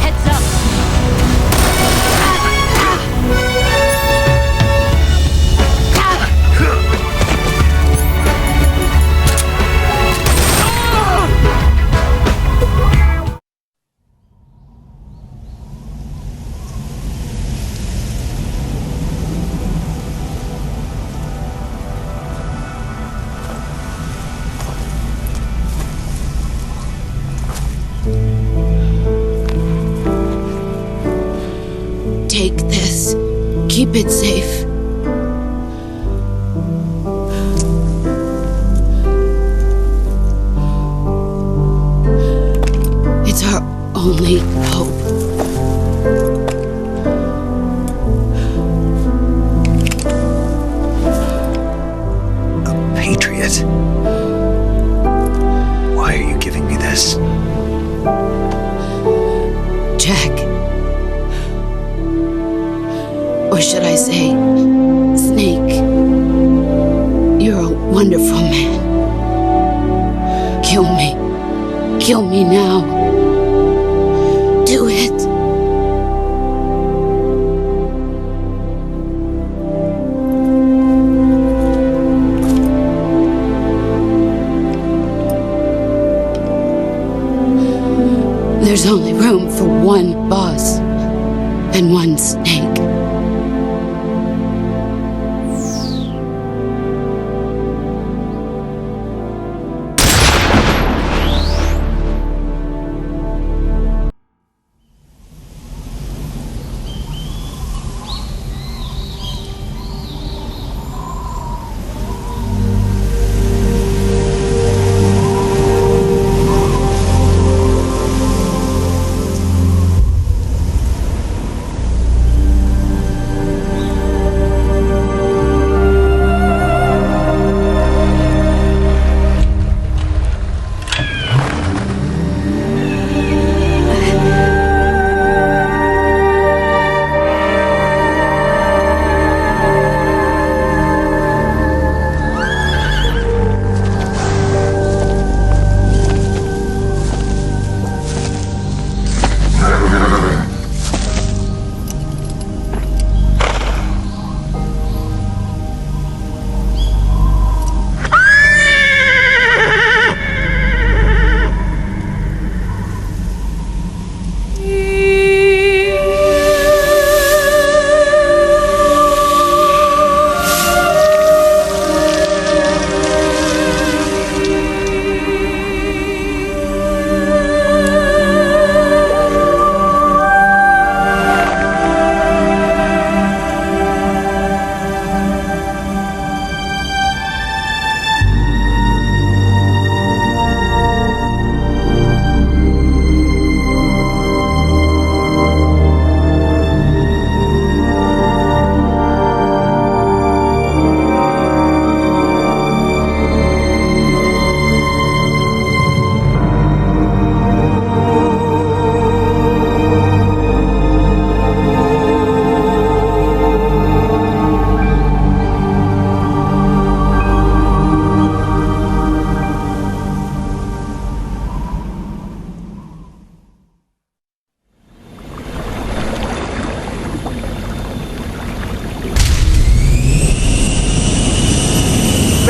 G: Heads up. Take this. Keep it safe. It's our only hope.
A: A patriot? Why are you giving me this?
G: Jack. Or should I say, Snake, you're a wonderful man. Kill me. Kill me now. Do it. There's only room for one boss and one Snake.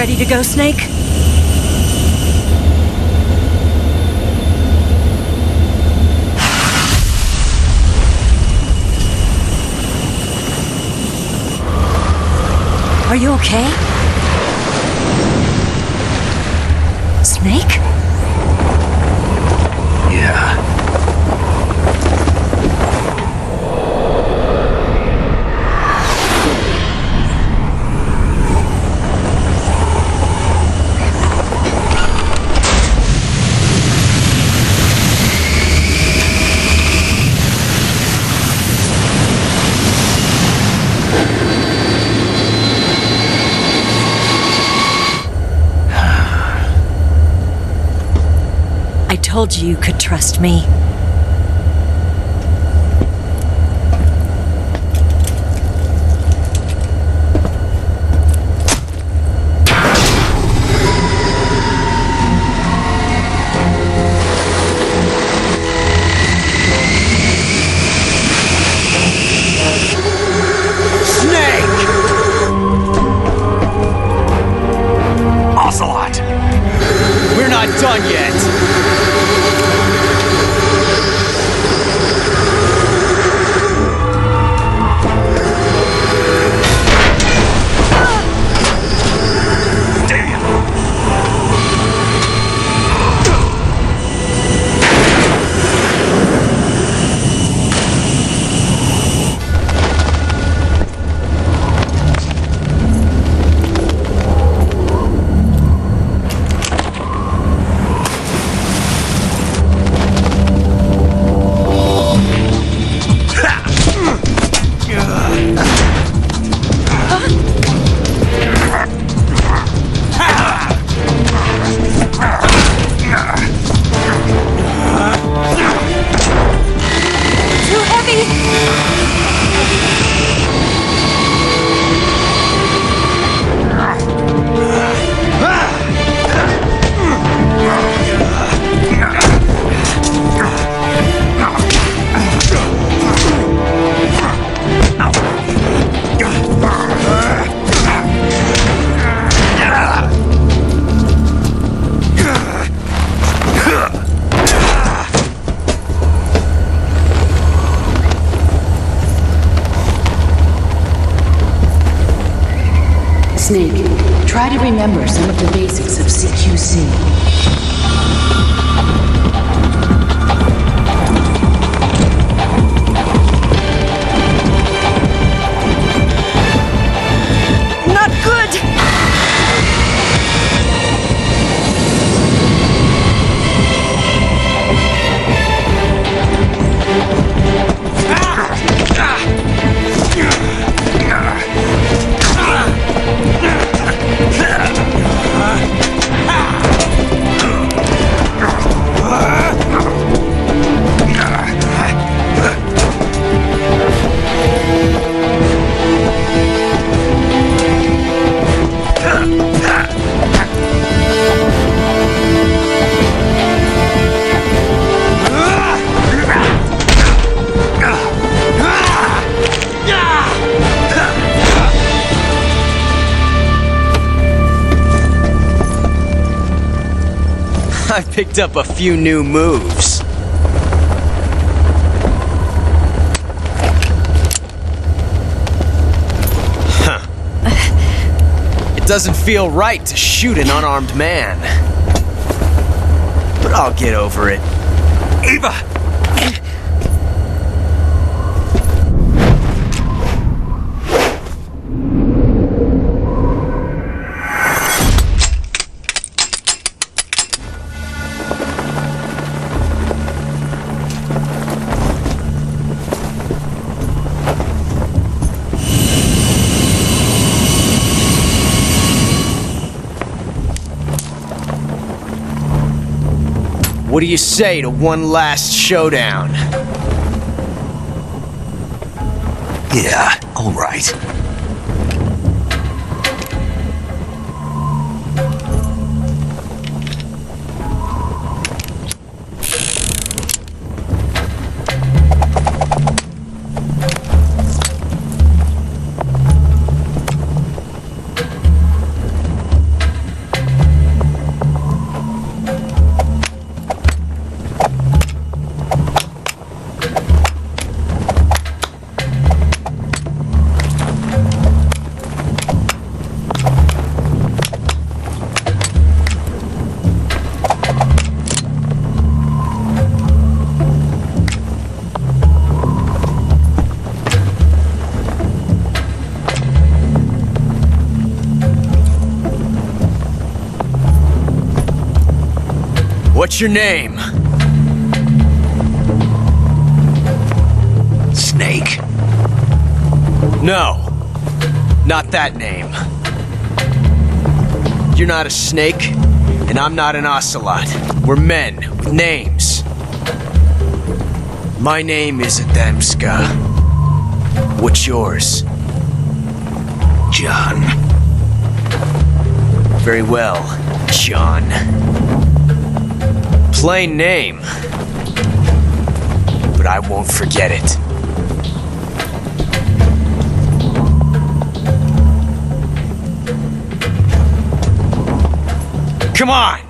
R: ready to go, Snake? Are you okay? Snake?
A: Yeah.
R: I told you you could trust me.
J: Ocelot! We're not done yet!
G: Snake, try to remember some of the basics of CQC.
N: Not good!
K: I picked up a few new moves. Huh. It doesn't feel right to shoot an unarmed man. But I'll get over it.
U: Eva!
K: What do you say to one last showdown?
A: Yeah, all right.
K: What's your name?
A: Snake.
K: No, not that name. You're not a snake, and I'm not an ocelot. We're men with names. My name is Adamska. What's yours?
A: John.
K: Very well, John. Plain name, but I won't forget it. Come on!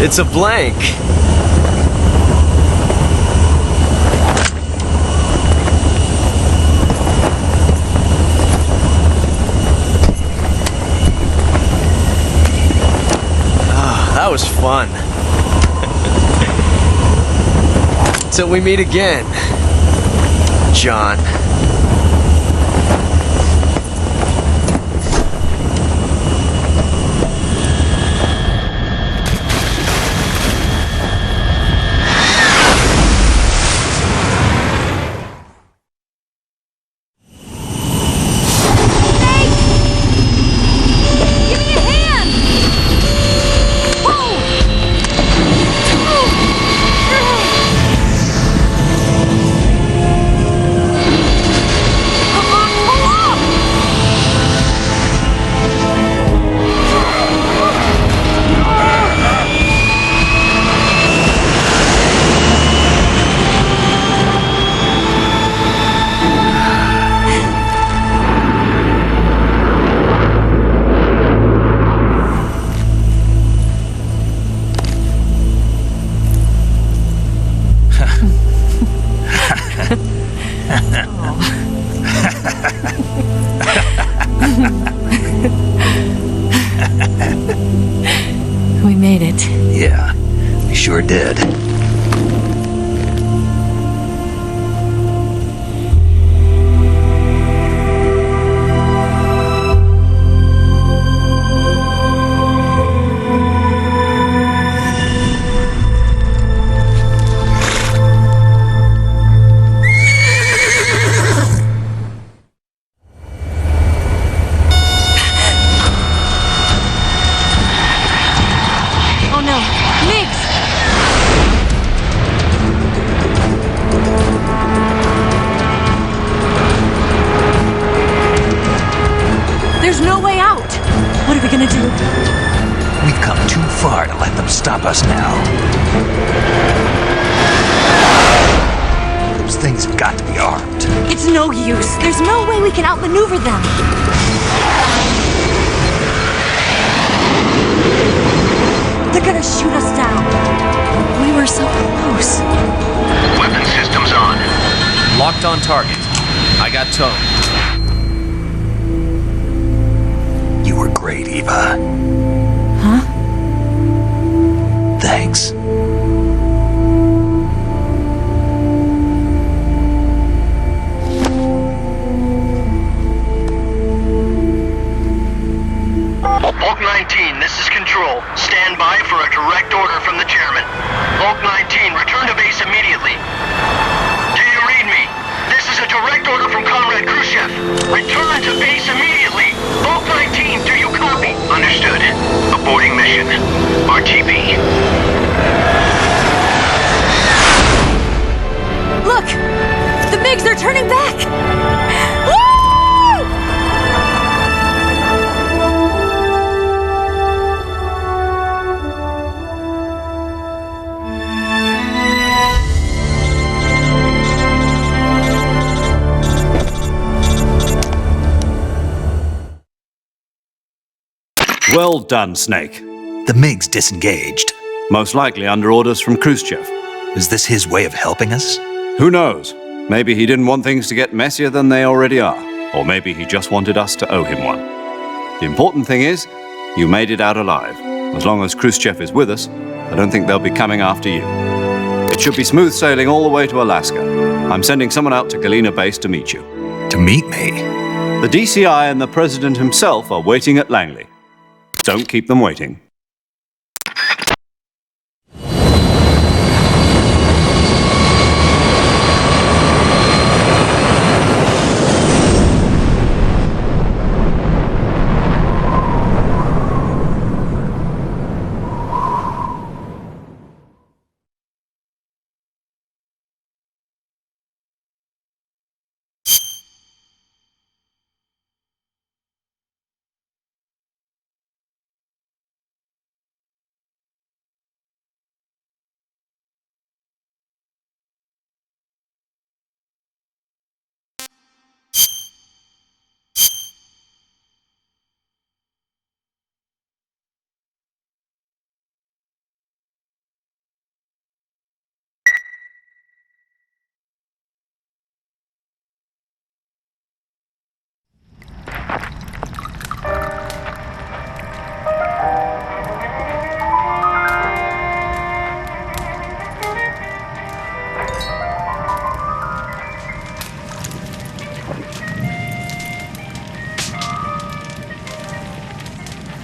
K: It's a blank. That was fun. Till we meet again, John.
R: We made it.
A: Yeah, we sure did.
R: There's no way out! What are we gonna do?
A: We've come too far to let them stop us now. Those things have got to be armed.
R: It's no use. There's no way we can outmaneuver them. They're gonna shoot us down. We were so close.
J: Weapon systems on.
K: Locked on target. I got towed.
A: You were great, Eva.
R: Huh?
A: Thanks.
J: Bulk 19, this is Control. Stand by for a direct order from the chairman. Bulk 19, return to base immediately. Do you read me? This is a direct order from Comrade Khrushchev. Return to base immediately. Bulk 19, do you copy? Understood. Aborting mission. RTB.
C: Well done, Snake.
A: The MiG's disengaged.
C: Most likely under orders from Khrushchev.
A: Is this his way of helping us?
C: Who knows? Maybe he didn't want things to get messier than they already are. Or maybe he just wanted us to owe him one. The important thing is, you made it out alive. As long as Khrushchev is with us, I don't think they'll be coming after you. It should be smooth sailing all the way to Alaska. I'm sending someone out to Galena Base to meet you.
A: To meet me?
C: The DCI and the President himself are waiting at Langley. Don't keep them waiting.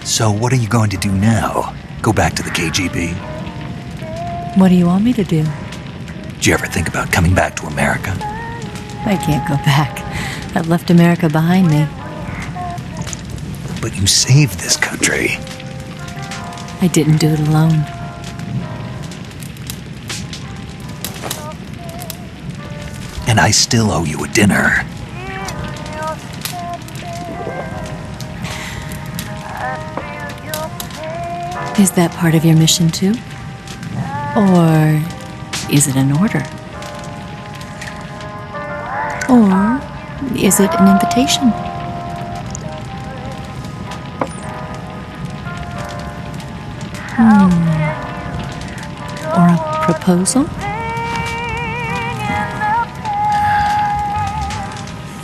A: So what are you going to do now? Go back to the KGB?
R: What do you want me to do?
A: Did you ever think about coming back to America?
R: I can't go back. I've left America behind me.
A: But you saved this country.
R: I didn't do it alone.
A: And I still owe you a dinner.
R: Is that part of your mission too? Or is it an order? Or is it an invitation? Or a proposal?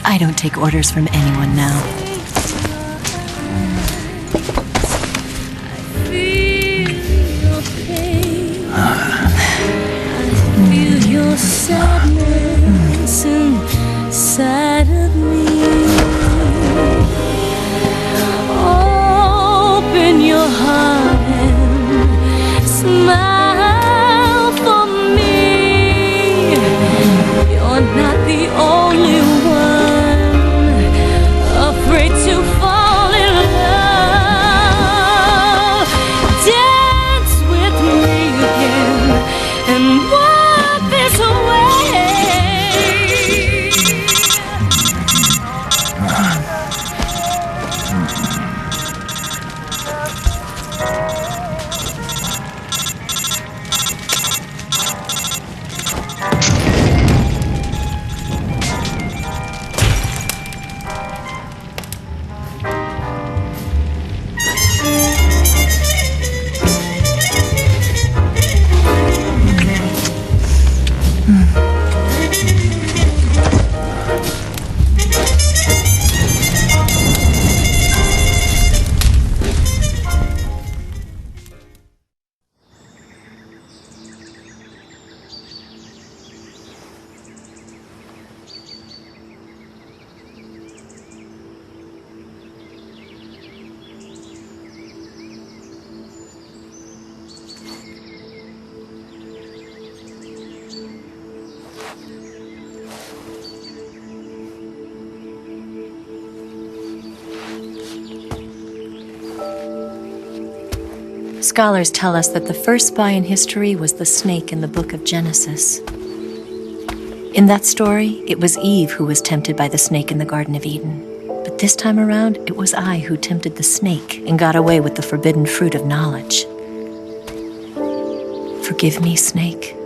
R: I don't take orders from anyone now.
N: Feel your sadness inside of me. Open your heart and smile for me. You're not the only one afraid to fall in love. Dance with me again and wipe this away.
R: Scholars tell us that the first spy in history was the snake in the book of Genesis. In that story, it was Eve who was tempted by the snake in the Garden of Eden. But this time around, it was I who tempted the snake and got away with the forbidden fruit of knowledge. Forgive me, snake.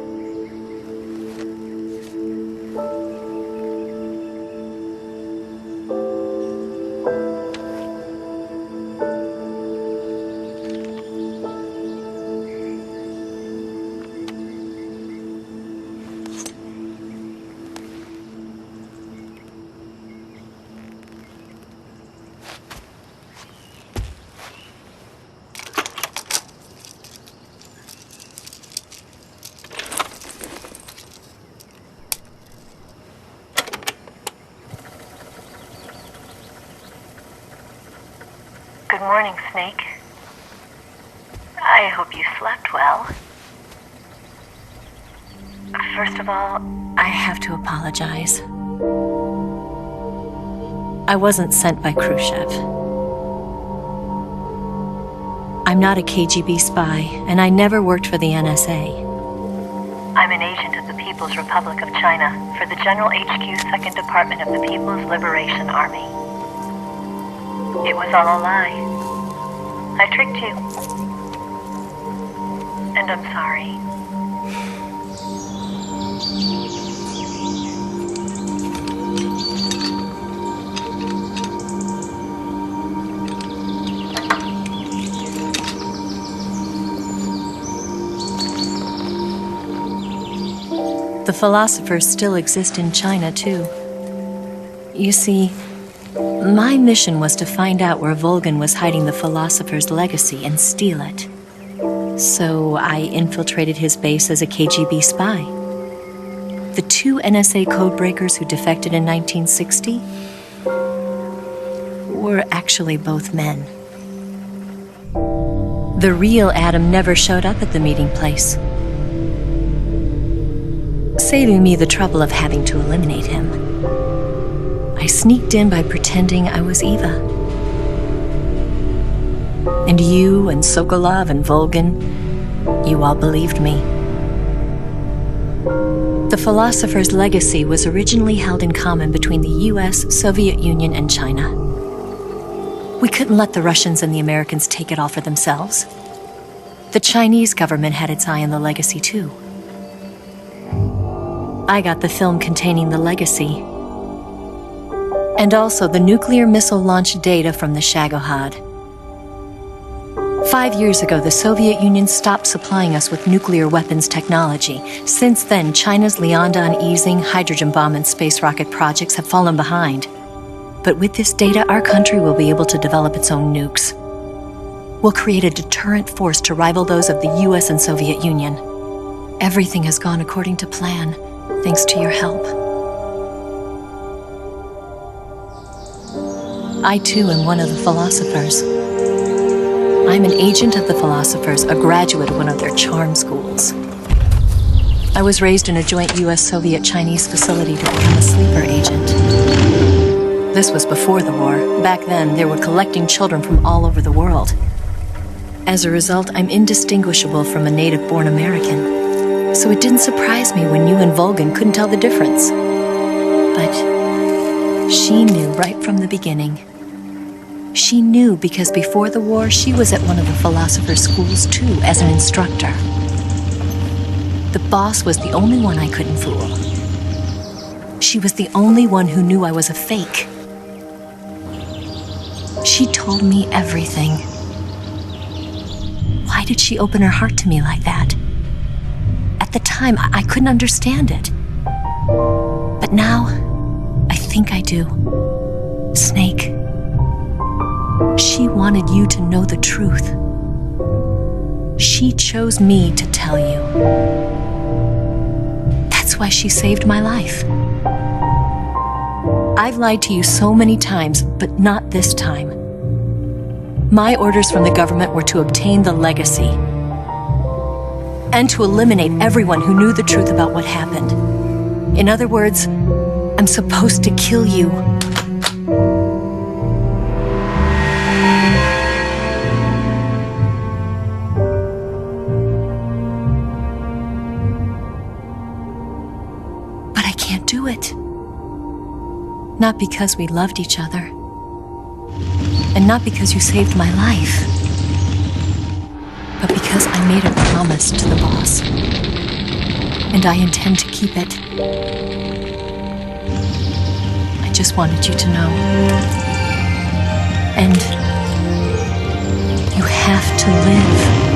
R: Good morning, Snake. I hope you slept well. First of all, I have to apologize. I wasn't sent by Khrushchev. I'm not a KGB spy, and I never worked for the NSA. I'm an agent of the People's Republic of China for the General HQ 2nd Department of the People's Liberation Army. It was all a lie. I tricked you. And I'm sorry. The philosophers still exist in China, too. You see, my mission was to find out where Volgin was hiding the philosopher's legacy and steal it. So I infiltrated his base as a KGB spy. The 2 NSA codebreakers who defected in 1960 were actually both men. The real Adam never showed up at the meeting place, saving me the trouble of having to eliminate him. I sneaked in by pretending I was Eva. And you and Sokolov and Volgin, you all believed me. The philosopher's legacy was originally held in common between the US, Soviet Union, and China. We couldn't let the Russians and the Americans take it all for themselves. The Chinese government had its eye on the legacy, too. I got the film containing the legacy, and also the nuclear missile launch data from the Shagohod. 5 years ago, the Soviet Union stopped supplying us with nuclear weapons technology. Since then, China's Liaodong easing, hydrogen bomb, and space rocket projects have fallen behind. But with this data, our country will be able to develop its own nukes. We'll create a deterrent force to rival those of the US and Soviet Union. Everything has gone according to plan, thanks to your help. I too am one of the philosophers. I'm an agent of the philosophers, a graduate of one of their charm schools. I was raised in a joint US-Soviet-Chinese facility to become a sleeper agent. This was before the war. Back then, they were collecting children from all over the world. As a result, I'm indistinguishable from a native-born American. So it didn't surprise me when you and Volgin couldn't tell the difference. But she knew right from the beginning. She knew because before the war, she was at one of the philosopher's schools too, as an instructor. The boss was the only one I couldn't fool. She was the only one who knew I was a fake. She told me everything. Why did she open her heart to me like that? At the time, I couldn't understand it. But now, I think I do. Snake. She wanted you to know the truth. She chose me to tell you. That's why she saved my life. I've lied to you so many times, but not this time. My orders from the government were to obtain the legacy and to eliminate everyone who knew the truth about what happened. In other words, I'm supposed to kill you. But I can't do it. Not because we loved each other. And not because you saved my life. But because I made a promise to the boss. And I intend to keep it. I just wanted you to know. And you have to live.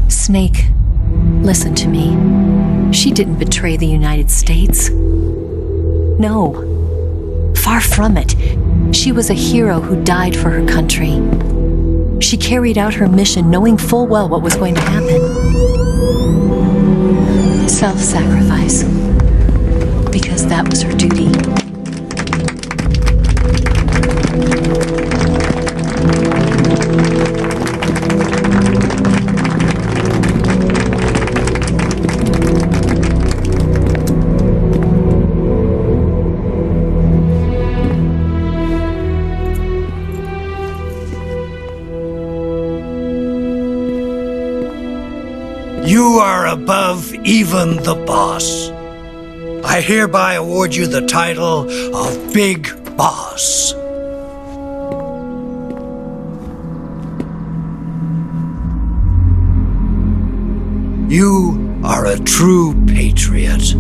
R: Snake, Listen to me. She didn't betray the United States. No. Far from it. She was a hero who died for her country. She carried out her mission knowing full well what was going to happen. Self-sacrifice. Because that was her duty.
Q: You are above even the boss. I hereby award you the title of Big Boss. You are a true patriot.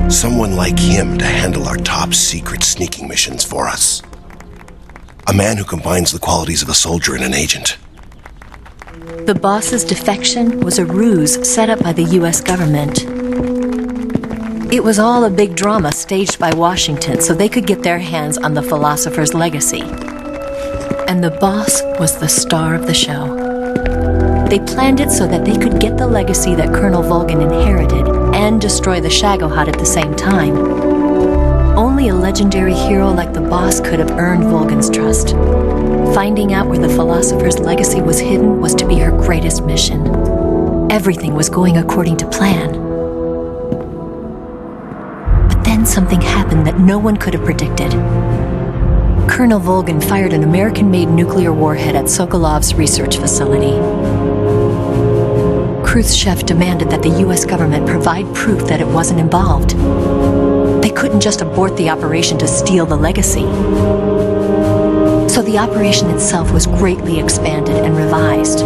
V: Someone like him to handle our top secret sneaking missions for us. A man who combines the qualities of a soldier and an agent.
R: The boss's defection was a ruse set up by the US government. It was all a big drama staged by Washington so they could get their hands on the philosopher's legacy. And the boss was the star of the show. They planned it so that they could get the legacy that Colonel Volgin inherited and destroy the Shagohod at the same time. Only a legendary hero like the boss could have earned Volgin's trust. Finding out where the philosopher's legacy was hidden was to be her greatest mission. Everything was going according to plan. But then something happened that no one could have predicted. Colonel Volgin fired an American-made nuclear warhead at Sokolov's research facility. Khrushchev demanded that the US government provide proof that it wasn't involved. They couldn't just abort the operation to steal the legacy. So the operation itself was greatly expanded and revised.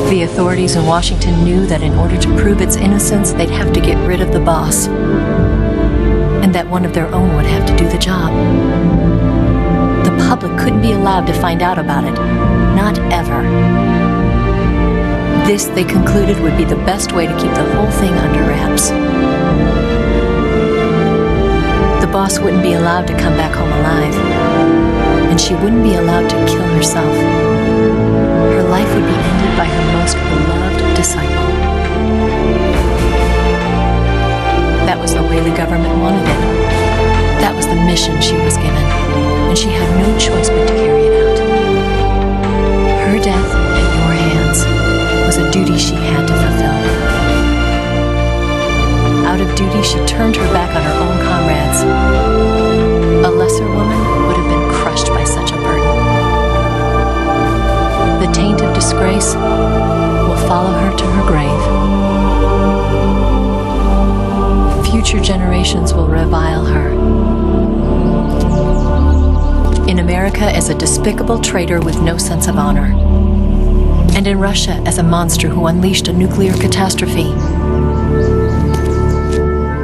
R: The authorities in Washington knew that in order to prove its innocence, they'd have to get rid of the boss. And that one of their own would have to do the job. The public couldn't be allowed to find out about it. Not ever. This, they concluded, would be the best way to keep the whole thing under wraps. The boss wouldn't be allowed to come back home alive. And she wouldn't be allowed to kill herself. Her life would be ended by her most beloved disciple. That was the way the government wanted it. That was the mission she was given, and she had no choice but to carry it out. Her death at your hands was a duty she had to fulfill. Out of duty, she turned her back on her own comrades. A lesser woman would have been crushed by such a burden. The taint of disgrace will follow her to her grave. Future generations will revile her. In America as a despicable traitor with no sense of honor. And in Russia as a monster who unleashed a nuclear catastrophe.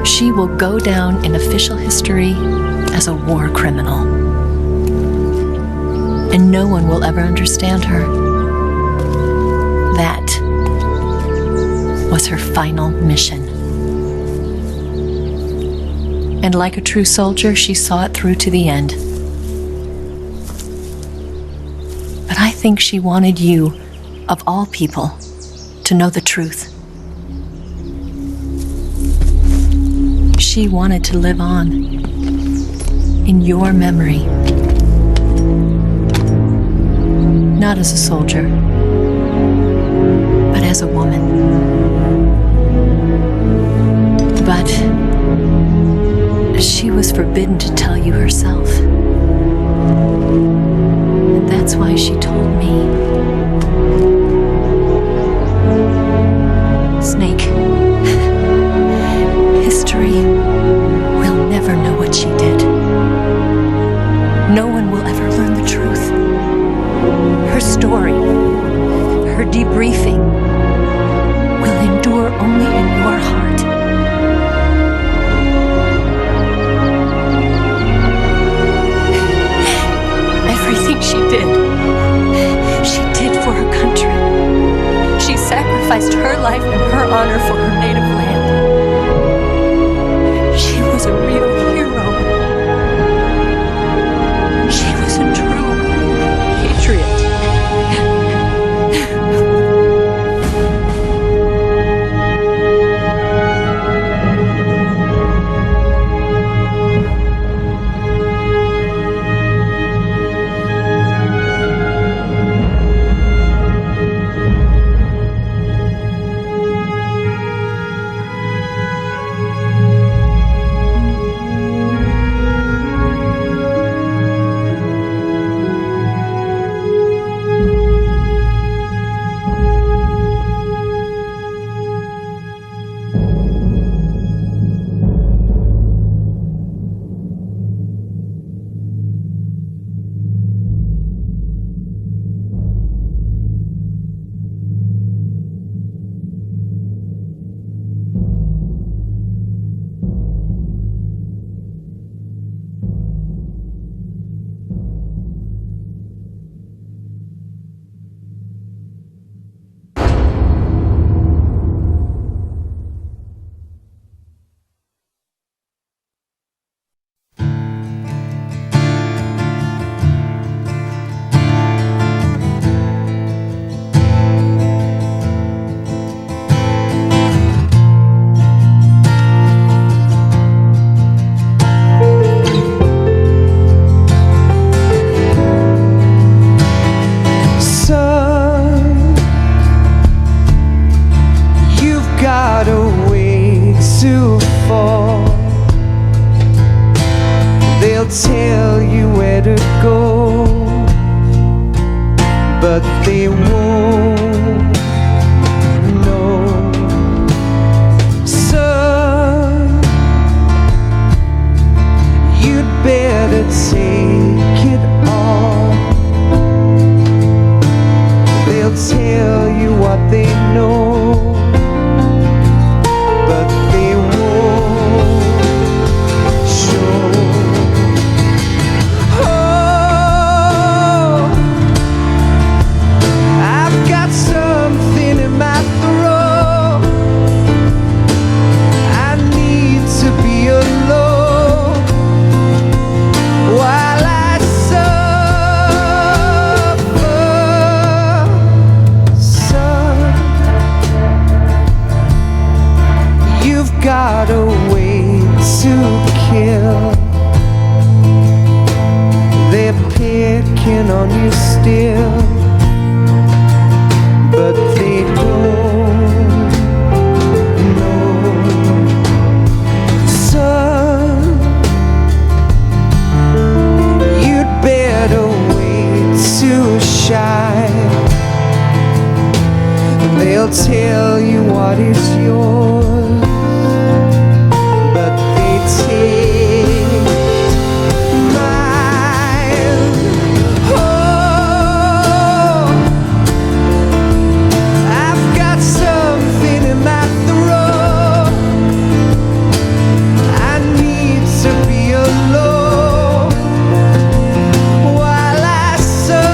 R: She will go down in official history as a war criminal. And no one will ever understand her. That was her final mission. And like a true soldier, she saw it through to the end. But I think she wanted you of all people, to know the truth. She wanted to live on in your memory. Not as a soldier, but as a woman. But she was forbidden to tell you herself. And that's why she told me. Snake, history will never know what she did. No one will ever learn the truth. Her story, her debriefing, will endure only in your heart. Everything she did for her country. She sacrificed her life and her honor for her native land. She was a real hero. She was a true patriot.
I: Tell you where to go, but they won't know. Son, you'd better take it all. They'll tell you what they know, but they won't show. Got a way to kill. They're picking on you still, but they don't know. Son, you'd better wait to shine. They'll tell you what is yours, but they take mine. Oh, I've got something in my throat. I need to be alone while I suffer.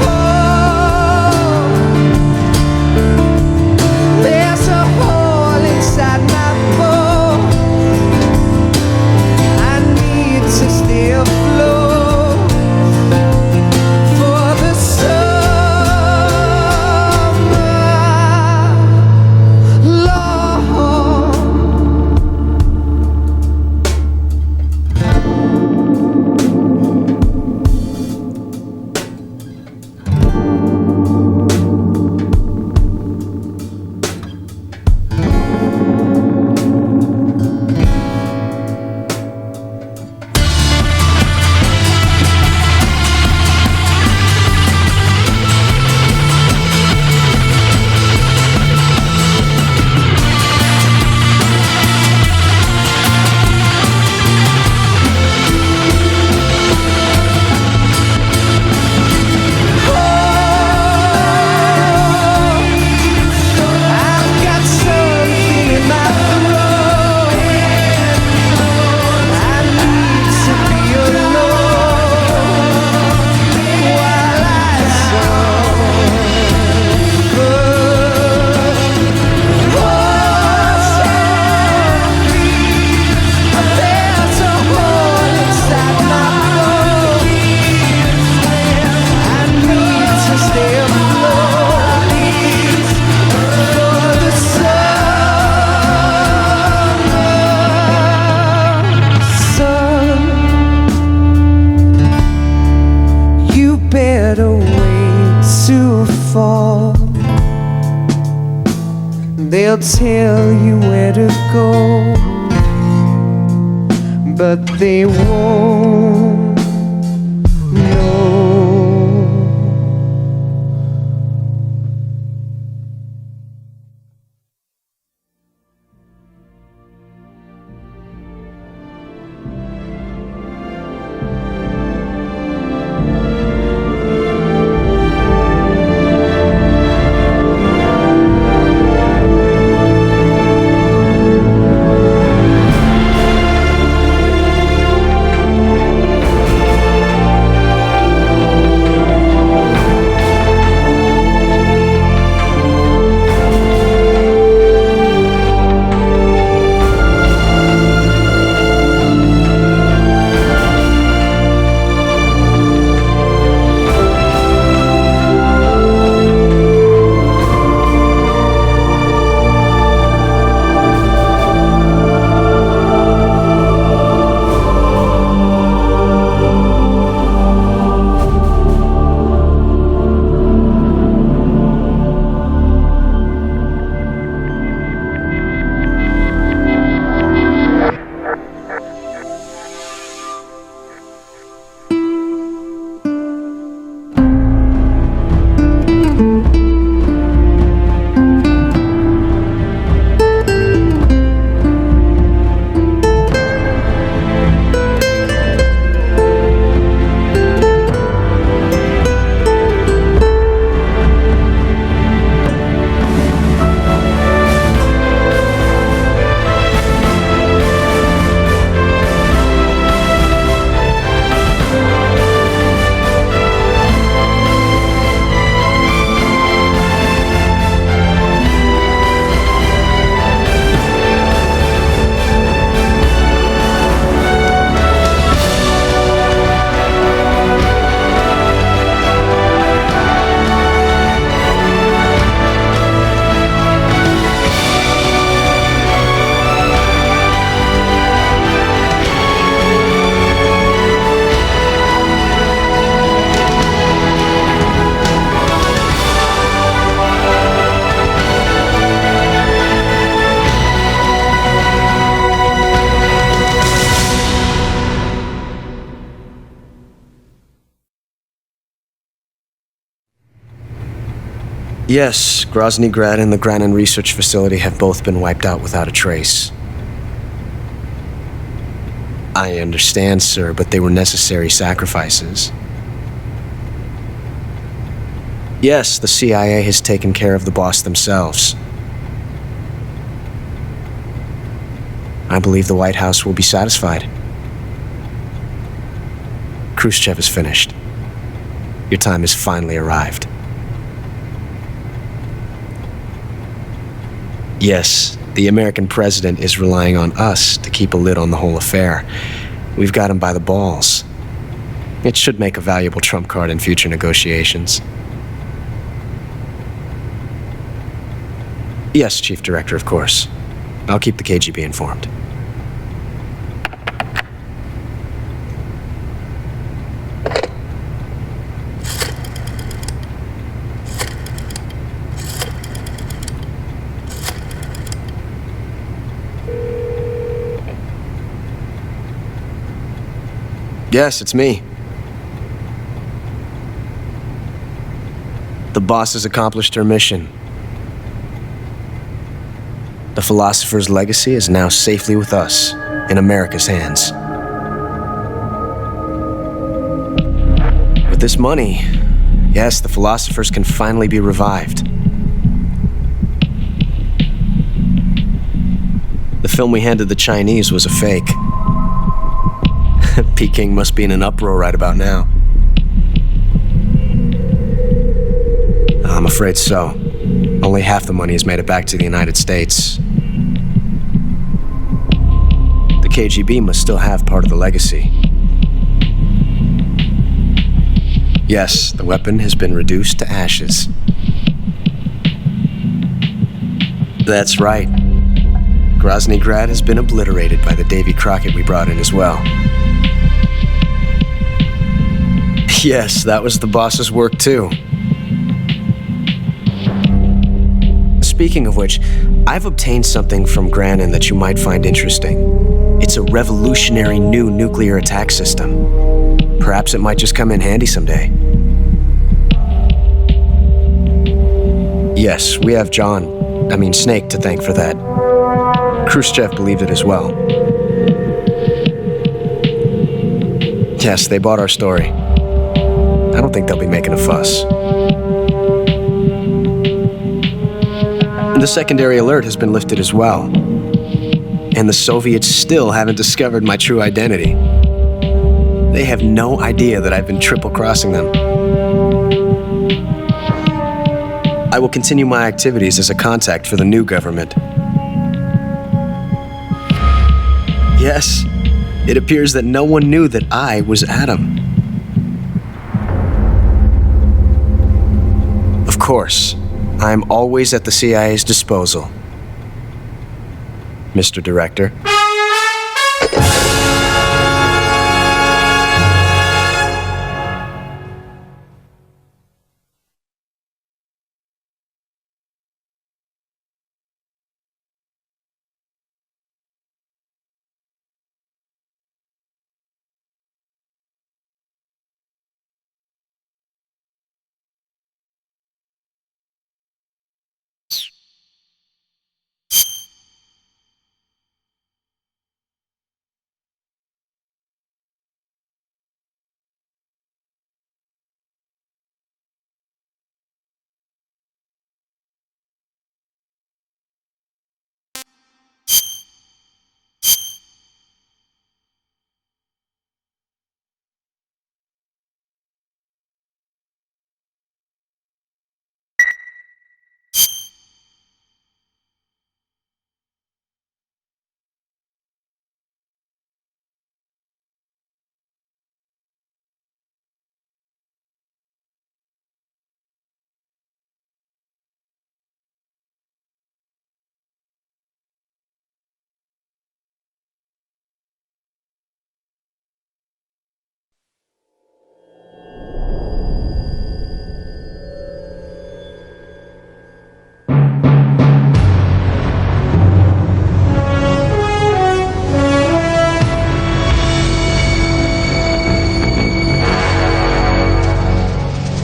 I: Oh, better way to fall. They'll tell you where to go, but they won't know.
K: Yes, Grozny Grad and the Granin Research Facility have both been wiped out without a trace. I understand, sir, but they were necessary sacrifices. Yes, the CIA has taken care of the boss themselves. I believe the White House will be satisfied. Khrushchev is finished. Your time has finally arrived. Yes, the American president is relying on us to keep a lid on the whole affair. We've got him by the balls. It should make a valuable trump card in future negotiations. Yes, Chief Director, of course. I'll keep the KGB informed. Yes, it's me. The boss has accomplished her mission. The philosopher's legacy is now safely with us, in America's hands. With this money, yes, the philosophers can finally be revived. The film we handed the Chinese was a fake. Peking must be in an uproar right about now. I'm afraid so. Only half the money has made it back to the United States. The KGB must still have part of the legacy. Yes, the weapon has been reduced to ashes. That's right. Grozny Grad has been obliterated by the Davy Crockett we brought in as well. Yes, that was the boss's work too. Speaking of which, I've obtained something from Granin that you might find interesting. It's a revolutionary new nuclear attack system. Perhaps it might just come in handy someday. Yes, we have Snake to thank for that. Khrushchev believed it as well. Yes, they bought our story. I don't think they'll be making a fuss. The secondary alert has been lifted as well. And the Soviets still haven't discovered my true identity. They have no idea that I've been triple-crossing them. I will continue my activities as a contact for the new government. Yes, it appears that no one knew that I was Adam. Of course, I'm always at the CIA's disposal, Mr. Director.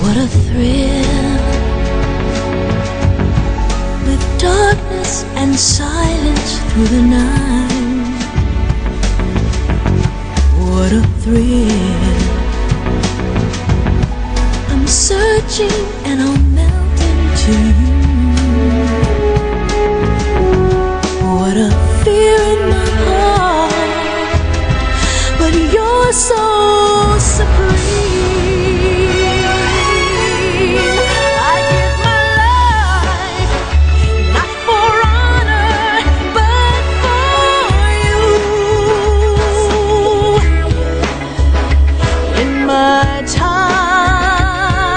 N: What a thrill, with darkness and silence through the night. What a thrill, I'm searching and I'll melt into you. What a fear in my heart, but you're so